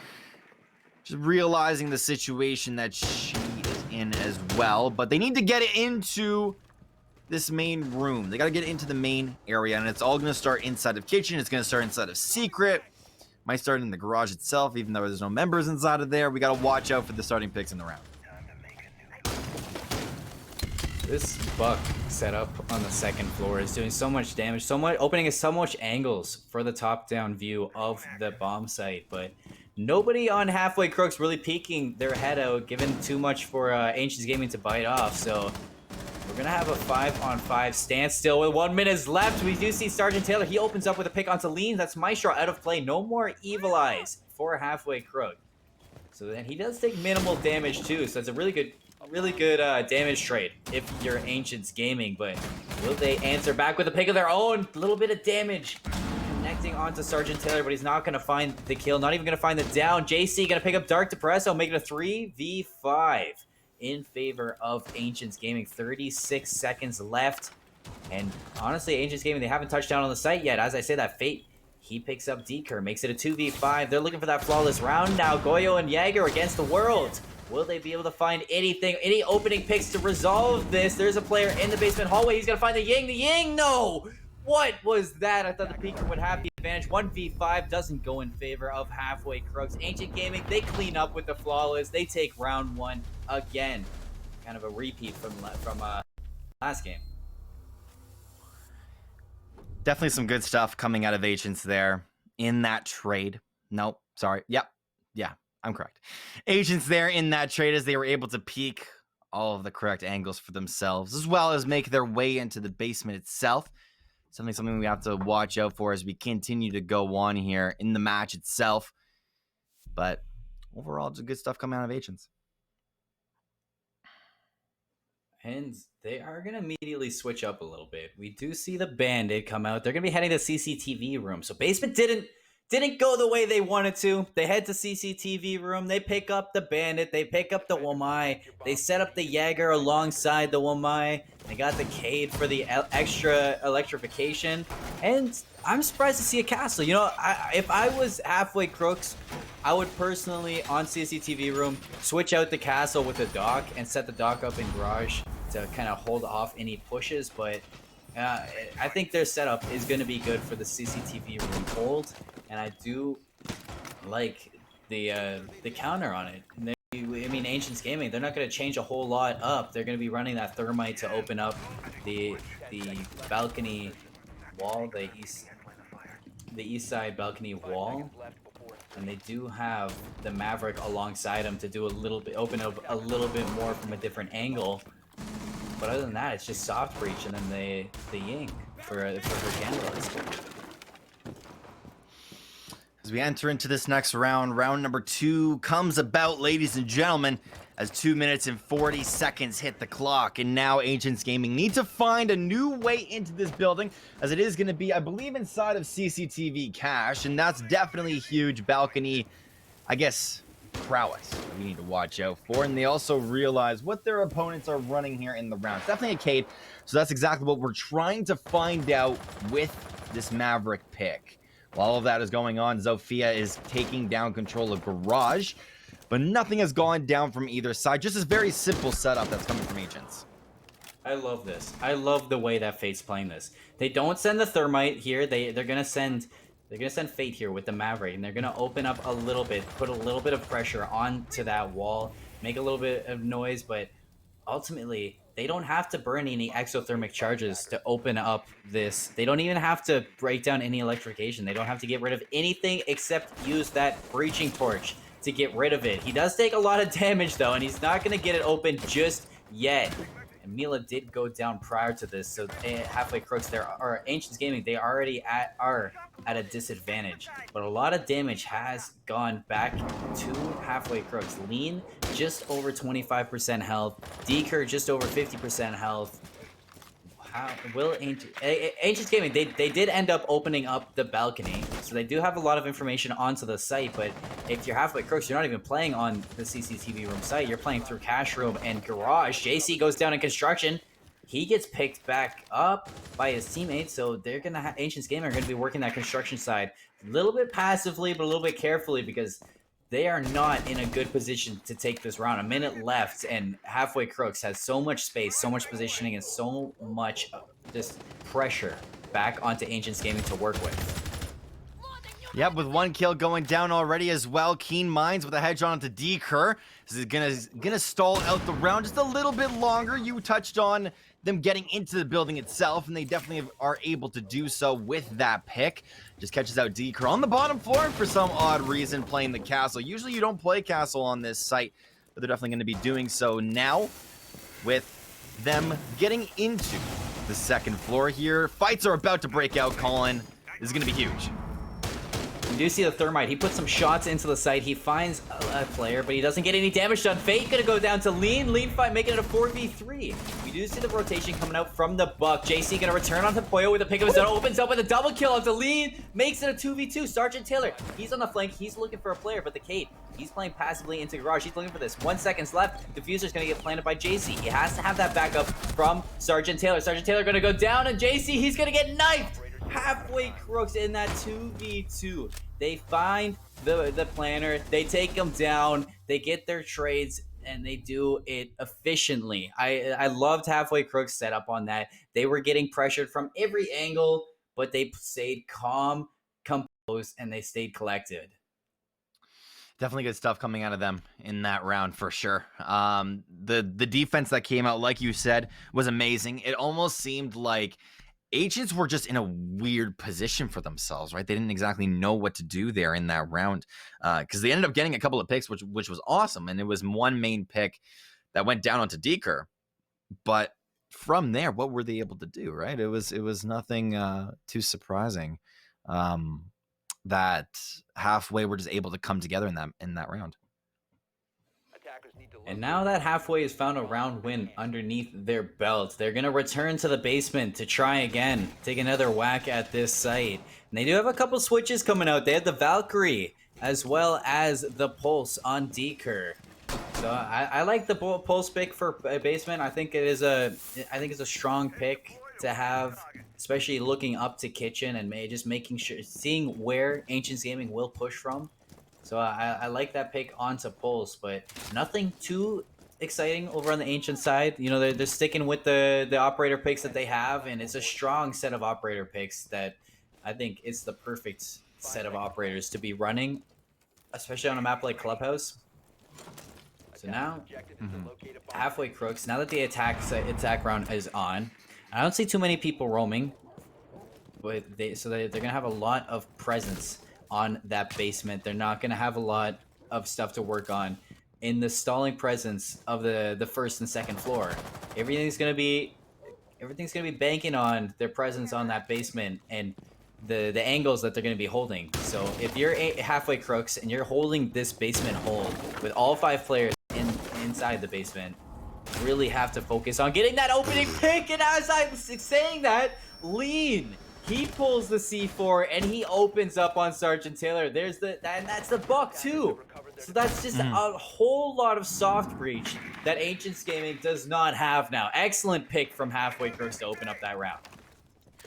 Just realizing the situation that she is in as well, but they need to get it into this main room. They got to get into the main area, and it's all going to start inside of kitchen. It's going to start inside of Secret. Might start in the garage itself, even though there's no members inside of there. We got to watch out for the starting picks in the round. This buck setup on the second floor is doing so much damage, opening so much angles for the top-down view of the bomb site, but nobody on Halfway Crooks really peeking their head out, given too much for Ancients Gaming to bite off, so we're going to have a 5-on-5 standstill with 1 minute left. We do see Sergeant Taylor. He opens up with a pick onto Lean. That's Maestro out of play. No more Evil Eyes for Halfway Crook. So then he does take minimal damage too, so that's a really good damage trade if you're Ancients Gaming, but will they answer back with a pick of their own? A little bit of damage connecting onto Sergeant Taylor, but he's not going to find the kill, not even going to find the down. JC going to pick up Dark Depresso, make it a 3v5 in favor of Ancients Gaming. 36 seconds left, and honestly, Ancients Gaming, they haven't touched down on the site yet. As I say that, Fate, he picks up Deker, makes it a 2v5. They're looking for that flawless round now. Goyo and Jaeger against the world. Will they be able to find anything, any opening picks to resolve this? There's a player in the basement hallway. He's going to find the Ying. The Ying, no! What was that? I thought the Peaker would have the advantage. 1v5 doesn't go in favor of Halfway Crooks. Ancient Gaming, they clean up with the flawless. They take round one again. Kind of a repeat from last game. Definitely some good stuff coming out of Agents there in that trade. Nope, sorry. Yep. Yeah, I'm correct. Agents there in that trade as they were able to peek all of the correct angles for themselves, as well as make their way into the basement itself. Something we have to watch out for as we continue to go on here in the match itself. But overall, just good stuff coming out of Agents. And they are going to immediately switch up a little bit. We do see the Bandit come out. They're going to be heading to CCTV room. So Basement didn't go the way they wanted to. They head to CCTV room. They pick up the Bandit. They pick up the Wamai. They set up the Jaeger alongside the Wamai. They got the Cade for the extra electrification. And I'm surprised to see a castle. You know, if I was Halfway Crooks, I would personally, on CCTV room, switch out the castle with the dock and set the dock up in garage to kind of hold off any pushes. But I think their setup is going to be good for the CCTV room hold. And I do like the counter on it. I mean, Ancients Gaming, they're not going to change a whole lot up. They're going to be running that thermite to open up the balcony wall, the east side balcony wall. And they do have the Maverick alongside him to do open up a little bit more from a different angle. But other than that, it's just soft breach and then the Ying for her Candlelight. As we enter into this next round, round number 2 comes about, ladies and gentlemen, as 2 minutes and 40 seconds hit the clock. And now Ancients Gaming need to find a new way into this building, as it is going to be, I believe, inside of CCTV cache. And that's definitely a huge balcony, I guess, prowess we need to watch out for. And they also realize what their opponents are running here in the round. It's definitely a Cade, so that's exactly what we're trying to find out with this Maverick pick. While all of that is going on, Zofia is taking down control of Garage, but nothing has gone down from either side. Just this very simple setup that's coming from Agents. I love this. I love the way that Fate's playing this. They don't send the thermite here. They're gonna send Fate here with the Maverick, and they're gonna open up a little bit, put a little bit of pressure onto that wall, make a little bit of noise, but ultimately they don't have to burn any exothermic charges to open up this. They don't even have to break down any electrification. They don't have to get rid of anything except use that breaching torch to get rid of it. He does take a lot of damage though, and he's not going to get it open just yet. And Mila did go down prior to this, so Halfway Crooks, or Ancients Gaming, they already are at a disadvantage. But a lot of damage has gone back to Halfway Crooks. Lean, just over 25% health. Deker, just over 50% health. How will Ancients Gaming, they did end up opening up the balcony, so they do have a lot of information onto the site, but if you're Halfway Crooks, you're not even playing on the CCTV room site, you're playing through Cash Room and Garage. JC goes down in construction. He gets picked back up by his teammates, so they're gonna have Ancients Gaming are gonna be working that construction side a little bit passively, but a little bit carefully, because they are not in a good position to take this round. A minute left, and Halfway Crooks has so much space, so much positioning, and so much just pressure back onto Ancients Gaming to work with. Yep, with 1 kill going down already as well. Keen Minds with a headshot onto Deker. This is gonna stall out the round just a little bit longer. You touched on them getting into the building itself, and they definitely are able to do so with that pick. Just catches out Deker on the bottom floor for some odd reason, playing the castle. Usually you don't play castle on this site, but they're definitely going to be doing so now with them getting into the second floor here. Fights are about to break out, Colin. This is going to be huge. You do see the Thermite. He puts some shots into the site. He finds a player, but he doesn't get any damage done. Fate gonna go down to Lean. Lean fight, making it a 4v3. We do see the rotation coming out from the Buck. JC gonna return onto Poyo with a pick of his own. Opens up with a double kill onto Lean. Makes it a 2v2. Sergeant Taylor, he's on the flank. He's looking for a player, but the Kate, he's playing passively into Garage. He's looking for this. 1 second left. Diffuser's gonna get planted by JC. He has to have that backup from Sergeant Taylor. Sergeant Taylor gonna go down, and JC, he's gonna get knifed. Halfway Crooks in that 2v2. They find the planner, they take them down, they get their trades, and they do it efficiently. I loved Halfway Crooks setup on that. They were getting pressured from every angle, but they stayed calm, composed, and they stayed collected. Definitely good stuff coming out of them in that round for sure. The defense that came out, like you said, was amazing. It almost seemed like Agents were just in a weird position for themselves, right? They didn't exactly know what to do there in that round because they ended up getting a couple of picks, which was awesome. And it was one main pick that went down onto Deker. But from there, what were they able to do, right? It was nothing too surprising that Halfway were just able to come together in that round. And now that Halfway has found a round win underneath their belt, they're going to return to the basement to try again, take another whack at this site. And they do have a couple switches coming out. They have the Valkyrie as well as the Pulse on Deker. So I like the Pulse pick for basement. I think it's a strong pick to have, especially looking up to Kitchen and just making sure, seeing where Ancients Gaming will push from. So I like that pick onto Pulse, but nothing too exciting over on the Ancient side. You know, they're sticking with the operator picks that they have, and it's a strong set of operator picks that I think it's the perfect set of operators to be running, especially on a map like Clubhouse. So now, Halfway Crooks, now that the attack round is on, I don't see too many people roaming, but they're going to have a lot of presence on that basement. They're not going to have a lot of stuff to work on in the stalling presence of the first and second floor. Everything's going to be banking on their presence on that basement and the angles that they're going to be holding. So if you're Halfway Crooks and you're holding this basement hold with all 5 players inside the basement, really have to focus on getting that opening pick. And as I'm saying that, Lean, he pulls the C4 and he opens up on Sergeant Taylor. There's and that's the Buck too. So that's just a whole lot of soft breach that Ancients Gaming does not have now. Excellent pick from Halfway Crooks to open up that round.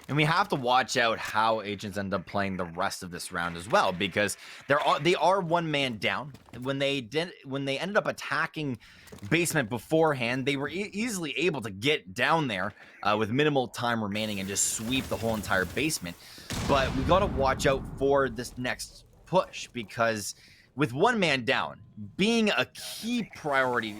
And we have to watch out how Agents end up playing the rest of this round as well, because they are one man down. When they ended up attacking basement beforehand, they were easily able to get down there with minimal time remaining and just sweep the whole entire basement. But we got to watch out for this next push, because with one man down, being a key priority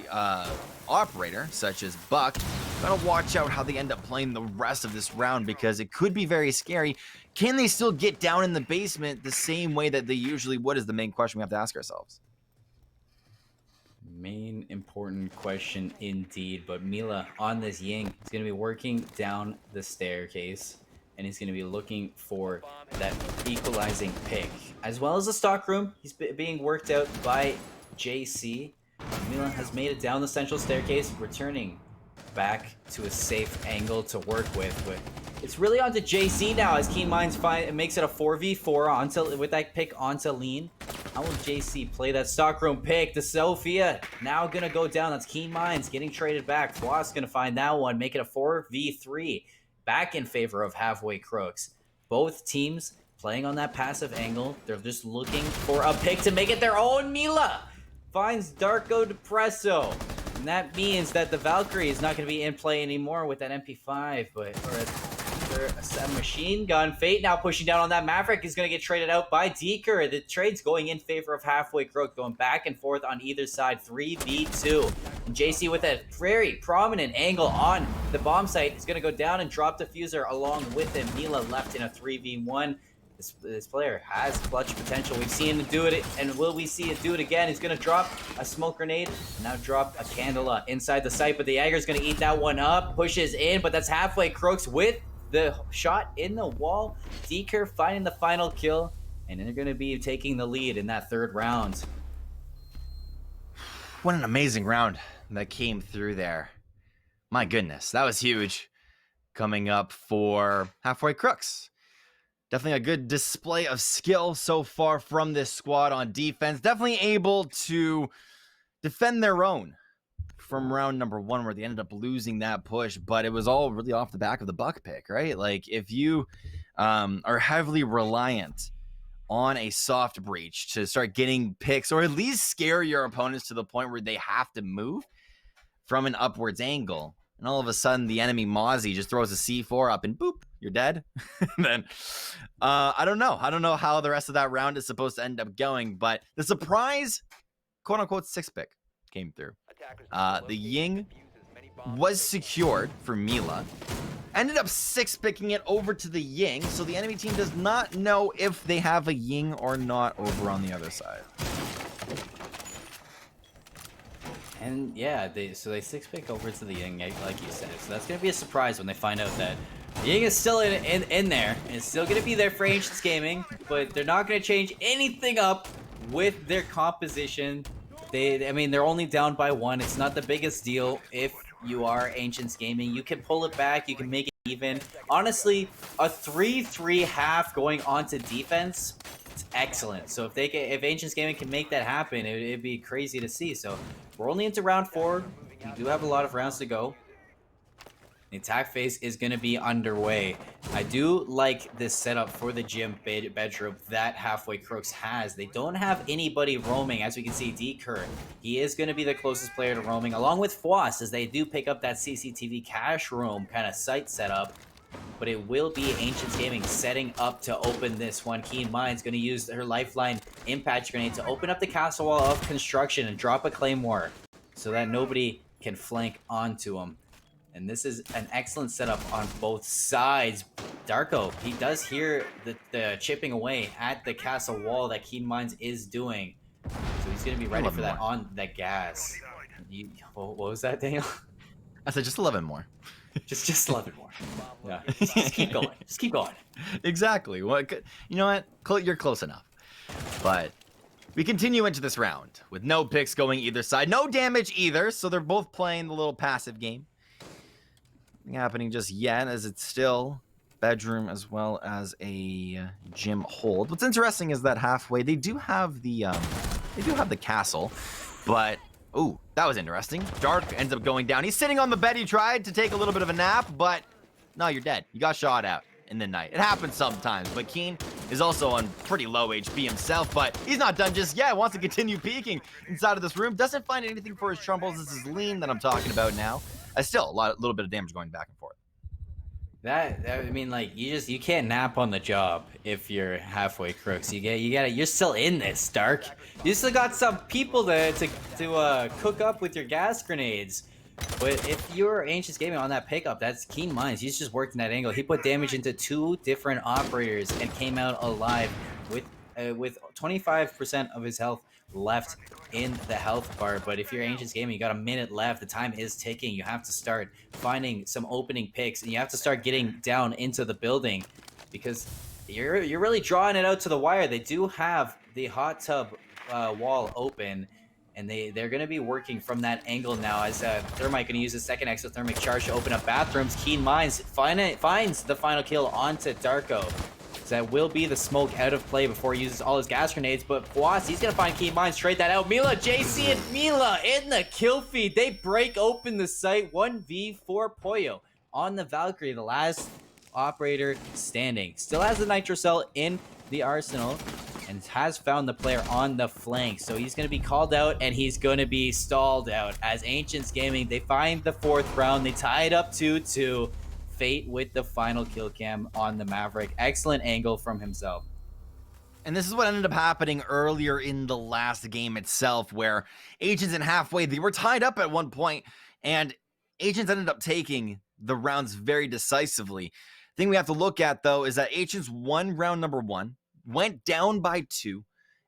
operator, such as Buck, gotta watch out how they end up playing the rest of this round, because it could be very scary. Can they still get down in the basement the same way that they usually would is the main question we have to ask ourselves. Main important question indeed, but Mila on this Ying is going to be working down the staircase, and he's going to be looking for that equalizing pick, as well as the stockroom. He's being worked out by JC. Mila has made it down the central staircase, returning back to a safe angle to work with. But it's really onto JC now, as Keen Minds makes it a 4v4 with that pick onto Lean. How will JC play that stockroom pick? The Sophia now gonna go down. That's Keen Minds getting traded back. Floss gonna find that one, make it a 4v3. Back in favor of Halfway Crooks. Both teams playing on that passive angle. They're just looking for a pick to make it their own. Mila finds Darko Depresso. And that means that the Valkyrie is not going to be in play anymore with that MP5, for a machine gun. Fate now pushing down on that Maverick is going to get traded out by Deeker. The trade's going in favor of Halfway Crook, going back and forth on either side, 3v2. And JC with a very prominent angle on the bomb site is going to go down and drop Diffuser along with him. Mila left in a 3v1. This player has clutch potential. We've seen him do it, and will we see it do it again? He's going to drop a smoke grenade, now drop a Candela inside the site, but the Jaeger's going to eat that one up, pushes in, but that's Halfway Crooks with the shot in the wall. Deeker finding the final kill, and they're going to be taking the lead in that third round. What an amazing round that came through there. My goodness, that was huge. Coming up for Halfway Crooks. Definitely a good display of skill so far from this squad on defense. Definitely able to defend their own from round number 1, where they ended up losing that push. But it was all really off the back of the buck pick, right? Like, if you are heavily reliant on a soft breach to start getting picks, or at least scare your opponents to the point where they have to move from an upwards angle, and all of a sudden the enemy Mozzie just throws a C4 up and boop, you're dead. Then I don't know how the rest of that round is supposed to end up going, but the surprise quote unquote 6-pick came through. The Ying was secured for Mila, ended up 6-picking it over to the Ying, so the enemy team does not know if they have a Ying or not over on the other side. And yeah, they 6-pick over to the Ying, like you said. So that's going to be a surprise when they find out that Ying is still in there, and it's still going to be there for Ancients Gaming, but they're not going to change anything up with their composition. They're only down by 1. It's not the biggest deal. If you are Ancients Gaming, you can pull it back, you can make it even. Honestly, a 3-3 half going onto defense, it's excellent. So if Ancients Gaming can make that happen, it'd be crazy to see. So we're only into round 4. We do have a lot of rounds to go. The attack phase is going to be underway. I do like this setup for the gym bedroom that Halfway Crooks has. They don't have anybody roaming. As we can see, Deeker, he is going to be the closest player to roaming, along with Foss, as they do pick up that CCTV cache room kind of site setup. But it will be Ancients Gaming setting up to open this one. Keen Mind's going to use her Lifeline Impact Grenade to open up the castle wall of construction and drop a Claymore so that nobody can flank onto him. And this is an excellent setup on both sides. Darko, he does hear the chipping away at the castle wall that Keen Minds is doing. So he's going to be ready for that on the gas. What was that, Daniel? I said just 11 more. Just 11 more. Yeah. Just keep going. Just keep going. Exactly. Well, you know what? You're close enough. But we continue into this round with no picks going either side. No damage either, so they're both playing the little passive game. Nothing happening just yet, as it's still bedroom as well as a gym hold. What's interesting is that Halfway, they do have the castle, but ooh, that was interesting. Dark ends up going down. He's sitting on the bed. He tried to take a little bit of a nap, but no, you're dead. You got shot out in the night. It happens sometimes, but Keen is also on pretty low HP himself, but he's not done just yet. Wants to continue peeking inside of this room. Doesn't find anything for his trumples. This is Lean that I'm talking about now. Still a little bit of damage going back and forth. You can't nap on the job if you're Halfway Crooks. You're still in this, Dark. You still got some people to cook up with your gas grenades. But if you're Ancients Gaming on that pickup, that's Keen Minds. He's just working that angle. He put damage into 2 different operators and came out alive with 25% of his health left in the health bar. But if you're Ancients Gaming, you got a minute left. The time is ticking. You have to start finding some opening picks, and you have to start getting down into the building because you're really drawing it out to the wire. They do have the hot tub wall open, and they're going to be working from that angle now as Thermite going to use the second exothermic charge to open up bathrooms. Keen Minds finds the final kill onto Darko. That will be the smoke out of play before he uses all his gas grenades, but Boas, he's going to find Keen Minds, trade that out. Mila, JC, and Mila in the kill feed. They break open the site. 1v4 Poyo on the Valkyrie, the last operator standing. Still has the Nitro Cell in the arsenal and has found the player on the flank. So he's going to be called out and he's going to be stalled out as Ancients Gaming, they find the 4th round. They tie it up 2-2. Fate with the final kill cam on the Maverick. Excellent angle from himself. And this is what ended up happening earlier in the last game itself, where Agents and Halfway, they were tied up at one point, and Agents ended up taking the rounds very decisively. Thing we have to look at, though, is that Agents won round number 1, went down by 2,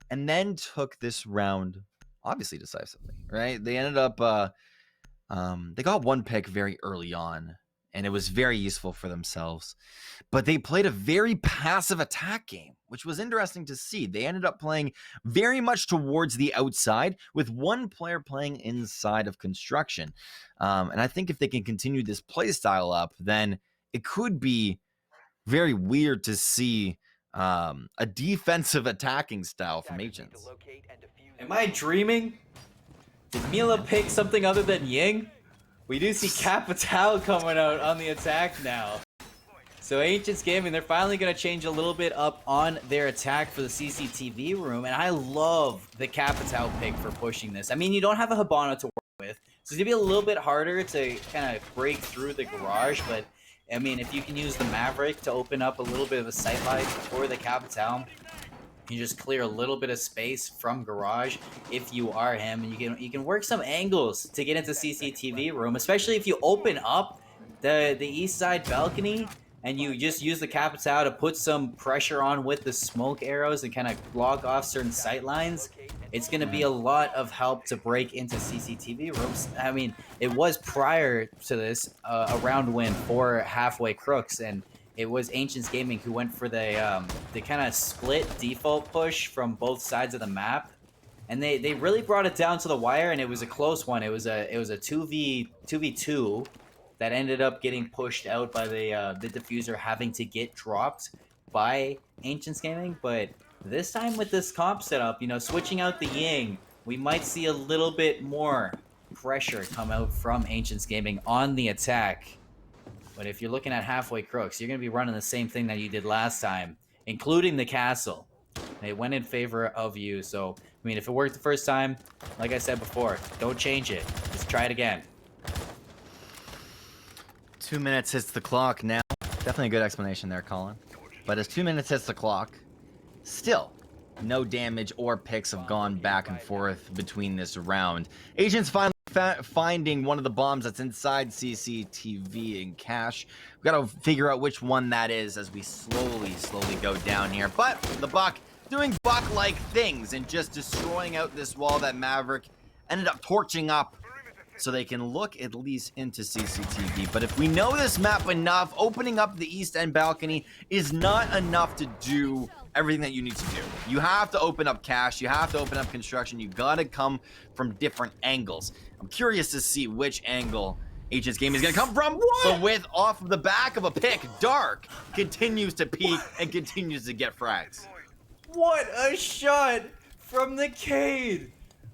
and then took this round obviously decisively, right? They ended up, they got one pick very early on, and it was very useful for themselves. But they played a very passive attack game, which was interesting to see. They ended up playing very much towards the outside, with one player playing inside of construction. And I think if they can continue this play style up, then it could be very weird to see a defensive attacking style from Agents. Am I dreaming? Did Mila pick something other than Ying? We do see Capital coming out on the attack now. So Ancients Gaming, they're finally going to change a little bit up on their attack for the CCTV room. And I love the Capital pick for pushing this. I mean, you don't have a Hibana to work with, so it's going to be a little bit harder to kind of break through the garage. But, I mean, if you can use the Maverick to open up a little bit of a sight line for the Capital, you just clear a little bit of space from garage if you are him, and you can work some angles to get into CCTV room, especially if you open up the east side balcony and you just use the Capital to put some pressure on with the smoke arrows and kind of block off certain sight lines. It's going to be a lot of help to break into CCTV rooms. I mean, it was prior to this a round win for Halfway Crooks, and it was Ancients Gaming who went for the kind of split default push from both sides of the map, and they really brought it down to the wire, and it was a close one. It was a 2v2 that ended up getting pushed out by the diffuser having to get dropped by Ancients Gaming. But this time with this comp setup, you know, switching out the Ying, we might see a little bit more pressure come out from Ancients Gaming on the attack. But if you're looking at Halfway Crooks, you're going to be running the same thing that you did last time, including the castle. They went in favor of you. So, I mean, if it worked the first time, like I said before, don't change it. Just try it again. 2 minutes hits the clock now. Definitely a good explanation there, Colin. But as 2 minutes hits the clock, still no damage or picks have gone back and forth between this round. Agents finally finding one of the bombs that's inside CCTV and Cash. We gotta figure out which one that is as we slowly go down here. But the Buck doing Buck-like things and just destroying out this wall that Maverick ended up torching up so they can look at least into CCTV. But if we know this map enough, opening up the east end balcony is not enough to do everything that you need to do. You have to open up Cash, you have to open up construction, you gotta come from different angles. I'm curious to see which angle Agents Game is gonna come from. But with off of the back of a pick, Dark continues to peek and continues to get frags. What a shot from the Cade!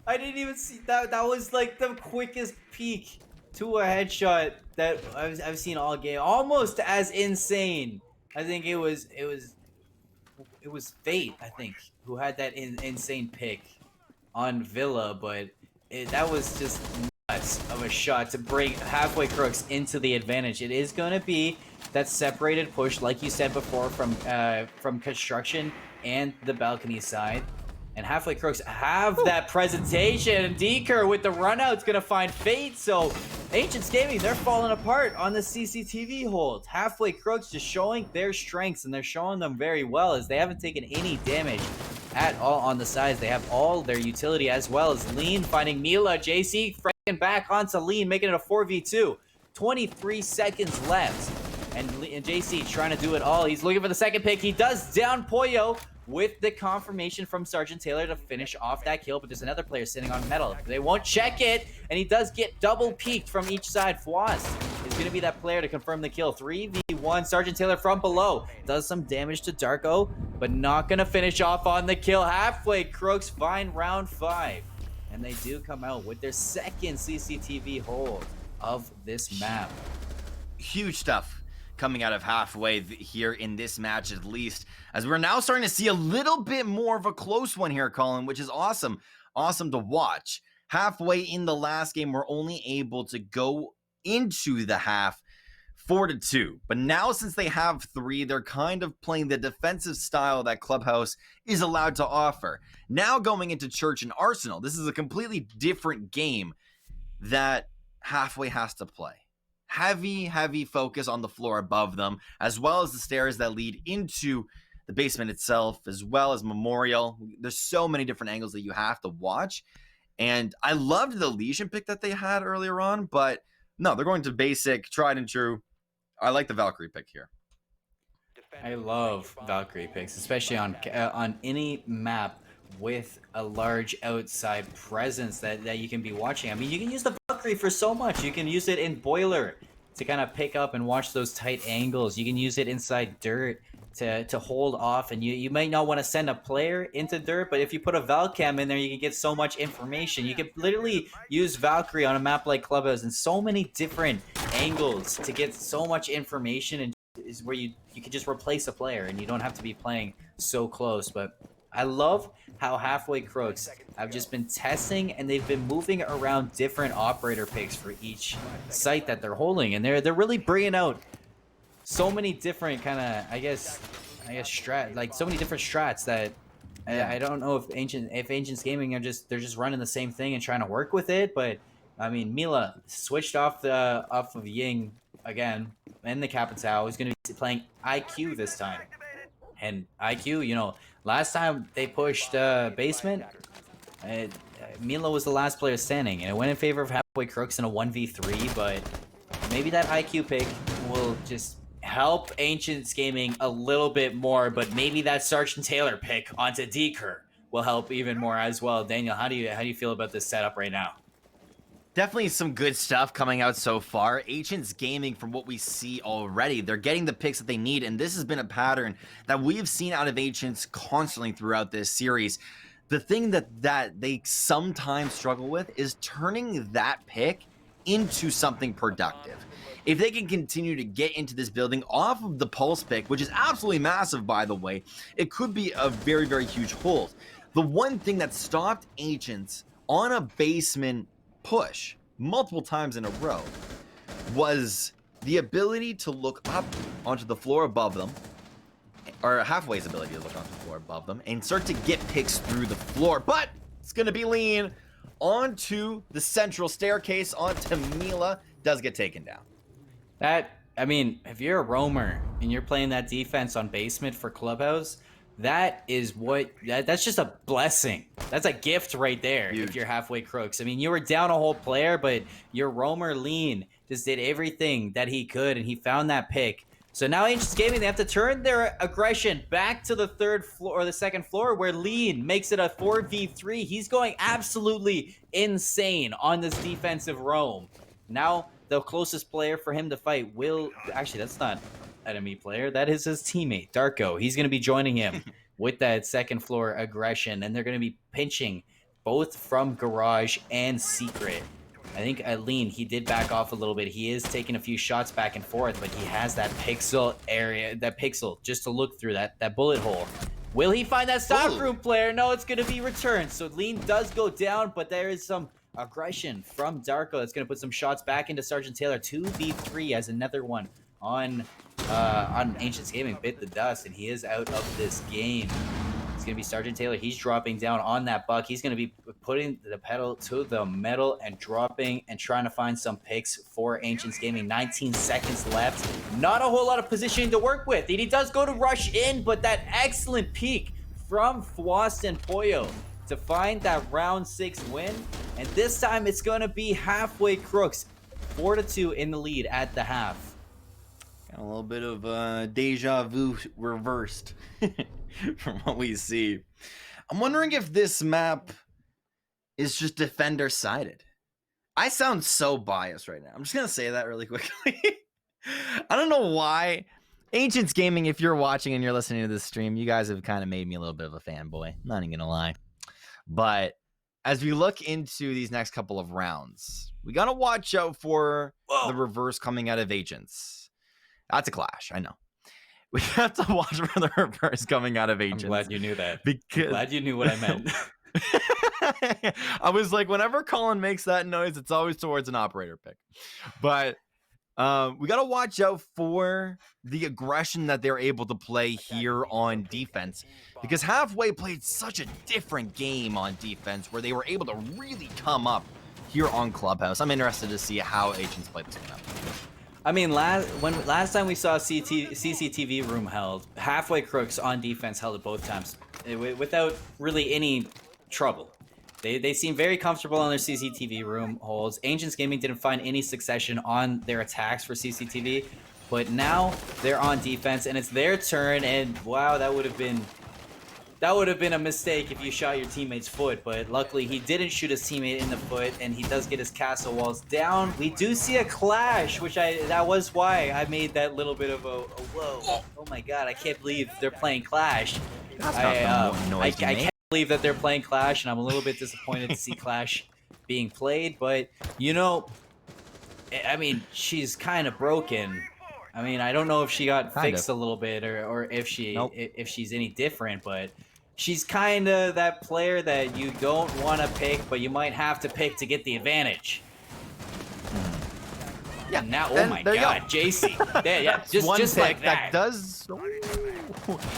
I didn't even see that. That was like the quickest peek to a headshot that I've seen all game. Almost as insane. I think it was Fate, I think, who had that insane pick on Villa, but that was just nuts of a shot to bring Halfway Crooks into the advantage. It is going to be that separated push, like you said before, from construction and the balcony side. And Halfway Crooks have that presentation, and Deeker with the runout's gonna find Fate. So Ancients Gaming, they're falling apart on the CCTV hold. Halfway Crooks just showing their strengths, and they're showing them very well as they haven't taken any damage at all on the sides. They have all their utility, as well as Lean finding Mila. JC fracking back onto Lean, making it a 4v2. 23 seconds left, and JC trying to do it all. He's looking for the second pick. He does down Poyo with the confirmation from Sergeant Taylor to finish off that kill, but there's another player sitting on metal. They won't check it, and he does get double peeked from each side. Fwaz is going to be that player to confirm the kill. 3v1, Sergeant Taylor from below. Does some damage to Darko, but not going to finish off on the kill. Halfway Crooks find round 5, and they do come out with their second CCTV hold of this map. Huge stuff coming out of Halfway here in this match, at least, as we're now starting to see a little bit more of a close one here, Colin, which is awesome to watch. Halfway in the last game, we're only able to go into the half 4-2. But now since they have 3, they're kind of playing the defensive style that Clubhouse is allowed to offer. Now going into Church and Arsenal, this is a completely different game that Halfway has to play. Heavy focus on the floor above them, as well as the stairs that lead into the basement itself, as well as Memorial. There's so many different angles that you have to watch. And I loved the Legion pick that they had earlier on, but no, they're going to basic, tried and true. I like the Valkyrie pick here. I love Valkyrie picks, especially on any map with a large outside presence that you can be watching. I mean, you can use the Valkyrie for so much. You can use it in Boiler to kind of pick up and watch those tight angles. You can use it inside Dirt to hold off, and you might not want to send a player into Dirt, but if you put a Valcam in there, you can get so much information. You can literally use Valkyrie on a map like Clubhouse in so many different angles to get so much information, and is where you can just replace a player and you don't have to be playing so close. But I love how Halfway Crooks have just been testing, and they've been moving around different operator picks for each site that they're holding, and they're really bringing out so many different kind of I guess so many different strats that I don't know if Ancients Gaming are they're just running the same thing and trying to work with it. But I mean, Mila switched off of Ying again in the Capitao. He's going to be playing IQ this time, and IQ, you know, last time they pushed basement, Mila was the last player standing, and it went in favor of Halfway Crooks in a 1v3. But maybe that IQ pick will just help Ancients Gaming a little bit more, but maybe that Sergeant Taylor pick onto Deeker will help even more as well. Daniel, how do you feel about this setup right now? Definitely some good stuff coming out so far. Ancients Gaming, from what we see already, they're getting the picks that they need, and this has been a pattern that we've seen out of Ancients constantly throughout this series. The thing that they sometimes struggle with is turning that pick into something productive. If they can continue to get into this building off of the Pulse pick, which is absolutely massive, by the way, it could be a very, very huge hold. The one thing that stopped Ancients on a basement push multiple times in a row was the ability to look up onto the floor above them, or Halfway's ability to look onto the floor above them and start to get picks through the floor. But it's going to be lean onto the central staircase onto Mila. Does get taken down. I mean, if you're a roamer and you're playing that defense on basement for Clubhouse, that's just a blessing. That's a gift right there. Huge. If you're Halfway Crooks. I mean, you were down a whole player, but your roamer Lean just did everything that he could, and he found that pick. So now Ancients Gaming, they have to turn their aggression back to the third floor or the second floor, where Lean makes it a 4v3. He's going absolutely insane on this defensive roam. Now the closest player for him to fight actually, that's not enemy player, that is his teammate Darko. He's going to be joining him with that second floor aggression, and they're going to be pinching both from Garage and Secret. I think Lean, he did back off a little bit. He is taking a few shots back and forth, but he has that pixel area, just to look through that bullet hole. Will he find that stockroom player? No, it's going to be returned. So Lean does go down, but there is some aggression from Darko that's going to put some shots back into Sergeant Taylor. 2v3 as another one on Ancients Gaming bit the dust, and he is out of this game. It's going to be Sergeant Taylor. He's dropping down on that buck. He's going to be putting the pedal to the metal and dropping and trying to find some picks for Ancients Gaming. 19 seconds left. Not a whole lot of positioning to work with. And he does go to rush in, but that excellent peek from Fwast and Poyo to find that round 6 win. And this time it's going to be Halfway Crooks. 4-2 in the lead at the half. Got a little bit of deja vu reversed from what we see. I'm wondering if this map is just defender sided. I sound so biased right now. I'm just going to say that really quickly. I don't know why. Ancients Gaming, if you're watching and you're listening to this stream, you guys have kind of made me a little bit of a fanboy. Not even going to lie. But as we look into these next couple of rounds, we got to watch out for the reverse coming out of Agents. That's a clash, I know. We have to watch for the reverse coming out of Agents. I'm glad you knew that. Because... glad you knew what I meant. I was like, whenever Colin makes that noise, it's always towards an operator pick. But We got to watch out for the aggression that they're able to play here on defense, because Halfway played such a different game on defense where they were able to really come up here on Clubhouse. I'm interested to see how Agents play this one out. I mean, last time we saw CCTV room held, Halfway Crooks on defense held it both times without really any trouble. They seem very comfortable on their CCTV room holds. Ancients Gaming didn't find any succession on their attacks for CCTV, but now they're on defense and it's their turn. And wow, that would have been a mistake if you shot your teammate's foot. But luckily, he didn't shoot his teammate in the foot, and he does get his castle walls down. We do see a clash, which that was why I made that little bit of a whoa. Oh my god, I can't believe they're playing Clash. I can't believe that they're playing Clash, and I'm a little bit disappointed to see Clash being played, but you know, I mean, she's kind of broken. I mean, I don't know if she got fixed a little bit or if she's any different, but she's kind of that player that you don't want to pick, but you might have to pick to get the advantage. Yeah. And now, oh my god, JC. Yeah, just like that.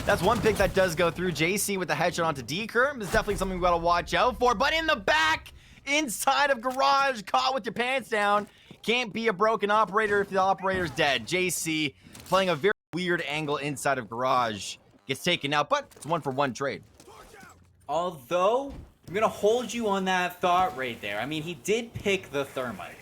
That's one pick that does go through. JC with the headshot onto Deker is definitely something we got to watch out for. But in the back, inside of Garage, caught with your pants down. Can't be a broken operator if the operator's dead. JC playing a very weird angle inside of Garage. Gets taken out, but it's 1-for-1 trade. Although, I'm going to hold you on that thought right there. I mean, he did pick the Thermite.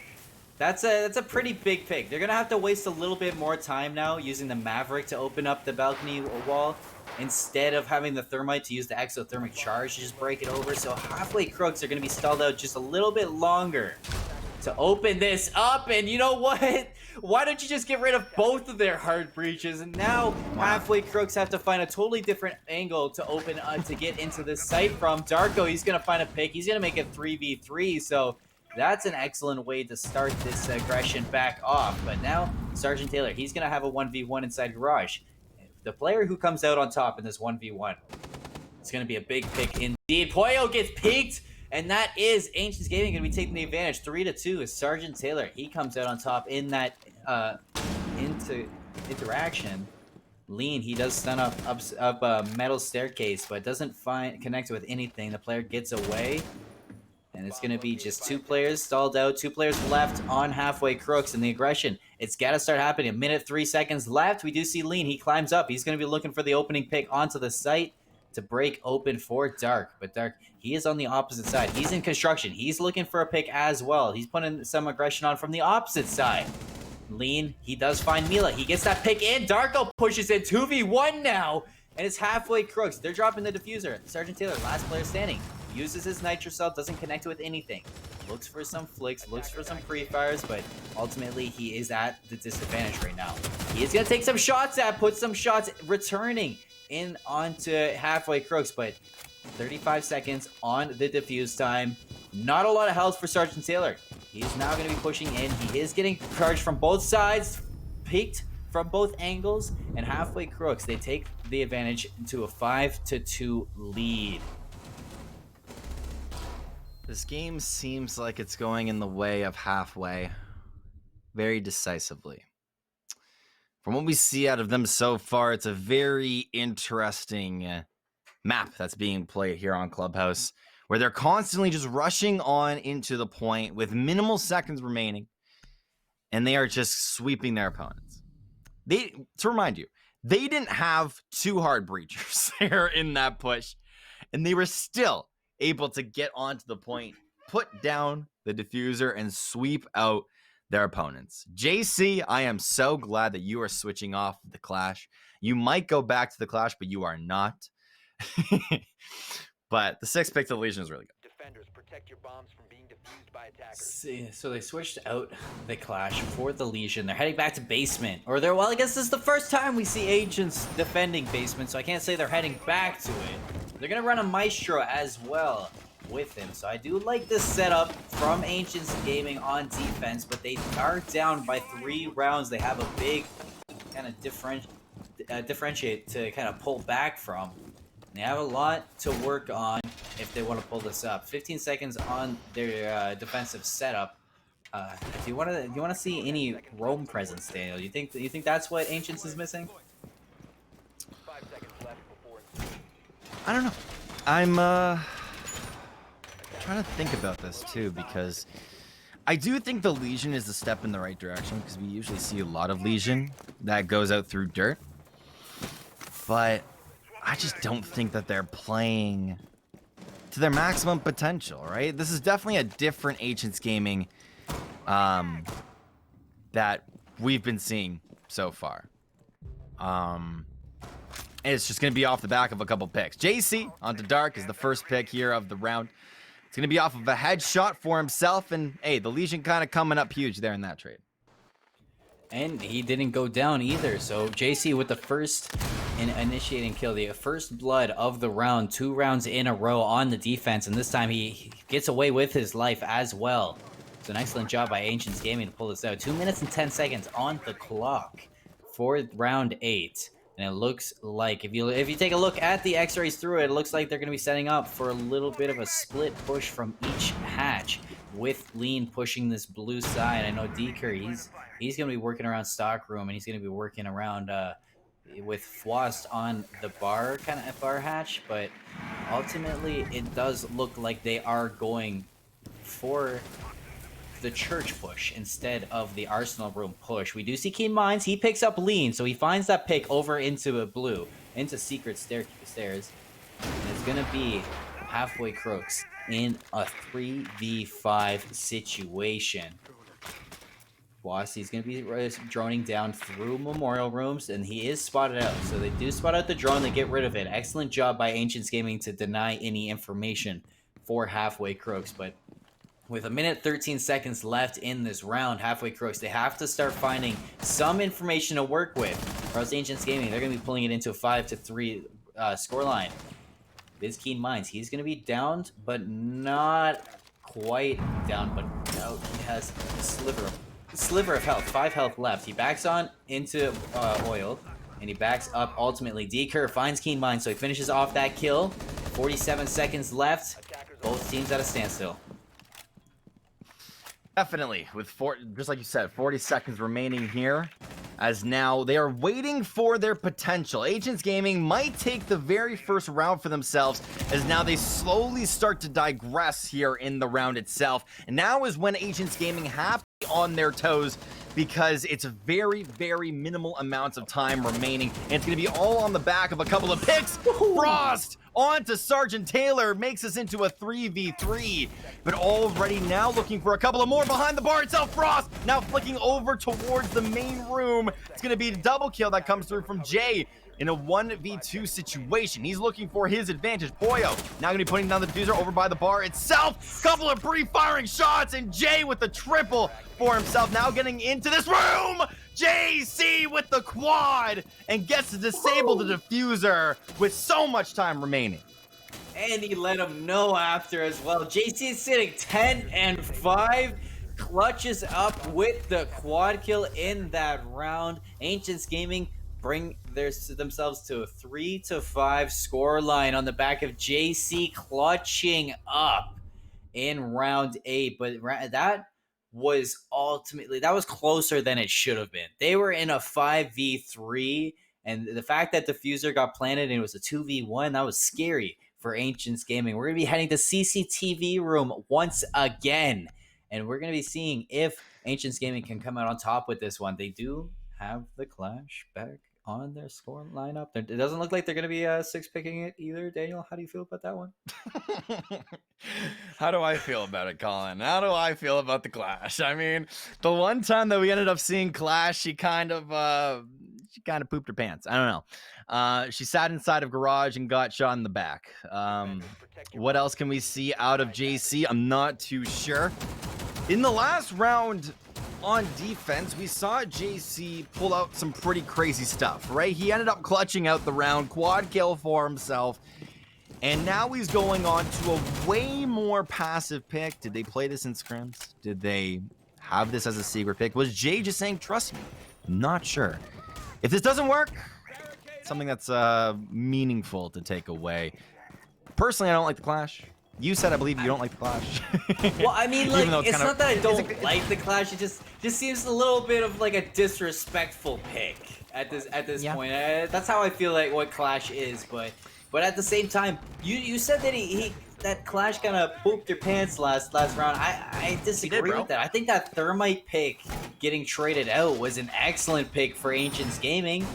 That's a pretty big pick. They're going to have to waste a little bit more time now using the Maverick to open up the balcony wall instead of having the Thermite to use the exothermic charge to just break it over. So Halfway Crooks are going to be stalled out just a little bit longer to open this up. And you know what? Why don't you just get rid of both of their hard breaches? And now Halfway Crooks have to find a totally different angle to open to get into this site from. Darko, he's going to find a pick. He's going to make it 3v3. So that's an excellent way to start this aggression back off. But now, Sergeant Taylor, he's going to have a 1v1 inside Garage. The player who comes out on top in this 1v1, it's going to be a big pick indeed. Poyo gets peeked, and that is Ancients Gaming going to be taking the advantage. 3-2 is Sergeant Taylor. He comes out on top in that interaction. Lean, he does stun up a metal staircase, but doesn't connect with anything. The player gets away. And it's going to be just two players stalled out, two players left on Halfway Crooks, and the aggression, it's got to start happening. 1 minute, 3 seconds left. We do see Lean. He climbs up. He's going to be looking for the opening pick onto the site to break open for Dark. But Dark, he is on the opposite side. He's in construction. He's looking for a pick as well. He's putting some aggression on from the opposite side. Lean, he does find Mila. He gets that pick in. Darko pushes in 2v1 now, and it's Halfway Crooks. They're dropping the diffuser. Sergeant Taylor, last player standing. Uses his nitro cell, doesn't connect with anything. Looks for some flicks, looks for some pre-fires, but ultimately he is at the disadvantage right now. He is going to take some shots put some shots returning in onto Halfway Crooks, but 35 seconds on the defuse time. Not a lot of health for Sergeant Taylor. He is now going to be pushing in. He is getting charged from both sides, peaked from both angles, and Halfway Crooks, they take the advantage into a 5-2 lead. This game seems like it's going in the way of Halfway very decisively. From what we see out of them so far, it's a very interesting map that's being played here on Clubhouse, where they're constantly just rushing on into the point with minimal seconds remaining, and they are just sweeping their opponents. To remind you, they didn't have two hard breachers there in that push, and they were still able to get onto the point, put down the diffuser, and sweep out their opponents. JC, I am so glad that you are switching off the Clash. You might go back to the Clash, but you are not. But the 6 pick to the Legion is really good. Defenders, protect your bombs from being defused by attackers. So they switched out the Clash for the Legion. They're heading back to basement. Well, I guess this is the first time we see Agents defending basement, so I can't say they're heading back to it. They're going to run a Maestro as well with him. So I do like this setup from Ancients Gaming on defense, but they are down by 3 rounds. They have a big kind of differentiate to kind of pull back from. They have a lot to work on if they want to pull this up. 15 seconds on their defensive setup. Do you want to see any roam presence, Daniel? You think that's what Ancients is missing? 5 seconds left before insertion. I don't know. I'm trying to think about this too, because I do think the Legion is a step in the right direction, because we usually see a lot of Legion that goes out through dirt. But I just don't think that they're playing to their maximum potential, right? This is definitely a different Ancients Gaming that we've been seeing so far. And it's just going to be off the back of a couple picks. JC onto Dark is the first pick here of the round. It's going to be off of a headshot for himself. And, hey, the Legion kind of coming up huge there in that trade. And he didn't go down either. So JC with the first initiating kill, the first blood of the round, 2 rounds in a row on the defense. And this time he gets away with his life as well. So an excellent job by Ancients Gaming to pull this out. 2 minutes and 10 seconds on the clock for round 8. And it looks like, if you take a look at the x-rays through it, it looks like they're going to be setting up for a little bit of a split push from each hatch, with Lean pushing this blue side. I know Deker, he's going to be working around Stockroom, and he's going to be working around with Fwost on the bar hatch. But ultimately, it does look like they are going for the church push instead of the Arsenal room push. We do see Keen Minds. He picks up Lean, so he finds that pick over into a blue, into secret stairs. And it's gonna be Halfway Crooks in a 3v5 situation. He's gonna be droning down through memorial rooms, and he is spotted out. So they do spot out the drone, they get rid of it. Excellent job by Ancients Gaming to deny any information for Halfway Crooks, but with 1 minute 13 seconds left in this round, Halfway Crooks, they have to start finding some information to work with. Or else Ancients Gaming, they're going to be pulling it into a 5-3 scoreline. Biz Keen Minds, he's going to be downed, but not quite down, but he has a sliver of health, 5 health left. He backs on into oil, and he backs up ultimately. Deker finds Keen Minds, so he finishes off that kill. 47 seconds left, both teams at a standstill. Definitely, with just like you said, 40 seconds remaining here, as now they are waiting for their potential. Ancients Gaming might take the very first round for themselves, as now they slowly start to digress here in the round itself. And now is when Ancients Gaming have to be on their toes, because it's very, very minimal amounts of time remaining. And it's going to be all on the back of a couple of picks. Frost on to Sergeant Taylor, makes us into a 3v3. But already now looking for a couple of more behind the bar itself. Frost now flicking over towards the main room. It's going to be a double kill that comes through from Jay in a 1v2 situation. He's looking for his advantage. Poyo now going to be putting down the diffuser over by the bar itself. Couple of pre-firing shots, and Jay with the triple for himself. Now getting into this room. JC with the quad, and gets to disable the diffuser with so much time remaining. And he let him know after as well. JC is sitting 10-5. Clutches up with the quad kill in that round. Ancients Gaming bring themselves to a 3-5 score line on the back of JC clutching up in round 8. But that was closer than it should have been. They were in a 5v3, and the fact that diffuser got planted and it was a 2v1, that was scary for Ancients Gaming. We're going to be heading to CCTV room once again, and we're going to be seeing if Ancients Gaming can come out on top with this one. They do have the Clash back on their score lineup. It doesn't look like they're going to be 6-picking it either. Daniel, how do you feel about that one? How do I feel about it, Colin? How do I feel about the Clash? I mean, the one time that we ended up seeing Clash, she kind of pooped her pants. I don't know. She sat inside of garage and got shot in the back. What else can we see out of JC? I'm not too sure. In the last round on defense, we saw JC pull out some pretty crazy stuff, right? He ended up clutching out the round, quad kill for himself, and now he's going on to a way more passive pick. Did they play this in scrims? Did they have this as a secret pick? Was Jay just saying, trust me? I'm not sure. If this doesn't work, something that's meaningful to take away. Personally, I don't like the Clash. You said, I believe, you don't like the Clash. Well, I mean, like, Even though it's kinda- not that I don't it's- like the Clash. It just seems a little bit of like a disrespectful pick at this Yeah. point. That's how I feel like what Clash is. But at the same time, you said that that Clash kind of pooped your pants last round. I disagree bro. with that. I think that Thermite pick getting traded out was an excellent pick for Ancients Gaming.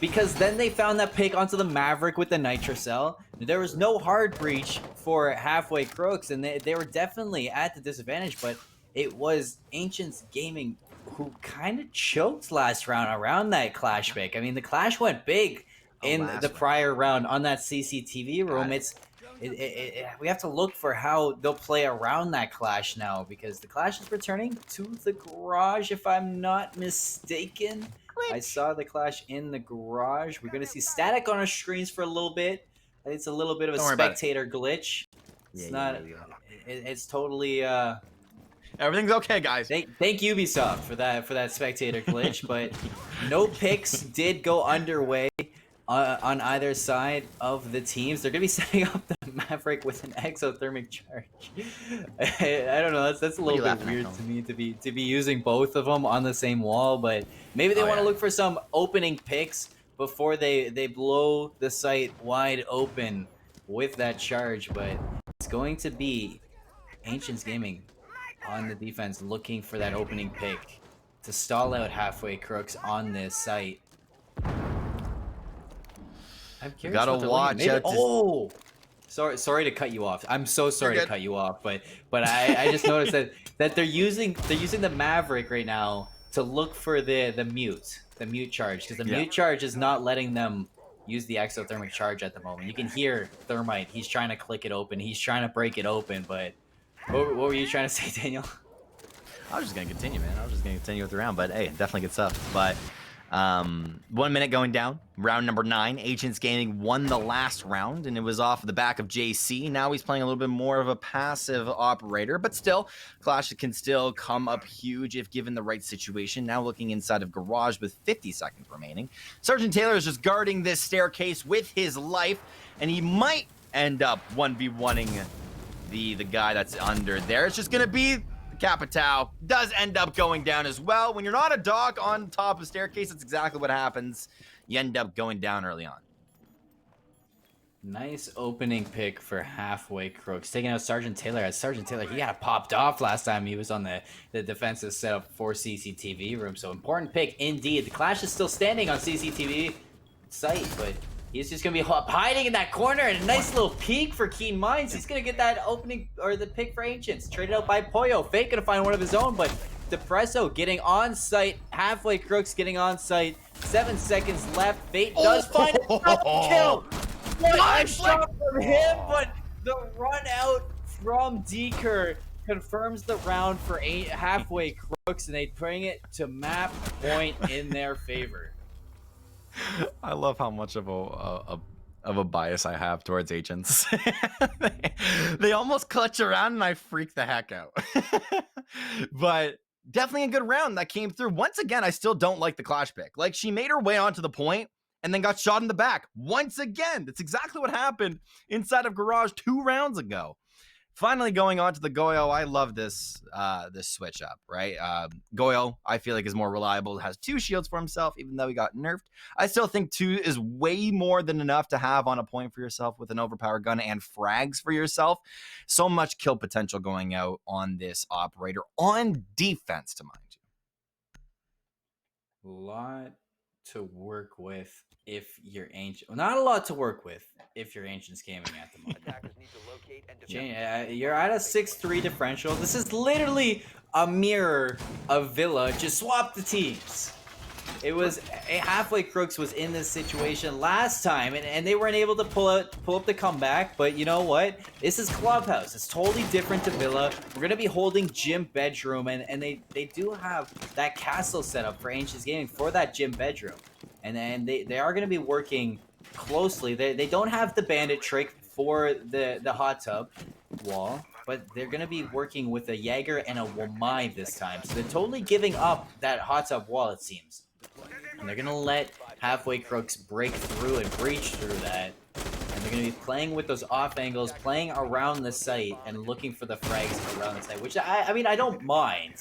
Because then they found that pick onto the Maverick with the Nitrocell. There was no hard breach for Halfway Crooks, and they were definitely at the disadvantage, but it was Ancients Gaming who kind of choked last round around that Clash pick. I mean, the Clash went big in last the round. prior round on that CCTV room. We have to look for how they'll play around that Clash now, because the Clash is returning to the garage, if I'm not mistaken. I saw the Clash in the garage. We're going to see static on our screens for a little bit. I think it's a little bit of a Don't worry about it. spectator glitch. It's not. It's totally. Everything's okay, guys. Thank Ubisoft for that spectator glitch, but no picks did go underway on either side of the teams. They're gonna be setting up the Maverick with an exothermic charge. I don't know. That's a little bit weird to me to be using both of them on the same wall, but maybe they want to look for some opening picks before they blow the site wide open with that charge. But it's going to be Ancients Gaming on the defense looking for that opening pick to stall out Halfway Crooks on this site. I'm curious. Gotta what they're watch looking- out to- Oh, sorry to cut you off. I'm so sorry to cut you off, but I just noticed that they're using the Maverick right now to look for the mute charge, because the mute charge is not letting them use the exothermic charge at the moment. You can hear Thermite. He's trying to click it open. He's trying to break it open, but what were you trying to say, Daniel? I was just gonna continue, man. I was just gonna continue with the round, but hey, definitely good stuff. But 1 minute going down, round number 9. Ancients Gaming won the last round, and it was off the back of JC. Now he's playing a little bit more of a passive operator, but still, Clash can still come up huge if given the right situation. Now looking inside of Garage with 50 seconds remaining. Sergeant Taylor is just guarding this staircase with his life, and he might end up 1v1ing the guy that's under there. It's just gonna be Capitao. Does end up going down as well. When you're not a dog on top of staircase, that's exactly what happens. You end up going down early on. Nice opening pick for Halfway Crooks, taking out Sergeant Taylor. As Sergeant Taylor, he got popped off last time he was on the defensive setup for CCTV room. So important pick indeed. The Clash is still standing on CCTV site, but he's just gonna be hiding in that corner, and a nice little peek for Keen Minds. He's gonna get that opening or the pick for Ancients, traded out by Poyo. Fake gonna find one of his own, but Depresso getting on site. Halfway Crooks getting on site. 7 seconds left. Fate does find a double kill. What a shot from him, but the run out from Deker confirms the round for Halfway Crooks, and they bring it to map point in their favor. I love how much of a bias I have towards agents. They almost clutch around and I freak the heck out. But definitely a good round that came through. Once again, I still don't like the Clash pick. Like, she made her way onto the point and then got shot in the back. Once again, that's exactly what happened inside of Garage 2 rounds ago. Finally going on to the Goyo. I love this switch up, right? Goyo, I feel like, is more reliable, has 2 shields for himself, even though he got nerfed. I still think 2 is way more than enough to have on a point for yourself with an overpowered gun and frags for yourself. So much kill potential going out on this operator on defense, to mind you. Lot to work with if you're ancient. Not a lot to work with if you're Ancients Gaming at the moment. Attackers need to locate and defend. You're at a 6-3 differential. This is literally a mirror of Villa. Just swap the teams. It was Halfway Crooks was in this situation last time, and they weren't able to pull up the comeback. But you know what? This is Clubhouse. It's totally different to Villa. We're gonna be holding gym bedroom, and they do have that castle set up for Ancients Gaming for that gym bedroom, and then they are gonna be working closely. They don't have the bandit trick for the hot tub wall, but they're going to be working with a Jaeger and a Wamai this time. So they're totally giving up that hot tub wall, it seems. And they're going to let Halfway Crooks break through and breach through that. And they're going to be playing with those off angles, playing around the site, and looking for the frags around the site, which I mean, I don't mind.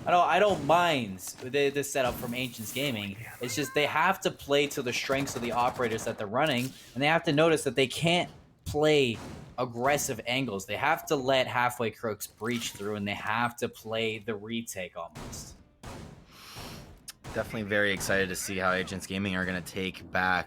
I don't mind the setup from Ancients Gaming. It's just they have to play to the strengths of the operators that they're running, and they have to notice that they can't play aggressive angles. They have to let halfway crooks breach through, and they have to play the retake almost. Definitely very excited to see how Agents Gaming are going to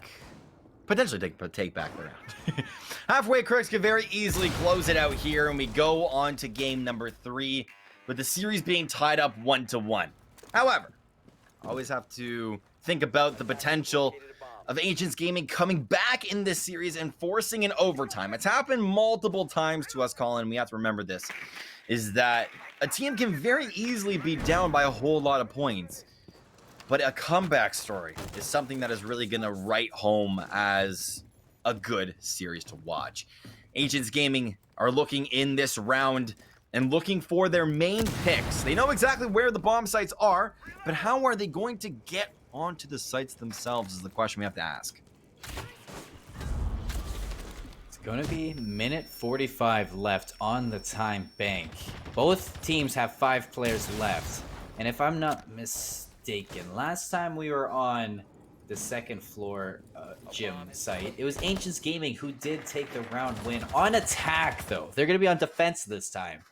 potentially take back the round. Halfway crooks could very easily close it out here, and we go on to game number 3, with the series being tied up 1-1. However, always have to think about the potential of Agents Gaming coming back in this series and forcing an overtime. It's happened multiple times to us, Colin. We have to remember this, is that a team can very easily be down by a whole lot of points, but a comeback story is something that is really going to write home as a good series to watch. Agents Gaming are looking in this round and looking for their main picks. They know exactly where the bomb sites are, but how are they going to get onto the sites themselves is the question we have to ask. It's going to be minute 45 left on the time bank. Both teams have 5 players left. And if I'm not mistaken, last time we were on the second floor gym site, it was Ancients Gaming who did take the round win on attack, though. They're going to be on defense this time.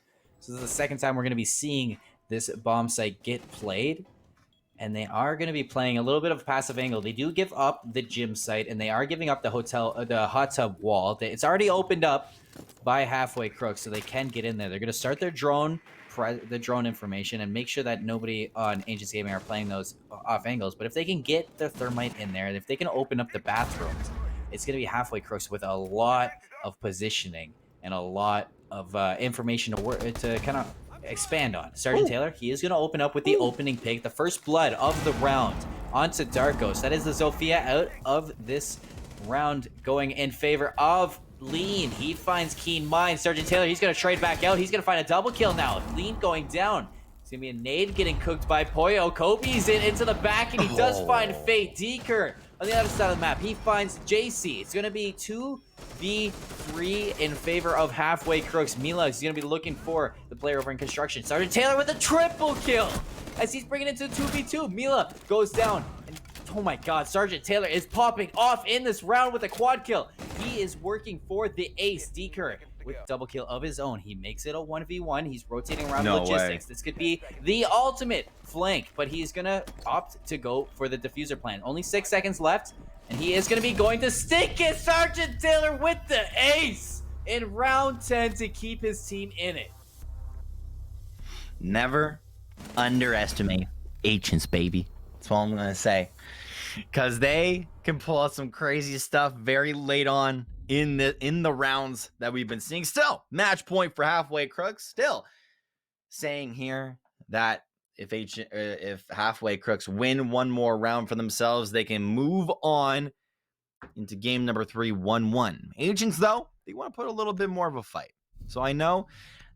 So this is the second time we're going to be seeing this bomb site get played. And they are going to be playing a little bit of a passive angle. They do give up the gym site, and they are giving up the hot tub wall. It's already opened up by halfway crooks, so they can get in there. They're going to start their drone information and make sure that nobody on Ancients Gaming are playing those off angles. But if they can get the thermite in there, and if they can open up the bathrooms, it's going to be halfway crooks with a lot of positioning and a lot of information to kind of expand on. Sergeant Taylor, he is going to open up with the opening pick, the first blood of the round onto Darkos. That is the Zofia out of this round, going in favor of Lean. He finds Keen Mind. Sergeant Taylor, he's going to trade back out. He's going to find a double kill now. Lean going down. It's going to be a nade getting cooked by Poyo. Kobe's into the back, and he does find Fate. Deeker on the other side of the map. He finds JC. It's going to be 2v3 in favor of halfway crooks. Mila is going to be looking for the player over in construction. Sergeant Taylor with a triple kill as he's bringing it to 2v2. Mila goes down. And oh my god, Sergeant Taylor is popping off in this round with a quad kill. He is working for the ace. Deeker with double kill of his own. He makes it a 1v1. He's rotating around logistics. This could be the ultimate flank, but he's going to opt to go for the diffuser plan. Only 6 seconds left, and he is going to be going to stick it. Sergeant Taylor with the ace in round 10 to keep his team in it. Never underestimate Agents, baby. That's all I'm going to say. Because they can pull out some crazy stuff very late on in the rounds that we've been seeing. Still, match point for halfway crooks. Still saying here that if halfway crooks win one more round for themselves, they can move on into game number 3, 1-1. Agents, though, they want to put a little bit more of a fight. So I know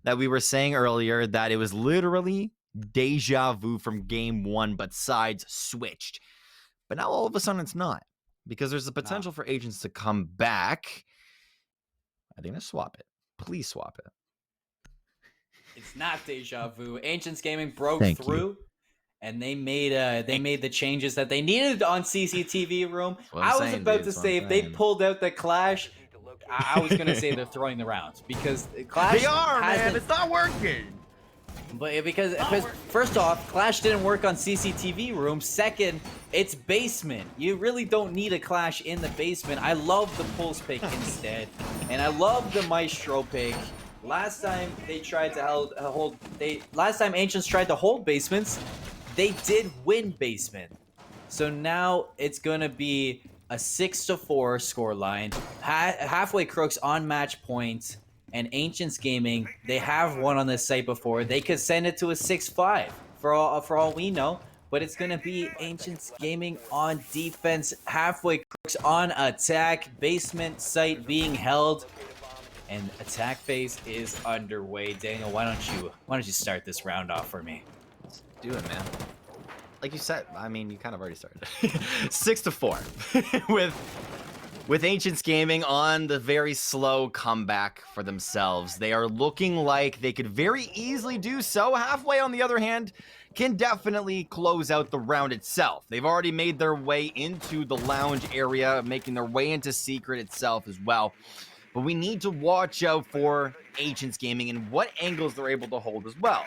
that we were saying earlier that it was literally deja vu from game 1, but sides switched. But now all of a sudden it's not, because there's the potential for Agents to come back. I think let's swap it. Please swap it. It's not deja vu. Ancients Gaming broke through, and they made the changes that they needed on CCTV room. I was about to say if they pulled out the Clash, I was gonna say they're throwing the rounds, because Clash. They are, man. It's not working. But because first off, Clash didn't work on CCTV room. Second, it's basement. You really don't need a Clash in the basement. I love the Pulse pick instead, and I love the Maestro pick. Last time they tried to last time Ancients tried to hold basements, they did win basement. So now it's gonna be a 6-4 scoreline. Halfway crooks on match point. And Ancients Gaming, they have won on this site before. They could send it to a 6-5 for all we know. But it's going to be Ancients Gaming on defense, halfway crooks on attack, basement site being held, and attack phase is underway. Daniel, why don't you start this round off for me? Let's do it, man. Like you said, I mean, you kind of already started. 6-4 with with Ancients Gaming on the very slow comeback for themselves. They are looking like they could very easily do so. Halfway, on the other hand, can definitely close out the round itself. They've already made their way into the lounge area, making their way into Secret itself as well. But we need to watch out for Ancients Gaming and what angles they're able to hold as well.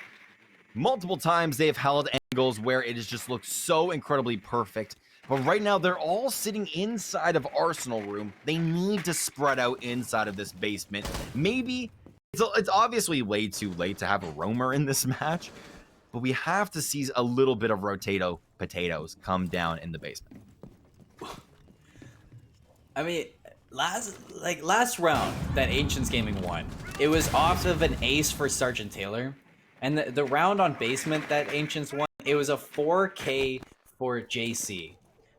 Multiple times they've held angles where it has just looked so incredibly perfect. But right now, they're all sitting inside of Arsenal Room. They need to spread out inside of this basement. Maybe it's obviously way too late to have a roamer in this match, but we have to see a little bit of rotato potatoes come down in the basement. I mean, last round that Ancients Gaming won, it was off of an ace for Sergeant Taylor. And the round on basement that Ancients won, it was a 4K for JC.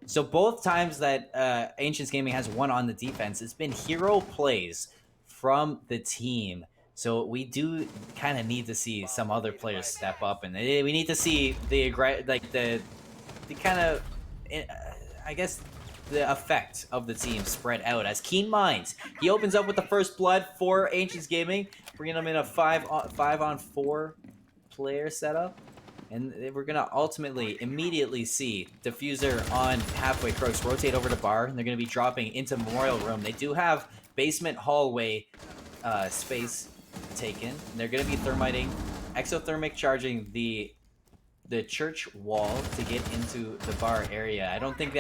So both times that Ancients Gaming has won on the defense, it's been hero plays from the team. So we do kind of need to see some other players step up, and we need to see the kind of, I guess, the effect of the team spread out. As Keen Minds, he opens up with the first blood for Ancients Gaming, bringing them in a 5-on-4 player setup. And we're going to ultimately, immediately see Diffuser on Halfway Crooks rotate over to Bar. And they're going to be dropping into Memorial Room. They do have basement hallway space taken. And they're going to be thermiting, exothermic charging the church wall to get into the bar area. I don't think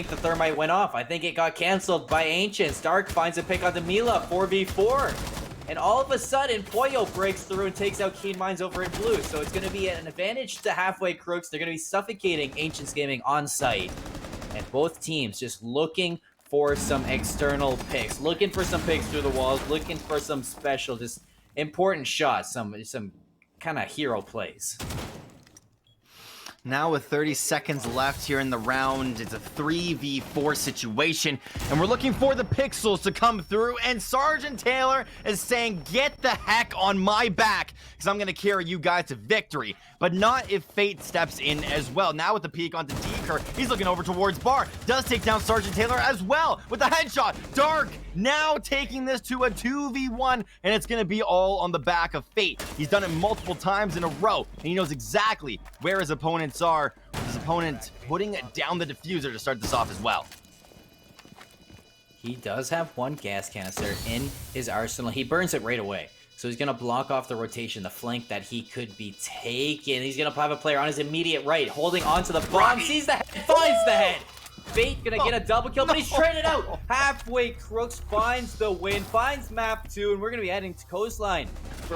the thermite went off. I think it got canceled by Ancients. Dark finds a pick on the Mila, 4v4. And all of a sudden, Pollo breaks through and takes out Keen Minds over in blue. So it's going to be an advantage to Halfway Crooks. They're going to be suffocating Ancients Gaming on site. And both teams just looking for some external picks. Looking for some picks through the walls. Looking for some special, just important shots. Some kind of hero plays. Now with 30 seconds left here in the round, it's a 3v4 situation, and we're looking for the pixels to come through, and Sergeant Taylor is saying, get the heck on my back, because I'm going to carry you guys to victory. But not if Fate steps in as well. Now with the peek onto Deeker, he's looking over towards Bar. Does take down Sergeant Taylor as well with the headshot. Dark now taking this to a 2v1, and it's going to be all on the back of Fate. He's done it multiple times in a row, and he knows exactly where his opponents are. His opponent putting down the diffuser to start this off as well. He does have one gas canister in his arsenal. He burns it right away. So he's going to block off the rotation, the flank that he could be taking. He's going to have a player on his immediate right, holding onto the bomb. Sees the head, finds the head. Fate going to get a double kill, but he's traded out. Halfway Crooks finds the win, finds map 2, and we're going to be heading to Coastline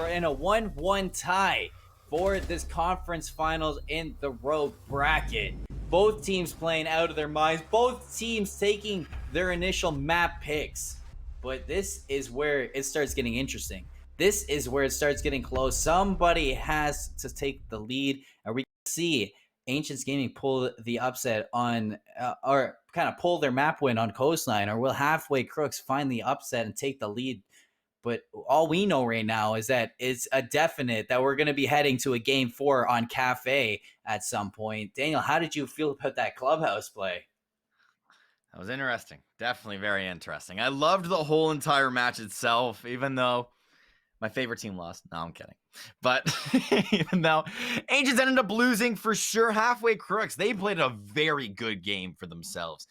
in a 1-1 tie for this conference finals in the road bracket. Both teams playing out of their minds, both teams taking their initial map picks. But this is where it starts getting interesting. This is where it starts getting close. Somebody has to take the lead. Are we going to see Ancients Gaming pull the upset on, or kind of pull their map win on Coastline? Or will Halfway Crooks find the upset and take the lead? But all we know right now is that it's a definite that we're going to be heading to a Game 4 on Cafe at some point. Daniel, how did you feel about that clubhouse play? That was interesting. Definitely very interesting. I loved the whole entire match itself, even though my favorite team lost. No, I'm kidding. But even though Ancients ended up losing for sure, Halfway Crooks, they played a very good game for themselves.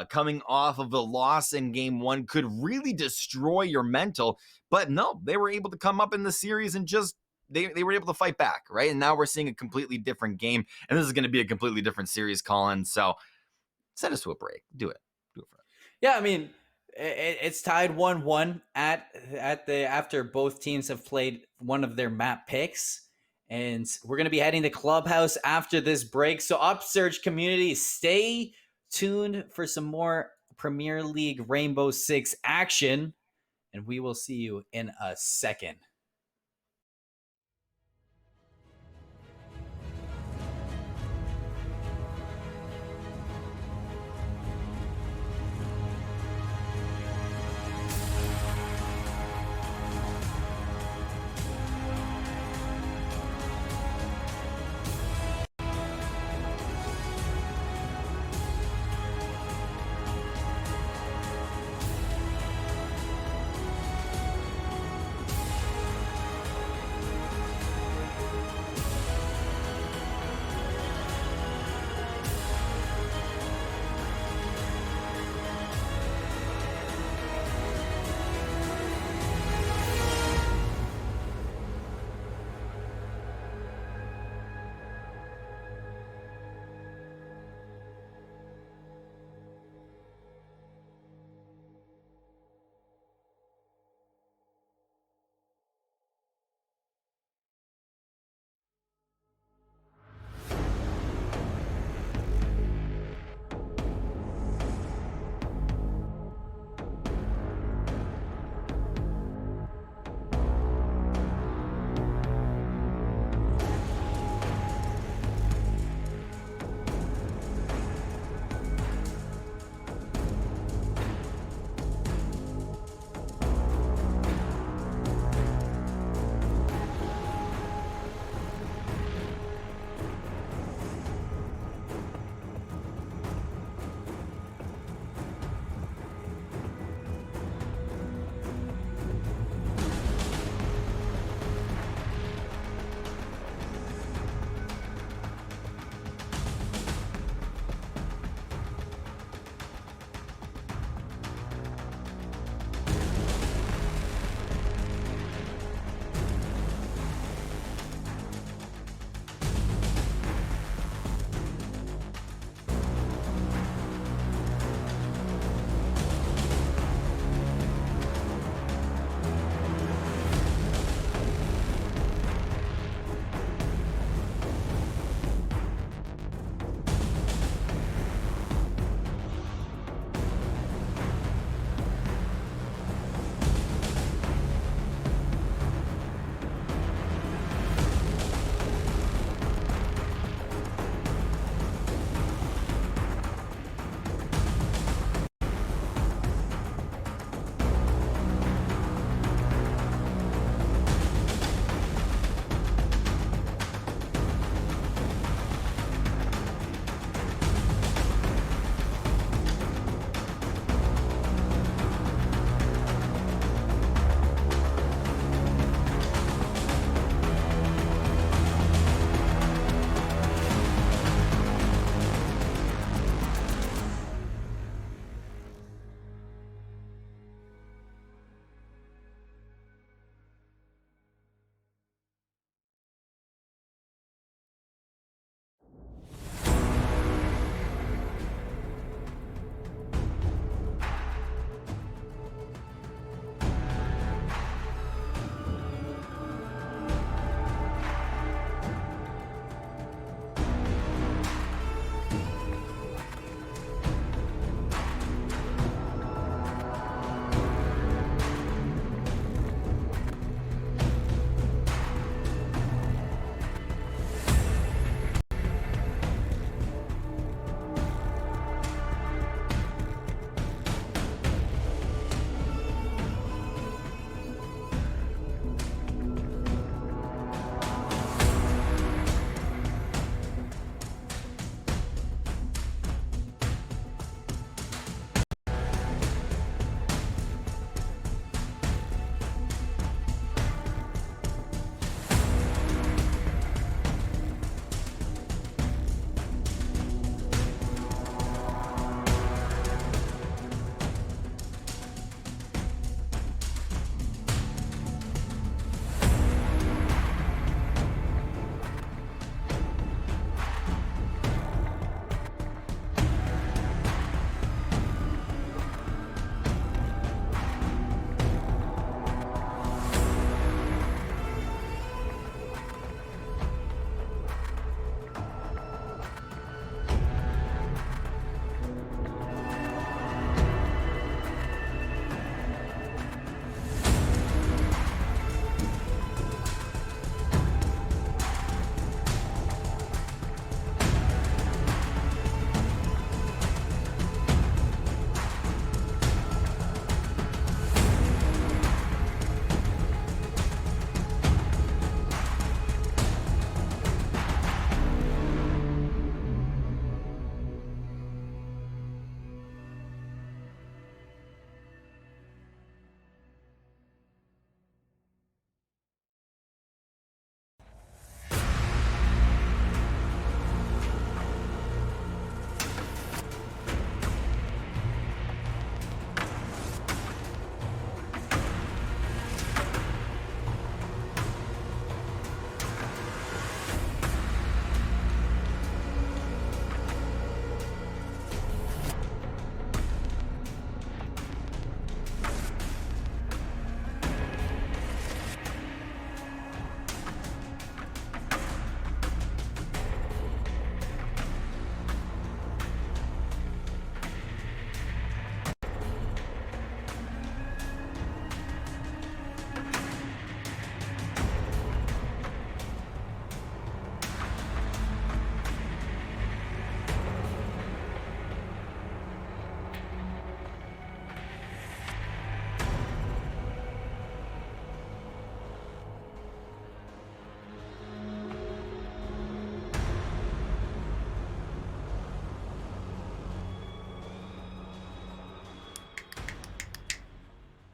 Coming off of the loss in game 1 could really destroy your mental, but no, they were able to come up in the series and just they were able to fight back, right? And now we're seeing a completely different game, and this is going to be a completely different series, Colin. So send us to a break. Do it for us. Yeah, I mean, it's tied 1-1 after both teams have played one of their map picks, and we're going to be heading to Clubhouse after this break. So Upsurge community, stay tuned for some more Premier League Rainbow Six action, and we will see you in a second.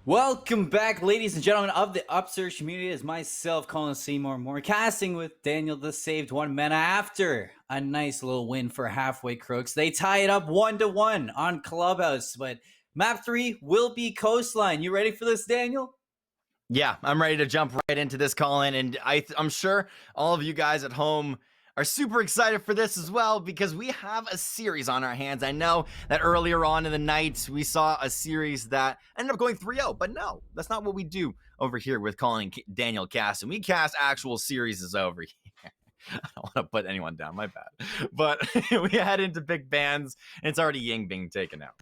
Welcome back, ladies and gentlemen of the Upsurge community. It is myself, Colin Seymour Moore, casting with Daniel the Saved One Mana after a nice little win for Halfway Crooks. They tie it up 1-1 on Clubhouse, but map 3 will be Coastline. You ready for this, Daniel? Yeah, I'm ready to jump right into this, Colin, and I'm sure all of you guys at home are super excited for this as well because we have a series on our hands. I know that earlier on in the night we saw a series that ended up going 3-0, but no, that's not what we do over here with Colin and Daniel casting. We cast actual series over here. I don't want to put anyone down, my bad. But we head into big bands, and it's already Ying being taken out.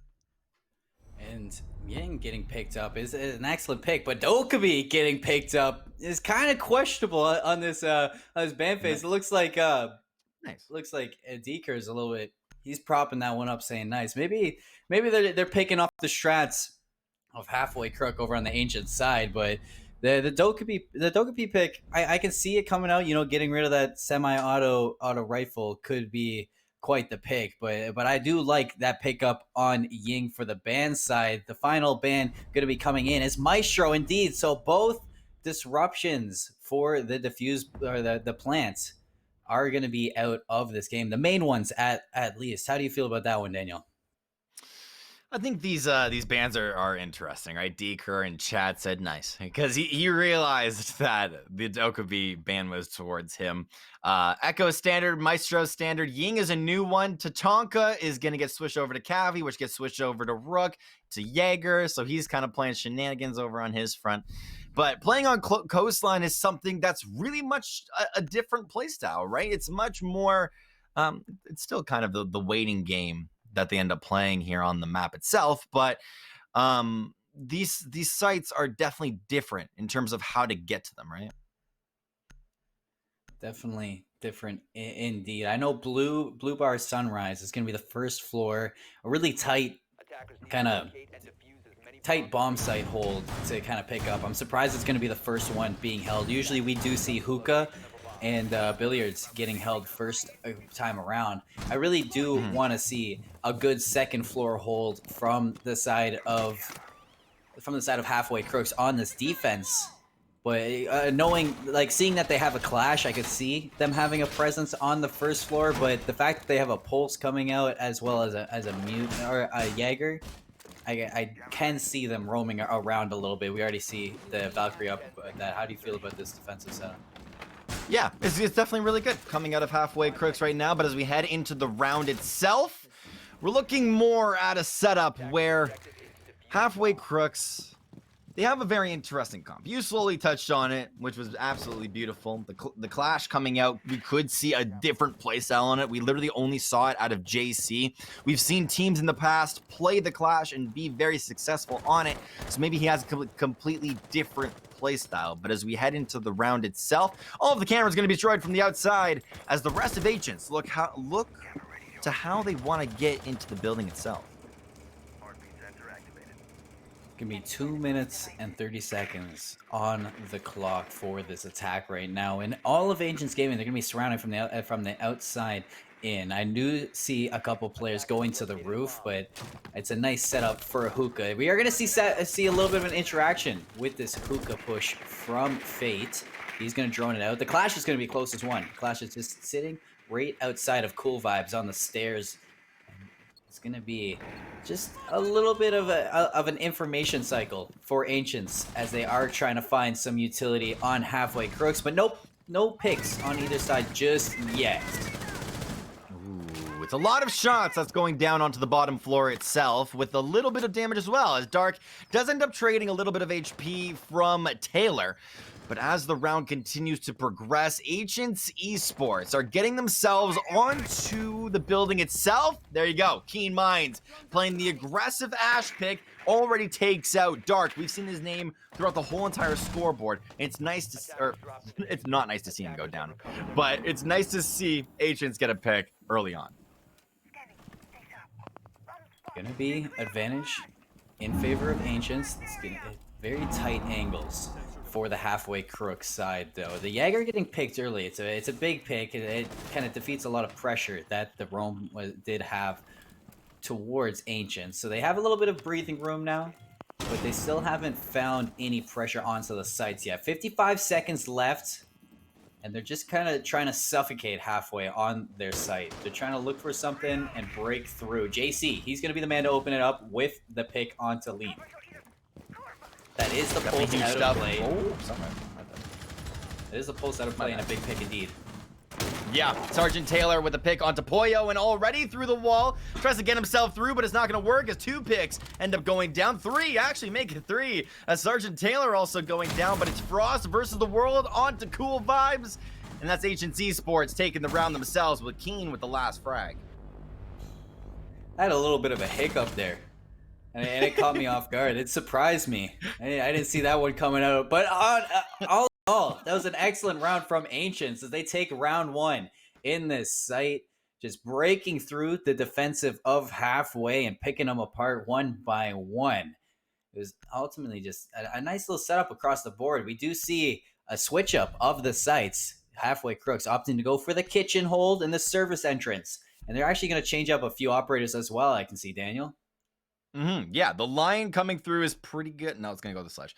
And Ying getting picked up is an excellent pick, but Dokkaebi getting picked up is kind of questionable on this ban phase. It looks like looks like Deeker is a little bit. He's propping that one up, saying nice. Maybe they're picking off the strats of Halfway Crook over on the Ancient side, but the Dokkaebi pick, I can see it coming out. You know, getting rid of that semi-auto rifle could be quite the pick, but I do like that pickup on Ying for the ban side. The final ban going to be coming in is Maestro indeed. So both disruptions for the diffuse or the plants are going to be out of this game. The main ones at least. How do you feel about that one, Daniel? I think these bans are interesting, right? Deeker in chat said nice because he realized that the Dokkaebi ban was towards him. Echo standard, Maestro standard, Ying is a new one. Tatanka is going to get switched over to Cavi, which gets switched over to Rook, to Jaeger, so he's kind of playing shenanigans over on his front. But playing on Coastline is something that's really much a different playstyle, right? It's much more, it's still kind of the waiting game that they end up playing here on the map itself, but these sites are definitely different in terms of how to get to them, right? Definitely different indeed. I know Blue Bar Sunrise is going to be the first floor, a really tight kind of tight bomb site hold to kind of pick up. I'm surprised it's going to be the first one being held. Usually we do see hookah and billiards getting held first time around. I really do want to see a good second floor hold from the side of Halfway Crooks on this defense. But knowing, like, seeing that they have a clash, I could see them having a presence on the first floor. But the fact that they have a pulse coming out as well as a mute or a Jaeger, I can see them roaming around a little bit. We already see the Valkyrie up. That. How do you feel about this defensive setup? Yeah, it's definitely really good coming out of Halfway Crooks right now, but as we head into the round itself, we're looking more at a setup where Halfway Crooks, they have a very interesting comp. You slowly touched on it, which was absolutely beautiful. The Clash coming out, we could see a different playstyle on it. We literally only saw it out of JC. We've seen teams in the past play the Clash and be very successful on it, so maybe he has a completely different playstyle. But as we head into the round itself, all of the cameras going to be destroyed from the outside as the rest of agents look to how they want to get into the building itself. Gonna be 2 minutes and 30 seconds on the clock for this attack right now. In all of Agents Gaming, they're gonna be surrounded from the outside in. I do see a couple players going to the roof, but it's a nice setup for a hookah. We are gonna see a little bit of an interaction with this hookah push from Fate. He's gonna drone it out. The Clash is gonna be closest one. Clash is just sitting right outside of Cool Vibes on the stairs. It's gonna be just a little bit of an information cycle for Ancients as they are trying to find some utility on Halfway Crooks, but nope, no picks on either side just yet. Ooh, it's a lot of shots that's going down onto the bottom floor itself with a little bit of damage as well, as Dark does end up trading a little bit of HP from Taylor. But as the round continues to progress, Ancients Esports are getting themselves onto the building itself. There you go. Keen Minds playing the aggressive Ash pick already takes out Dark. We've seen his name throughout the whole entire scoreboard. It's nice to, it's not nice to see him go down, but it's nice to see Ancients get a pick early on. Gonna be advantage in favor of Ancients. It's gonna be very tight angles for the Halfway Crook side, though. The Jaeger getting picked early, it's a big pick. It kind of defeats a lot of pressure that the Roam did have towards Ancients. So they have a little bit of breathing room now. but they still haven't found any pressure onto the sites yet. 55 seconds left, and they're just kind of trying to suffocate halfway on their site. They're trying to look for something and break through. JC, he's going to be the man to open it up with the pick onto Lean. That is the pulse out of play. Oh, somewhere. It is the pulse out of play and a big pick indeed. Yeah, Sergeant Taylor with a pick onto Pollo and already through the wall. Tries to get himself through, but it's not going to work as 2 picks end up going down. 3 actually make it 3. As Sergeant Taylor also going down, but it's Frost versus the world onto Cool Vibes. And that's Esports taking the round themselves with Keen with the last frag. I had a little bit of a hiccup there. And it caught me off guard. It surprised me. I didn't see that one coming out. But all in all, that was an excellent round from Ancients as they take round 1 in this site, just breaking through the defensive of halfway and picking them apart one by one. It was ultimately just a nice little setup across the board. We do see a switch up of the sites. Halfway Crooks opting to go for the kitchen hold and the service entrance. And they're actually going to change up a few operators as well, I can see, Daniel. Yeah, the line coming through is pretty good. No, it's going to go to Slash.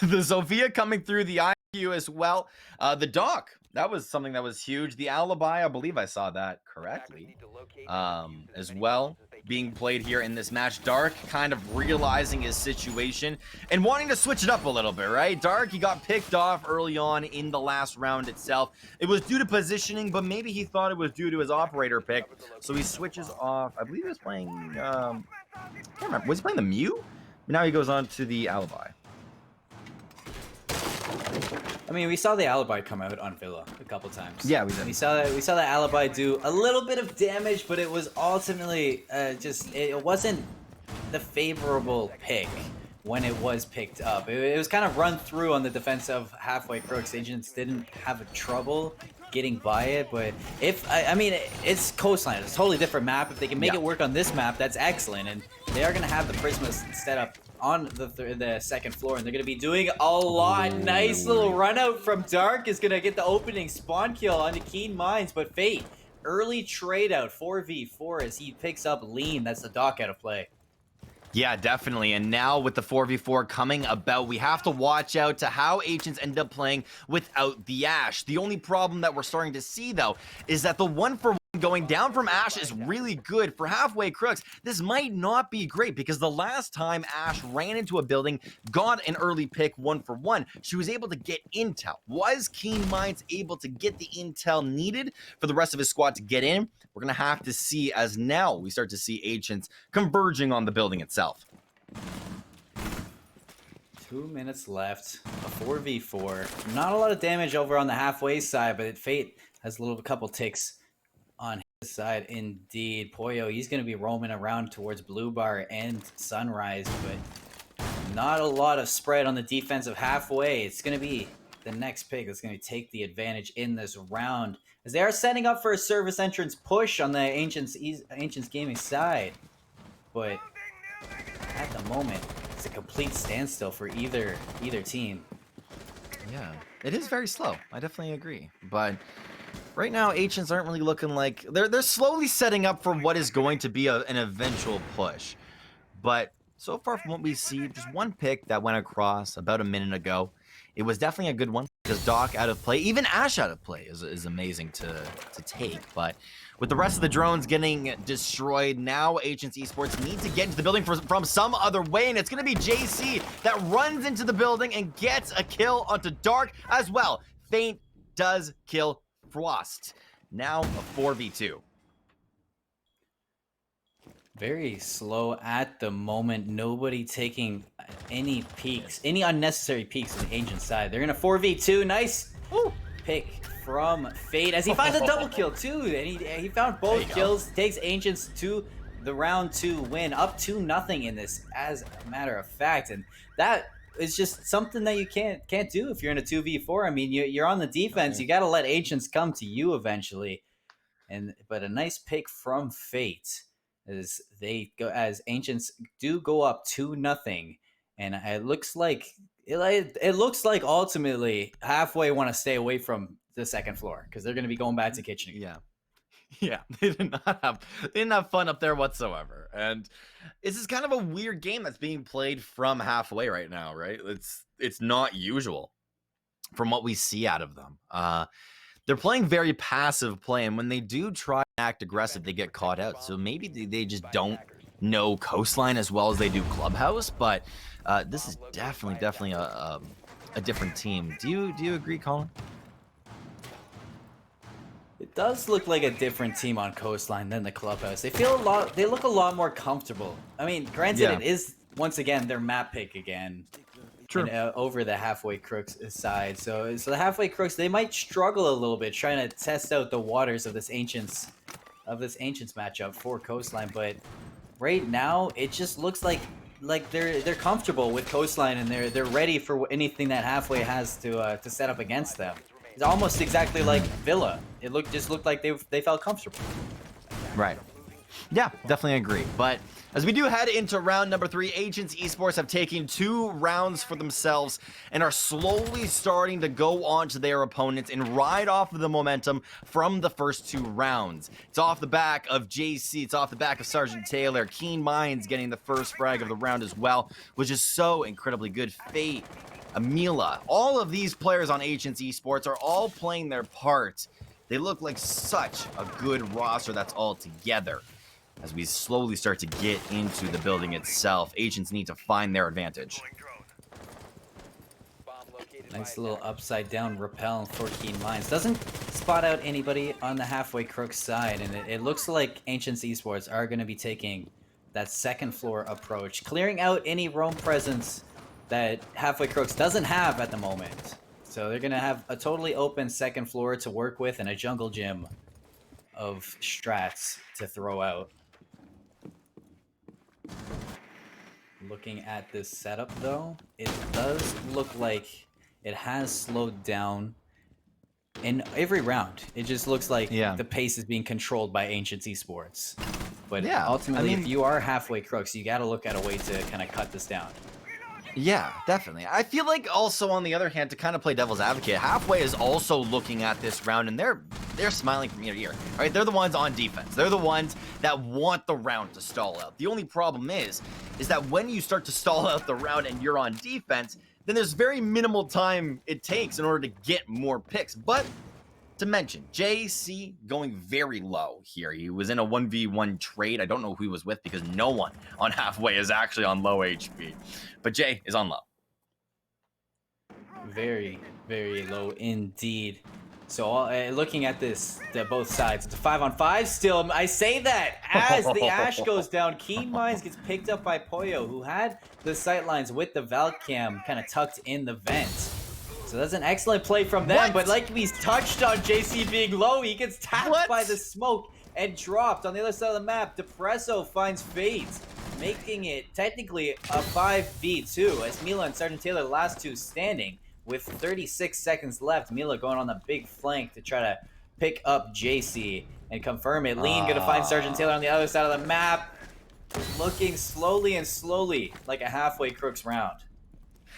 The Sophia coming through, the IQ as well. The Doc, that was something that was huge. The Alibi, I believe I saw that correctly, as well, being played here in this match. Dark kind of realizing his situation and wanting to switch it up a little bit, right? Dark, he got picked off early on in the last round itself. It was due to positioning, but maybe he thought it was due to his operator pick. So he switches off. I believe he was playing, I can't remember. Was he playing the Mew? Now he goes on to the Alibi. I mean, we saw the Alibi come out on Villa a couple times. Yeah, we did. We saw the Alibi do a little bit of damage, but it was ultimately it wasn't the favorable pick when it was picked up. It was kind of run through on the defense of Halfway Crooks. Agents didn't have a trouble getting by it, but I mean, it's Coastline. It's a totally different map. If they can make it work on this map, that's excellent. And they are going to have the Prismas set up on the second floor, and they're going to be doing a lot. Nice little run out from Dark is going to get the opening spawn kill onto Keen Minds, but Fate, early trade out 4v4 as he picks up Lean. That's the Doc out of play. Yeah, definitely. And now with the 4v4 coming about, we have to watch out to how Agents end up playing without the Ash. The only problem that we're starting to see, though, is that the 1-for-1 going down from Ash is really good. For Halfway Crooks, this might not be great because the last time Ash ran into a building, got an early pick 1-for-1, she was able to get intel. Was Keen Minds able to get the intel needed for the rest of his squad to get in? We're going to have to see as now we start to see Agents converging on the building itself. 2 minutes left, a 4v4. Not a lot of damage over on the halfway side, but Fate has a couple ticks on his side indeed. Pollo, he's going to be roaming around towards Blue Bar and Sunrise, but not a lot of spread on the defensive halfway. It's going to be the next pick that's going to take the advantage in this round, as they are setting up for a service entrance push on the Ancients Gaming side. But at the moment, it's a complete standstill for either team. Yeah, it is very slow. I definitely agree. But right now, Agents aren't really looking like they're slowly setting up for what is going to be an eventual push. But so far from what we see, just one pick that went across about a minute ago. It was definitely a good one because Doc out of play, even Ash out of play is amazing to take. But with the rest of the drones getting destroyed, now Agents Esports need to get into the building from some other way, and it's going to be JC that runs into the building and gets a kill onto Dark as well. Feint does kill Frost. Now a 4v2. Very slow at the moment. Nobody taking any peeks, any unnecessary peeks on the Agent side. They're going to 4v2. Nice pick from Fate as he finds a double kill too. And he found both kills. Takes Ancients to the round 2 win. Up 2-0 in this, as a matter of fact. And that is just something that you can't do if you're in a 2v4. I mean, you're on the defense. You got to let Agents come to you eventually. But a nice pick from Fate. As Ancients do go up 2-0, and it looks like ultimately halfway want to stay away from the second floor because they're going to be going back to kitchen again. Yeah, they didn't have fun up there whatsoever. And this is kind of a weird game that's being played from halfway right now, right? It's not usual from what we see out of them. They're playing very passive play, and when they do try to act aggressive, they get caught out. So maybe they just don't know Coastline as well as they do Clubhouse, but this is definitely a different team. Do you agree, Colin? It does look like a different team on Coastline than the Clubhouse. They look a lot more comfortable. I mean, granted, it is once again their map pick again. True. And, over the Halfway Crooks side. So the Halfway Crooks, they might struggle a little bit trying to test out the waters of this Ancients matchup for Coastline, but right now it just looks like they're comfortable with Coastline, and they're ready for anything that Halfway has to set up against them. It's almost exactly like Villa. It just looked like they felt comfortable. Right. Yeah, definitely agree. But as we do head into round number 3, Ancients Esports have taken 2 rounds for themselves and are slowly starting to go on to their opponents and ride off of the momentum from the first 2 rounds. It's off the back of JC, it's off the back of Sergeant Taylor, Keen Minds getting the first frag of the round as well, which is so incredibly good. Fate, Amila, all of these players on Ancients Esports are all playing their part. They look like such a good roster that's all together. As we slowly start to get into the building itself, Ancients need to find their advantage. Nice little upside down repel for Keen Minds. Doesn't spot out anybody on the Halfway Crooks side, and it looks like Ancients Esports are going to be taking that second floor approach, clearing out any roam presence that Halfway Crooks doesn't have at the moment. So they're going to have a totally open second floor to work with and a jungle gym of strats to throw out. Looking at this setup though, it does look like it has slowed down in every round. It just looks like the pace is being controlled by Ancients Esports. But ultimately, if you are Halfway Crooks, you got to look at a way to kind of cut this down. Yeah, definitely. I feel like also on the other hand, to kind of play devil's advocate, Halfway is also looking at this round and they're smiling from ear to ear. All right, they're the ones on defense. They're the ones that want the round to stall out. The only problem is that when you start to stall out the round and you're on defense, then there's very minimal time it takes in order to get more picks. But to mention, JC going very low here. He was in a 1v1 trade. I don't know who he was with because no one on Halfway is actually on low HP. But Jay is on low. Very, very low indeed. So looking at this, both sides, it's a 5-on-5 still. I say that as the Ash goes down. Keen Minds gets picked up by Poyo, who had the sightlines with the Valcam kind of tucked in the vent. So that's an excellent play from them, but like we touched on JC being low, he gets tapped by the smoke and dropped on the other side of the map. Depresso finds Fate, making it technically a 5v2 as Mila and Sergeant Taylor, the last 2 standing with 36 seconds left. Mila going on the big flank to try to pick up JC and confirm it. Lean gonna find Sergeant Taylor on the other side of the map, looking slowly like a Halfway Crooks round.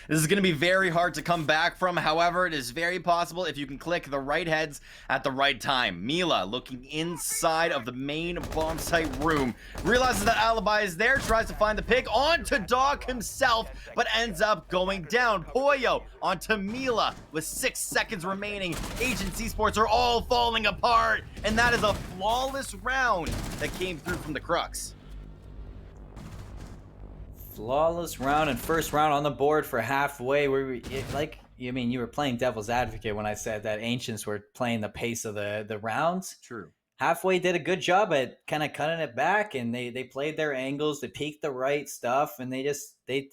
This is going to be very hard to come back from. However, it is very possible if you can click the right heads at the right time. Mila looking inside of the main bomb site room. Realizes that Alibi is there. Tries to find the pick onto Dog himself, but ends up going down. Poyo onto Mila with 6 seconds remaining. Ancients Esports are all falling apart. And that is a flawless round that came through from the Crux. Flawless round and first round on the board for Halfway. You were playing devil's advocate when I said that Ancients were playing the pace of the rounds. True. Halfway did a good job at kind of cutting it back, and they played their angles, they peeked the right stuff, and they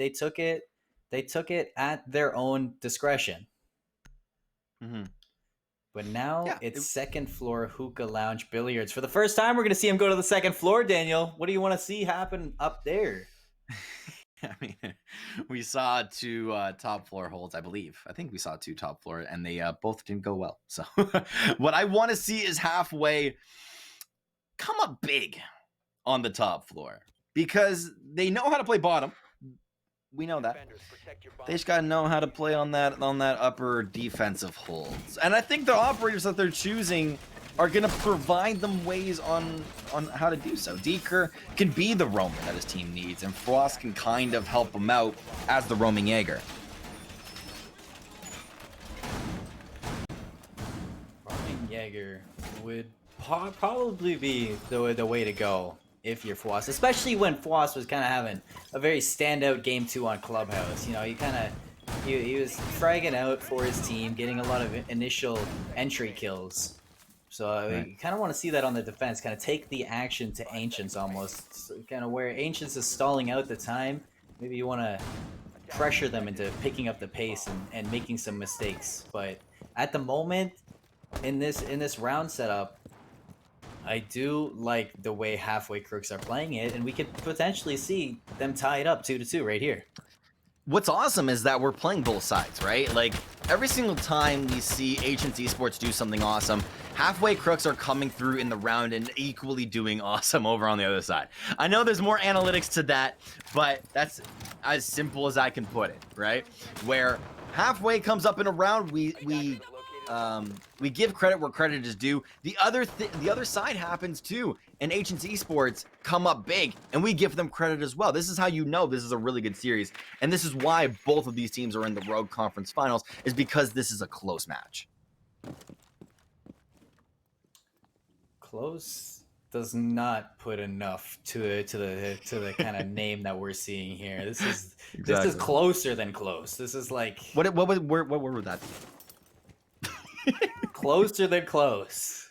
took it at their own discretion. Mm-hmm. But now it's second floor hookah lounge billiards. For the first time, we're going to see him go to the second floor. Daniel, what do you want to see happen up there? I mean, we saw 2 top floor holds, I believe. I think we saw 2 top floor, and they both didn't go well. So what I want to see is Halfway come up big on the top floor because they know how to play bottom. We know that. They just got to know how to play on that upper defensive holds. And I think the operators that they're choosing are going to provide them ways on how to do so. Deeker can be the roamer that his team needs, and Frost can kind of help him out as the roaming Jaeger. Roaming Jaeger would probably be the way to go if you're Frost, especially when Frost was kind of having a very standout game 2 on Clubhouse. You know, he was fragging out for his team, getting a lot of initial entry kills. So Right. you kind of want to see that on the defense, kind of take the action to Ancients almost, so kind of where Ancients is stalling out the time. Maybe you want to pressure them into picking up the pace and making some mistakes. But at the moment, in this round setup, I do like the way Halfway Crooks are playing it, and we could potentially see them tie it up 2-2 right here. What's awesome is that we're playing both sides, right? Like, every single time we see Ancients Esports do something awesome, Halfway Crooks are coming through in the round and equally doing awesome over on the other side. I know there's more analytics to that, but that's as simple as I can put it, right? Where Halfway comes up in a round, we give credit where credit is due. The other side happens too, and Ancients Esports come up big, and we give them credit as well. This is how you know this is a really good series, and this is why both of these teams are in the Rogue Conference Finals, is because this is a close match. Close does not put enough to the kind of name that we're seeing here. This is closer than close. This is like What would that be? closer than close.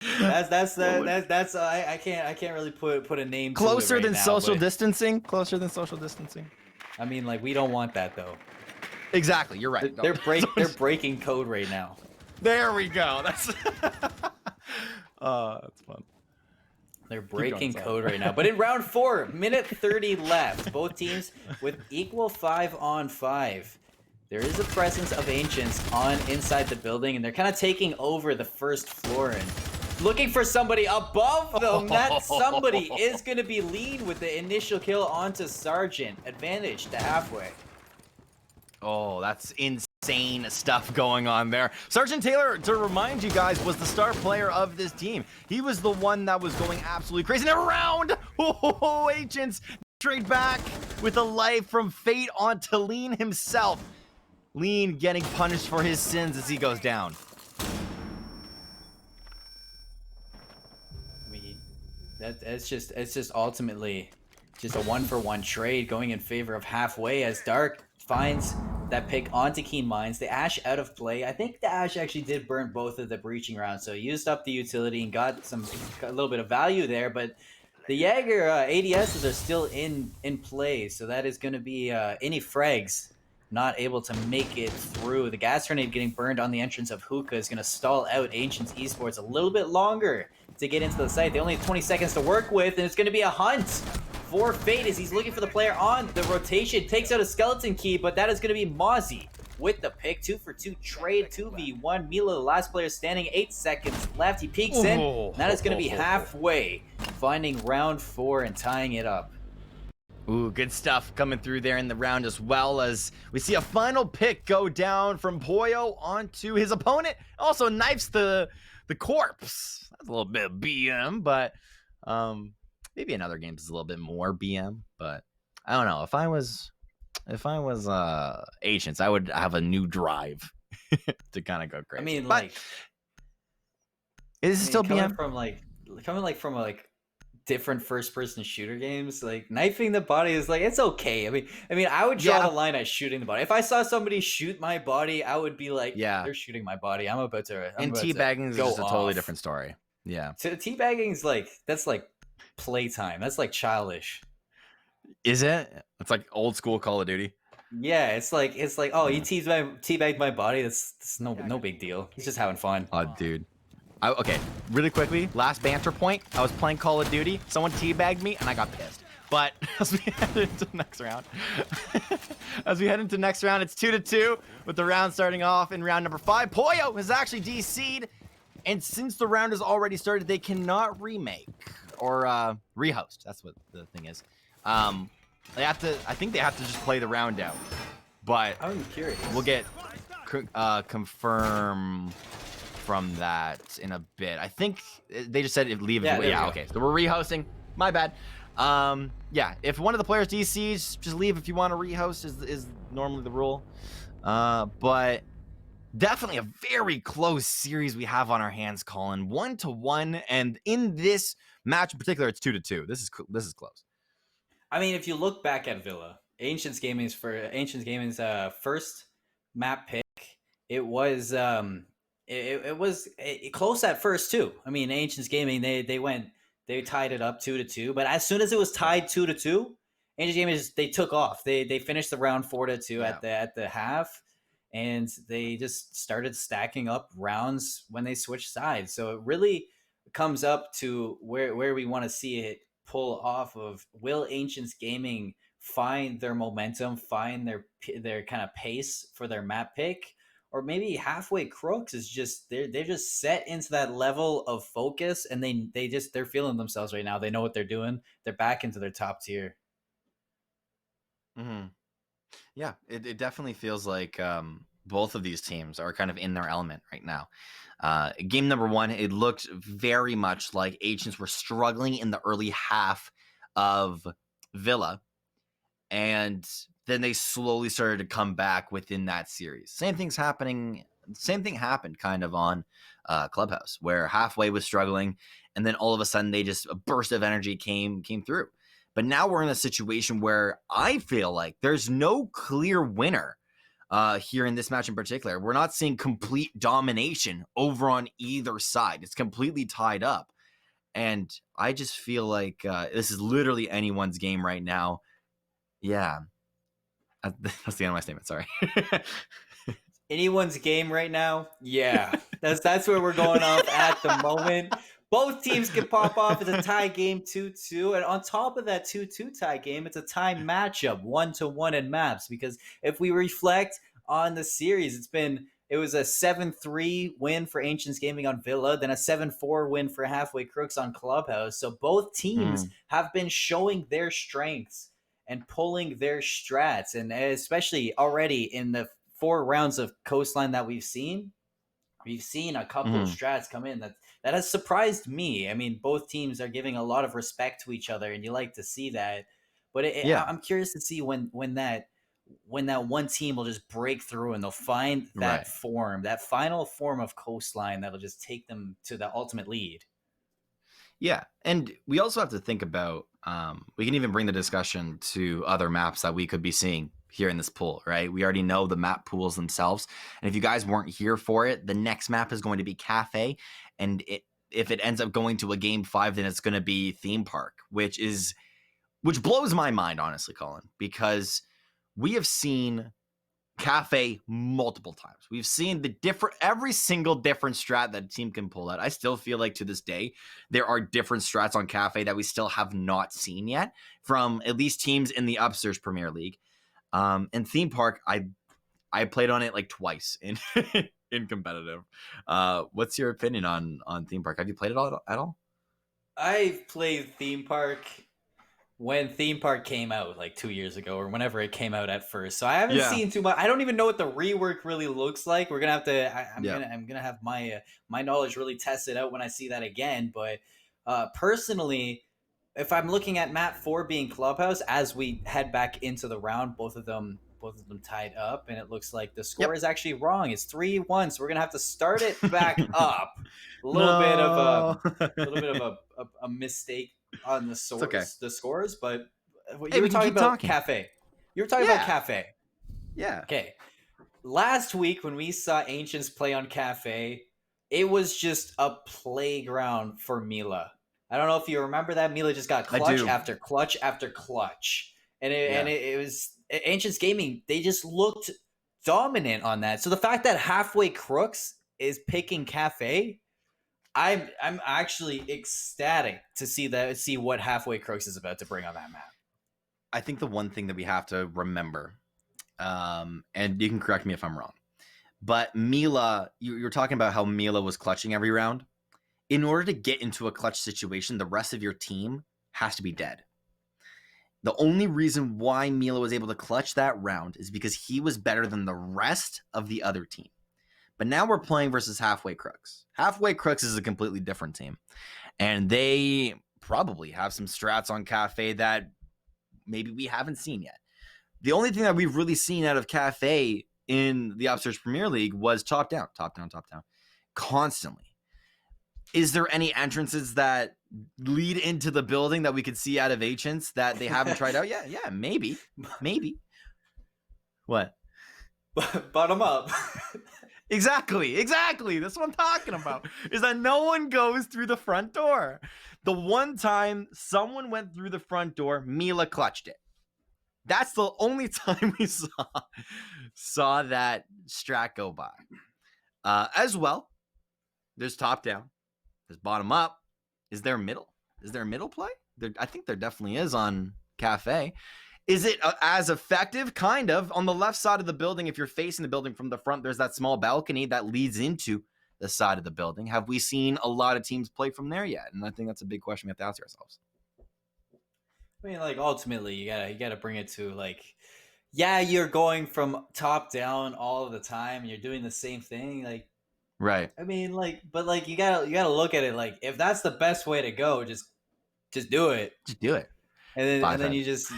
I can't really put a name Closer to it than right now, social but, distancing? Closer than social distancing? I mean, like, we don't want that though. Exactly, you're right. They're breaking code right now. There we go. That's that's fun. They're breaking code right now. But in round 4, minute 30 left. Both teams with equal 5-on-5. There is a presence of Ancients inside the building, and they're kind of taking over the first floor and looking for somebody above them. That somebody is going to be Lean with the initial kill onto Sergeant. Advantage to Halfway. Oh, that's insane stuff going on there. Sergeant Taylor, to remind you guys, was the star player of this team. He was the one that was going absolutely crazy. Never round! Oh, Ancients trade back with a life from Fate onto Lean himself. Lean getting punished for his sins as he goes down. It's just ultimately just a 1-for-1 trade going in favor of Halfway as Dark finds that pick onto Keen Minds. The Ash out of play. I think the Ash actually did burn both of the breaching rounds, so he used up the utility and got a little bit of value there, but the Jaeger ADSs are still in play, so that is going to be any frags not able to make it through. The gas grenade getting burned on the entrance of Hookah is going to stall out Ancients Esports a little bit longer to get into the site. They only have 20 seconds to work with, and it's going to be a hunt for Fate as he's looking for the player on the rotation. Takes out a skeleton key, but that is going to be Mozzie with the pick. 2-for-2 trade, 2v1. Mila, the last player standing, 8 seconds left. He peeks in. That is going to be Halfway, finding round 4 and tying it up. Ooh, good stuff coming through there in the round, as well as we see a final pick go down from Poyo onto his opponent. Also knifes the corpse. That's a little bit of BM, but maybe in other games it's a little bit more BM, but I don't know. If I was Ancients, I would have a new drive to kind of go crazy. I mean, but like, is it still BM? Coming from different first-person shooter games, like knifing the body is like, it's okay. I mean, I would draw the line at shooting the body. If I saw somebody shoot my body, I would be like, yeah, they're shooting my body. I'm about to. And teabagging is just a totally different story. Yeah, teabagging is that's like playtime. That's like childish. Is it? It's like old school Call of Duty. Yeah, it's like oh, you teabagged my body. That's no big deal. He's just having fun. Oh, dude. Okay, really quickly, last banter point. I was playing Call of Duty. Someone teabagged me, and I got pissed. But as we head into the next round, it's 2-2 with the round starting off in round number 5. Poyo has actually DC'd, and since the round has already started, they cannot remake or rehost. That's what the thing is. They have to. I think they have to just play the round out. But I'm curious. We'll get confirm from that in a bit. I think they just said leave. Yeah, there we go. Okay. So we're rehosting. My bad. Yeah. If one of the players DCs, just leave if you want to rehost is normally the rule. But definitely a very close series we have on our hands, Colin. 1-1, and in this match in particular, it's 2-2. This is close. I mean, if you look back at Villa, Ancients Gaming's first map pick, it was close at first too. I mean, Ancients Gaming they tied it up 2-2, but as soon as it was tied 2-2, Ancients Gaming they took off. They finished the round 4-2 at the half, and they just started stacking up rounds when they switched sides. So it really comes up to where we want to see it pull off of. Will Ancients Gaming find their momentum, find their kind of pace for their map pick, or maybe Halfway Crooks is just they're just set into that level of focus, and they're feeling themselves right now. They know what they're doing. They're back into their top tier. Mm-hmm. Yeah, it definitely feels like both of these teams are kind of in their element right now. Game number 1, it looked very much like Ancients were struggling in the early half of Villa, and then they slowly started to come back within that series. Same thing happened kind of on Clubhouse, where Halfway was struggling, and then all of a sudden a burst of energy came through. But now we're in a situation where I feel like there's no clear winner here in this match in particular. We're not seeing complete domination over on either side. It's completely tied up. And I just feel like this is literally anyone's game right now. Yeah. That's the end of my statement. Sorry. Anyone's game right now? Yeah. That's where we're going off at the moment. Both teams can pop off. It's a tie game 2-2. And on top of that 2-2 tie game, it's a tie matchup 1-1 in maps. Because if we reflect on the series, it was a 7-3 win for Ancients Gaming on Villa, then a 7-4 win for Halfway Crooks on Clubhouse. So both teams have been showing their strengths and pulling their strats. And especially already in the 4 rounds of Coastline that we've seen a couple of strats come in that has surprised me. I mean, both teams are giving a lot of respect to each other, and you like to see that. But I'm curious to see when that one team will just break through and they'll find that form, that final form of Coastline that'll just take them to the ultimate lead. Yeah, and we also have to think about, we can even bring the discussion to other maps that we could be seeing here in this pool, right? We already know the map pools themselves. And if you guys weren't here for it, the next map is going to be Cafe. And if it ends up going to a game 5, then it's going to be Theme Park, which blows my mind, honestly, Colin, because we have seen Cafe multiple times. We've seen every single different strat that a team can pull out. I still feel like to this day, there are different strats on Cafe that we still have not seen yet from at least teams in the Upsurge Premier League. And Theme Park, I played on it like twice in in competitive. What's your opinion on Theme Park? Have you played it at all? I've played Theme Park when Theme Park came out like 2 years ago or whenever it came out at first. So I haven't seen too much. I don't even know what the rework really looks like. We're gonna have to. I'm gonna have my knowledge really tested out when I see that again. But personally, if I'm looking at map 4 being Clubhouse, as we head back into the round, both of them tied up, and it looks like the score is actually wrong. It's 3-1, so we're gonna have to start it back up. A little bit of a mistake on the scores, but you were talking about Cafe. You were talking about Cafe. Yeah. Okay. Last week when we saw Ancients play on Cafe, it was just a playground for Mila. I don't know if you remember that. Mila just got clutch after clutch after clutch. And it was Ancients Gaming, they just looked dominant on that. So the fact that Halfway Crooks is picking Cafe, I'm actually ecstatic to see what Halfway Crooks is about to bring on that map. I think the one thing that we have to remember, and you can correct me if I'm wrong, but Mila, you're talking about how Mila was clutching every round. In order to get into a clutch situation, the rest of your team has to be dead. The only reason why Mila was able to clutch that round is because he was better than the rest of the other team. But now we're playing versus Halfway Crooks. Halfway Crooks is a completely different team. And they probably have some strats on Cafe that maybe we haven't seen yet. The only thing that we've really seen out of Cafe in the Upsurge Premier League was top down, constantly. Is there any entrances that lead into the building that we could see out of Ancients that they haven't tried out yet? Yeah, maybe. What? Bottom up. Exactly. That's what I'm talking about. Is that no one goes through the front door. The one time someone went through the front door, Mila clutched it. That's the only time we saw that strat go by. As well, there's top down, there's bottom up. Is there middle? Is there middle play? I think there definitely is on Cafe. Is it as effective? Kind of. On the left side of the building, if you're facing the building from the front, there's that small balcony that leads into the side of the building. Have we seen a lot of teams play from there yet? And I think that's a big question we have to ask ourselves. I mean, like, ultimately, you gotta bring it to, like, yeah, you're going from top down all of the time, and you're doing the same thing, like, right. I mean, like, but like, you gotta look at it like, if that's the best way to go, just do it. Just do it. And then you just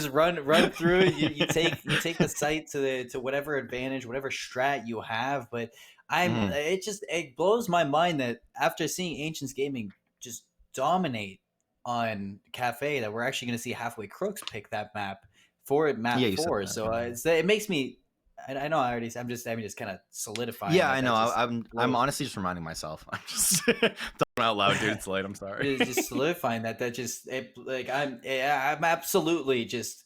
run through it. You take the site to whatever advantage, whatever strat you have. But it blows my mind that after seeing Ancients Gaming just dominate on Cafe, that we're actually going to see Halfway Crooks pick that map for map 4. So it makes me. I know I'm just kind of solidifying. Yeah, I know. I'm honestly just reminding myself. I'm just talking out loud, dude. It's late. I'm sorry. Just solidifying that I'm absolutely just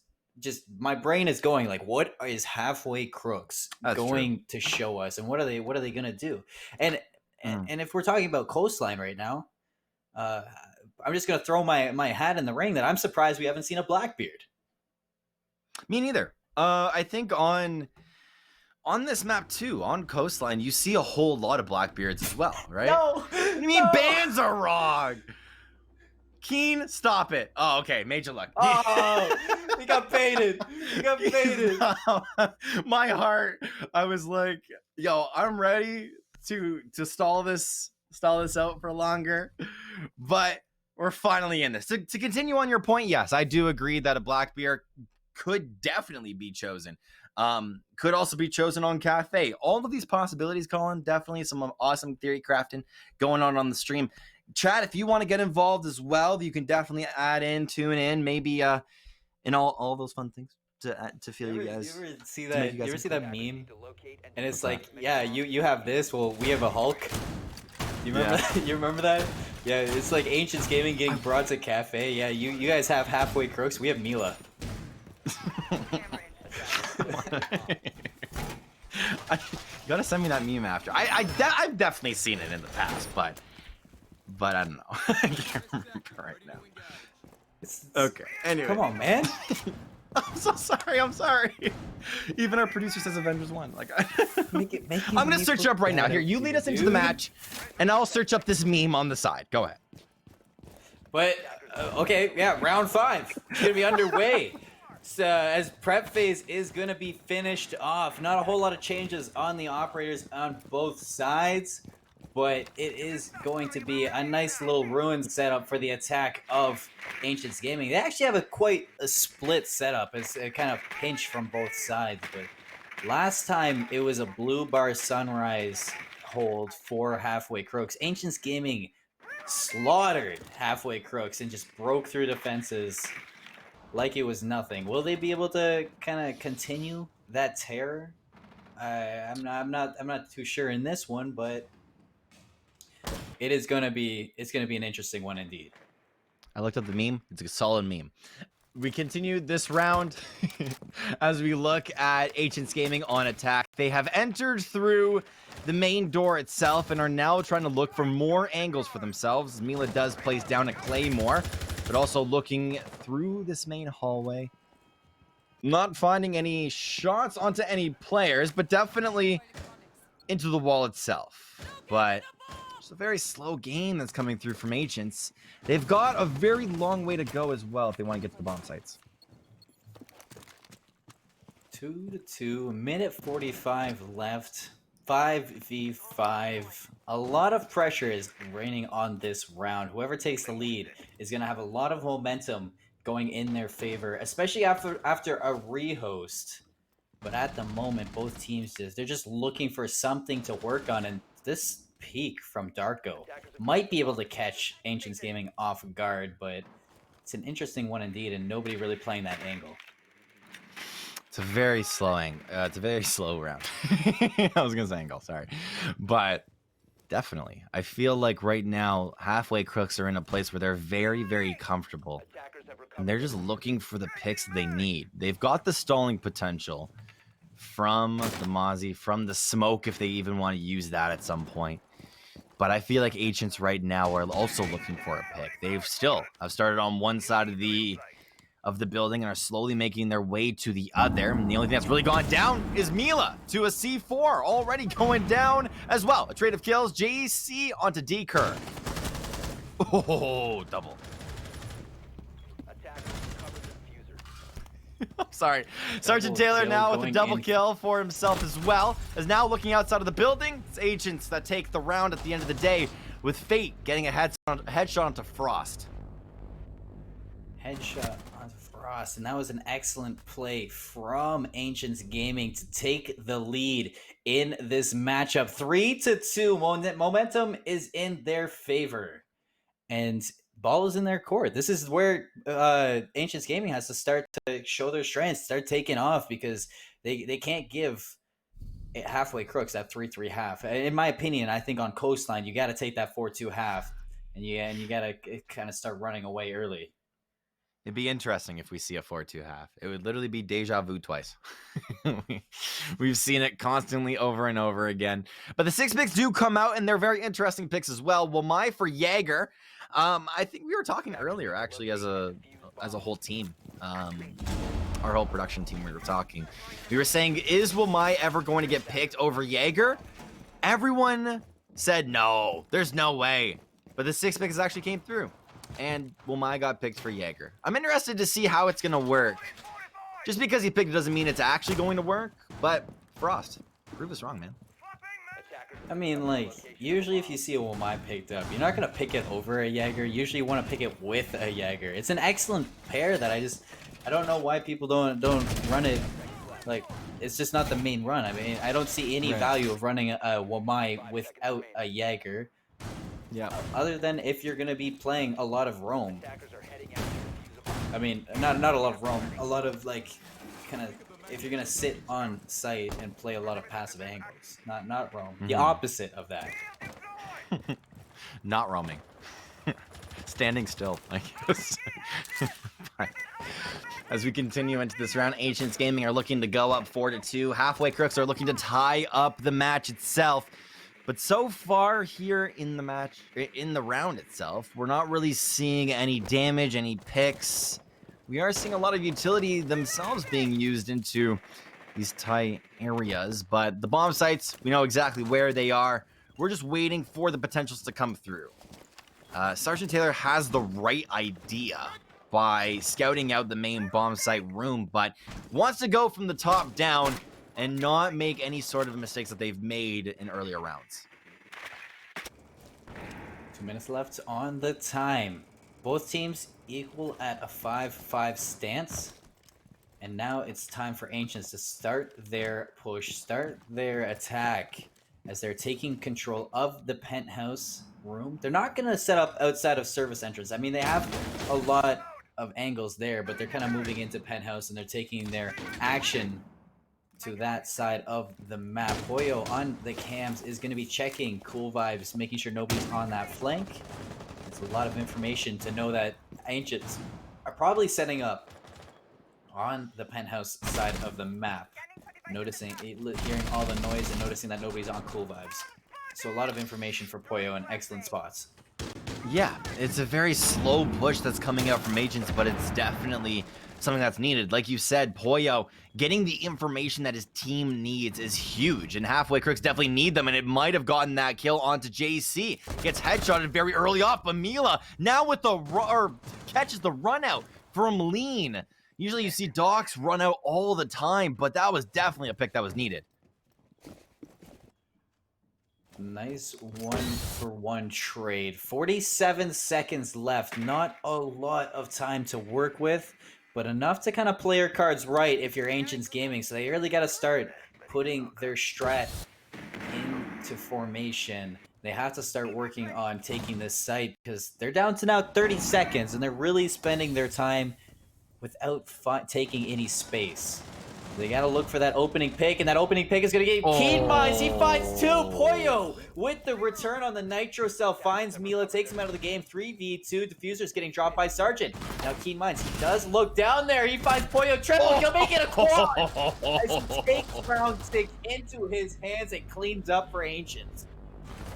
my brain is going like, what is Halfway Crooks going to show us, and what are they gonna do? And if we're talking about Coastline right now, I'm just gonna throw my hat in the ring that I'm surprised we haven't seen a Blackbeard. Me neither. I think on this map too, on Coastline, you see a whole lot of Blackbeards as well, right? No, what do you mean bans are wrong? Keen, stop it. Oh, okay, major luck. Oh, he got baited. My heart, I was like, yo, I'm ready to stall this out for longer, but we're finally in this. To continue on your point, yes, I do agree that a Blackbeard could definitely be chosen. Could also be chosen on Cafe. All of these possibilities, Colin, definitely some awesome theory crafting going on the stream. Chat, if you want to get involved as well, you can definitely tune in, maybe in all those fun things to feel you guys. You ever see that meme? And it's like, yeah, you have this, well, we have a Hulk. You remember that? You remember that? Yeah, it's like Ancients Gaming getting brought to Cafe. Yeah, you guys have Halfway Crooks. We have Mila. You gotta send me that meme after. I've definitely seen it in the past, but I don't know. I can't remember right now. Okay. Anyway, come on, man. I'm so sorry. I'm sorry. Even our producer says Avengers 1. Like, I'm gonna search up right now. Here, you lead us into the match, and I'll search up this meme on the side. Go ahead. But okay, yeah, round 5. It's gonna be underway. So, as prep phase is going to be finished off. Not a whole lot of changes on the operators on both sides, but it is going to be a nice little ruin setup for the attack of Ancients Gaming. They actually have quite a split setup. It's a kind of pinch from both sides, but last time it was a blue bar sunrise hold for Halfway Crooks. Ancients Gaming slaughtered Halfway Crooks and just broke through defenses like it was nothing. Will they be able to kind of continue that terror? I'm not too sure in this one, but it's gonna be an interesting one indeed. I looked up the meme. It's a solid meme. We continue this round as we look at Ancients Gaming on attack. They have entered through the main door itself and are now trying to look for more angles for themselves. Mila does place down a claymore, but also looking through this main hallway. Not finding any shots onto any players, but definitely into the wall itself. But it's a very slow game that's coming through from Ancients. They've got a very long way to go as well if they want to get to the bomb sites. 2-2, minute 45 left. 5v5. A lot of pressure is raining on this round. Whoever takes the lead is going to have a lot of momentum going in their favor, especially after a rehost. But at the moment, both teams they're just looking for something to work on, and this peek from Darko might be able to catch Ancients Gaming off guard, but it's an interesting one indeed, and nobody really playing that angle. It's a very it's a very slow round. I was gonna say angle, sorry, but definitely, I feel like right now halfway crooks are in a place where they're very, very comfortable, and they're just looking for the picks they need. They've got the stalling potential from the Mozzie, from the smoke, if they even want to use that at some point. But I feel like Ancients right now are also looking for a pick. They've still have started on one side of the building and are slowly making their way to the other. And the only thing that's really gone down is Mila to a C4, already going down as well. A trade of kills, JC onto D-Kerr. Oh, double. I'm sorry. Sergeant Taylor now with a double kill for himself as well. Is now looking outside of the building. It's Ancients that take the round at the end of the day, with Fate getting a headshot onto Frost. Headshot onto Frost, and that was an excellent play from Ancients Gaming to take the lead in this matchup. 3-2. Momentum is in their favor, and ball is in their court. This is where Ancients Gaming has to start to show their strengths, start taking off, because they can't give halfway crooks that 3-3 half. In my opinion, I think on Coastline you got to take that 4-2 half, and you got to kind of start running away early. It'd be interesting if we see a 4-2 half. It would literally be deja vu twice. We've seen it constantly over and over again. But the 6 picks do come out, and they're very interesting picks as well. Wamai for Jaeger. I think we were talking earlier, actually, as a whole team. Our whole production team, we were talking. We were saying, is Wamai ever going to get picked over Jaeger? Everyone said no. There's no way. But the 6 picks actually came through, and Wamai got picked for Jaeger. I'm interested to see how it's going to work. Just because he picked it doesn't mean it's actually going to work, but Frost, prove us wrong, man. I mean, like, usually if you see a Wamai picked up, you're not going to pick it over a Jaeger. Usually you want to pick it with a Jaeger. It's an excellent pair that I don't know why people don't run it. Like, it's just not the main run. I mean, I don't see any value of running a Wamai without a Jaeger. Yeah, other than if you're going to be playing a lot of roam. I mean, not a lot of roam, a lot of, like, kind of, if you're going to sit on site and play a lot of passive angles. Not roam. The opposite of that. Not roaming. Standing still, I guess. As we continue into this round, Ancients Gaming are looking to go up 4-2. Halfway crooks are looking to tie up the match itself. But so far here in the match, in the round itself, we're not really seeing any damage, any picks. We are seeing a lot of utility themselves being used into these tight areas. But the bomb sites, we know exactly where they are. We're just waiting for the potentials to come through. Sergeant Taylor has the right idea by scouting out the main bomb site room, but wants to go from the top down and not make any sort of mistakes that they've made in earlier rounds. 2 minutes left on the time. Both teams equal at a 5-5 stance. And now it's time for Ancients to start their push, start their attack, as they're taking control of the penthouse room. They're not going to set up outside of service entrance. I mean, they have a lot of angles there, but they're kind of moving into penthouse, and they're taking their action to that side of the map. Hoyo on the cams is going to be checking Cool Vibes, making sure nobody's on that flank. It's a lot of information to know that Ancients are probably setting up on the penthouse side of the map, noticing, hearing all the noise and noticing that nobody's on Cool Vibes. So a lot of information for Poyo and excellent spots. Yeah, it's a very slow push that's coming out from Ancients, but it's definitely something that's needed. Like you said, Poyo getting the information that his team needs is huge, and halfway crooks definitely need them, and it might have gotten that kill onto JC. Gets headshotted very early off, but Mila now with the catches the run out from Lean. Usually you see Docs run out all the time, but that was definitely a pick that was needed. Nice 1-for-1 trade. 47 seconds left. Not a lot of time to work with, but enough to kind of play your cards right if you're Ancients Gaming. So they really got to start putting their strat into formation. They have to start working on taking this site because they're down to now 30 seconds and they're really spending their time without taking any space. They gotta look for that opening pick, and that opening pick is gonna get Keen Minds. He finds two. Poyo with the return on the Nitro Cell finds Mila, takes him out of the game. 3v2. Diffuser's getting dropped by Sargent. Now Keen Minds, he does look down there. He finds Poyo. Treble, he'll make it a quad. As he takes round 6 into his hands and cleans up for Ancients.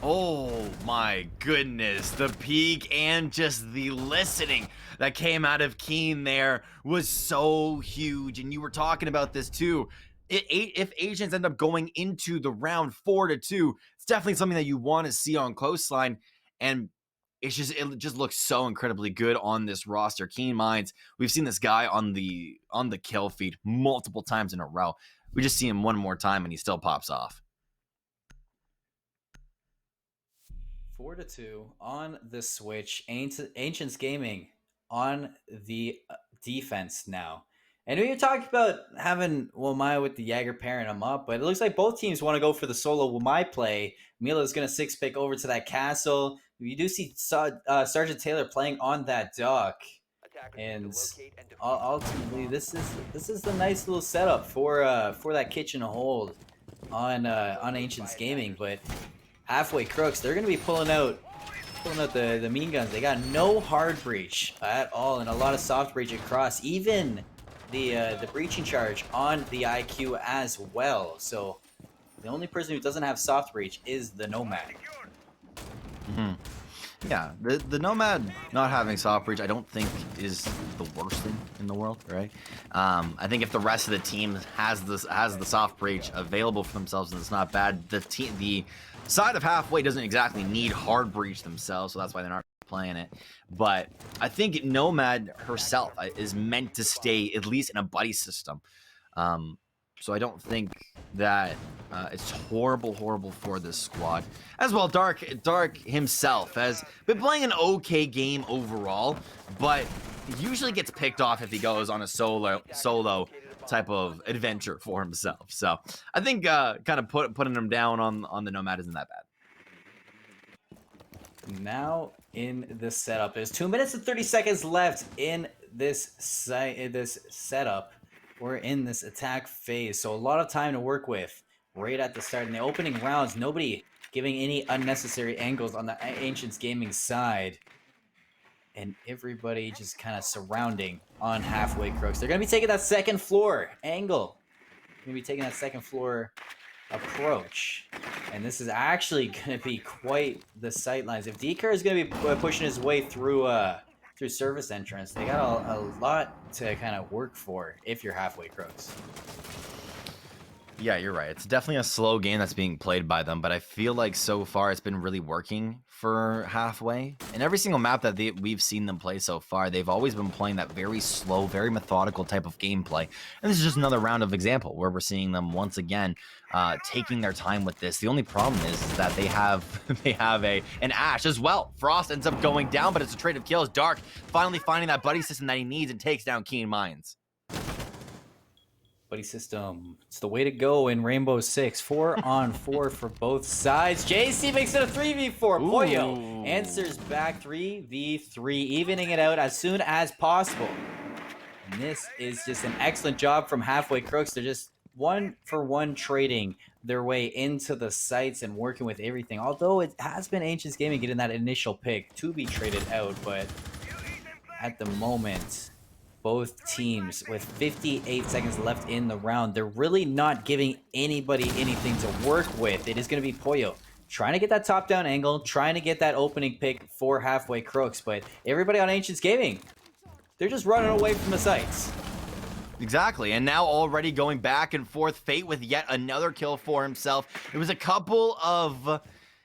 Oh my goodness, the peak and just the listening that came out of Keen there was so huge, and you were talking about this too. If Asians end up going into the round 4-2, it's definitely something that you want to see on Coastline, and it just looks so incredibly good on this roster. Keen Minds, we've seen this guy on the kill feed multiple times in a row. We just see him one more time and he still pops off. 4-2 on the Switch. Ancients Gaming on the defense now. And we were talking about having Wamai with the Jaeger pairing him up, but it looks like both teams want to go for the solo Wamai play. Mila's going to 6-pick over to that castle. You do see Sergeant Taylor playing on that dock. And ultimately, this is the nice little setup for that kitchen hold on Ancients Gaming. But Halfway Crooks, they're going to be pulling out the mean guns. They got no hard breach at all, and a lot of soft breach across. Even the breaching charge on the IQ as well. So the only person who doesn't have soft breach is the Nomad. Mm-hmm. Yeah, the Nomad not having soft breach, I don't think is the worst thing in the world, right? I think if the rest of the team has the soft breach available for themselves, and it's not bad. The side of Halfway doesn't exactly need hard breach themselves, so that's why they're not playing it. But I think Nomad herself is meant to stay at least in a buddy system. So I don't think that it's horrible for this squad. As well, Dark himself has been playing an okay game overall, but he usually gets picked off if he goes on a solo type of adventure for himself. So I think kind of putting him down on the Nomad isn't that bad. Now in the setup, there's 2 minutes and 30 seconds left in this setup. We're in this attack phase, so a lot of time to work with right at the start. In the opening rounds, nobody giving any unnecessary angles on the Ancients Gaming side. And everybody just kind of surrounding on Halfway Crooks. They're going to be taking that second floor angle. Going to be taking that second floor approach. And this is actually going to be quite the sightlines. If DKer is going to be pushing his way through service entrance, they got a lot to kind of work for if you're Halfway Crooks. Yeah, you're right. It's definitely a slow game that's being played by them, but I feel like so far it's been really working for Halfway. In every single map that we've seen them play so far, they've always been playing that very slow, very methodical type of gameplay. And this is just another round of example where we're seeing them once again taking their time with this. The only problem is that they have an Ashe as well. Frost ends up going down, but it's a trade of kills. Dark finally finding that buddy system that he needs and takes down Keen Minds. Buddy system, it's the way to go in Rainbow Six. 4-on-4 for both sides. JC makes it a 3v4. Poyo answers back 3v3, evening it out as soon as possible. And this is just an excellent job from Halfway Crooks. They're just 1-for-1 trading their way into the sites and working with everything. Although it has been Ancients Gaming getting that initial pick to be traded out, but at the moment, both teams with 58 seconds left in the round, they're really not giving anybody anything to work with. It is going to be Poyo trying to get that top-down angle, trying to get that opening pick for Halfway Crooks, but everybody on Ancients Gaming, they're just running away from the sites. Exactly, and now already going back and forth. Fate with yet another kill for himself. It was a couple of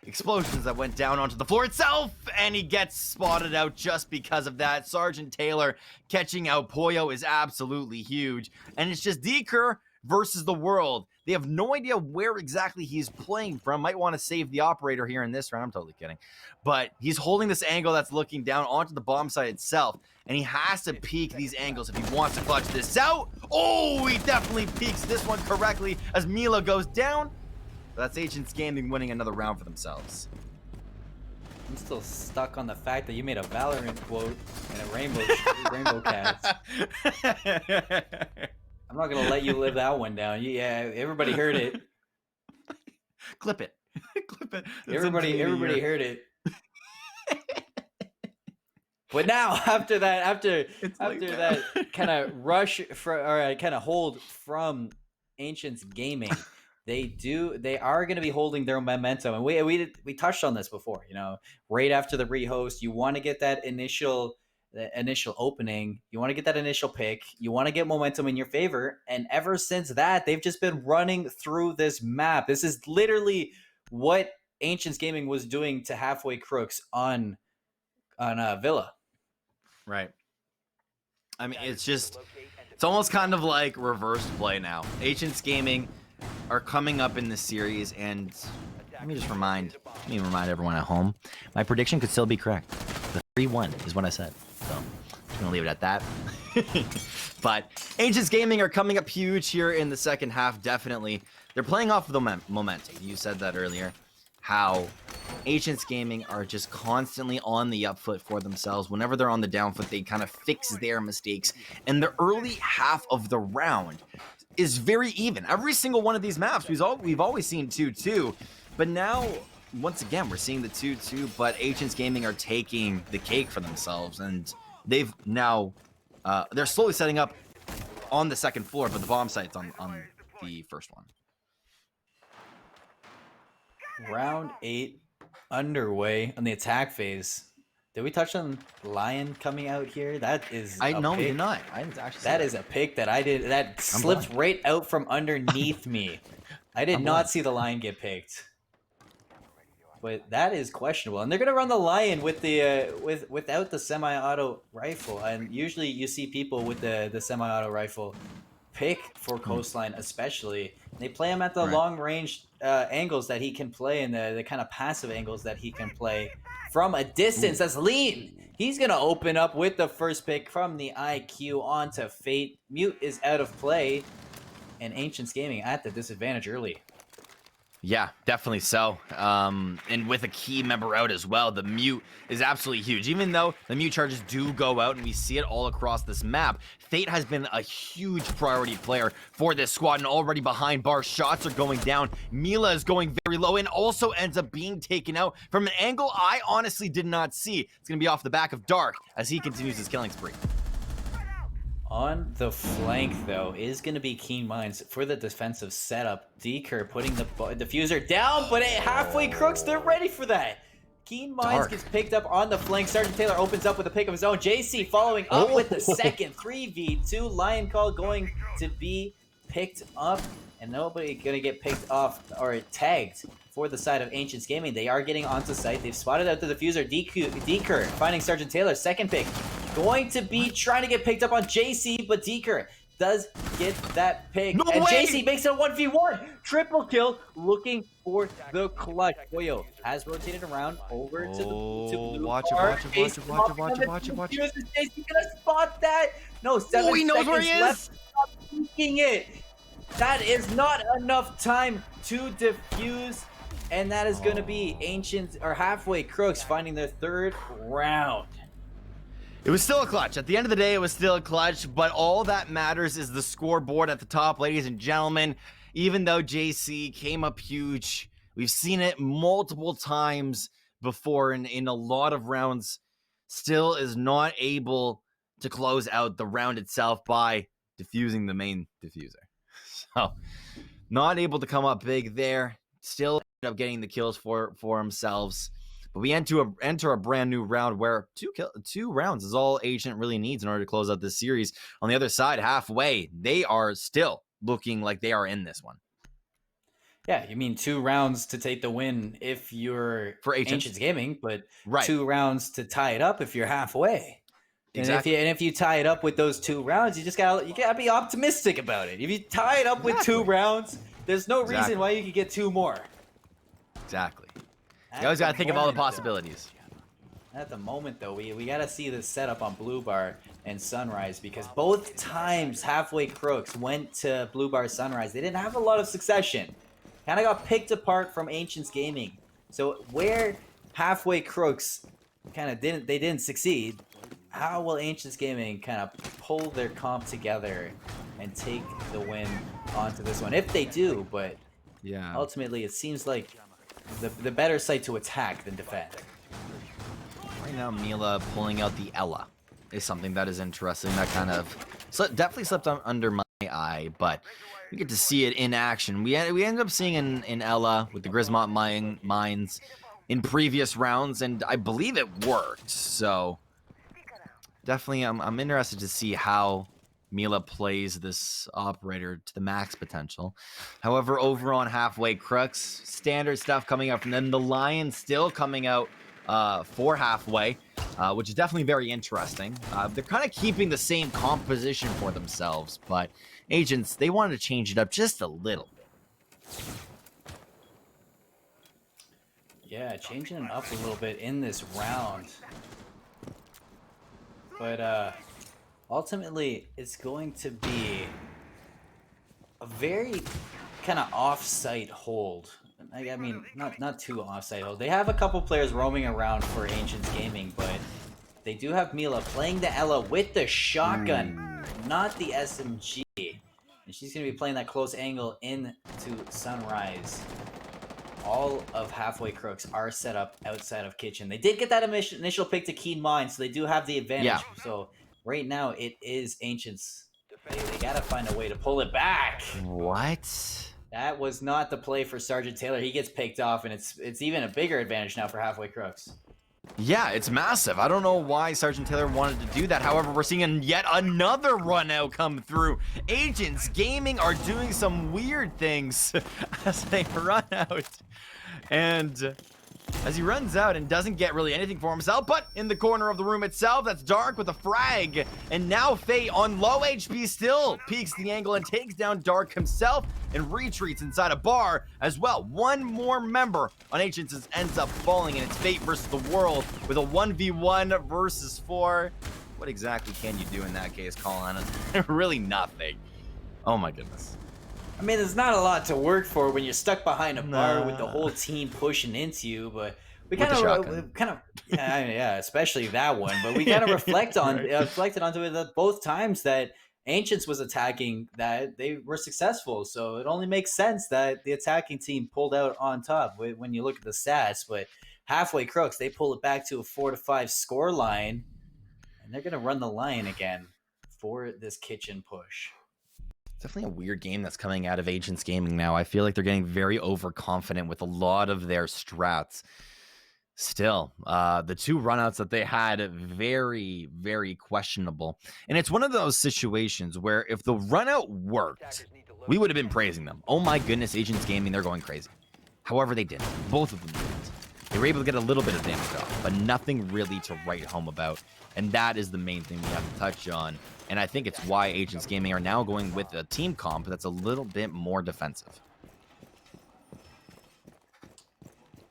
explosions that went down onto the floor itself, and he gets spotted out just because of that. Sergeant Taylor catching out Poyo is absolutely huge, and it's just DKer versus the world. They have no idea where exactly he's playing from. Might want to save the operator here in this round. I'm totally kidding. But he's holding this angle that's looking down onto the bomb site itself. And he has to peek these angles if he wants to clutch this out. Oh, he definitely peeks this one correctly as Mila goes down. But that's Ancients Gaming winning another round for themselves. I'm still stuck on the fact that you made a Valorant quote and a rainbow cast. I'm not gonna let you live that one down. Yeah, everybody heard it. Clip it. Clip it. Everybody heard it. But now, after that kind of rush or kind of hold from Ancients Gaming, they are going to be holding their momentum, and we touched on this before. You know, right after the rehost, you want to get that initial opening, you want to get that initial pick, you want to get momentum in your favor, and ever since that, they've just been running through this map. This is literally what Ancients Gaming was doing to Halfway Crooks on Villa. Right. I mean, it's almost kind of like reverse play now. Ancients Gaming are coming up in this series, and let me remind everyone at home, my prediction could still be correct. The 3-1 is what I said. So I'm just gonna leave it at that. But Ancients Gaming are coming up huge here in the second half, definitely. They're playing off of the momentum. You said that earlier. How Ancients Gaming are just constantly on the up foot for themselves. Whenever they're on the down foot, they kind of fix their mistakes. And the early half of the round is very even. Every single one of these maps, we've always seen 2-2. But now, once again, we're seeing the 2-2, but Ancients Gaming are taking the cake for themselves. And they've now, they're slowly setting up on the second floor, but the bomb site's on the first one. Round 8 underway on the attack phase. Did we touch on Lion coming out here? That is We did not. I didn't actually. That is a pick that I did. That slipped right out from underneath me. I did not see the Lion get picked. But that is questionable, and they're gonna run the Lion with the without the semi-auto rifle. And usually you see people with the semi-auto rifle pick for Coastline, especially. They play him at the long-range angles that he can play, and the kind of passive angles that he can play from a distance. That's lean. He's gonna open up with the first pick from the IQ onto Fate. Mute is out of play, and Ancients Gaming at the disadvantage early. Yeah, definitely so. And with a key member out as well, the Mute is absolutely huge. Even though the Mute charges do go out, and we see it all across this map, Fate has been a huge priority player for this squad, and already behind bars, shots are going down. Mila is going very low and also ends up being taken out from an angle I honestly did not see. It's going to be off the back of Dark as he continues his killing spree. On the flank, though, is going to be Keen Minds for the defensive setup. Deker putting the diffuser down, but at Halfway Crooks, they're ready for that. Keen Minds gets picked up on the flank. Sergeant Taylor opens up with a pick of his own. JC following up with the second 3v2. Lion Call going to be picked up, and nobody going to get picked off or tagged for the side of Ancients Gaming. They are getting onto site. They've spotted out the diffuser. Deker finding Sergeant Taylor. Second pick going to be trying to get picked up on JC, but Deker does get that pick. No and way! JC makes it a 1v1. Triple kill, looking for the clutch. Boyo has rotated around over to the blue watch bar. it. JC gonna spot that. No, 7 he knows seconds where he is. left. Stop peeking it. That is not enough time to defuse. And that is going to be Halfway Crooks finding their third round. It was still a clutch. At the end of the day, it was still a clutch, but all that matters is the scoreboard at the top, ladies and gentlemen. Even though JC came up huge, we've seen it multiple times before in a lot of rounds, still is not able to close out the round itself by defusing the main diffuser. So, not able to come up big there. Still end up getting the kills for themselves. But we enter a brand new round where two rounds is all Agent really needs in order to close out this series. On the other side, Halfway, they are still looking like they are in this one. Yeah, you mean 2 rounds to take the win if you're For Ancients Gaming, but Right. 2 rounds to tie it up if you're Halfway. Exactly. And if you tie it up with those 2 rounds, you gotta be optimistic about it. If you tie it up with 2 rounds, there's no reason why you could get 2 more. Exactly. At You always got to the think of all the moment, though- possibilities. At the moment, though, we got to see this setup on Blue Bar and Sunrise, because both times Halfway Crooks went to Blue Bar Sunrise, they didn't have a lot of succession. Kind of got picked apart from Ancients Gaming. So where Halfway Crooks kind of didn't succeed, how will Ancients Gaming kind of pull their comp together and take the win onto this one? If they do, but Yeah. ultimately it seems like the better site to attack than defend. Right now, Mila pulling out the Ella is something that is interesting. That kind of definitely slipped under my eye, but we get to see it in action. We ended up seeing in Ella with the Grismont mines in previous rounds, and I believe it worked. So definitely, I'm interested to see how Mila plays this operator to the max potential. However, over on Halfway Crooks, standard stuff coming out from them. The Lion still coming out for Halfway, which is definitely very interesting. They're kind of keeping the same composition for themselves, but Agents, they wanted to change it up just a little bit. Yeah, changing it up a little bit in this round. But ultimately, it's going to be a very kind of off-site hold. I mean, not too off-site hold. They have a couple players roaming around for Ancients Gaming, but they do have Mila playing the Ella with the shotgun, not the SMG. And she's going to be playing that close angle into Sunrise. All of Halfway Crooks are set up outside of Kitchen. They did get that initial pick to Keen Mine, so they do have the advantage. Yeah. So right now, it is Ancients. They got to find a way to pull it back. What? That was not the play for Sergeant Taylor. He gets picked off, and it's even a bigger advantage now for Halfway Crooks. Yeah, it's massive. I don't know why Sergeant Taylor wanted to do that. However, we're seeing yet another run out come through. Agents Gaming are doing some weird things as they run out. And as he runs out and doesn't get really anything for himself, but in the corner of the room itself, that's Dark with a frag. And now Faye on low HP still peeks the angle and takes down Dark himself and retreats inside a bar as well. One more member on Agents ends up falling, and it's Fate versus the world with a 1v1 versus 4. What exactly can you do in that case, Colin? Really nothing. Oh my goodness. I mean, there's not a lot to work for when you're stuck behind a bar with the whole team pushing into you, but we kind of, yeah, especially that one. But we kind of reflected onto it that both times that Ancients was attacking, that they were successful. So it only makes sense that the attacking team pulled out on top when you look at the stats. But Halfway Crooks, they pull it back to a 4-5 score line, and they're gonna run the line again for this Kitchen push. Definitely a weird game that's coming out of Agents Gaming now. I feel like they're getting very overconfident with a lot of their strats. Still, the 2 runouts that they had, very, very questionable. And it's one of those situations where if the runout worked, we would have been praising them. Oh my goodness, Agents Gaming, they're going crazy. However, they didn't. Both of them didn't. They were able to get a little bit of damage off, but nothing really to write home about. And that is the main thing we have to touch on. And I think it's why Agents Gaming are now going with a team comp that's a little bit more defensive.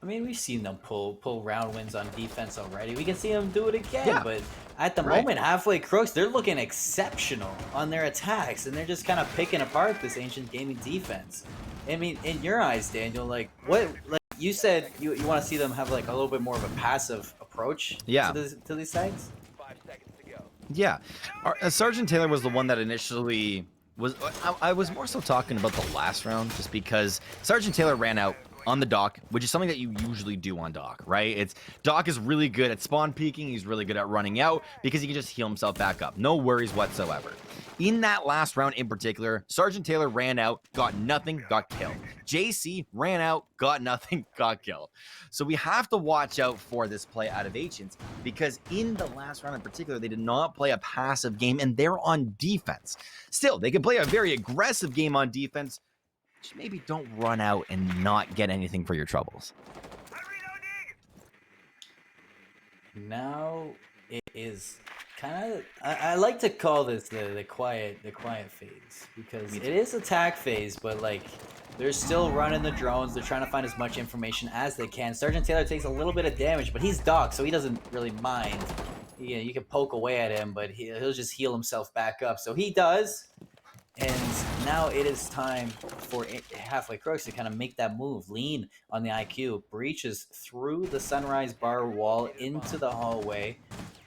I mean, we've seen them pull round wins on defense already. We can see them do it again. Yeah. But at the moment, Halfway Crooks, they're looking exceptional on their attacks, and they're just kind of picking apart this Ancient Gaming defense. I mean, in your eyes, Daniel, like you said, you want to see them have like a little bit more of a passive approach to these sites. 5 seconds to go. Yeah. Sergeant Taylor was the one that initially was... I was more so talking about the last round, just because Sergeant Taylor ran out on the dock, which is something that you usually do on dock, right? Dock is really good at spawn peeking. He's really good at running out because he can just heal himself back up. No worries whatsoever. In that last round in particular, Sergeant Taylor ran out, got nothing, got killed. JC ran out, got nothing, got killed. So we have to watch out for this play out of Agents, because in the last round in particular, they did not play a passive game, and they're on defense. Still, they can play a very aggressive game on defense. Just maybe don't run out and not get anything for your troubles. Now it is I like to call this the quiet phase because it is attack phase, but like they're still running the drones. They're trying to find as much information as they can. Sergeant Taylor takes a little bit of damage, but he's Doc, so he doesn't really mind. You can poke away at him, but he'll just heal himself back up. So he does. And now it is time for Halfway Crooks to kind of make that move. Lean on the IQ, breaches through the Sunrise Bar wall into the hallway,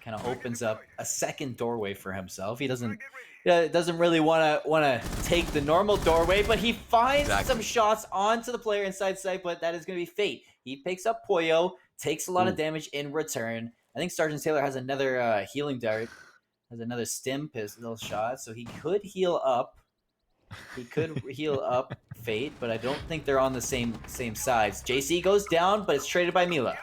kind of opens up a second doorway for himself. He doesn't really want to take the normal doorway, but he finds some shots onto the player inside sight, but that is going to be fate. He picks up Poyo, takes a lot of damage in return. I think Sergeant Taylor has another healing dart, has another stim pistol shot, so he could heal up. He could heal up Fate, but I don't think they're on the same sides. JC goes down, but it's traded by Mila.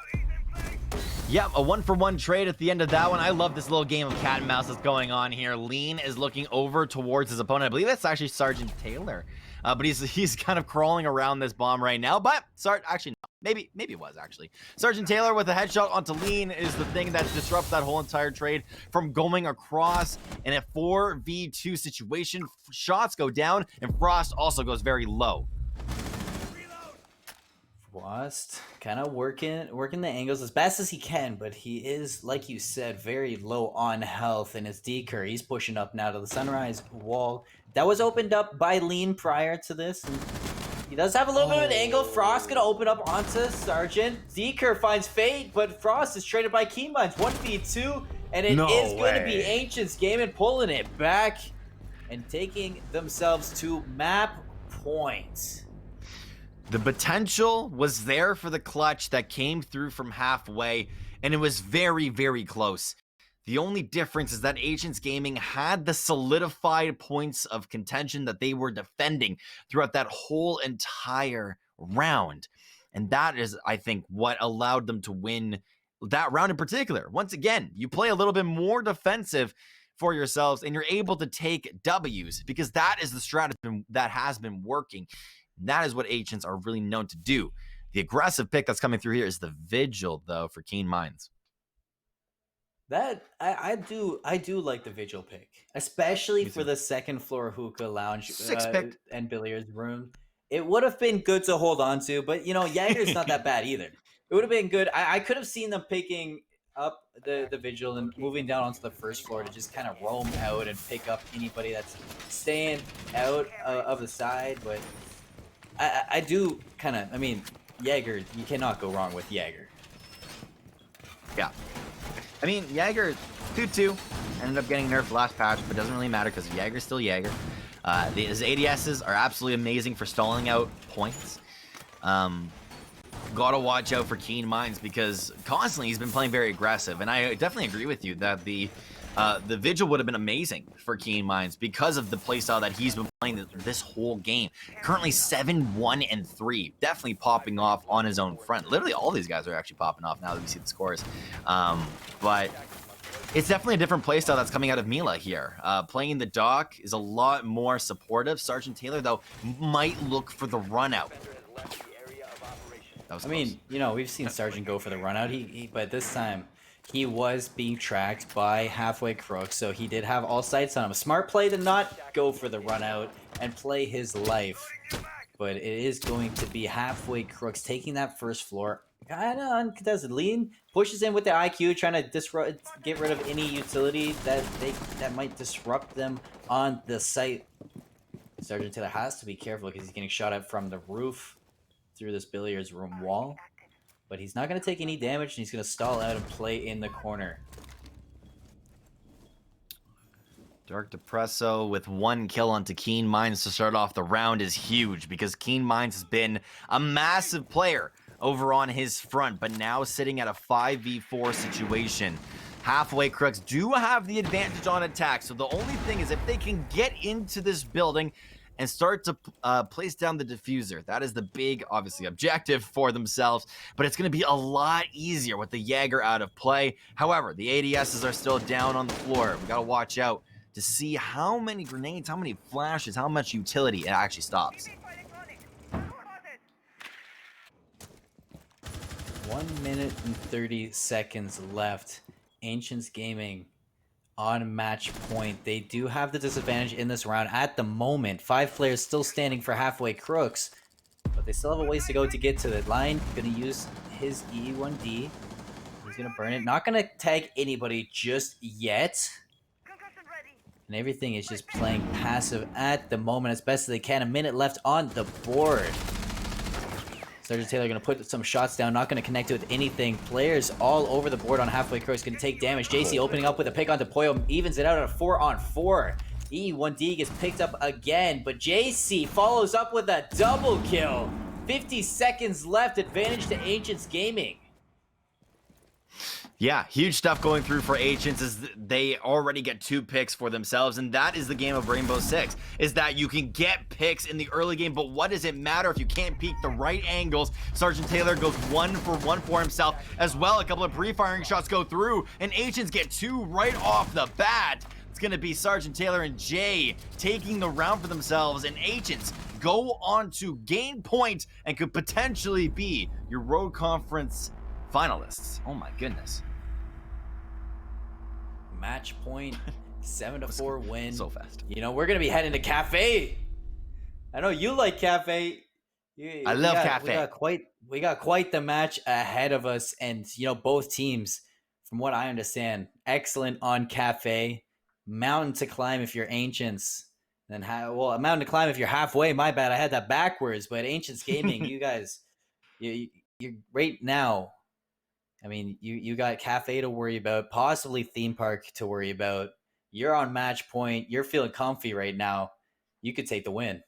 Yep, a 1-for-1 trade at the end of that one. I love this little game of cat and mouse that's going on here. Lean is looking over towards his opponent. I believe that's actually Sergeant Taylor, but he's kind of crawling around this bomb right now. But actually, no. Maybe it was actually Sergeant Taylor with a headshot onto Lean is the thing that disrupts that whole entire trade from going across in a 4v2 situation. Shots go down, and Frost also goes very low. Frost kind of working the angles as best as he can, but he is, like you said, very low on health. And his Deker, he's pushing up now to the Sunrise wall that was opened up by Lean prior to this. And he does have a little bit of an angle. Frost gonna open up onto Sergeant. Deker finds Fate, but Frost is traded by Keen Minds 1v2, and it is going to be Ancient's game and pulling it back and taking themselves to map point. The potential was there for the clutch that came through from halfway, and it was very, very close. The only difference is that Ancients Gaming had the solidified points of contention that they were defending throughout that whole entire round. And that is, I think, what allowed them to win that round in particular. Once again, you play a little bit more defensive for yourselves, and you're able to take W's because that is the strategy that has been working. That is what Ancients are really known to do. The aggressive pick that's coming through here is the Vigil, though, for Keen Minds. That I do like the Vigil pick, especially for the second floor hookah lounge and billiards room. It would have been good to hold on to, but Jaeger's not that bad either. It would have been good. I could have seen them picking up the Vigil and moving down onto the first floor to just kind of roam out and pick up anybody that's staying out of the side, but I do kind of, Jaeger, you cannot go wrong with Jaeger. Yeah. Jaeger 2-2 ended up getting nerfed last patch, but it doesn't really matter because Jaeger's still Jaeger. His ADSs are absolutely amazing for stalling out points. Gotta watch out for Keen Minds because constantly he's been playing very aggressive, and I definitely agree with you that the Vigil would have been amazing for Keen Minds because of the playstyle that he's been playing this whole game. Currently 7-1-3, definitely popping off on his own front. Literally all these guys are actually popping off now that we see the scores. But it's definitely a different playstyle that's coming out of Mila here. Playing the Doc is a lot more supportive. Sergeant Taylor, though, might look for the run out. We've seen Sergeant go for the run out, but this time he was being tracked by Halfway Crooks, so he did have all sights on him. A smart play to not go for the run out and play his life. But it is going to be Halfway Crooks taking that first floor. Kind of uncontested. Lean pushes in with the IQ, trying to get rid of any utility that might disrupt them on the site. Sergeant Taylor has to be careful because he's getting shot at from the roof through this billiards room wall. But he's not going to take any damage, and he's going to stall out and play in the corner. Dark Depresso with 1 kill onto Keen Minds to start off the round is huge because Keen Minds has been a massive player over on his front, but now sitting at a 5v4 situation. Halfway Crooks do have the advantage on attack, so the only thing is if they can get into this building and start to place down the diffuser. That is the big, obviously, objective for themselves, but it's going to be a lot easier with the Jaeger out of play. However, the ADSs are still down on the floor. We got to watch out to see how many grenades, how many flashes, how much utility it actually stops. 1 minute and 30 seconds left. Ancients Gaming on match point. They do have the disadvantage in this round at the moment. 5 players still standing for halfway crooks, but they still have a ways to go to get to the line. Gonna use his E1D. He's gonna burn it. Not gonna tag anybody just yet. And everything is just playing passive at the moment as best as they can. A minute left on the board. Sergeant Taylor going to put some shots down, not going to connect with anything. Players all over the board on halfway crooks going to take damage. JC opening up with a pick onto Poyo, evens it out at a 4-on-4. E1D gets picked up again, but JC follows up with a double kill. 50 seconds left, advantage to Ancients Gaming. Yeah, huge stuff going through for Ancients as they already get 2 picks for themselves, and that is the game of Rainbow Six, is that you can get picks in the early game, but what does it matter if you can't peek the right angles? Sergeant Taylor goes 1 for 1 for himself as well. A couple of pre-firing shots go through, and Ancients get 2 right off the bat. It's going to be Sergeant Taylor and Jay taking the round for themselves, and Ancients go on to gain points and could potentially be your Road Conference finalists. Oh my goodness. Match point, 7-4 win. So fast. You know, we're going to be heading to Cafe. I know you like Cafe. I love Cafe. We got quite the match ahead of us. And, you know, both teams, from what I understand, excellent on Cafe. Mountain to climb if you're Ancients. Then, a mountain to climb if you're halfway. My bad. I had that backwards. But Ancients Gaming, you guys, you right now, I mean, you got Cafe to worry about, possibly Theme Park to worry about. You're on match point. You're feeling comfy right now. You could take the win.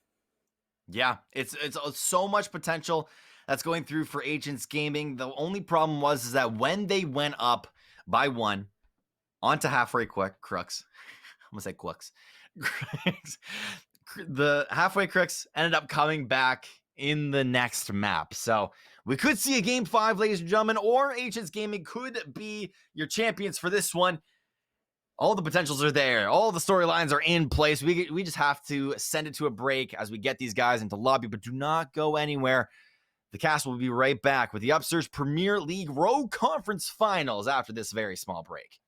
Yeah, it's so much potential that's going through for Ancients Gaming. The only problem is that when they went up by 1 onto halfway crooks, I'm gonna say crooks. The halfway crooks ended up coming back in the next map. So we could see a game 5, ladies and gentlemen, or Ancients Gaming could be your champions for this one. All the potentials are there. All the storylines are in place. We just have to send it to a break as we get these guys into lobby, but do not go anywhere. The cast will be right back with the Upsurge Premier League Road Conference Finals after this very small break.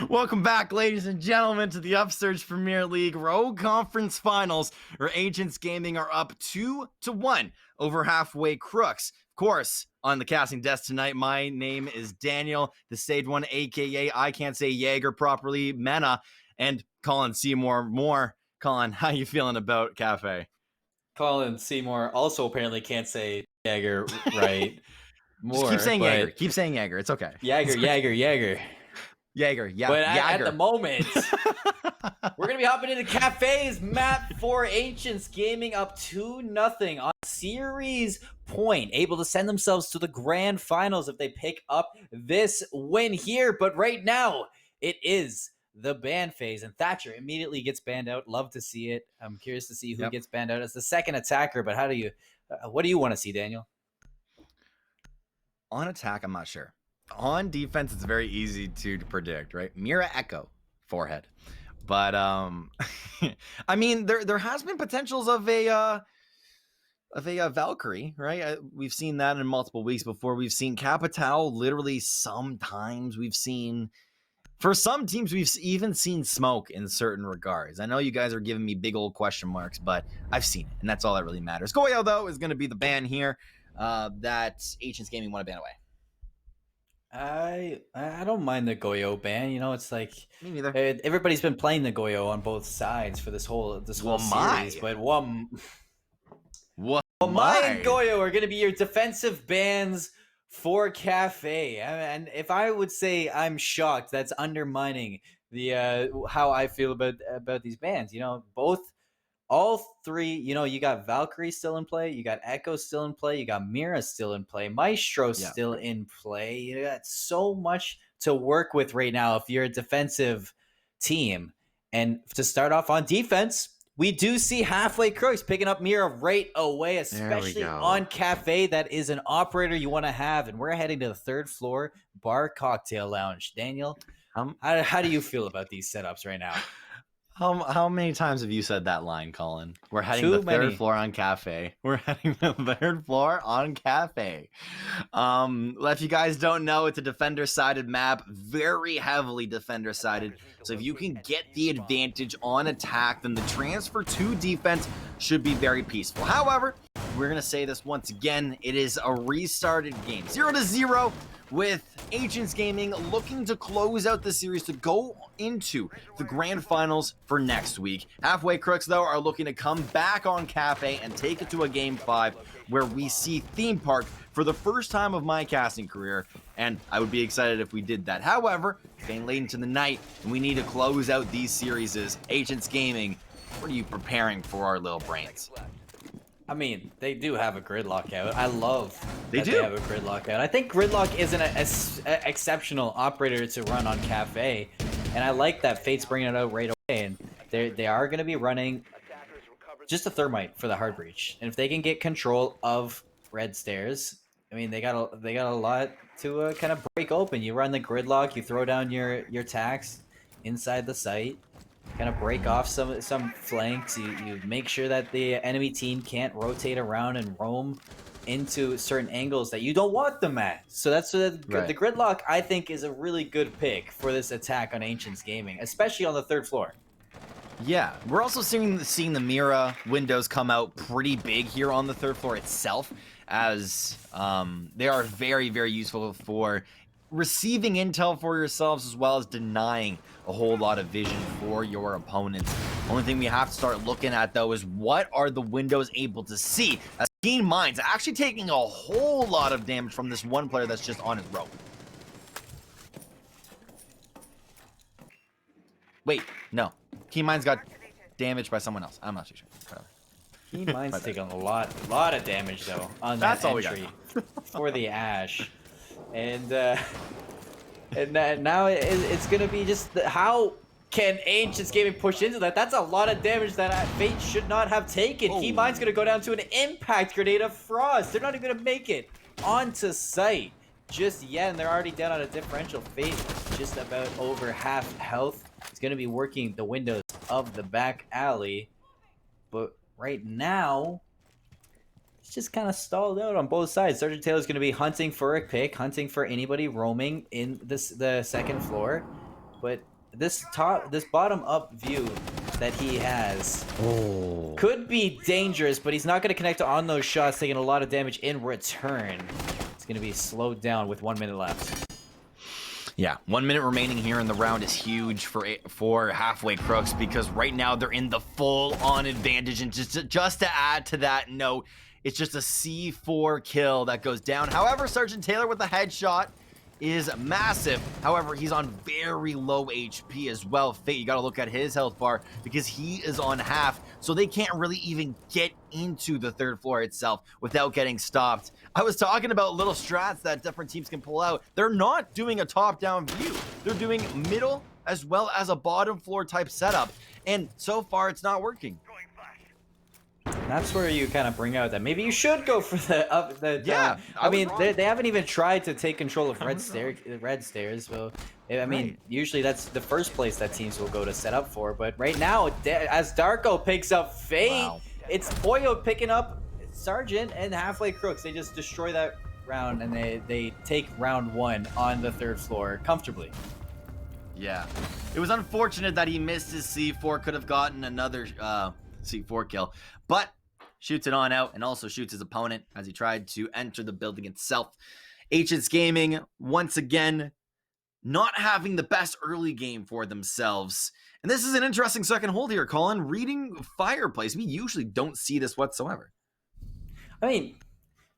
Welcome back, ladies and gentlemen, to the Upsurge Premier League Road Conference Finals, where Agents Gaming are up 2-1 over Halfway Crooks. Of course, on the casting desk tonight, my name is Daniel, the Stage 1, aka I can't say Jaeger properly, Mena, and Colin Seymour. Colin, how you feeling about Cafe? Colin Seymour also apparently can't say Jaeger right. Just keep saying Jaeger. Keep saying Jaeger. It's okay. Jaeger. Jaeger, yeah. But at Jaeger. the moment, we're going to be hopping into Cafe's map for Ancients Gaming, up 2-0 on series point. Able to send themselves to the grand finals if they pick up this win here. But right now, it is the ban phase, and Thatcher immediately gets banned out. Love to see it. I'm curious to see who gets banned out as the second attacker. But what do you want to see, Daniel? On attack, I'm not sure. On defense, it's very easy to predict, right? Mira Echo, forehead. But I mean, there has been potentials of a Valkyrie, right? We've seen that in multiple weeks before. We've seen Capital. Literally, sometimes we've seen. For some teams, we've even seen smoke in certain regards. I know you guys are giving me big old question marks, but I've seen it, and that's all that really matters. Goyo, though, is going to be the ban here that Ancients Gaming want to ban away. I don't mind the Goyo ban. You know, it's like Me neither. Everybody's been playing the Goyo on both sides for this whole series, but Mine and Goyo are going to be your defensive bans for Cafe. And if I would say I'm shocked, that's undermining the how I feel about these bans. You know, all three, you know, you got Valkyrie still in play, you got Echo still in play, you got Mira still in play, Maestro still in play. You got so much to work with right now if you're a defensive team. And to start off on defense, we do see Halfway Crooks picking up Mira right away, especially on Cafe. That is an operator you want to have. And we're heading to the third floor bar cocktail lounge. Daniel, how do you feel about these setups right now? How many times have you said that line, Colin? We're heading to the third floor on Cafe. We're heading to the third floor on Cafe. If you guys don't know, it's a defender-sided map, very heavily defender-sided. So if you can get the advantage on attack, then the transfer to defense should be very peaceful. However, we're going to say this once again, it is a restarted game. 0-0. With Ancients Gaming looking to close out the series to go into the grand finals for next week. Halfway Crooks, though, are looking to come back on Cafe and take it to a Game 5 where we see Theme Park for the first time of my casting career, and I would be excited if we did that. However, getting late into the night, and we need to close out these series. Ancients Gaming, what are you preparing for our little brains? I mean, they do have a gridlock out. I love they have a gridlock out. I think gridlock is an exceptional operator to run on Cafe, and I like that Fate's bringing it out right away. And they are going to be running just a thermite for the hard breach, and if they can get control of red stairs, I mean, they got a lot to kind of break open. You run the gridlock, you throw down your tax inside the site. Kind of break off some flanks. You make sure that the enemy team can't rotate around and roam into certain angles that you don't want them at. So that's the gridlock, I think, is a really good pick for this attack on Ancients Gaming, especially on the third floor. Yeah, we're also seeing the Mira windows come out pretty big here on the third floor itself, as they are very, very useful for receiving intel for yourselves as well as denying a whole lot of vision for your opponents. Only thing we have to start looking at, though, is what are the windows able to see? As Keen Minds actually taking a whole lot of damage from this one player that's just on his rope. Wait, no. Keen Minds got damaged by someone else. I'm not too sure. Keen Minds taking a lot of damage, though, on that entry for the Ash. And now it's going to be just how can Ancients Gaming push into that? That's a lot of damage that Fate should not have taken. Oh. Keen Mind's going to go down to an impact grenade of Frost. They're not even going to make it onto site just yet, and they're already down on a differential. Fate just about over half health. It's going to be working the windows of the back alley. But right now, it's just kind of stalled out on both sides. Sergeant Taylor's going to be hunting for a pick, hunting for anybody roaming in the second floor. but this bottom up view that he has Oh. could be dangerous, but he's not going to connect on those shots, taking a lot of damage in return. It's going to be slowed down with 1 minute left. Yeah, 1 minute remaining here in the round is huge for Halfway Crooks, because right now they're in the full-on advantage. And just to add to that note, it's just a C4 kill that goes down. However, Sergeant Taylor with the headshot is massive. However, he's on very low HP as well. Fate, you got to look at his health bar because he is on half, so they can't really even get into the third floor itself without getting stopped. I was talking about little strats that different teams can pull out. They're not doing a top-down view. They're doing middle as well as a bottom floor type setup, and so far it's not working. That's where you kind of bring out that maybe you should go for the Yeah, I mean, wrong. they haven't even tried to take control of red stairs. So I mean, Right. usually that's the first place that teams will go to set up for. But right now, as Darko picks up Fate, Wow. it's Poyo picking up Sergeant and Halfway Crooks. They just destroy that round, and they take round 1 on the third floor comfortably. Yeah, it was unfortunate that he missed his C4. Could have gotten another C4 kill, but shoots it on out and also shoots his opponent as he tried to enter the building itself. Ancients Gaming, once again, not having the best early game for themselves. And this is an interesting second hold here, Colin. Reading Fireplace. We usually don't see this whatsoever. I mean,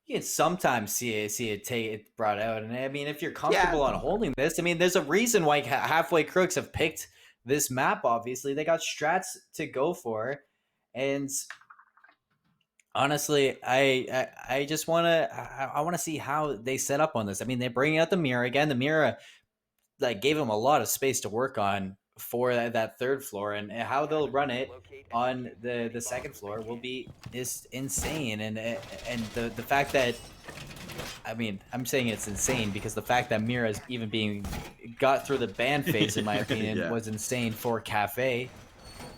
you can sometimes see it brought out, and I mean, if you're comfortable on holding this, I mean, there's a reason why Halfway Crooks have picked this map. Obviously, they got strats to go for, and honestly, I just want to see how they set up on this. I mean, they're bringing out the mirror again. The mirror like gave them a lot of space to work on for that third floor, and how they'll run it on the second floor will be insane. And the fact that, I mean, I'm saying it's insane because the fact that Mira is even being got through the ban phase, in my opinion, Yeah. was insane for Cafe.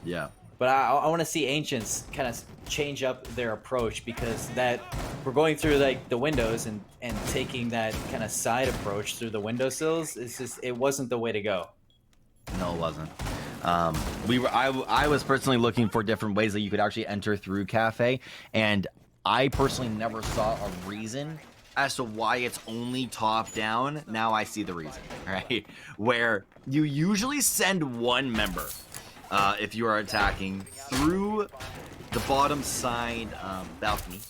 Yeah. But I want to see Ancients kind of change up their approach, because that we're going through like the windows and taking that kind of side approach through the windowsills. It wasn't the way to go. No, it wasn't. I was personally looking for different ways that you could actually enter through Cafe, and I personally never saw a reason as to why it's only top down. Now I see the reason, right? Where you usually send one member if you are attacking through the bottom side balcony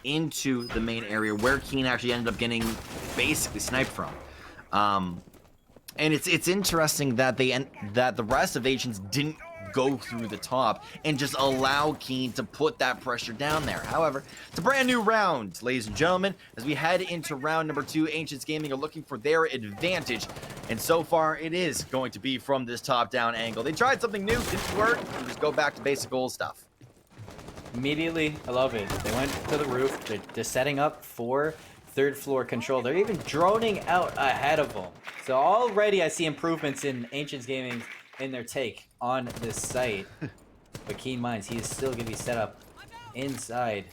into the main area where Keen actually ended up getting basically sniped from. And it's interesting that that the rest of Asians didn't go through the top and just allow Keen to put that pressure down there. However, it's a brand new round, ladies and gentlemen. As we head into round number 2, Ancients Gaming are looking for their advantage. And so far, it is going to be from this top-down angle. They tried something new, didn't work, and just go back to basic old stuff. Immediately, I love it. They went to the roof. They're setting up for third floor control. They're even droning out ahead of them. So already I see improvements in Ancients Gaming in their take on this site. But Keen Minds, he is still going to be set up inside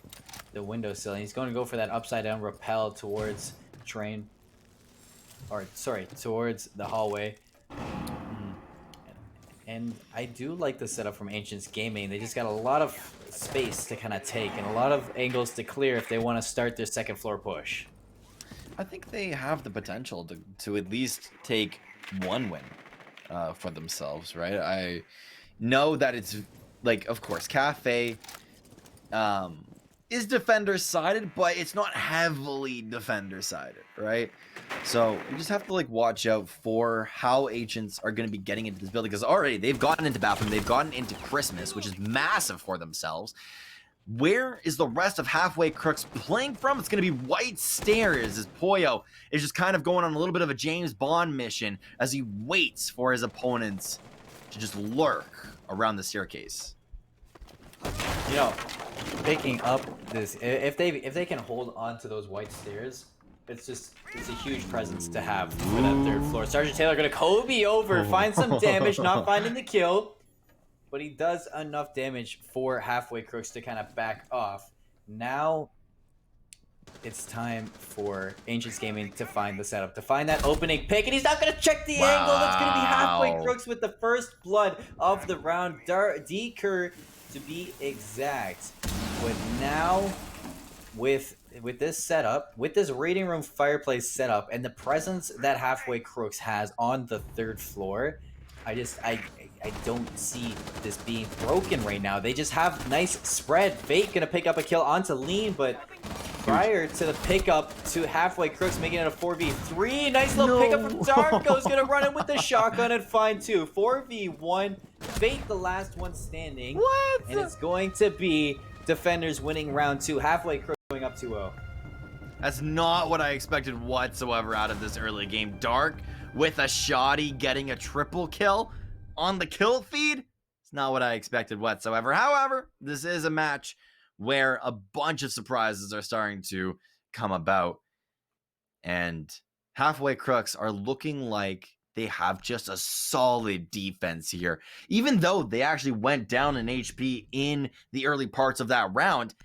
the windowsill. And he's going to go for that upside down rappel towards train. Or, sorry, towards the hallway. And I do like the setup from Ancients Gaming. They just got a lot of space to kind of take and a lot of angles to clear if they want to start their second floor push. I think they have the potential to at least take one win for themselves, right? I know that it's like, of course, Cafe is defender-sided, but it's not heavily defender-sided, right? So you just have to like watch out for how Ancients are going to be getting into this building, because already they've gotten into Bathroom, they've gotten into Christmas, which is massive for themselves. Where is the rest of Halfway Crooks playing from? It's going to be White Stairs, as Poyo is just kind of going on a little bit of a James Bond mission as he waits for his opponents to just lurk around the staircase. You know, picking up this, if they can hold on to those White Stairs, it's a huge presence to have for that third floor. Sergeant Taylor gonna Kobe over, find some damage, not finding the kill, but he does enough damage for Halfway Crooks to kind of back off. Now, it's time for Ancients Gaming to find the setup, to find that opening pick, and he's not going to check the angle. That's going to be halfway Crooks with the first blood of the round. D-Kerr, to be exact. But now, with this setup, with this Reading Room Fireplace setup, and the presence that halfway Crooks has on the 3rd floor, I don't see this being broken right now. They just have nice spread. Fate gonna pick up a kill onto Lean, but prior to the pickup to halfway Crooks, making it a 4v3. Nice little pickup from Darko's gonna run in with the shotgun and find 2. 4v1. Fate the last one standing. What? And it's going to be Defenders winning round 2. Halfway Crooks going up 2-0. That's not what I expected whatsoever out of this early game. Dark with a shoddy getting a triple kill on the kill feed. It's not what I expected whatsoever. However, this is a match where a bunch of surprises are starting to come about. And halfway Crooks are looking like they have just a solid defense here. Even though they actually went down in HP in the early parts of that round,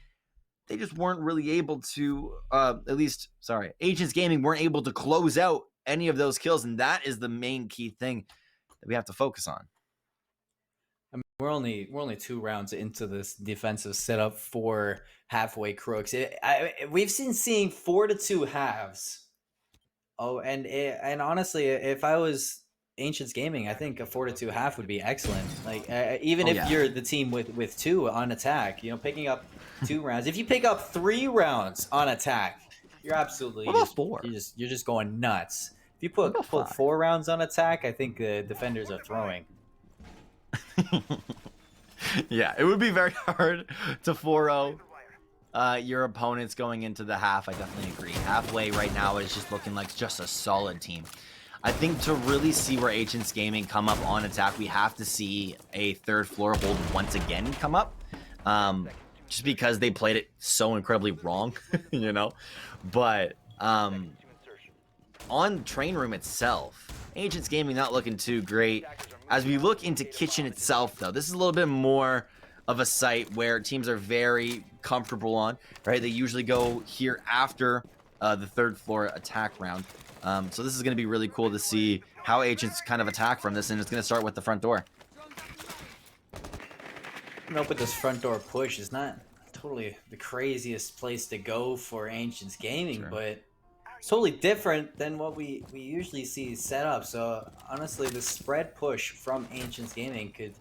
they just weren't really able to, Ancients Gaming weren't able to close out any of those kills, and that is the main key thing that we have to focus on. I mean, we're only 2 rounds into this defensive setup for halfway Crooks. We've seeing 4-2 halves. Oh, and honestly, if I was Ancients Gaming, I think a 4-2 half would be excellent. Like even if you're the team with 2 on attack, you know, picking up 2 rounds. If you pick up 3 rounds on attack, you're absolutely you're just going nuts. If you put 4 rounds on attack, I think the defenders are throwing. Yeah, it would be very hard to 4-0 your opponents going into the half. I definitely agree. Halfway right now is just looking like just a solid team. I think to really see where Ancients Gaming come up on attack, we have to see a 3rd floor hold once again come up. Just because they played it so incredibly wrong, you know? But on Train Room itself, Ancients Gaming not looking too great. As we look into Kitchen itself, though, this is a little bit more of a site where teams are very comfortable on, right? They usually go here after the 3rd floor attack round. So this is going to be really cool to see how Ancients kind of attack from this, and it's going to start with the front door. Up with this front door push is not totally the craziest place to go for Ancients Gaming, but it's totally different than what we usually see set up. So honestly, the spread push from Ancients Gaming could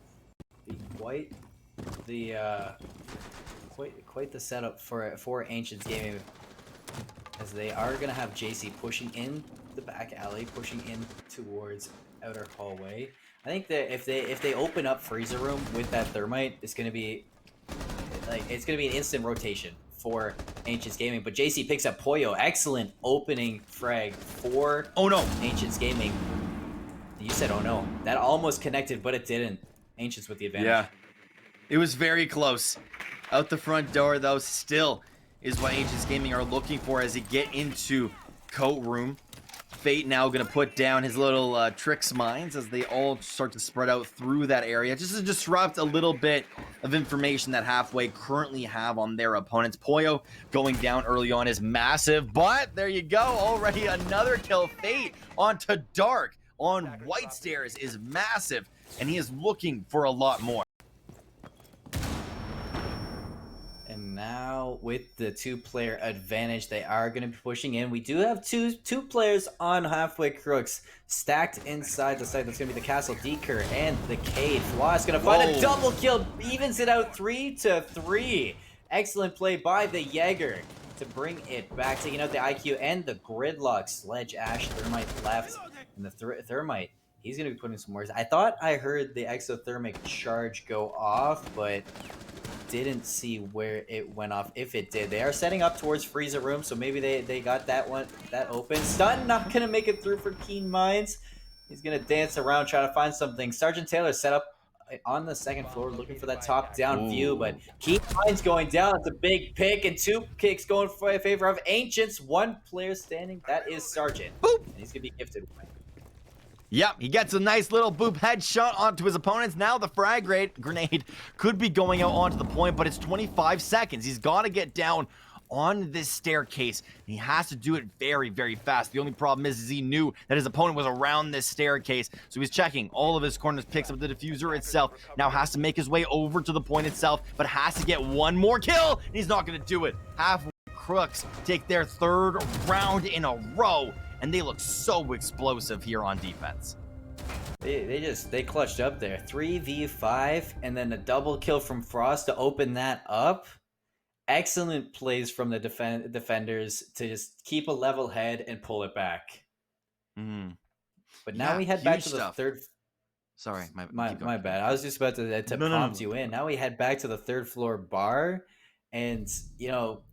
be quite the setup for Ancients Gaming, as they are gonna have JC pushing in the back alley, pushing in towards outer hallway. I think that if they open up Freezer Room with that Thermite, it's gonna be an instant rotation for Ancients Gaming. But JC picks up Poyo. Excellent opening frag for Ancients Gaming. You said oh no. That almost connected, but it didn't. Ancients with the advantage. Yeah, it was very close. Out the front door, though, still is what Ancients Gaming are looking for as they get into Coat Room. Fate now going to put down his little tricks mines as they all start to spread out through that area, just to disrupt a little bit of information that halfway currently have on their opponents. Poyo going down early on is massive, but there you go. Already another kill. Fate onto Dark on White Stairs is massive, and he is looking for a lot more. And now with the 2-player advantage, they are going to be pushing in. We do have two players on halfway Crooks stacked inside the site. That's going to be the Castle D-Kerr and the Cade. Floss going to find a double kill, evens it out 3-3. Excellent play by the Jaeger to bring it back, taking out the IQ and the Gridlock. Sledge, Ash, Thermite left, and the Thermite, he's going to be putting some words. I thought I heard the exothermic charge go off, but didn't see where it went off, if it did. They are setting up towards Freezer Room, so maybe they got that open. Stun not gonna make it through for Keen Minds. He's gonna dance around, try to find something. Sergeant Taylor set up on the 2nd floor, looking for that top-down view, but Keen Minds going down. It's a big pick, and 2 kicks going in favor of Ancients. 1 player standing, that is Sergeant. Boop. And he's gonna be gifted. Yep, he gets a nice little boop headshot onto his opponents. Now the frag grenade could be going out onto the point, but it's 25 seconds. He's got to get down on this staircase, and he has to do it very, very fast. The only problem is he knew that his opponent was around this staircase, so he's checking all of his corners, picks up the diffuser itself, now has to make his way over to the point itself, but has to get one more kill, and he's not going to do it. Halfway Crooks take their third round in a row, and they look so explosive here on defense. They clutched up there. 3v5 and then a double kill from Frost to open that up. Excellent plays from the defenders to just keep a level head and pull it back. But now we head back to the third. Sorry, my bad. I was just about to prompt you in. Now we head back to the third floor bar, and you know,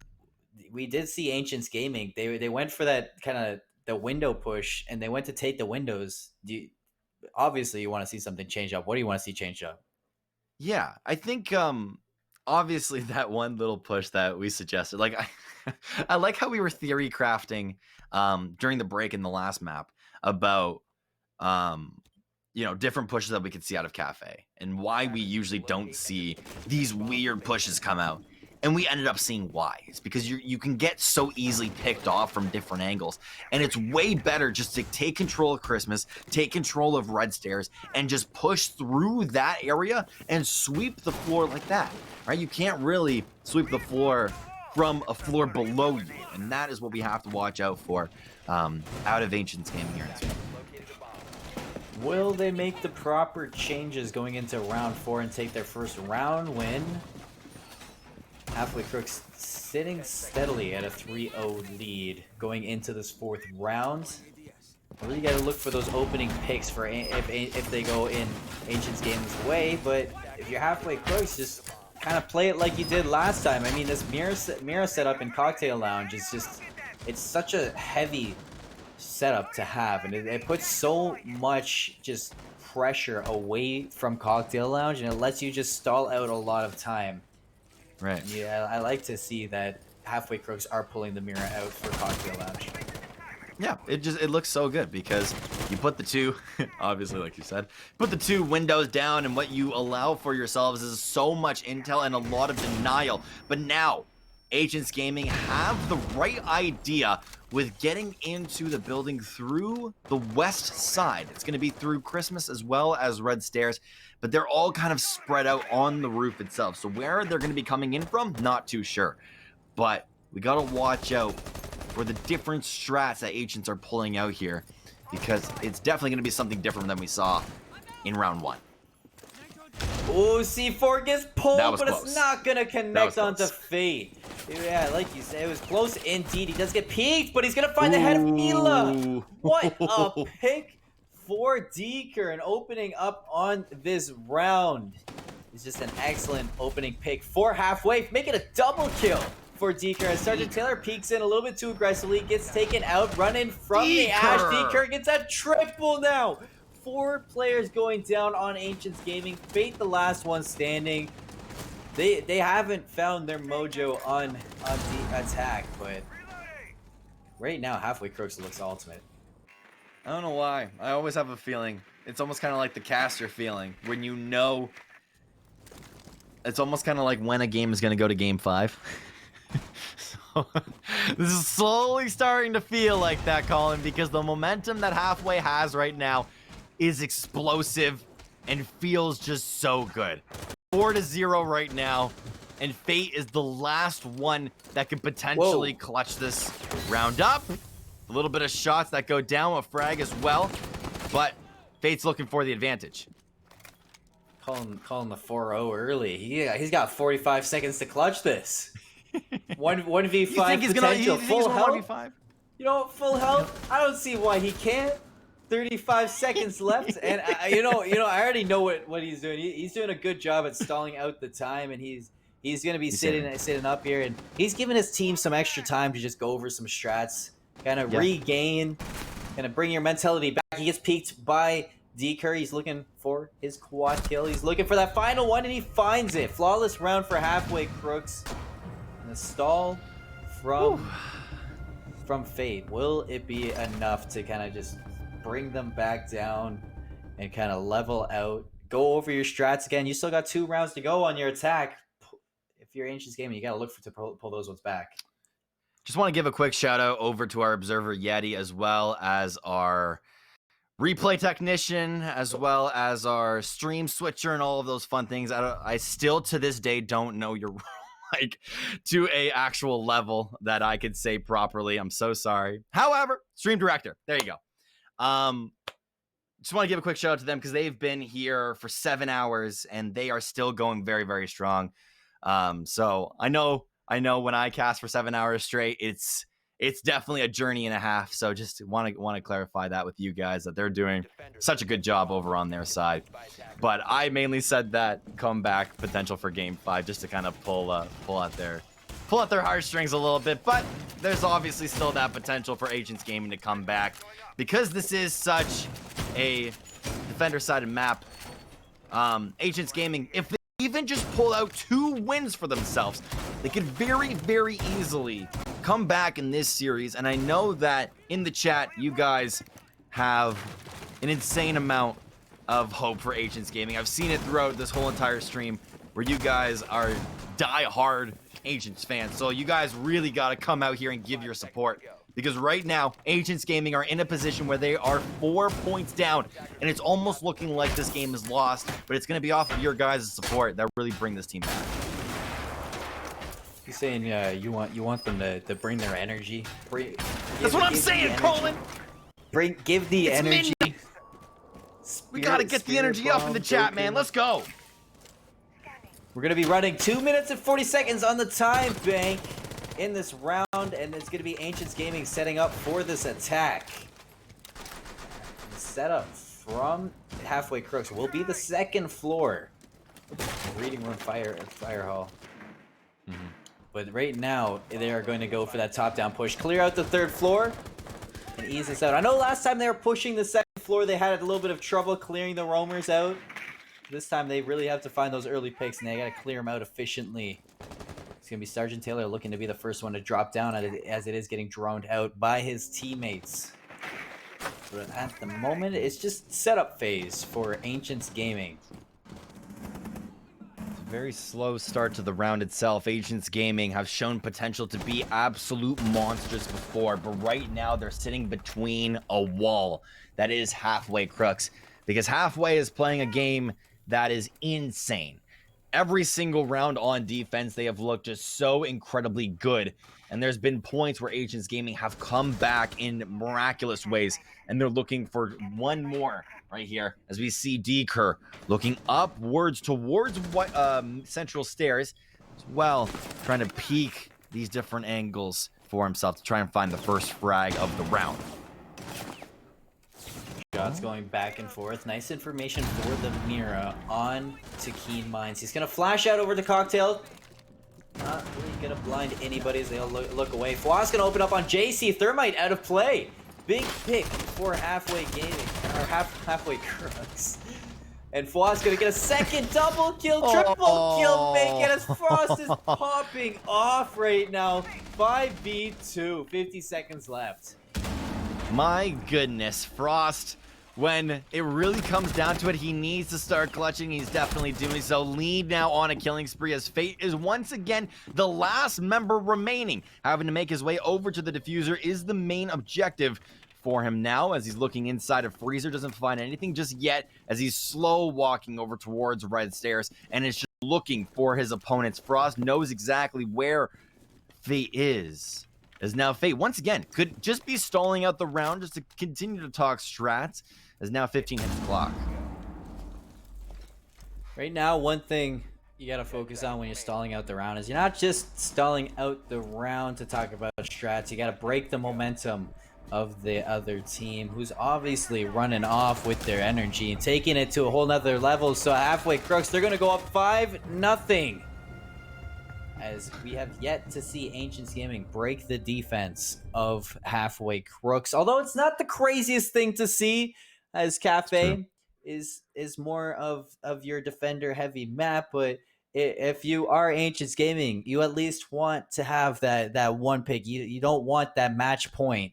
we did see Ancients Gaming. They went for that kind of the window push, and they went to take the windows. Obviously, you want to see something change up. What do you want to see change up? Yeah, I think obviously that one little push that we suggested, like I like how we were theory crafting during the break in the last map about different pushes that we could see out of Cafe and why we usually don't see these weird pushes come out. And we ended up seeing why. It's because you can get so easily picked off from different angles. And it's way better just to take control of Christmas, take control of Red Stairs, and just push through that area and sweep the floor like that, right? You can't really sweep the floor from a floor below you. And that is what we have to watch out for out of Ancients Gaming here. Will they make the proper changes going into round 4 and take their first round win? Halfway Crooks sitting steadily at a 3-0 lead going into this fourth round. Really got to look for those opening picks for if they go in Ancients Gaming's way. But if you're Halfway Crooks, just kind of play it like you did last time. I mean, this mirror setup in Cocktail Lounge is just, it's such a heavy setup to have, and it puts so much just pressure away from Cocktail Lounge, and it lets you just stall out a lot of time. Right. Yeah, I like to see that Halfway Crooks are pulling the mirror out for Cocktail Lounge. Yeah, it looks so good because you put the two, obviously like you said, put the two windows down, and what you allow for yourselves is so much intel and a lot of denial. But now, Ancients Gaming have the right idea with getting into the building through the west side. It's going to be through Christmas as well as Red Stairs, but they're all kind of spread out on the roof itself. So where they're going to be coming in from, not too sure. But we got to watch out for the different strats that Ancients are pulling out here, because it's definitely going to be something different than we saw in round 1. Oh, C4 gets pulled, but close. It's not going to connect onto Fate. Yeah, like you said, it was close indeed. He does get peeked, but he's going to find the head of Mila. What a pick for Deeker, and opening up on this round. It's just an excellent opening pick for Halfway, making a double kill for Deeker as Sergeant Taylor peeks in a little bit too aggressively, gets taken out, running from the Ash. Deeker gets a triple now. 4 players going down on Ancients Gaming. Fate the last one standing. They haven't found their mojo on the attack, but right now Halfway Crooks looks ultimate. I don't know why. I always have a feeling. It's almost kind of like the caster feeling when you know. It's almost kind of like when a game is going to go to game 5. So, this is slowly starting to feel like that, Colin, because the momentum that Halfway has right now is explosive and feels just so good. 4-0 right now, and Fate is the last one that could potentially clutch this round up. A little bit of shots that go down, a frag as well, but Fate's looking for the advantage. Calling the 4-0 early. He's got 45 seconds to clutch this. 1v5 You think he's potential. gonna Full health. 1v5? You know, full health. I don't see why he can't. 35 seconds left, and I already know what he's doing. He's doing a good job at stalling out the time, and he's gonna be sitting up here, and he's giving his team some extra time to just go over some strats, kind of regain, kind of bring your mentality back. He gets peeked by Deeker. He's looking for his quad kill. He's looking for that final one, and he finds it. Flawless round for Halfway Crooks. And the stall from Fate. Will it be enough to kind of just bring them back down and kind of level out? Go over your strats again. You still got 2 rounds to go on your attack. If you're Ancients Gaming, you got to look to pull those ones back. Just want to give a quick shout out over to our observer Yeti, as well as our replay technician, as well as our stream switcher, and all of those fun things. I still to this day don't know your like to a actual level that I could say properly. I'm so sorry. However, stream director, there you go. Just want to give a quick shout out to them because they've been here for 7 hours and they are still going very, very strong. So I know when I cast for 7 hours straight, it's definitely a journey and a half. So just want to clarify that with you guys, that they're doing such a good job over on their side. But I mainly said that comeback potential for Game 5 just to kind of pull out their heartstrings a little bit. But there's obviously still that potential for Agents Gaming to come back because this is such a defender-sided map. Agents Gaming, if they even just pull out 2 wins for themselves, they could very, very easily come back in this series. And I know that in the chat, you guys have an insane amount of hope for Agents Gaming. I've seen it throughout this whole entire stream where you guys are die-hard Agents fans. So you guys really got to come out here and give your support. Because right now, Agents Gaming are in a position where they are 4 points down, and it's almost looking like this game is lost, but it's going to be off of your guys' support that really bring this team back. You're saying you want them to bring their energy? That's what I'm saying, Colin! Give the It's energy. We got to get the energy up in the chat, man. Let's go! We're going to be running 2 minutes and 40 seconds on the time bank in this round, and it's going to be Ancients Gaming setting up for this attack. The setup from Halfway Crooks will be the 2nd floor. Reading room fire hall. But right now, they are going to go for that top-down push. Clear out the 3rd floor and ease this out. I know last time they were pushing the 2nd floor, they had a little bit of trouble clearing the roamers out. This time, they really have to find those early picks, and they got to clear them out efficiently. It's going to be Sergeant Taylor looking to be the first one to drop down as it is getting droned out by his teammates. But at the moment, it's just setup phase for Ancients Gaming. It's a very slow start to the round itself. Agents Gaming have shown potential to be absolute monsters before, but right now they're sitting between a wall that is Halfway Crooks, because Halfway is playing a game that is insane. Every single round on defense, they have looked just so incredibly good. And there's been points where Agents Gaming have come back in miraculous ways. And they're looking for one more right here. As we see Deker looking upwards towards Central Stairs. As well, trying to peek these different angles for himself to try and find the first frag of the round. Shots going back and forth. Nice information for the Mira on to Keen Minds. He's going to flash out over the Cocktail. Not really going to blind anybody as they'll look away. Faw's going to open up on JC. Thermite out of play. Big pick for Halfway Gaming. Or Halfway Crooks. And Faw's going to get a 2nd double kill. Triple kill make it as Frost is popping off right now. 5v2. 50 seconds left. My goodness, Frost, when it really comes down to it, he needs to start clutching. He's definitely doing so. Lead now on a killing spree as Fate is once again the last member remaining. Having to make his way over to the diffuser is the main objective for him now, as he's looking inside of Freezer. Doesn't find anything just yet as he's slow walking over towards Red Stairs and is just looking for his opponents. Frost knows exactly where Fate is. As now Fate, once again, could just be stalling out the round just to continue to talk strats, as now 15 hits the clock. Right now, one thing you got to focus on when you're stalling out the round is you're not just stalling out the round to talk about strats. You got to break the momentum of the other team, who's obviously running off with their energy and taking it to a whole nother level. So Halfway Crooks, they're going to go up 5-0. As we have yet to see Ancients Gaming break the defense of Halfway Crooks. Although it's not the craziest thing to see, as Cafe is more of your defender-heavy map. But if you are Ancients Gaming, you at least want to have that one pick. You don't want that match point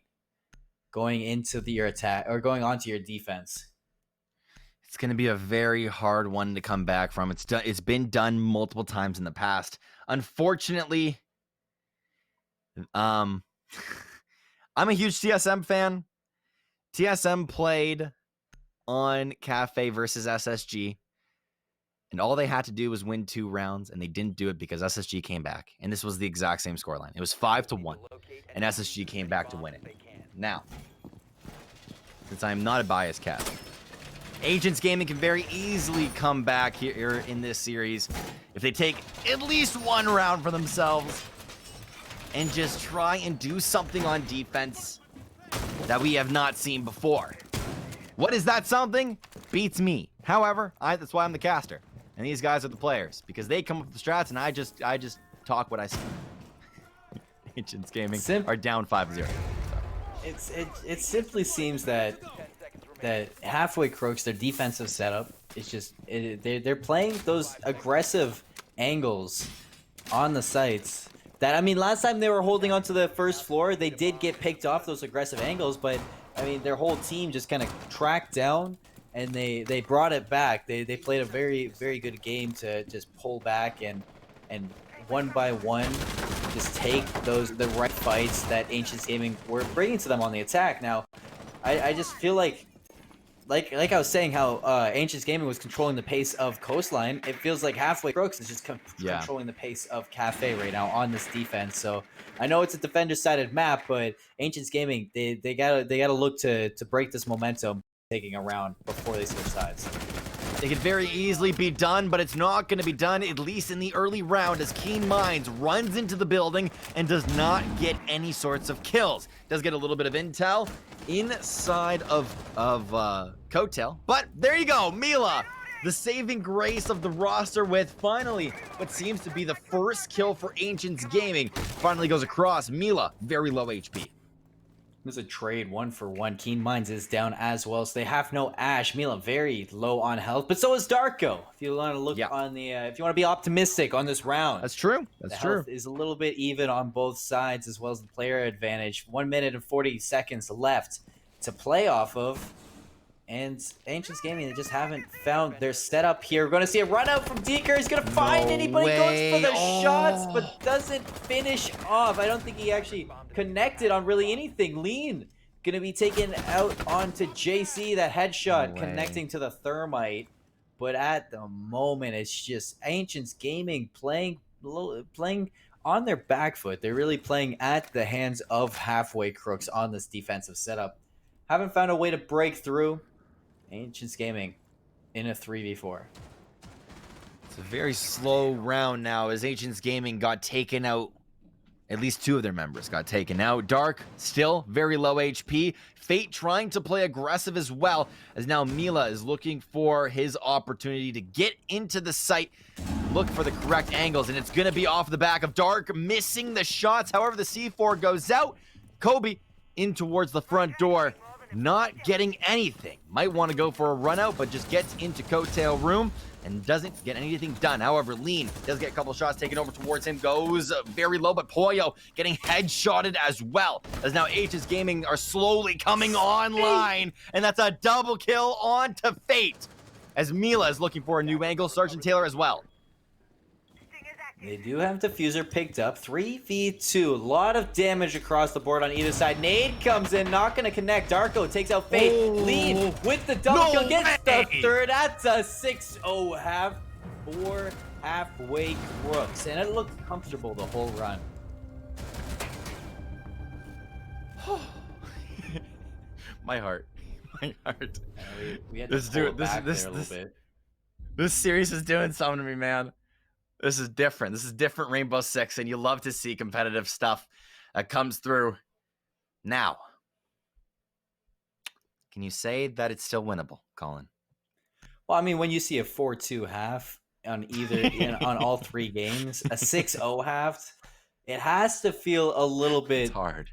going into your attack or going onto your defense. It's going to be a very hard one to come back from. It's been done multiple times in the past. Unfortunately, I'm a huge TSM fan. TSM played on Cafe versus SSG, and all they had to do was win 2 rounds, and they didn't do it because SSG came back, and this was the exact same scoreline. It was 5-1, and SSG came back to win it. Now, since I'm not a biased cat, Agents Gaming can very easily come back here in this series if they take at least 1 round for themselves and just try and do something on defense that we have not seen before. What is that something? Beats me. However, that's why I'm the caster, and these guys are the players, because they come up with the strats, and I just talk what I see. Agents Gaming are down 5-0. It simply seems that Halfway Crooks, their defensive setup is just they're playing those aggressive angles on the sites. That, I mean, last time they were holding onto the first floor, they did get picked off those aggressive angles, but I mean, their whole team just kind of tracked down and they brought it back. They played a very good game to just pull back and one by one just take the right fights that Ancients Gaming were bringing to them on the attack. Now, I just feel like I was saying how Ancients Gaming was controlling the pace of Coastline. It feels like Halfway Crooks is just controlling the pace of Cafe right now on this defense. So I know it's a defender-sided map, but Ancients Gaming they gotta look to break this momentum, taking a round before they switch sides. It could very easily be done, but it's not going to be done, at least in the early round, as Keen Minds runs into the building and does not get any sorts of kills. Does get a little bit of intel inside of Coattail, but there you go, Mila, the saving grace of the roster, with finally what seems to be the first kill for Ancients Gaming. Finally goes across. Mila, very low HP. There's a trade 1-for-1. Keen Minds is down as well, so they have no Ash. Mila very low on health, but so is Darko. If you want to look on the, if you want to be optimistic on this round, that's true. That's true. Health is a little bit even on both sides, as well as the player advantage. 1 minute and 40 seconds left to play off of, and Ancients Gaming, they just haven't found their setup here. We're going to see a run out from Deeker. He's going to find anybody, goes for the shots, but doesn't finish off. I don't think he actually connected on really anything. Lean going to be taken out onto JC. That headshot connecting to the thermite, but at the moment, it's just Ancients Gaming playing on their back foot. They're really playing at the hands of Halfway Crooks on this defensive setup. Haven't found a way to break through. Ancients Gaming in a 3v4. It's a very slow round now, as Ancients Gaming got taken out. At least 2 of their members got taken out. Dark, still very low HP. Fate trying to play aggressive as well, as now Mila is looking for his opportunity to get into the site, look for the correct angles, and it's going to be off the back of Dark, missing the shots. However, the C4 goes out. Kobe in towards the front door, not getting anything. Might want to go for a run out, but just gets into Coattail room and doesn't get anything done. However, Lean does get a couple shots taken over towards him, goes very low, but Poyo getting headshotted as well, as now Ancients Gaming are slowly coming online, and that's a double kill on to Fate, as Mila is looking for a new angle. Sergeant Taylor as well. They do have Diffuser picked up. 3v2. A lot of damage across the board on either side. Nade comes in, not going to connect. Darko takes out Fate. Lean with the double kill. Gets the third. That's a 6-0 half for Halfway Crooks. And it looked comfortable the whole run. My heart. My heart. We had to pull it back there a little bit. This series is doing something to me, man. This is different. This is different Rainbow Six, and you love to see competitive stuff that comes through. Now, can you say that it's still winnable, Colin? Well, I mean, when you see a 4-2 half on on all 3 games, a 6-0 half, it has to feel a little bit It's hard.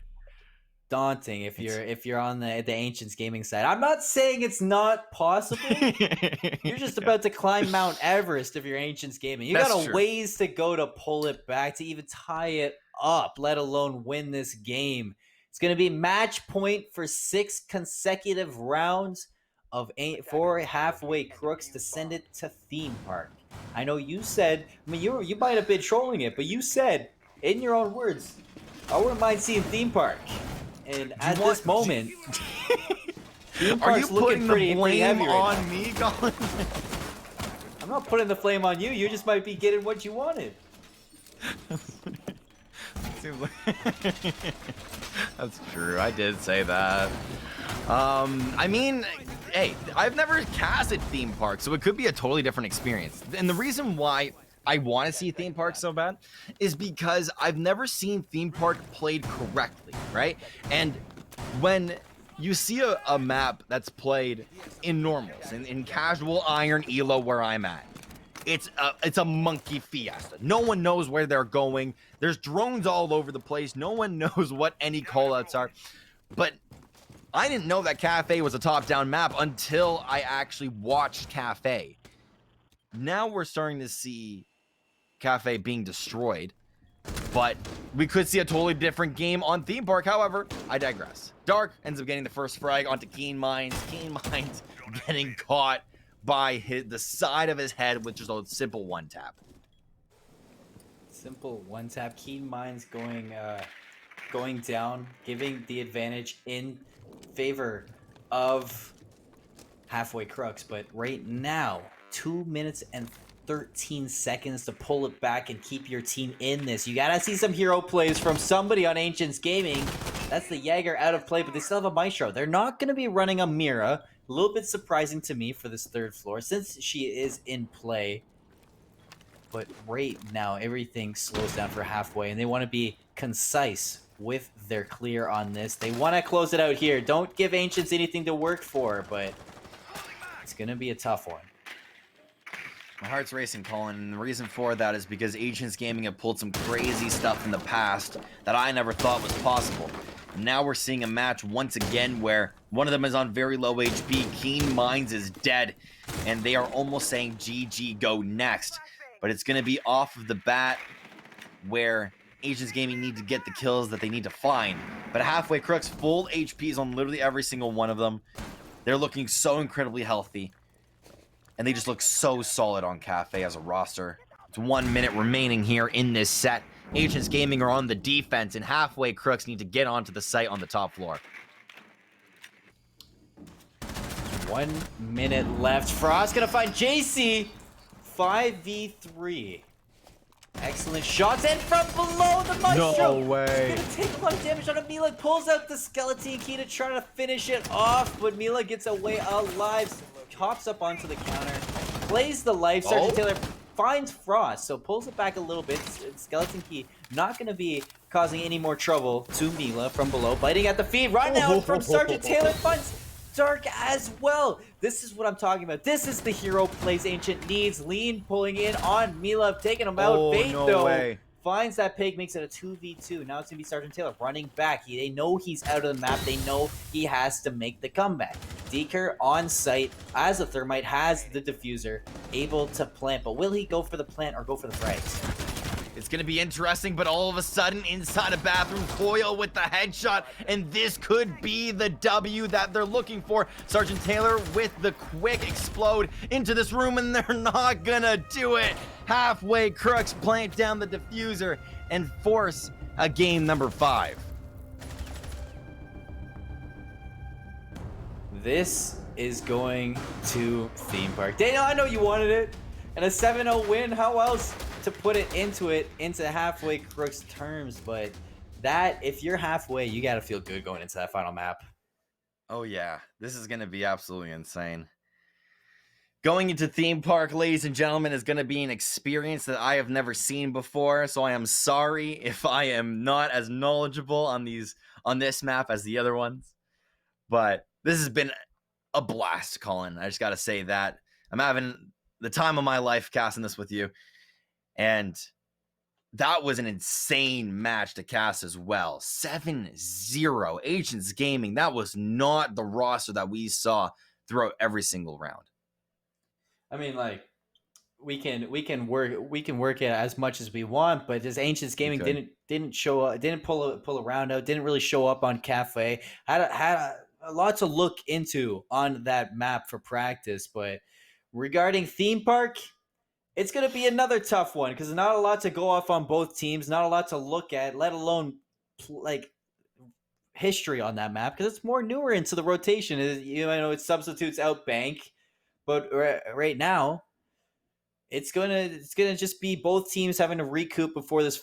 daunting if you're on the Ancients Gaming side. I'm not saying it's not possible. You're just about to climb Mount Everest if you're Ancients Gaming. You got a ways to go to pull it back, to even tie it up, let alone win this game. It's going to be match point for 6 consecutive rounds for Halfway Crooks to send it to Theme Park. I know you said, I mean, you might have been trolling it, but you said, in your own words, I wouldn't mind seeing theme park. And at this moment, theme Are you park's looking putting the pretty blame heavy right on now. me, Colin? I'm not putting the flame on you. You just might be getting what you wanted. Seems like that's true. I did say that. I mean, hey, I've never casted theme park, so it could be a totally different experience. And the reason why I want to see theme park so bad is because I've never seen theme park played correctly, right? And when you see a map that's played in normals, in casual iron elo where I'm at, it's a monkey fiesta. No one knows where they're going. There's drones all over the place. No one knows what any callouts are. But I didn't know that Cafe was a top-down map until I actually watched Cafe. Now we're starting to see Cafe being destroyed, but we could see a totally different game on theme park. However, I digress. Dark ends up getting the first frag onto Keen Minds. Keen Minds getting caught by the side of his head with just a simple one tap. Simple one tap. Keen Minds going down, giving the advantage in favor of Halfway Crux. But right now, 2 minutes and 13 seconds to pull it back and keep your team in this. You gotta see some hero plays from somebody on Ancients Gaming. That's the Jaeger out of play, but they still have a Maestro. They're not going to be running a Mira. A little bit surprising to me for this third floor since she is in play. But right now, everything slows down for Halfway, and they want to be concise with their clear on this. They want to close it out here. Don't give Ancients anything to work for, but it's going to be a tough one. My heart's racing, Colin, and the reason for that is because Ancients Gaming have pulled some crazy stuff in the past that I never thought was possible. Now we're seeing a match once again where one of them is on very low HP, Keen Minds is dead, and they are almost saying GG, go next. But it's going to be off of the bat where Ancients Gaming need to get the kills that they need to find. But Halfway Crux, full HPs on literally every single one of them. They're looking so incredibly healthy. And they just look so solid on Cafe as a roster. It's 1 minute remaining here in this set. Ancients Gaming are on the defense, and Halfway Crooks need to get onto the site on the top floor. 1 minute left. Frost gonna find JC. 5v3. Excellent shots, and from below the Maestro. No way. Gonna take a lot of damage on it. Mila pulls out the skeleton key to try to finish it off, but Mila gets away alive. Hops up onto the counter, plays the life. Sergeant Taylor finds Frost, so pulls it back a little bit. Skeleton Key not going to be causing any more trouble to Mila from below. Biting at the feet. Right now from Sergeant Taylor finds Dark as well. This is what I'm talking about. This is the hero plays Ancient needs. Lean pulling in on Mila, taking him out. Fate, no though, way. finds that pig, makes it a 2v2. Now it's going to be Sergeant Taylor running back. They know he's out of the map. They know he has to make the comeback. Deeker on site as a Thermite has the diffuser, able to plant. But will he go for the plant or go for the frags? It's going to be interesting, but all of a sudden, inside a bathroom, Coil with the headshot, and this could be the W that they're looking for. Sergeant Taylor with the quick explode into this room, and they're not going to do it. Halfway Crux plant down the diffuser and force a game number 5. This is going to Theme Park. Daniel, I know you wanted it. And a 7-0 win, how else to put it into Halfway Crooks terms? But that, if you're halfway, you got to feel good going into that final map. Oh yeah, this is going to be absolutely insane. Going into Theme Park, ladies and gentlemen, is going to be an experience that I have never seen before, so I am sorry if I am not as knowledgeable on this map as the other ones. But this has been a blast, Colin. I just got to say that. I'm having the time of my life casting this with you. And that was an insane match to cast as well. 7-0 Ancients Gaming. That was not the roster that we saw throughout every single round. I mean, like, we can work it as much as we want, but this Ancients Gaming didn't show up, didn't pull a round out, didn't really show up on Cafe. Had a lot to look into on that map for practice. But regarding Theme Park, it's going to be another tough one because not a lot to go off on both teams, not a lot to look at, let alone like history on that map because it's more newer into the rotation. You know, it substitutes out Bank, but right now it's gonna just be both teams having to recoup before this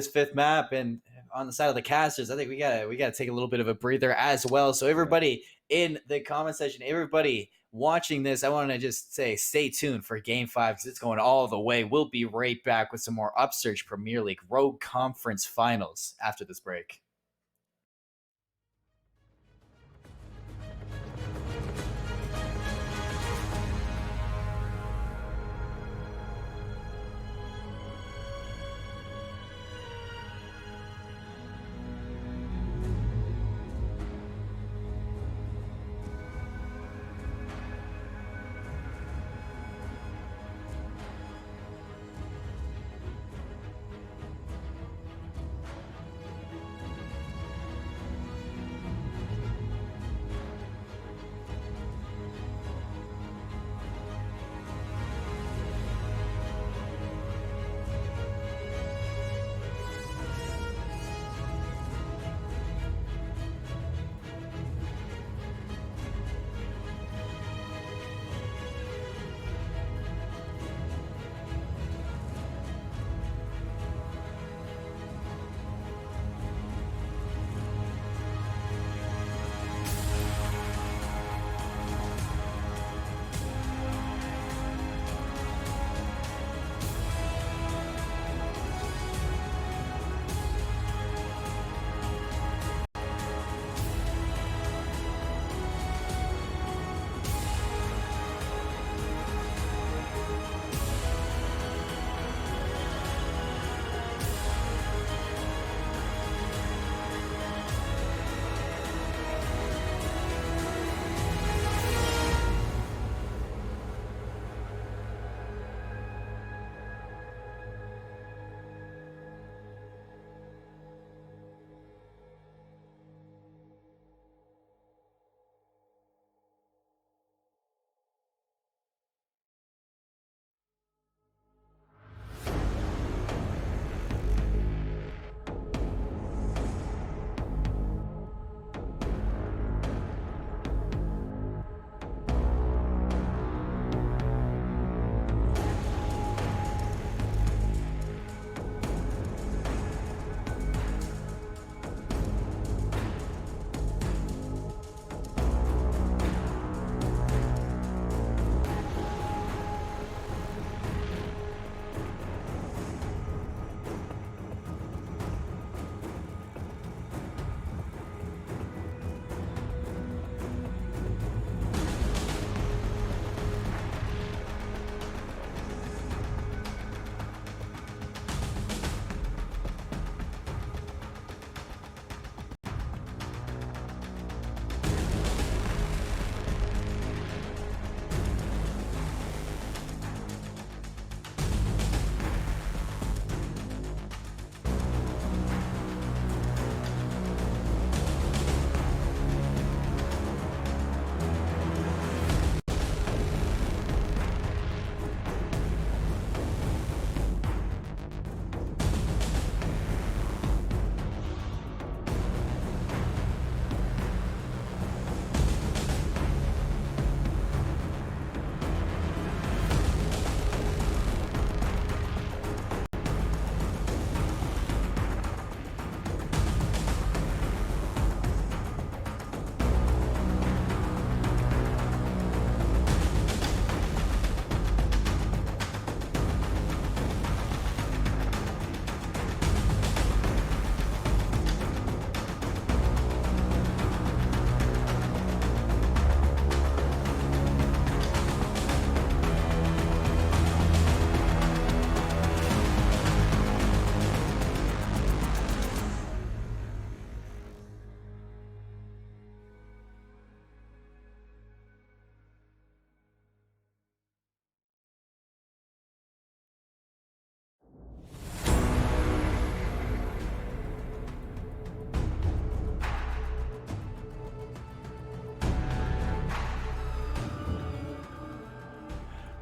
fifth map. And on the side of the casters, I think we gotta take a little bit of a breather as well. So everybody in the comment section, everybody watching this, I want to just say stay tuned for Game 5 because it's going all the way. We'll be right back with some more Upsurge Premier League Rogue Conference Finals after this break.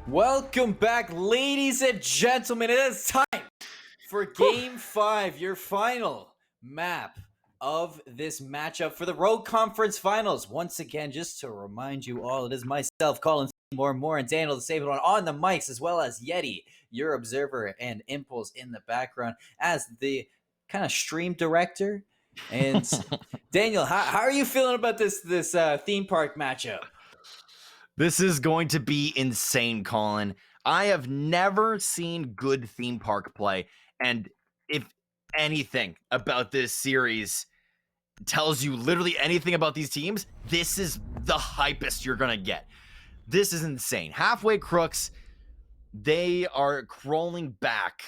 Welcome back, ladies and gentlemen. It is time for Game 5, your final map of this matchup for the Road Conference Finals. Once again, just to remind you all, it is myself, Colin more, and Daniel the Save It on the mics, as well as Yeti, your observer, and Impulse in the background as the kind of stream director. And Daniel, how are you feeling about this theme park matchup? This is going to be insane, Colin. I have never seen good theme park play. And if anything about this series tells you literally anything about these teams, this is the hypest you're going to get. This is insane. Halfway Crooks, they are crawling back.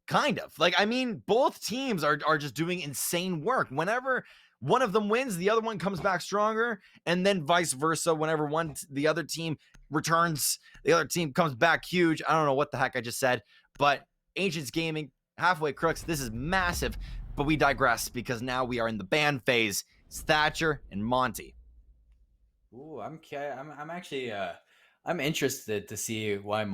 Kind of. Like, I mean, both teams are just doing insane work. Whenever one of them wins, the other one comes back stronger, and then vice versa. Whenever the other team returns, the other team comes back huge. I don't know what the heck I just said, but Ancients Gaming, Halfway Crooks, this is massive, but we digress because now we are in the ban phase. It's Thatcher and Monty. Ooh, I'm actually I'm interested to see why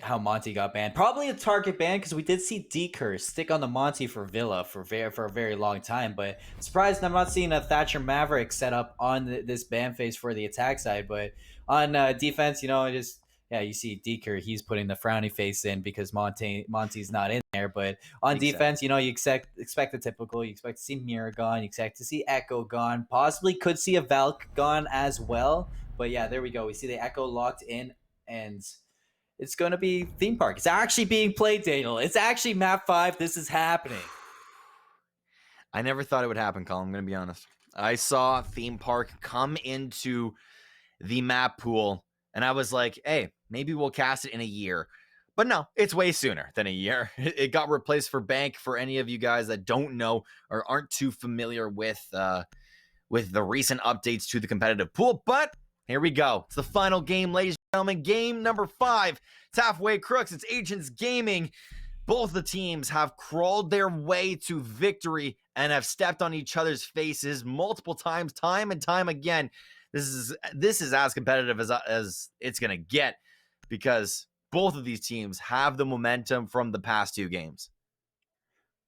how Monty got banned. Probably a target ban because we did see D-Curse stick on the Monty for Villa for a very long time. But surprised I'm not seeing a Thatcher Maverick set up on this ban phase for the attack side. But on defense, you see D-Curse, he's putting the frowny face in because Monty's not in there. But on defense, you expect the typical. You expect to see Mira gone. You expect to see Echo gone. Possibly could see a Valk gone as well. But yeah, there we go. We see the Echo locked in, and it's going to be theme park. It's actually being played, Daniel. It's actually map 5. This is happening. I never thought it would happen, Colin. I'm going to be honest. I saw theme park come into the map pool, and I was like, hey, maybe we'll cast it in a year. But no, it's way sooner than a year. It got replaced for Bank. For any of you guys that don't know or aren't too familiar with the recent updates to the competitive pool. But here we go. It's the final game, ladies and gentlemen. Game number 5. It's Halfway Crooks. It's Ancients Gaming. Both the teams have crawled their way to victory and have stepped on each other's faces multiple times, time and time again. This is as competitive as it's going to get because both of these teams have the momentum from the past 2 games.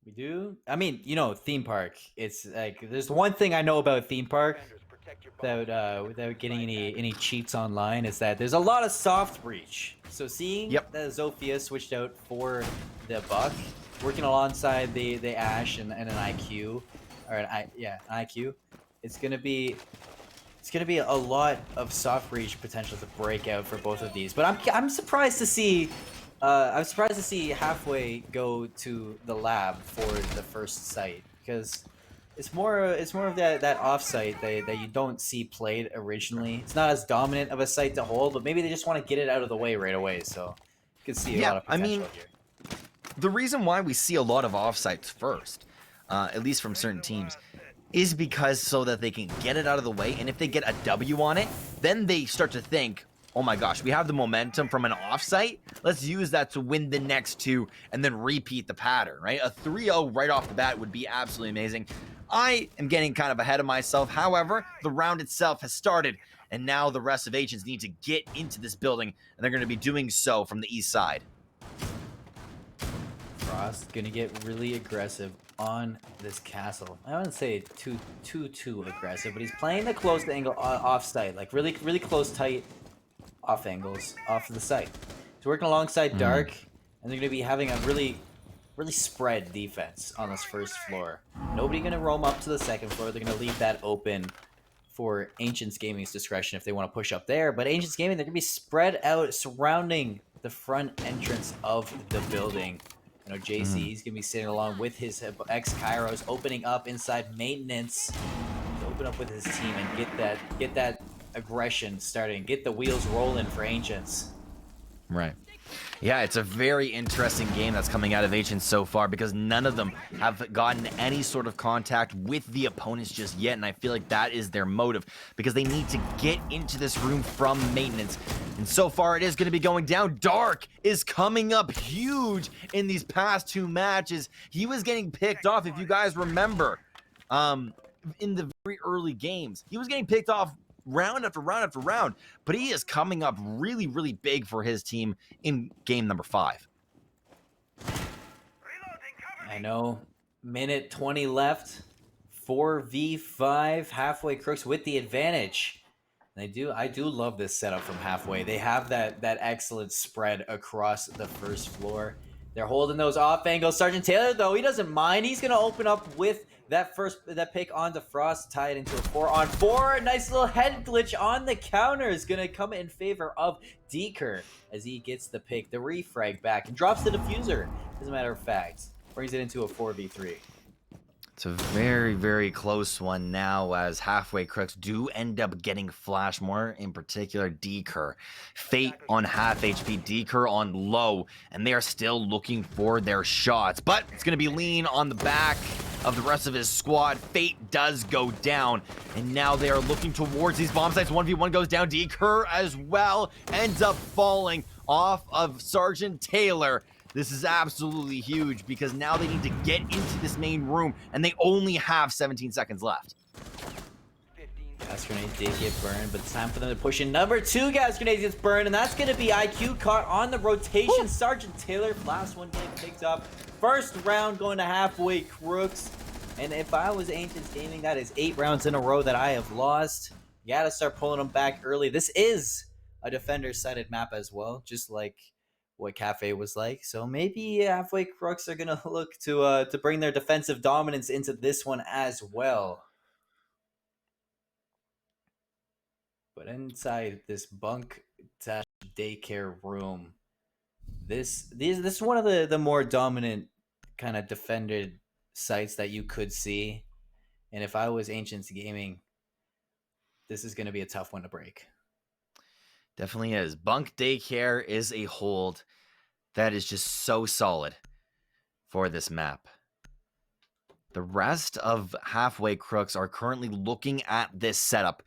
We do. I mean, theme park. It's like there's one thing I know about theme park without getting any cheats online is that there's a lot of soft breach. So seeing that Zofia switched out for the Buck, working alongside the Ash and an IQ, or an IQ, it's gonna be a lot of soft breach potential to break out for both of these. But I'm surprised to see. I'm surprised to see Halfway go to the lab for the first site because it's more of that off site that you don't see played originally. It's not as dominant of a site to hold, but maybe they just want to get it out of the way right away. So you can see a lot of potential here. The reason why we see a lot of offsites first, at least from certain teams, is because so that they can get it out of the way, and if they get a W on it, then they start to think, oh my gosh, we have the momentum from an offsite. Let's use that to win the next 2 and then repeat the pattern, right? A 3-0 right off the bat would be absolutely amazing. I am getting kind of ahead of myself. However, the round itself has started, and now the rest of Ancients need to get into this building, and they're going to be doing so from the east side. Frost going to get really aggressive on this castle. I wouldn't say too aggressive, but he's playing the close angle off site, like really close, tight off angles off of the site. He's working alongside Dark, and they're going to be having a really spread defense on this first floor. Nobody going to roam up to the second floor. They're going to leave that open for Ancients Gaming's discretion if they want to push up there. But Ancients Gaming, they're going to be spread out surrounding the front entrance of the building. JC, he's going to be sitting along with his ex-Kairos, opening up inside maintenance to open up with his team and get that aggression starting, get the wheels rolling for Ancients. Right. Yeah, it's a very interesting game that's coming out of Ancients so far because none of them have gotten any sort of contact with the opponents just yet, and I feel like that is their motive because they need to get into this room from maintenance. And so far it is going to be going down. Dark is coming up huge in these past 2 matches. He was getting picked off, if you guys remember, in the very early games. He was getting picked off round after round after round, but he is coming up really, really big for his team in game number 5. I know, minute 20 left 4v5. Halfway Crooks with the advantage. I do love this setup from Halfway. They have that excellent spread across the first floor. They're holding those off angles. Sergeant Taylor, though, he doesn't mind. He's going to open up with that pick onto Frost, tie it into a 4-on-4. Nice little head glitch on the counter is going to come in favor of Deeker as he gets the pick, the refrag back, and drops the diffuser, as a matter of fact. Brings it into a 4v3. It's a very, very close one now, as Halfway Crooks do end up getting Flash, more in particular Deeker. Fate on half HP, Deeker on low, and they are still looking for their shots. But it's going to be lean on the back of the rest of his squad. Fate does go down, and now they are looking towards these bomb sites. 1v1 goes down. Deeker as well ends up falling off of Sergeant Taylor. This is absolutely huge because now they need to get into this main room, and they only have 17 seconds left. Gas grenade did get burned, but it's time for them to push in. Number 2 gas grenade gets burned, and that's going to be IQ caught on the rotation. Woo! Sergeant Taylor, last one getting picked up. First round going to Halfway Crooks. And if I was Ancients Gaming, that is 8 rounds in a row that I have lost. You got to start pulling them back early. This is a defender-sided map as well, just like what Cafe was like. So maybe Halfway Crooks are gonna look to bring their defensive dominance into this one as well. But inside this bunk daycare room, this is one of the more dominant kind of defended sites that you could see. And if I was Ancients Gaming, this is gonna be a tough one to break. Definitely is. Bunk Daycare is a hold that is just so solid for this map. The rest of Halfway Crooks are currently looking at this setup,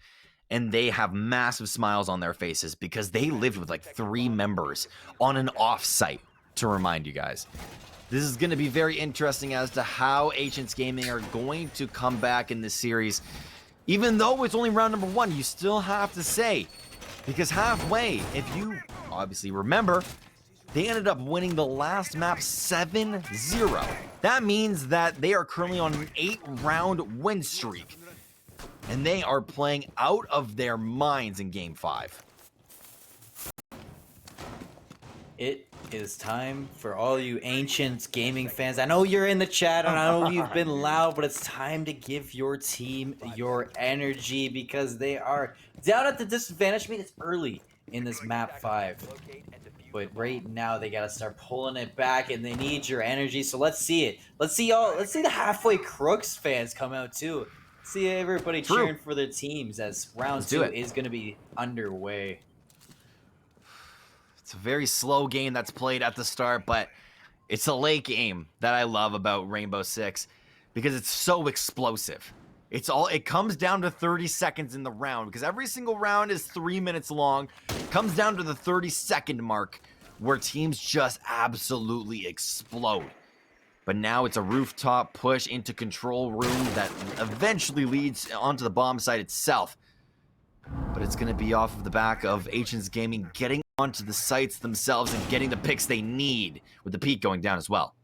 and they have massive smiles on their faces because they lived with like 3 members on an off-site, to remind you guys. This is going to be very interesting as to how Ancients Gaming are going to come back in this series. Even though it's only round number 1, you still have to say, because Halfway, if you obviously remember, they ended up winning the last map 7-0. That means that they are currently on an 8-round win streak, and they are playing out of their minds in Game 5. It is time for all you Ancients Gaming fans. I know you're in the chat, and I know you've been loud, but it's time to give your team your energy because they are down at the disadvantage. I mean, it's early in this map 5, but right now they gotta start pulling it back, and they need your energy. So let's see it. Let's see the Halfway Crooks fans come out too. See everybody cheering for their teams as round 2 is gonna be underway. It's a very slow game that's played at the start, but it's a late game that I love about Rainbow Six because it's so explosive. It comes down to 30 seconds in the round because every single round is 3 minutes long. It comes down to the 30-second mark where teams just absolutely explode. But now it's a rooftop push into control room that eventually leads onto the bomb site itself. But it's going to be off of the back of Ancients Gaming getting onto the sites themselves and getting the picks they need, with the peak going down as well.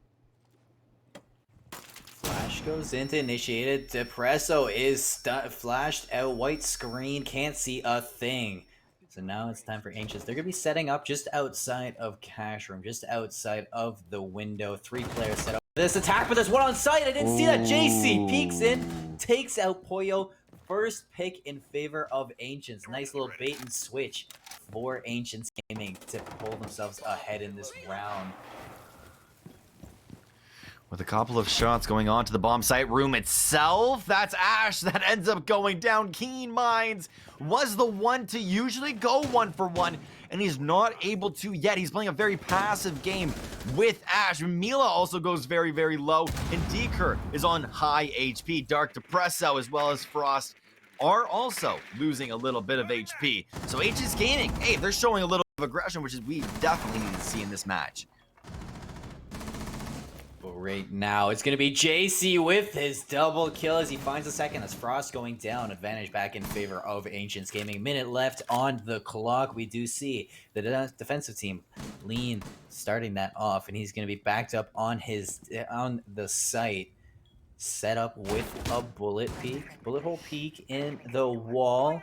Flash goes into initiated. Depresso is flashed out. White screen, can't see a thing. So now it's time for Ancients. They're going to be setting up just outside of Cash Room, just outside of the window. 3 players set up this attack, but there's one on site. I didn't see that. JC peeks in, takes out Poyo. First pick in favor of Ancients. Nice little bait and switch for Ancients Gaming to pull themselves ahead in this round. With a couple of shots going on to the bomb site room itself, that's Ash that ends up going down. Keen Minds was the one to usually go 1-for-1, and he's not able to yet. He's playing a very passive game with Ash. Mila also goes very, very low, and Deeker is on high HP. Dark Depresso as well as Frost are also losing a little bit of HP. So Ancients Gaming, hey, they're showing a little bit of aggression, which is we definitely need to see in this match. But right now, it's going to be JC with his double kill as he finds a second as Frost going down. Advantage back in favor of Ancients Gaming. Minute left on the clock. We do see the defensive team, Lean, starting that off, and he's going to be backed up on the site. set up with a bullet hole peek in the wall.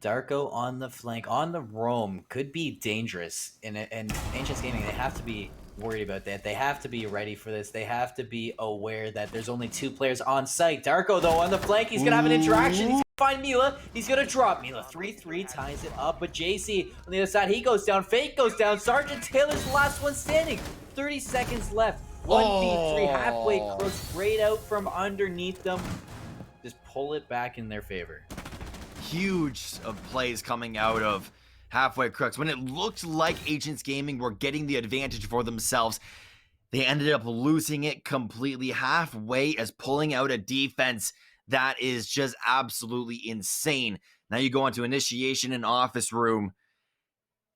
Darko on the flank, on the roam, could be dangerous. And Ancients Gaming, they have to be worried about that. They have to be ready for this. They have to be aware that there's only 2 players on site. Darko, though, on the flank, he's going to have an interaction. He's going to find Mila. He's going to drop Mila. 3-3 ties it up. But JC, on the other side, he goes down. Fake goes down. Sergeant Taylor's the last one standing. 30 seconds left. 1v3, halfway crook, straight out from underneath them. Just pull it back in their favor. Huge of plays coming out of Halfway Crooks. When it looked like Ancients Gaming were getting the advantage for themselves, they ended up losing it completely. Halfway as pulling out a defense that is just absolutely insane. Now you go into Initiation and Office Room,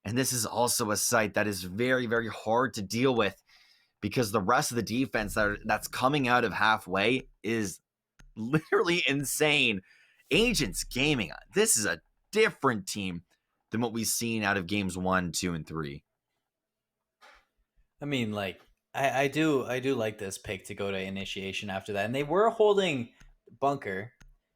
and this is also a site that is very, very hard to deal with because the rest of the defense that's coming out of Halfway is literally insane. Ancients Gaming, this is a different team than what we've seen out of games 1, 2, and 3. I mean, like, I do like this pick to go to Initiation after that. And they were holding Bunker.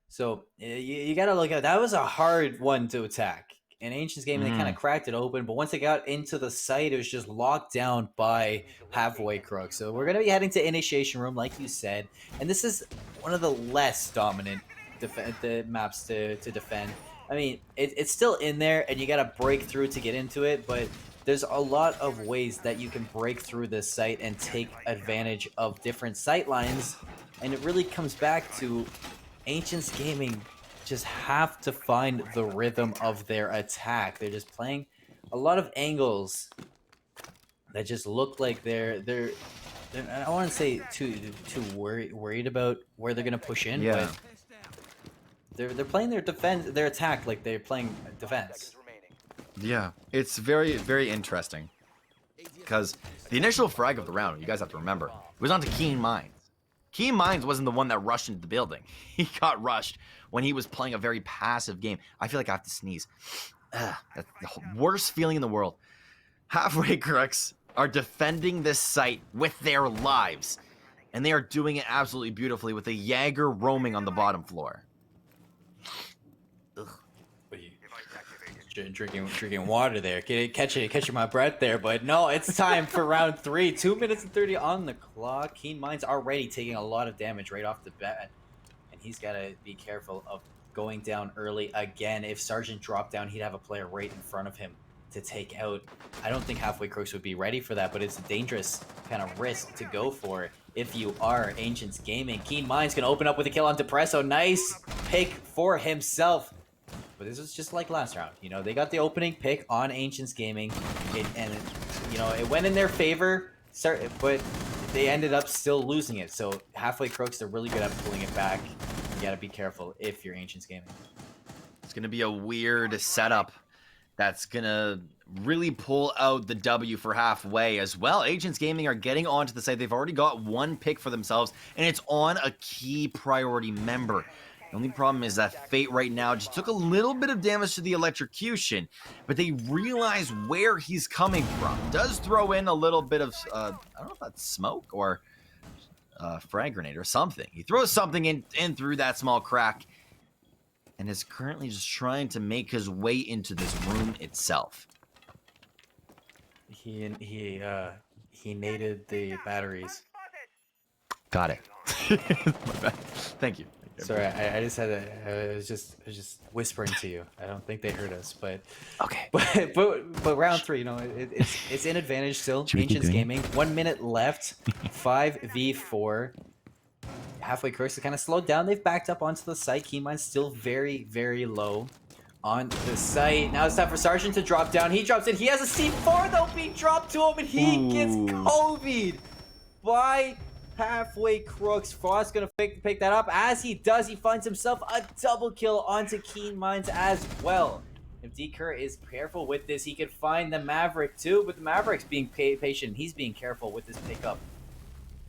So you got to look at that. Was a hard one to attack. In Ancients Gaming, they kind of cracked it open. But once they got into the site, it was just locked down by Halfway Crook. So we're going to be heading to Initiation Room, like you said. And this is one of the less dominant the maps to defend. I mean, it's still in there, and you got to break through to get into it, but there's a lot of ways that you can break through this site and take advantage of different sight lines, and it really comes back to Ancients Gaming just have to find the rhythm of their attack. They're just playing a lot of angles that just look like they're I don't want to say too worried about where they're gonna push in, but they're playing their attack like they're playing defense. Yeah, it's very, very interesting because the initial frag of the round, you guys have to remember, it was onto Keen Minds. Keen Minds wasn't the one that rushed into the building. He got rushed when he was playing a very passive game. I feel like I have to sneeze. That's the worst feeling in the world. Halfway Crooks are defending this site with their lives, and they are doing it absolutely beautifully with a Jaeger roaming on the bottom floor. Ugh. Drinking water there, catching my breath there, but no, it's time for round 3. 2 minutes and 30 on the clock. Keen Minds already taking a lot of damage right off the bat, and he's got to be careful of going down early again. If Sergeant dropped down, he'd have a player right in front of him to take out. I don't think Halfway Crooks would be ready for that, but it's a dangerous kind of risk to go for if you are Ancients Gaming. Keen Minds can open up with a kill on Depresso. Nice pick for himself. But this was just like last round. You know, they got the opening pick on Ancients Gaming, and you know, it went in their favor, but they ended up still losing it. So Halfway Crooks, they're really good at pulling it back. You gotta be careful if you're Ancients Gaming. It's gonna be a weird setup that's gonna really pull out the W for Halfway as well. Ancients Gaming are getting onto the site. They've already got one pick for themselves, and it's on a key priority member. The only problem is that Fate right now just took a little bit of damage to the electrocution, but they realize where he's coming from. Does throw in a little bit of, I don't know if that's smoke or frag grenade or something. He throws something in through that small crack and is currently just trying to make his way into this room itself. He naded the batteries. Got it. Thank you. Sorry, I just had I was just whispering to you. I don't think they heard us, but okay. But round 3, you know, it's in advantage still. Ancients Gaming, 1 minute left, 5v4. Halfway Crooks are kind of slowed down. They've backed up onto the site. Keen Minds still very, very low on the site. Now it's time for Sergeant to drop down. He drops in. He has a C4 though being dropped to him, and he gets COVID'd by Halfway Crooks. Frost's gonna pick that up. As he does, he finds himself a double kill onto Keen Minds as well. If D-Cur is careful with this, he could find the Maverick too, but the Maverick's being patient. He's being careful with this pickup.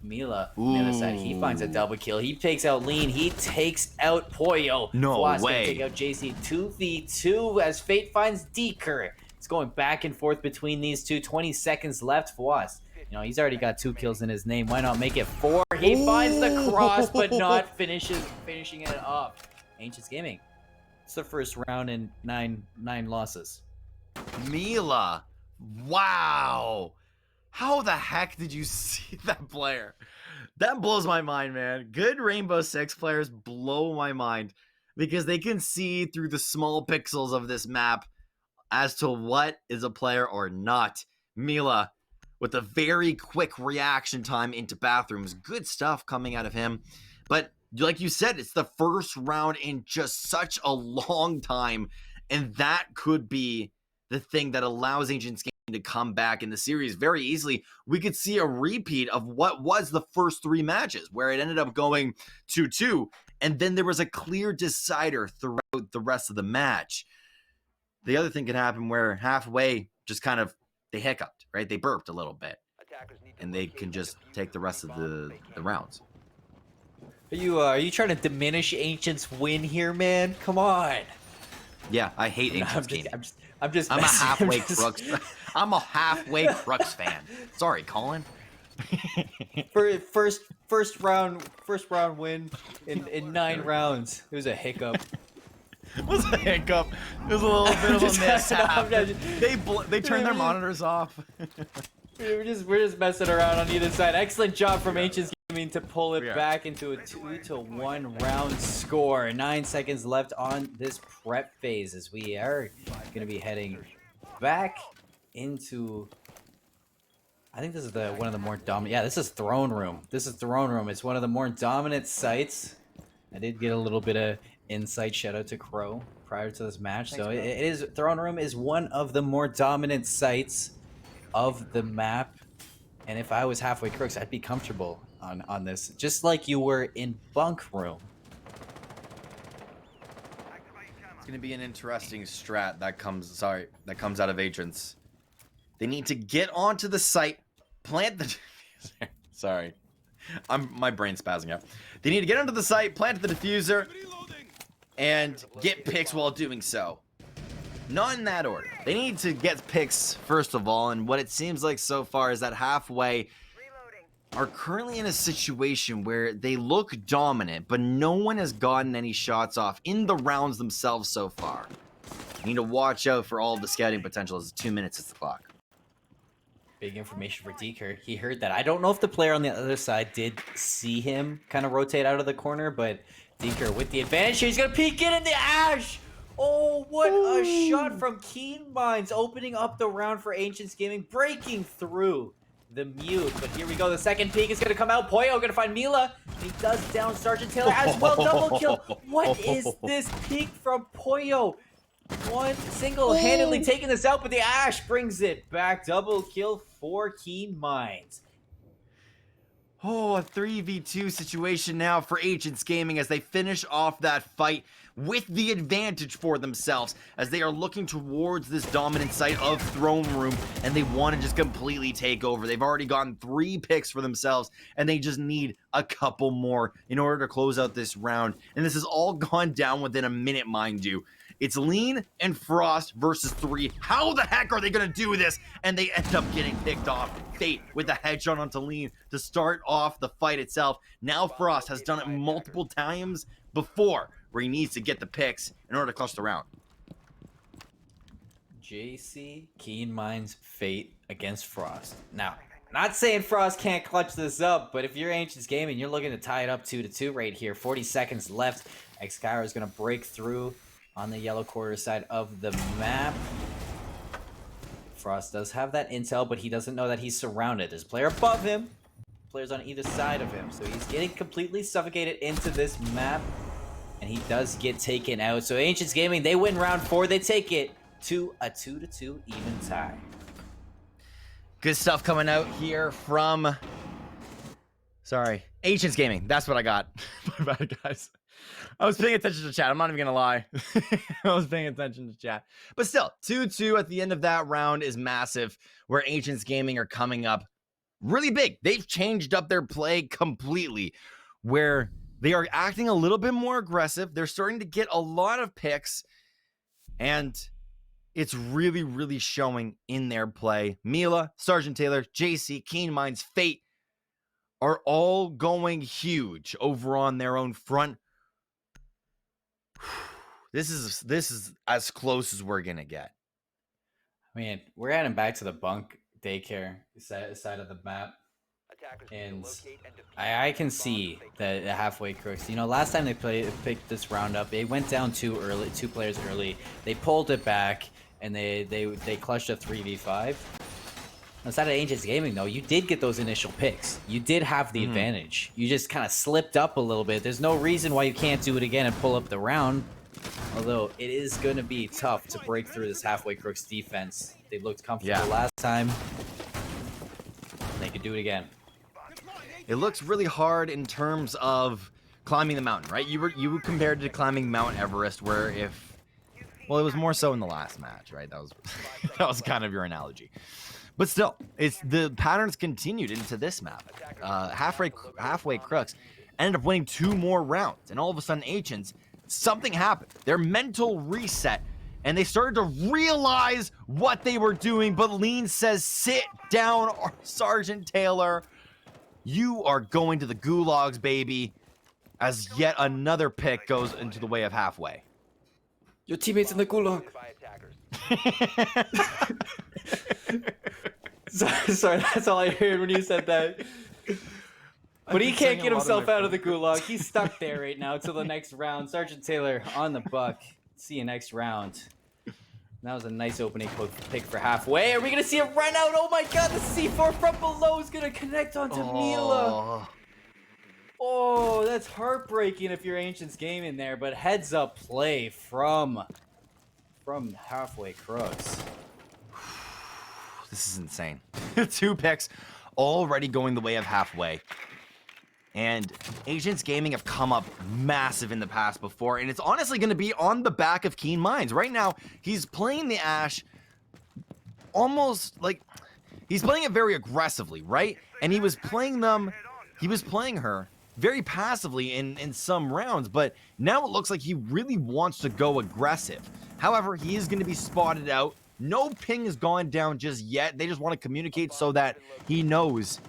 Mila on the other side, he finds a double kill. He takes out Lean. He takes out Poyo. No Floss way. Gonna take out JC. 2v2 as Fate finds D-Cur. It's going back and forth between these two. 20 seconds left. Floss, you know, he's already got 2 kills in his name. Why not make it 4? He finds the cross, but not finishing it up. Ancients Gaming. It's the first round in nine losses. Mila. Wow. How the heck did you see that player? That blows my mind, man. Good Rainbow Six players blow my mind because they can see through the small pixels of this map as to what is a player or not. Mila, with a very quick reaction time into bathrooms. Good stuff coming out of him. But like you said, it's the first round in just such a long time. And that could be the thing that allows Ancients Gaming to come back in the series very easily. We could see a repeat of what was the first 3 matches, where it ended up going 2-2. And then there was a clear decider throughout the rest of the match. The other thing could happen where halfway just kind of they hiccuped, right? They burped a little bit, and they can just take the rest of the rounds. Are you trying to diminish Ancient's win here, man? Come on. Yeah, I hate Ancients Gaming. I'm just. I'm a halfway Crux. I'm a halfway Crux fan. Sorry, Colin. First round win in 9 rounds. It was a hiccup. It was a hiccup. It was a little bit of a mishap. They turned their monitors off. We're just messing around on either side. Excellent job from Ancients Gaming to pull it back into a 2-1 round score. 9 seconds left on this prep phase as we are going to be heading back into. I think this is one of the more dominant. Yeah, this is Throne Room. It's one of the more dominant sites. I did get a little bit of insight. Shout out to Crow prior to this match. Thanks, so it is Throne Room is one of the more dominant sites of the map. And if I was halfway Crooks, I'd be comfortable on this, just like you were in Bunk Room. It's gonna be an interesting strat that comes out of Ancients. They need to get onto the site, plant the sorry. My brain's spazzing out. They need to get onto the site, plant the diffuser, and get picks while doing so. Not in that order. They need to get picks first of all, and what it seems like so far is that halfway are currently in a situation where they look dominant, but no one has gotten any shots off in the rounds themselves so far. You need to watch out for all of the scouting potential as 2 minutes is the clock. Big information for Deeker. He heard that. I don't know if the player on the other side did see him kind of rotate out of the corner, but Deeker with the advantage. He's going to peek in the Ash. Oh, what a shot from Keen Minds, opening up the round for Ancients Gaming, breaking through the mute. But here we go. The second peek is going to come out. Poyo going to find Mila. He does down Sergeant Taylor as well. Double kill. What is this peek from Poyo? One single-handedly taking this out, but the Ash brings it back. Double kill for Keen Minds. Oh, a 3v2 situation now for Ancients Gaming as they finish off that fight with the advantage for themselves as they are looking towards this dominant site of Throne Room and they want to just completely take over. They've already gotten 3 picks for themselves and they just need a couple more in order to close out this round. And this has all gone down within a minute, mind you. It's Lean and Frost versus 3. How the heck are they going to do this? And they end up getting picked off. Fate with a headshot onto Lean to start off the fight itself. Now Frost has done it multiple times before where he needs to get the picks in order to clutch the round. JC, Keen Minds, Fate against Frost. Now, not saying Frost can't clutch this up, but if you're Ancients Gaming, you're looking to tie it up 2-2 right here. 40 seconds left. Xkyra is going to break through on the yellow quarter side of the map. Frost does have that intel, but he doesn't know that he's surrounded. There's a player above him, players on either side of him. So he's getting completely suffocated into this map, and he does get taken out. So Ancients Gaming, they win round 4. They take it to a 2-2 even tie. Good stuff coming out here from... Sorry, Ancients Gaming. That's what I got. My bad, guys. I was paying attention to chat. I'm not even gonna lie. I was paying attention to chat. But still, 2-2 at the end of that round is massive, where Ancients Gaming are coming up really big. They've changed up their play completely, where they are acting a little bit more aggressive. They're starting to get a lot of picks, and it's really, really showing in their play. Mila, Sergeant Taylor, JC, Keen Minds, Fate, are all going huge over on their own front. This is as close as we're gonna get. I mean, we're heading back to the bunk daycare side of the map. And I can see that the halfway crooks. You know, last time they picked this round up, they went down two players early. They pulled it back and they clutched a 3v5. Outside of Ancients Gaming, though, you did get those initial picks. You did have the advantage. You just kind of slipped up a little bit. There's no reason why you can't do it again and pull up the round. Although it is going to be tough to break through this halfway crooks defense. They looked comfortable last time. They could do it again. It looks really hard in terms of climbing the mountain, right? You compared to climbing Mount Everest, where it was more so in the last match, right? That was kind of your analogy. But still, it's the patterns continued into this map. Halfway crooks ended up winning 2 more rounds, and all of a sudden, Ancients, something happened. Their mental reset, and they started to realize what they were doing. But Lean says, "Sit down, Sergeant Taylor. You are going to the gulags, baby," as yet another pick goes into the way of halfway. Your teammates in the gulag. Sorry, that's all I heard when you said that. But he can't get himself out of the gulag. He's stuck there right now till the next round. Sergeant Taylor on the buck. See you next round. That was a nice opening pick for halfway. Are we going to see a run out? Oh my god, the C4 from below is going to connect onto Mila. Oh, that's heartbreaking if you're Ancients Gaming there, but heads up play from halfway crooks. This is insane. 2 picks already going the way of halfway. And Ancients Gaming have come up massive in the past before, and it's honestly going to be on the back of Keen Minds. Right now, he's playing the Ashe almost like he's playing it very aggressively, right? And he was playing her very passively in some rounds, but now it looks like he really wants to go aggressive. However, he is going to be spotted out. No ping has gone down just yet. They just want to communicate so that he knows,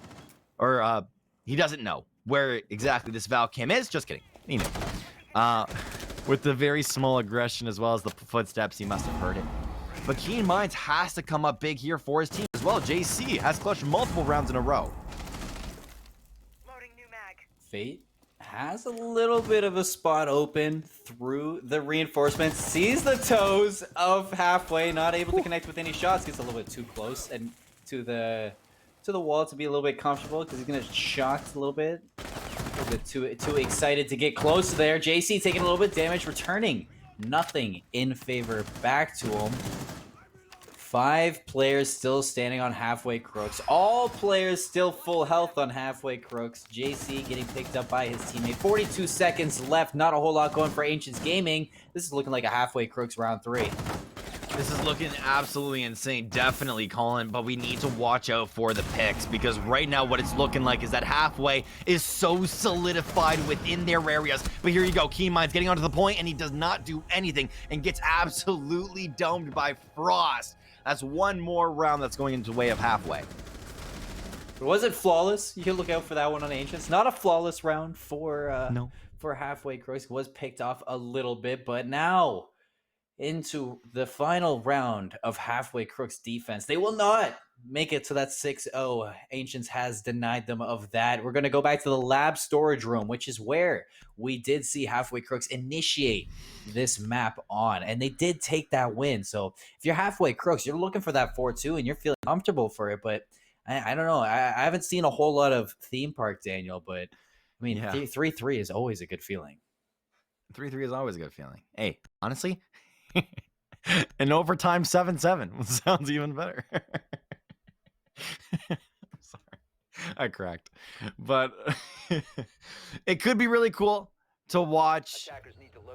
or he doesn't know where exactly this Val Cam is. Just kidding. He knew. With the very small aggression as well as the footsteps, he must have heard it. But Keen Minds has to come up big here for his team as well. JC has clutched multiple rounds in a row. Fate has a little bit of a spot open through the reinforcements. Sees the toes of halfway, not able to connect with any shots. Gets a little bit too close and to the wall to be a little bit comfortable because he's gonna shocked a little bit too excited to get close there. JC taking a little bit of damage, returning nothing in favor back to him. 5 players still standing on halfway crooks. All players still full health on halfway crooks. JC getting picked up by his teammate. 42 seconds left. Not a whole lot going for Ancients Gaming. This is looking like a halfway crooks round 3. This is looking absolutely insane, definitely, Colin, but we need to watch out for the picks because right now what it's looking like is that halfway is so solidified within their areas. But here you go, Keen Minds getting onto the point, and he does not do anything and gets absolutely domed by Frost. That's 1 more round that's going into the way of halfway. But was it flawless? You can look out for that one on Ancients. Not a flawless round for halfway crooks. It was picked off a little bit, but now into the final round of halfway crooks defense. They will not make it to that 6-0. Ancients has denied them of that. We're going to go back to the lab storage room, which is where we did see halfway crooks initiate this map on, and they did take that win. So if you're halfway crooks, you're looking for that 4-2 and you're feeling comfortable for it, but I don't know. I haven't seen a whole lot of theme park, Daniel, but I mean, 3-3 is always a good feeling. 3-3 is always a good feeling. Hey, honestly, an overtime 7-7 sounds even better. Sorry, I cracked. But it could be really cool to watch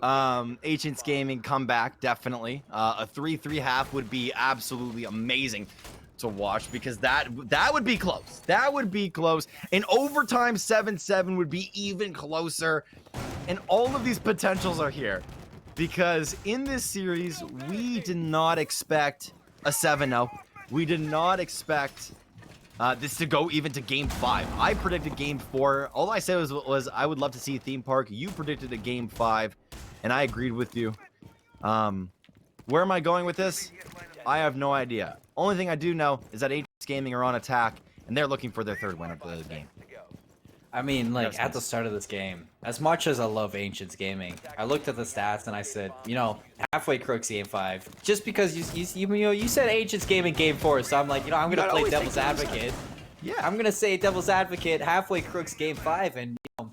Ancients Gaming come back, definitely. A 3-3 half would be absolutely amazing to watch because that would be close. That would be close. An overtime 7-7 would be even closer. And all of these potentials are here. Because in this series, we did not expect a 7-0. We did not expect this to go even to game 5. I predicted game 4. All I said was I would love to see theme park. You predicted a game 5, and I agreed with you. Where am I going with this? I have no idea. Only thing I do know is that Aegis Gaming are on attack, and they're looking for their 3rd win of the game. I mean, like, at the start of this game, as much as I love Ancients Gaming, I looked at the stats and I said, you know, halfway Crooks game 5. Just because you said Ancients Gaming game 4, so I'm like, you know, I'm gonna play devil's advocate. Yeah, I'm gonna say devil's advocate, halfway Crooks game 5, and you know,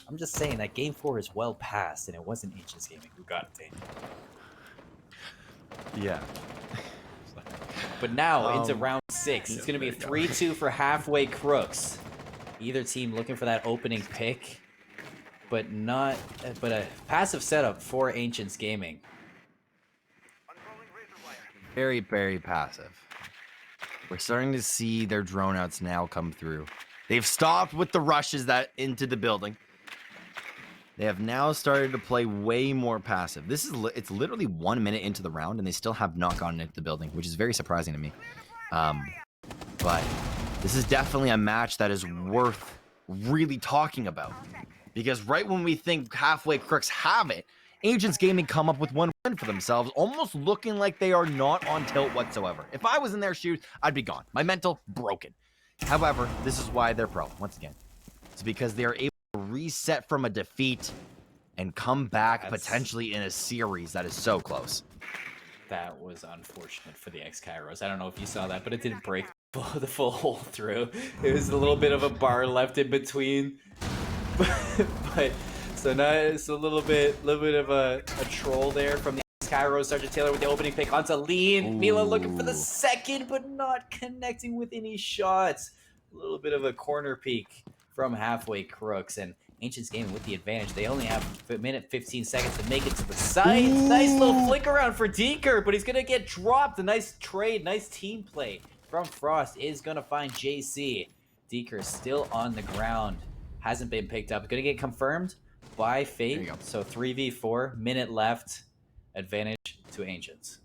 I'm just saying that game 4 is well past, and it wasn't Ancients Gaming who got it. Yeah. But now into round 6, it's gonna be a 3-2 for halfway Crooks. Either team looking for that opening pick, but a passive setup for Ancients Gaming. Very, very passive. We're starting to see their drone outs now come through. They've stopped with the rushes that into the building. They have now started to play way more passive. It's literally 1 minute into the round, and they still have not gotten into the building, which is very surprising to me. But this is definitely a match that is worth really talking about. Because right when we think halfway Crooks have it, Ancients Gaming come up with 1 win for themselves, almost looking like they are not on tilt whatsoever. If I was in their shoes, I'd be gone. My mental, broken. However, this is why they're pro, once again. It's because they are able to reset from a defeat and come back potentially in a series that is so close. That was unfortunate for the X-Kairos. I don't know if you saw that, but it didn't break the full hole through. It was a little bit of a bar left in between. but so now it's a little bit of a troll there from the X-Kairos. Sergeant Taylor with the opening pick onto Lean. Mila looking for the second, but not connecting with any shots. A little bit of a corner peek from halfway Crooks, and Ancients Gaming with the advantage. They only have a minute 15 seconds to make it to the side. Nice little flick around for Deeker, but he's gonna get dropped. A nice trade, nice team play from Frost is gonna find JC. Deeker still on the ground, hasn't been picked up. Gonna get confirmed by Fate. So 3v4, minute left, advantage to Ancients.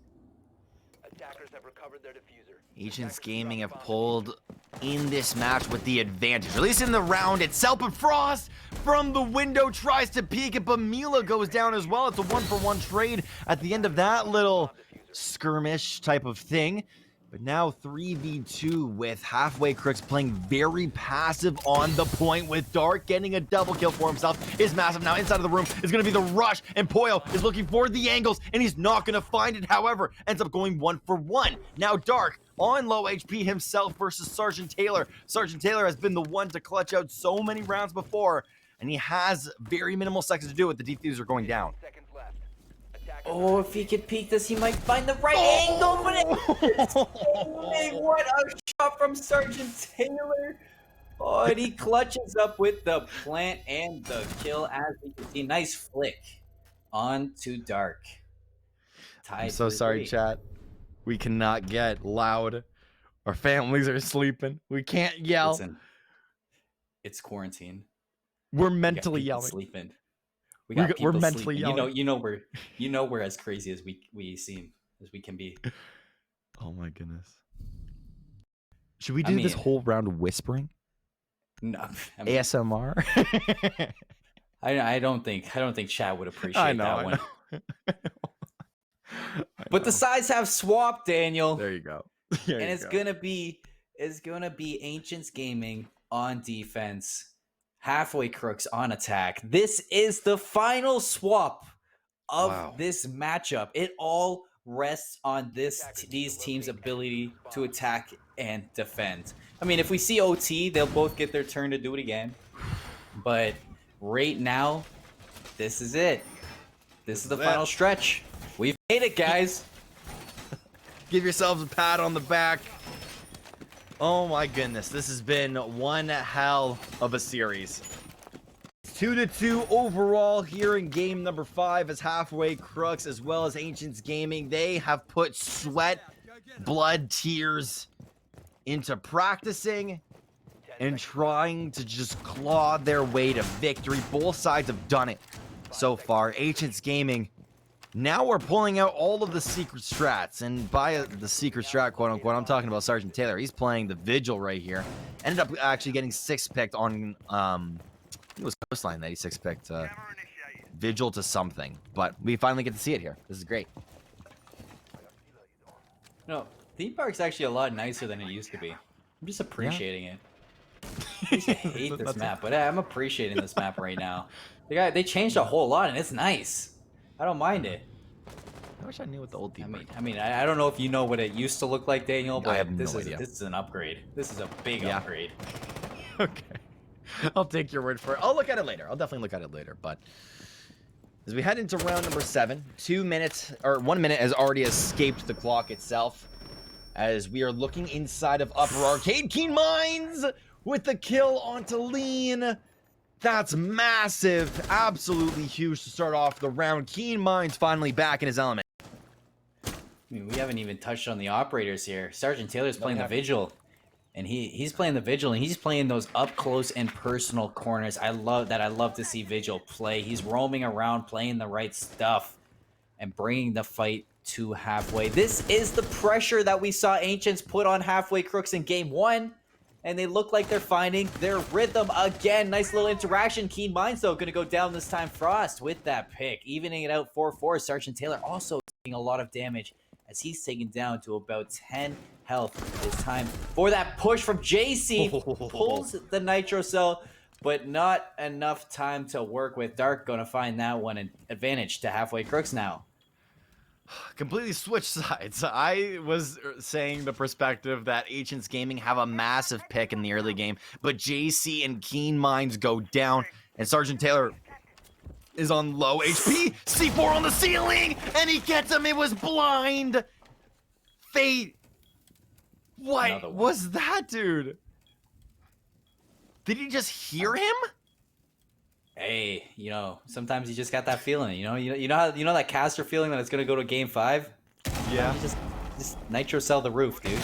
Attackers have recovered their diffuser. Ancients Gaming have pulled in this match with the advantage, at least in the round itself. But Frost from the window tries to peek it, but Mila goes down as well. It's a 1-for-1 trade at the end of that little skirmish type of thing. But now 3v2 with halfway Crooks playing very passive on the point, with Dark getting a double kill for himself is massive. Now inside of the room is going to be the rush, and Poyo is looking for the angles, and he's not going to find it. However, ends up going 1-for-1. Now Dark on low HP himself versus Sergeant Taylor. Sergeant Taylor has been the one to clutch out so many rounds before, and he has very minimal seconds to do it with the diffuser going down. Oh, if he could peek this, he might find the right angle, but what a shot from Sergeant Taylor. Oh, and he clutches up with the plant and the kill, as we can see. Nice flick on to Dark. I'm so sorry, chat. We cannot get loud. Our families are sleeping. We can't yell. Listen, it's quarantine. We're mentally yelling. Sleeping. We're mentally yelling. You know we're as crazy as we seem, as we can be. Oh my goodness. Should we do this whole round whispering? No. ASMR? I don't think chat would appreciate that one. But the sides have swapped, Daniel. There you go. And it's gonna be Ancients Gaming on defense. Halfway Crooks on attack. This is the final swap of this matchup. It all rests on these teams' ability to attack and defend. I mean, if we see OT, they'll both get their turn to do it again. But right now, this is it. This is the final stretch. We've made it, guys. Give yourselves a pat on the back. Oh my goodness, this has been one hell of a series. 2-2 overall here in game number 5 as halfway Crooks as well as Ancients Gaming. They have put sweat, blood, tears into practicing and trying to just claw their way to victory. Both sides have done it so far. Ancients Gaming Now we're pulling out all of the secret strats, and by the secret strat, quote unquote, I'm talking about Sergeant Taylor. He's playing the Vigil right here. Ended up actually getting 6-picked on, I think it was Coastline that he 6-picked Vigil to something, but we finally get to see it here. This is great. No, theme park's actually a lot nicer than it used to be. I'm just appreciating it. I used to hate this map, but I'm appreciating this map right now. They changed a whole lot, and it's nice. I don't mind it. I wish I knew what the old theme park. I don't know if you know what it used to look like, Daniel, but I have this no is idea. this is an upgrade. This is a big Yeah. upgrade. Okay. I'll take your word for it. I'll look at it later. I'll definitely look at it later. But as we head into round number 7, 1 minute has already escaped the clock itself. As we are looking inside of Upper Arcade, Keen Minds with the kill onto Lean. That's massive. Absolutely huge to start off the round. Keen Minds finally back in his element. I mean, we haven't even touched on the operators here. Sergeant Taylor's playing the Vigil. And he's playing the Vigil, and he's playing those up close and personal corners. I love that. I love to see Vigil play. He's roaming around, playing the right stuff, and bringing the fight to halfway. This is the pressure that we saw Ancients put on Halfway Crooks in game 1. And they look like they're finding their rhythm again. Nice little interaction. Keen Minds, though, going to go down this time. Frost with that pick. Evening it out 4-4. Sergeant Taylor also taking a lot of damage as he's taken down to about 10 health. It's time for that push from JC. Pulls the Nitro Cell, but not enough time to work with. Dark going to find that one an advantage to Halfway Crooks now. Completely switched sides. I was saying the perspective that Ancients Gaming have a massive pick in the early game, but JC and Keen Minds go down, and Sergeant Taylor is on low HP. C4 on the ceiling, and he gets him. It was blind. Fate. What was that, dude? Did he just hear him? Hey, sometimes you just got that feeling. You know that caster feeling that it's gonna go to game 5. Yeah. You just Nitro Cell the roof, dude.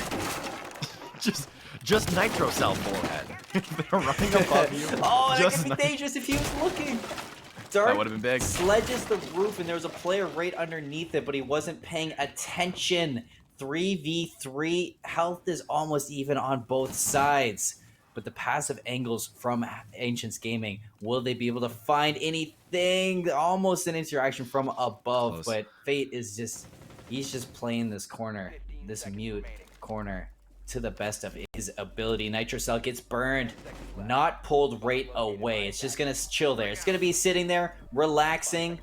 just Nitro Cell forehead. They're running above you. Oh, that could be dangerous if he was looking. Dark That would have been big. sledges the roof, and there was a player right underneath it, but he wasn't paying attention. 3v3, health is almost even on both sides. But the passive angles from Ancients Gaming, will they be able to find anything? Almost an interaction from above, Close. but Fate is he's just playing this corner, this mute corner, to the best of his ability. Nitro Cell gets burned, not pulled right away. It's just going to chill there. It's going to be sitting there, relaxing.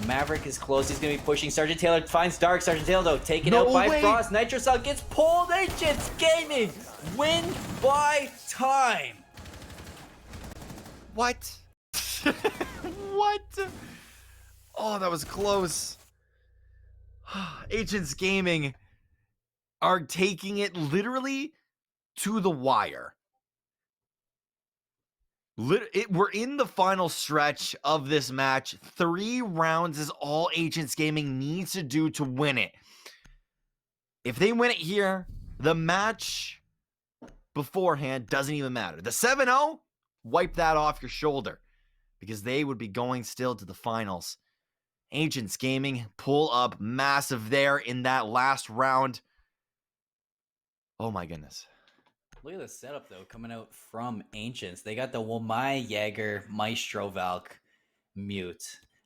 Maverick is close. He's going to be pushing. Sergeant Taylor finds Dark. Sergeant Taylor, though, taken out by Frost. Nitro Cell gets pulled. Ancients Gaming win by time. What? What? Oh, that was close. Ancients Gaming are taking it literally to the wire. We're in the final stretch of this match. 3 rounds is all Ancients Gaming needs to do to win it. If they win it here, the match beforehand doesn't even matter. The 7-0, wipe that off your shoulder because they would be going still to the finals. Ancients Gaming pull up massive there in that last round. Oh my goodness. Look at the setup, though, coming out from Ancients. They got the Wamai Jaeger Maestro Valk mute.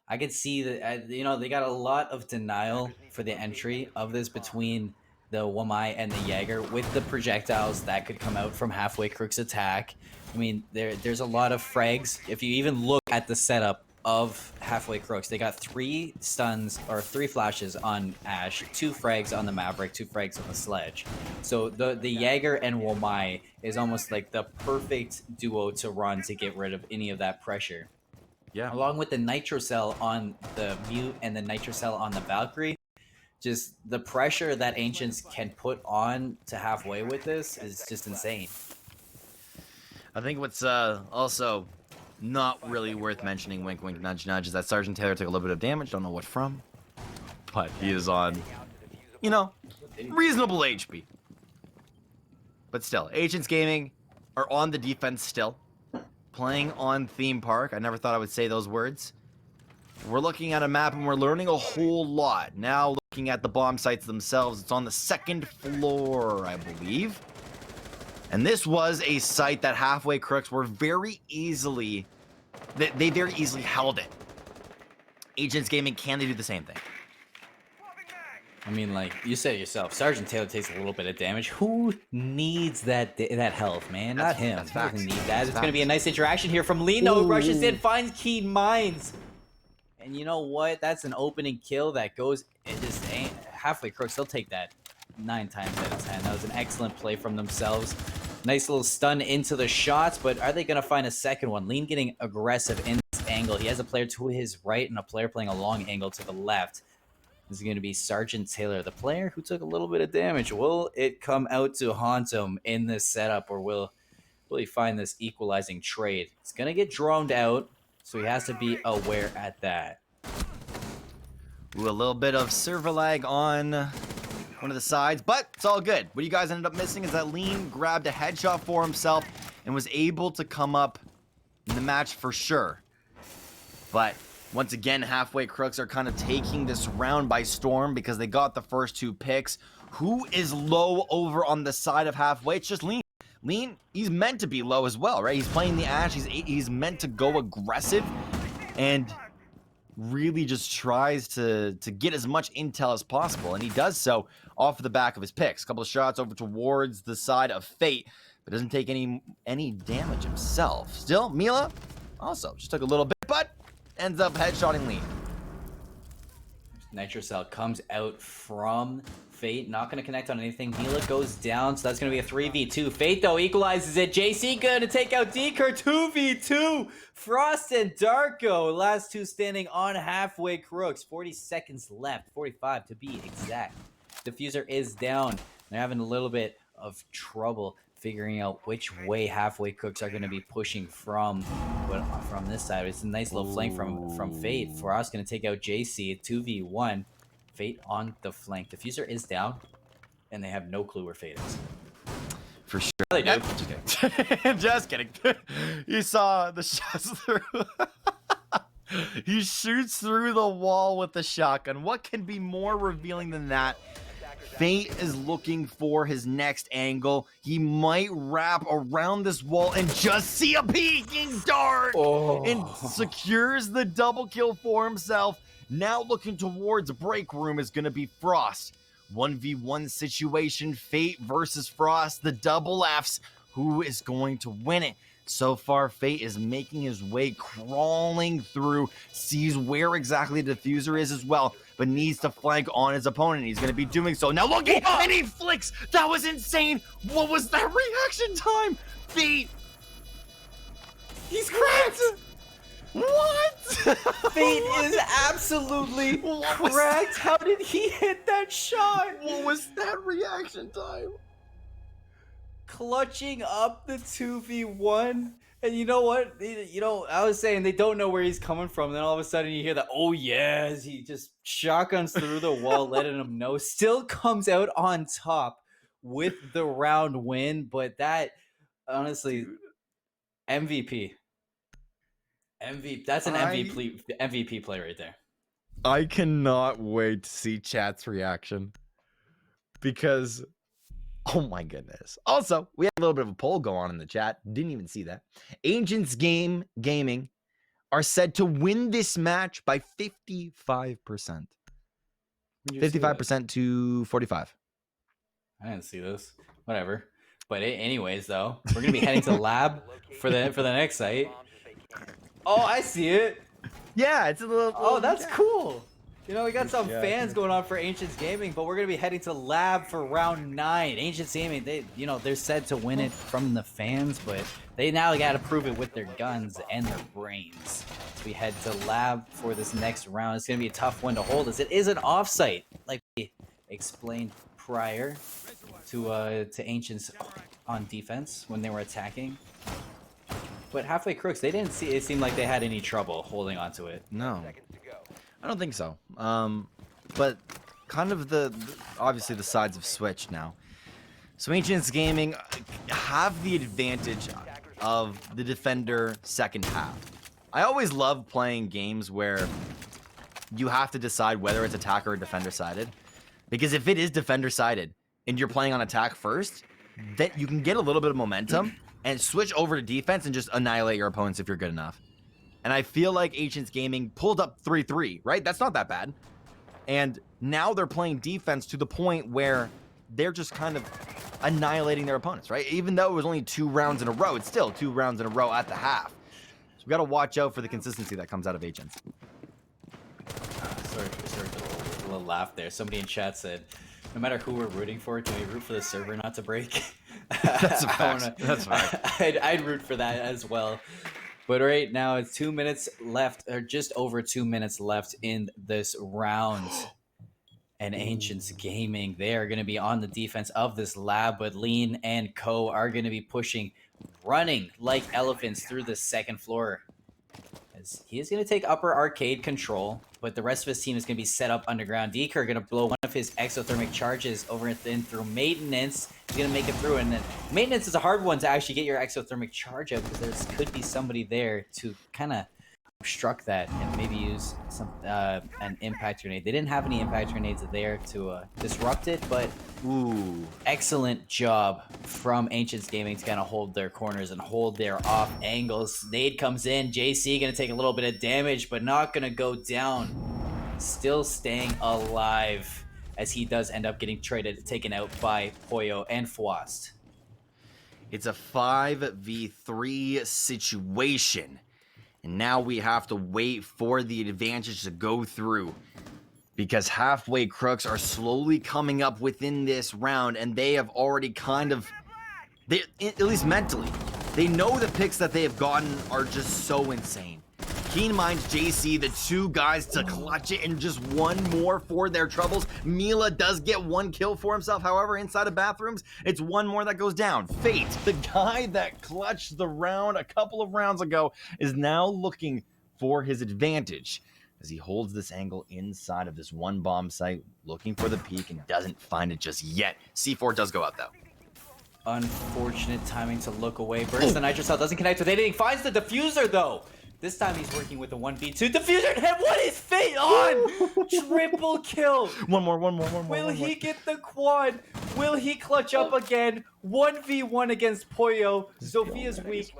I could see that, they got a lot of denial for the entry of this between the Wamai and the Jaeger with the projectiles that could come out from Halfway Crook's attack. I mean, there's a lot of frags. If you even look at the setup of Halfway Crooks, they got 3 stuns or 3 flashes on Ash, 2 frags on the Maverick, 2 frags on the Sledge. So the Jaeger and Wamai is almost like the perfect duo to run to get rid of any of that pressure. Yeah. Along with the Nitro Cell on the Mute and the Nitro Cell on the Valkyrie, just the pressure that Ancients can put on to Halfway with this is just insane. I think what's also not really worth mentioning, wink wink nudge nudge, is that Sergeant Taylor took a little bit of damage, don't know what from, but he is on, reasonable HP. But still, Ancients Gaming are on the defense still, playing on Theme Park. I never thought I would say those words. we're looking at a map and we're learning a whole lot. Now looking at the bomb sites themselves, it's on the 2nd floor, I believe. And this was a site that Halfway Crooks were very easily, they very easily held it. Agents Gaming, can they do the same thing? I mean, like you said it yourself, Sergeant Taylor takes a little bit of damage. Who needs that health, man? Not him. That's He facts. doesn't need that. It's That's going to be a facts. nice interaction here from Lino. Ooh. Rushes in, finds Keen Mines. And you know what? That's an opening kill that goes. It just ain't Halfway Crooks. They'll take that 9 times out of 10. That was an excellent play from themselves. Nice little stun into the shots, but are they going to find a second one? Lean getting aggressive in this angle. He has a player to his right and a player playing a long angle to the left. This is going to be Sergeant Taylor, the player who took a little bit of damage. Will it come out to haunt him in this setup, or will he find this equalizing trade? It's going to get droned out, so he has to be aware at that. Ooh, a little bit of server lag on one of the sides, but it's all good. What you guys ended up missing is that Lean grabbed a headshot for himself and was able to come up in the match for sure. But once again, Halfway Crooks are kind of taking this round by storm because they got the first 2 picks. Who is low over on the side of Halfway? It's just Lean. Lean, he's meant to be low as well, right? He's playing the Ash. He's meant to go aggressive and really just tries to get as much intel as possible. And he does so off the back of his picks. A couple of shots over towards the side of Fate, but doesn't take any damage himself. Still, Mila also just took a little bit, but ends up headshotting Lean. Nitrocell comes out from Fate, not going to connect on anything. Mila goes down, so that's going to be a 3v2. Fate, though, equalizes it. JC going to take out Deker, 2v2. Frost and Darko, last 2 standing on Halfway Crooks. 40 seconds left, 45 to be exact. Diffuser is down. They're having a little bit of trouble figuring out which way Halfway Crooks are going to be pushing from this side. It's a nice little flank from Fate. Frost going to take out JC, 2v1. Fate on the flank. Diffuser is down, and they have no clue where Fate is. For sure. They do. Just kidding. You saw the shots through. He shoots through the wall with the shotgun. What can be more revealing than that? Fate is looking for his next angle. He might wrap around this wall and just see a peeking dart and secures the double kill for himself. Now looking towards break room is going to be Frost. 1v1 situation, Fate versus Frost, the double Fs. Who is going to win it? So far, Fate is making his way, crawling through, sees where exactly the Diffuser is as well, but needs to flank on his opponent. He's going to be doing so. Now looking, and he flicks. That was insane. What was that reaction time? Fate. He's cracked. What? Fate is absolutely cracked. How did he hit that shot? What was that reaction time? Clutching up the 2v1. And you know what? I was saying they don't know where he's coming from. Then all of a sudden you hear that, oh yes, he just shotguns through the wall, letting him know. Still comes out on top with the round win. But that, honestly, MVP. That's an MVP play right there. I cannot wait to see chat's reaction because, oh my goodness. Also, we had a little bit of a poll go on in the chat. Didn't even see that. Agents Gaming are said to win this match by 55%. 55% to 45. I didn't see this. Whatever. But anyways, though, we're gonna be heading to lab for the next site. Oh, I see it. Yeah, it's a little. Oh, that's cool. You know, we got some fans going on for Ancients Gaming, but we're gonna be heading to lab for round 9. Ancients Gaming, they're said to win it from the fans, but they now got to prove it with their guns and their brains. So we head to lab for this next round. It's gonna be a tough one to hold, as it is an offsite, like we explained prior to Ancients on defense when they were attacking. But Halfway Crooks, they didn't see it seemed like they had any trouble holding onto it. No, I don't think so. But kind of obviously the sides have switched now. So Ancients Gaming have the advantage of the defender second half. I always love playing games where you have to decide whether it's attacker or defender sided. Because if it is defender sided and you're playing on attack first, then you can get a little bit of momentum and switch over to defense and just annihilate your opponents if you're good enough. And I feel like Ancients Gaming pulled up 3-3, right? That's not that bad. And now they're playing defense to the point where they're just kind of annihilating their opponents, right? Even though it was only 2 rounds in a row, it's still 2 rounds in a row at the half. So we got to watch out for the consistency that comes out of Ancients. Sorry for a little laugh there. Somebody in chat said, no matter who we're rooting for, do we root for the server not to break? That's a fact. That's a fact. I'd root for that as well. But right now, it's 2 minutes left, or just over 2 minutes left in this round. And Ancients Gaming, they are going to be on the defense of this lab, but Lean and Co are going to be pushing, running like elephants through the second floor. As he is going to take upper arcade control, but the rest of his team is going to be set up underground. Deker going to blow one of his exothermic charges over and then through maintenance. He's going to make it through, and then maintenance is a hard one to actually get your exothermic charge out because there could be somebody there to kind of obstruct that and maybe use some an impact grenade. They didn't have any impact grenades there to disrupt it, but Ooh. excellent job from Ancients Gaming to kind of hold their corners and hold their off angles. Nade comes in. JC going to take a little bit of damage, but not going to go down. Still staying alive as he does end up getting taken out by Poyo and Fwast. It's a 5v3 situation. And now we have to wait for the advantage to go through. Because halfway crooks are slowly coming up within this round. And they have already kind of, at least mentally, they know the picks that they have gotten are just so insane. Keen Minds, JC, the 2 guys to clutch it, and just one more for their troubles. Mila does get 1 kill for himself. However, inside of bathrooms, it's 1 more that goes down. Fate, the guy that clutched the round a couple of rounds ago, is now looking for his advantage as he holds this angle inside of this 1 bomb site, looking for the peak and doesn't find it just yet. C4 does go out though. Unfortunate timing to look away. Burst the Nitro Cell doesn't connect with anything. Finds the diffuser though. This time he's working with a 1v2. Diffuser hit. What is Fate on? Triple kill. One more. Will he get the quad? Will he clutch up again? 1v1 against Poyo. Sophia's weak.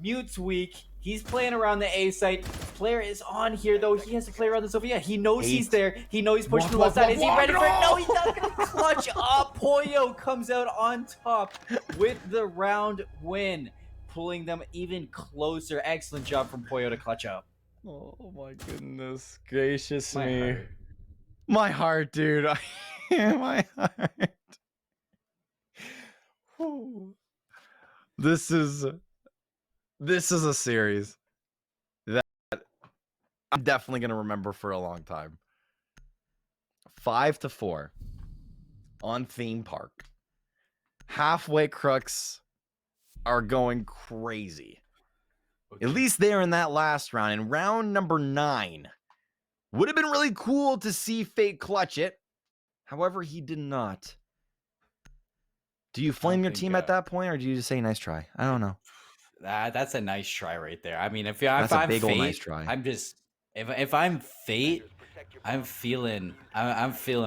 Mute's weak. He's playing around the A site. Player is on here though. He has to play around the Sophia. He knows he's there. He knows he's pushing to the left side. Is he ready for it? No, he's not gonna clutch up. Poyo comes out on top with the round win, pulling them even closer. Excellent job from Poyo to clutch up. Oh my goodness gracious me. My heart, dude. My heart. This is a series that I'm definitely going to remember for a long time. 5-4 on Theme Park. Halfway crooks are going crazy. At least there in that last round. In round number 9, would have been really cool to see Fate clutch it. However, he did not. Do you flame your team at that point, or do you just say nice try? I don't know. That's a nice try right there. I mean, if That's I'm a big Fate, old nice try. I'm just if I'm Fate, I'm feeling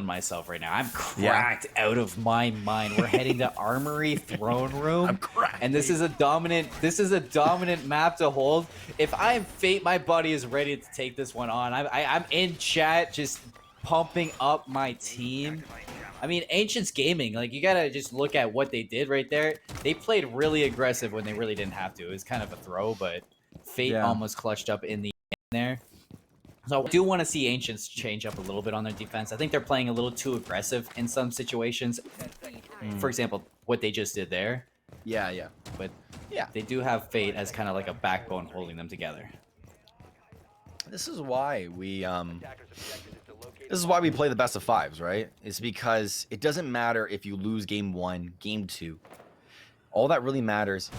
myself right now. I'm cracked out of my mind. We're heading to Armory Throne Room. I'm cracked. And this is a dominant map to hold. If I'm Fate, my buddy is ready to take this one on. I'm in chat just pumping up my team. I mean, Ancients Gaming, like, you gotta just look at what they did right there. They played really aggressive when they really didn't have to. It was kind of a throw, but Fate almost clutched up in the end there. So I do want to see Ancients change up a little bit on their defense. I think they're playing a little too aggressive in some situations. For example, what they just did there. Yeah. But yeah, they do have Fate as kind of like a backbone holding them together. This is why we play the best of 5s, right? It's because it doesn't matter if you lose game 1, game 2. All that really matters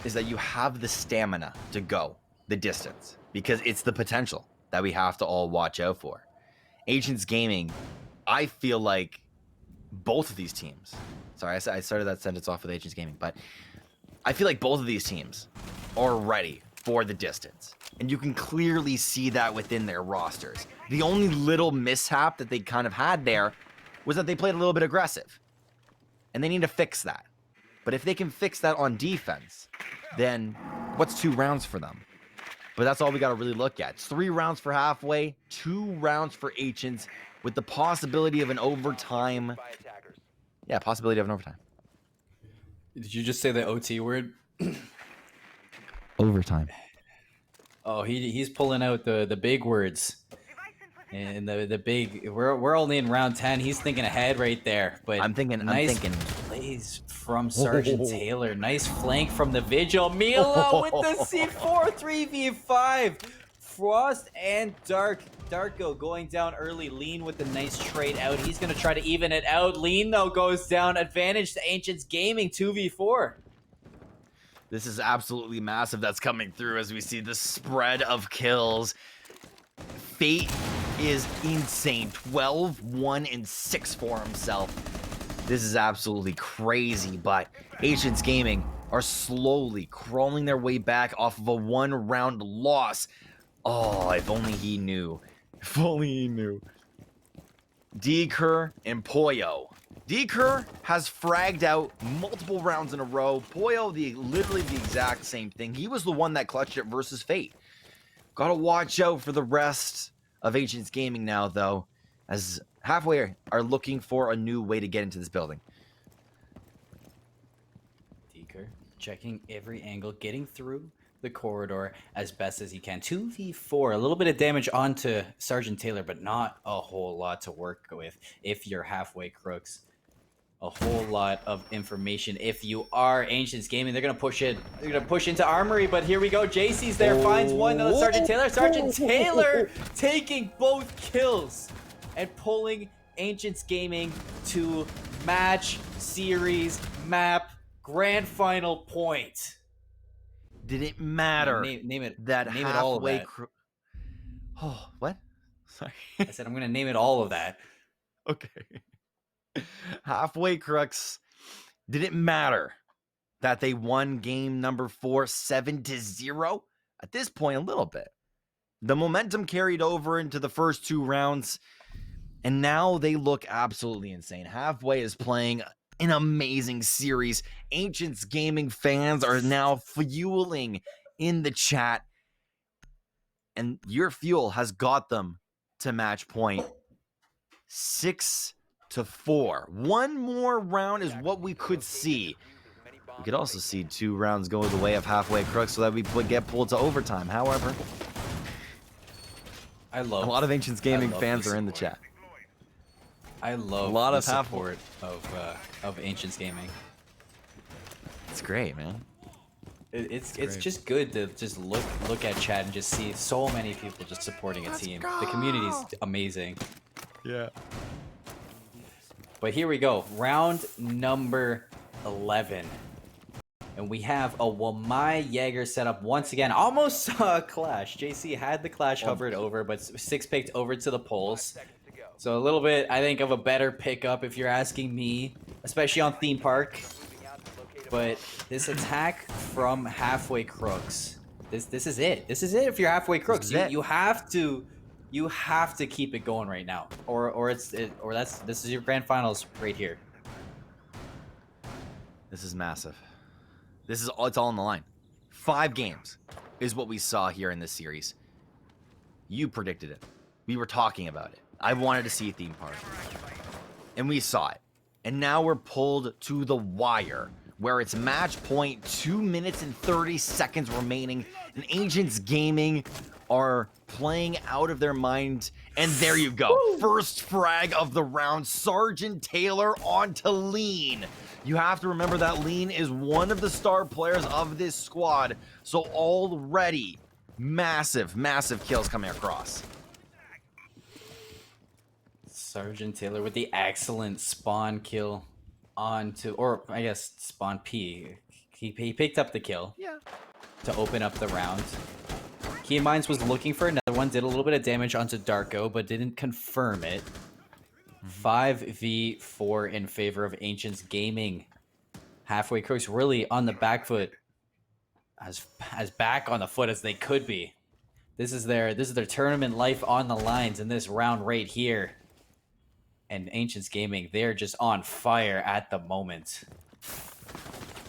is that you have the stamina to go the distance, because it's the potential that we have to all watch out for. Ancients Gaming, I feel like both of these teams, sorry, I started that sentence off with Ancients Gaming, but I feel like both of these teams are ready for the distance. And you can clearly see that within their rosters. The only little mishap that they kind of had there was that they played a little bit aggressive. And they need to fix that. But if they can fix that on defense, then what's 2 rounds for them? But that's all we got to really look at. It's 3 rounds for Halfway, 2 rounds for Ancients, with the possibility of an overtime. By attackers. Yeah, possibility of an overtime. Did you just say the OT word? Overtime. Oh, he's pulling out the big words. And the big, we're only in round 10. He's thinking ahead right there. But I'm thinking plays from Sergeant Taylor. Nice flank from the Vigil. Milo with the C4 3v5. Frost and Darko going down early. Lean with the nice trade out. He's going to try to even it out. Lean, though, goes down. Advantage to Ancients Gaming 2v4. This is absolutely massive that's coming through as we see the spread of kills. Fate is insane. 12, 1, and 6 for himself. This is absolutely crazy, but Ancients Gaming are slowly crawling their way back off of a 1-round loss. Oh, if only he knew. If only he knew. Deker and Poyo. Deker has fragged out multiple rounds in a row. Poyo, literally the exact same thing. He was the one that clutched it versus Fate. Gotta watch out for the rest of Ancients Gaming now, though, as Halfway are looking for a new way to get into this building. Deker checking every angle, getting through the corridor as best as he can. 2v4, a little bit of damage onto Sergeant Taylor, but not a whole lot to work with if you're Halfway Crooks. A whole lot of information if you are Ancients Gaming. They're gonna push it. They're gonna push into Armory, but here we go. JC's there, finds one. No, Sergeant Taylor. Sergeant Taylor taking both kills and pulling Ancients Gaming to match, series, map, grand final point. Did it matter Name it. that Name it all of Halfway that. Oh, what? Sorry. I said I'm gonna name it all of that. Okay. Halfway Crooks, did it matter that they won game number 4 7-0? At this point, a little bit. The momentum carried over into the first 2 rounds, and now they look absolutely insane. Halfway is playing an amazing series. Ancients Gaming fans are now fueling in the chat, and your fuel has got them to match point 6-4. 1 more round is what we could see. We could also see 2 rounds go the way of Halfway Crooks so that we would get pulled to overtime. However, I love a lot of Ancients Gaming love fans the are in the support. chat. I love A lot the of support of Ancients Gaming. It's great, man. It's great. just good to just look at chat and just see so many people just supporting a team. The community's amazing. Yeah. But here we go, round number 11. And we have a Wamai Jaeger set up once again. Almost saw a clash. JC had the clash hovered over, but 6 picked over to the poles. So a little bit, I think, of a better pickup if you're asking me, especially on Theme Park. But this attack from Halfway Crooks, this is it. This is it if you're Halfway Crooks. You have to keep it going right now, or this is your grand finals right here. This is massive. It's all on the line. 5 games is what we saw here in this series. You predicted it. We were talking about it. I wanted to see Theme Park. And we saw it. And now we're pulled to the wire, where it's match point, 2 minutes and 30 seconds remaining, and Ancients Gaming are playing out of their mind. And there you go. First frag of the round. Sergeant Taylor onto Lean. You have to remember that Lean is one of the star players of this squad. So already massive, massive kills coming across. Sergeant Taylor with the excellent spawn kill onto, or I guess spawn P. He picked up the kill. Yeah. To open up the round. Keen Minds was looking for another one, did a little bit of damage onto Darko, but didn't confirm it. 5v4 in favor of Ancients Gaming. Halfway Crooks really on the back foot. as back on the foot as they could be. This is their tournament life on the lines in this round right here. And Ancients Gaming, they're just on fire at the moment.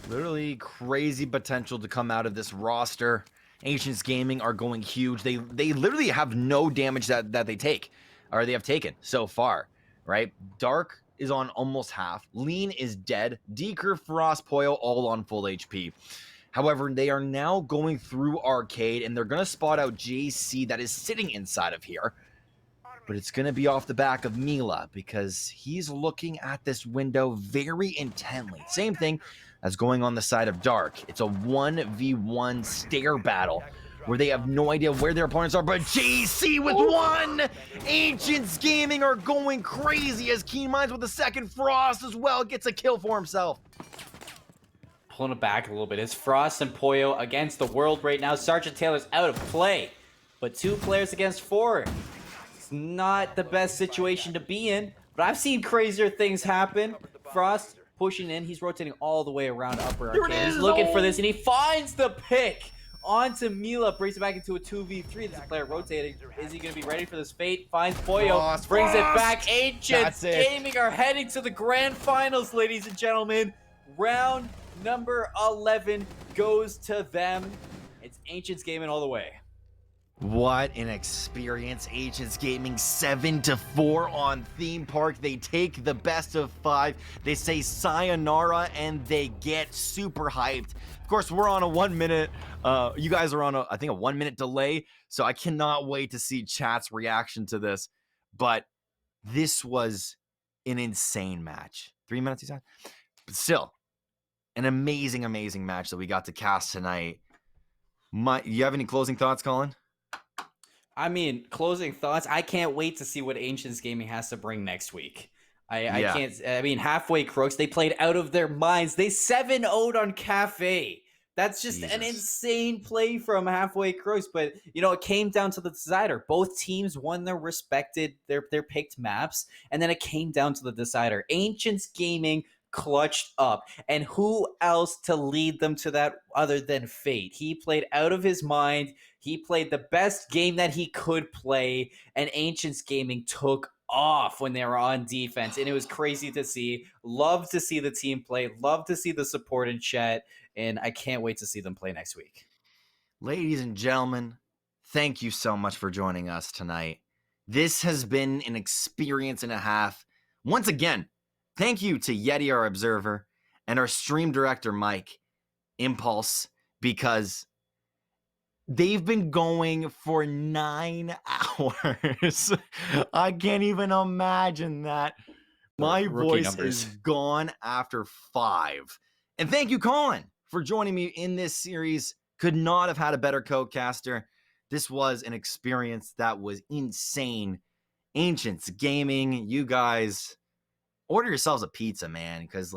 Literally crazy potential to come out of this roster. Ancients Gaming are going huge. They literally have no damage that they take, or they have taken so far, right? Dark is on almost half. Lean is dead. Deeker, Frost, Poyo all on full HP. However, they are now going through Arcade, and they're going to spot out JC that is sitting inside of here. But it's going to be off the back of Mila, because he's looking at this window very intently. Same thing as going on the side of Dark. It's a 1v1 stare battle where they have no idea where their opponents are, but JC with one! Ancients Gaming are going crazy as Keen Minds with the second. Frost as well gets a kill for himself. Pulling it back a little bit. It's Frost and Poyo against the world right now. Sergeant Taylor's out of play, but 2 players against 4. It's not the best situation to be in, but I've seen crazier things happen. Frost pushing in. He's rotating all the way around upper arcade. He's looking for this, and he finds the pick onto Mila. Brings it back into a 2v3. This player rotating. Is he going to be ready for this fate? Finds Poyo. Brings it back. Ancients Gaming are heading to the grand finals, ladies and gentlemen. Round number 11 goes to them. It's Ancients Gaming all the way. What an experience. Ancients Gaming 7-4 on Theme Park. They take the best of 5. They say sayonara and they get super hyped. Of course, we're on a 1 minute. You guys are on I think a 1 minute delay. So I cannot wait to see chat's reaction to this. But this was an insane match. 3 minutes, you said? But still, an amazing, amazing match that we got to cast tonight. You have any closing thoughts, Colin? I mean, closing thoughts. I can't wait to see what Ancients Gaming has to bring next week. I can't. I mean, halfway crooks. They played out of their minds. They 7-0'd on Cafe. That's just an insane play from halfway crooks. But it came down to the decider. Both teams won their respected their picked maps, and then it came down to the decider. Ancients Gaming clutched up, and who else to lead them to that other than Fate? He played out of his mind. He played the best game that he could play, and Ancients Gaming took off when they were on defense, and it was crazy to see. Love to see the team play. Love to see the support in chat, and I can't wait to see them play next week. Ladies and gentlemen, thank you so much for joining us tonight. This has been an experience and a half. Once again, thank you to Yeti, our observer, and our stream director, Mike, Impulse, because they've been going for 9 hours. I can't even imagine that. My voice is gone after 5. And thank you, Colin, for joining me in this series. Could not have had a better co-caster. This was an experience that was insane. Ancients Gaming, you guys, order yourselves a pizza, man, because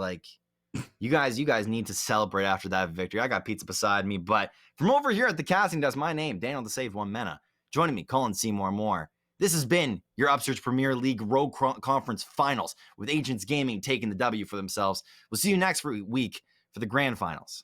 you guys need to celebrate after that victory. I got pizza beside me, but from over here at the casting desk, my name, Daniel the Save One Mena. Joining me, Colin Seymour Moore. This has been your Upsurge Premier League Rogue Conference Finals with Ancients Gaming taking the W for themselves. We'll see you next week for the Grand Finals.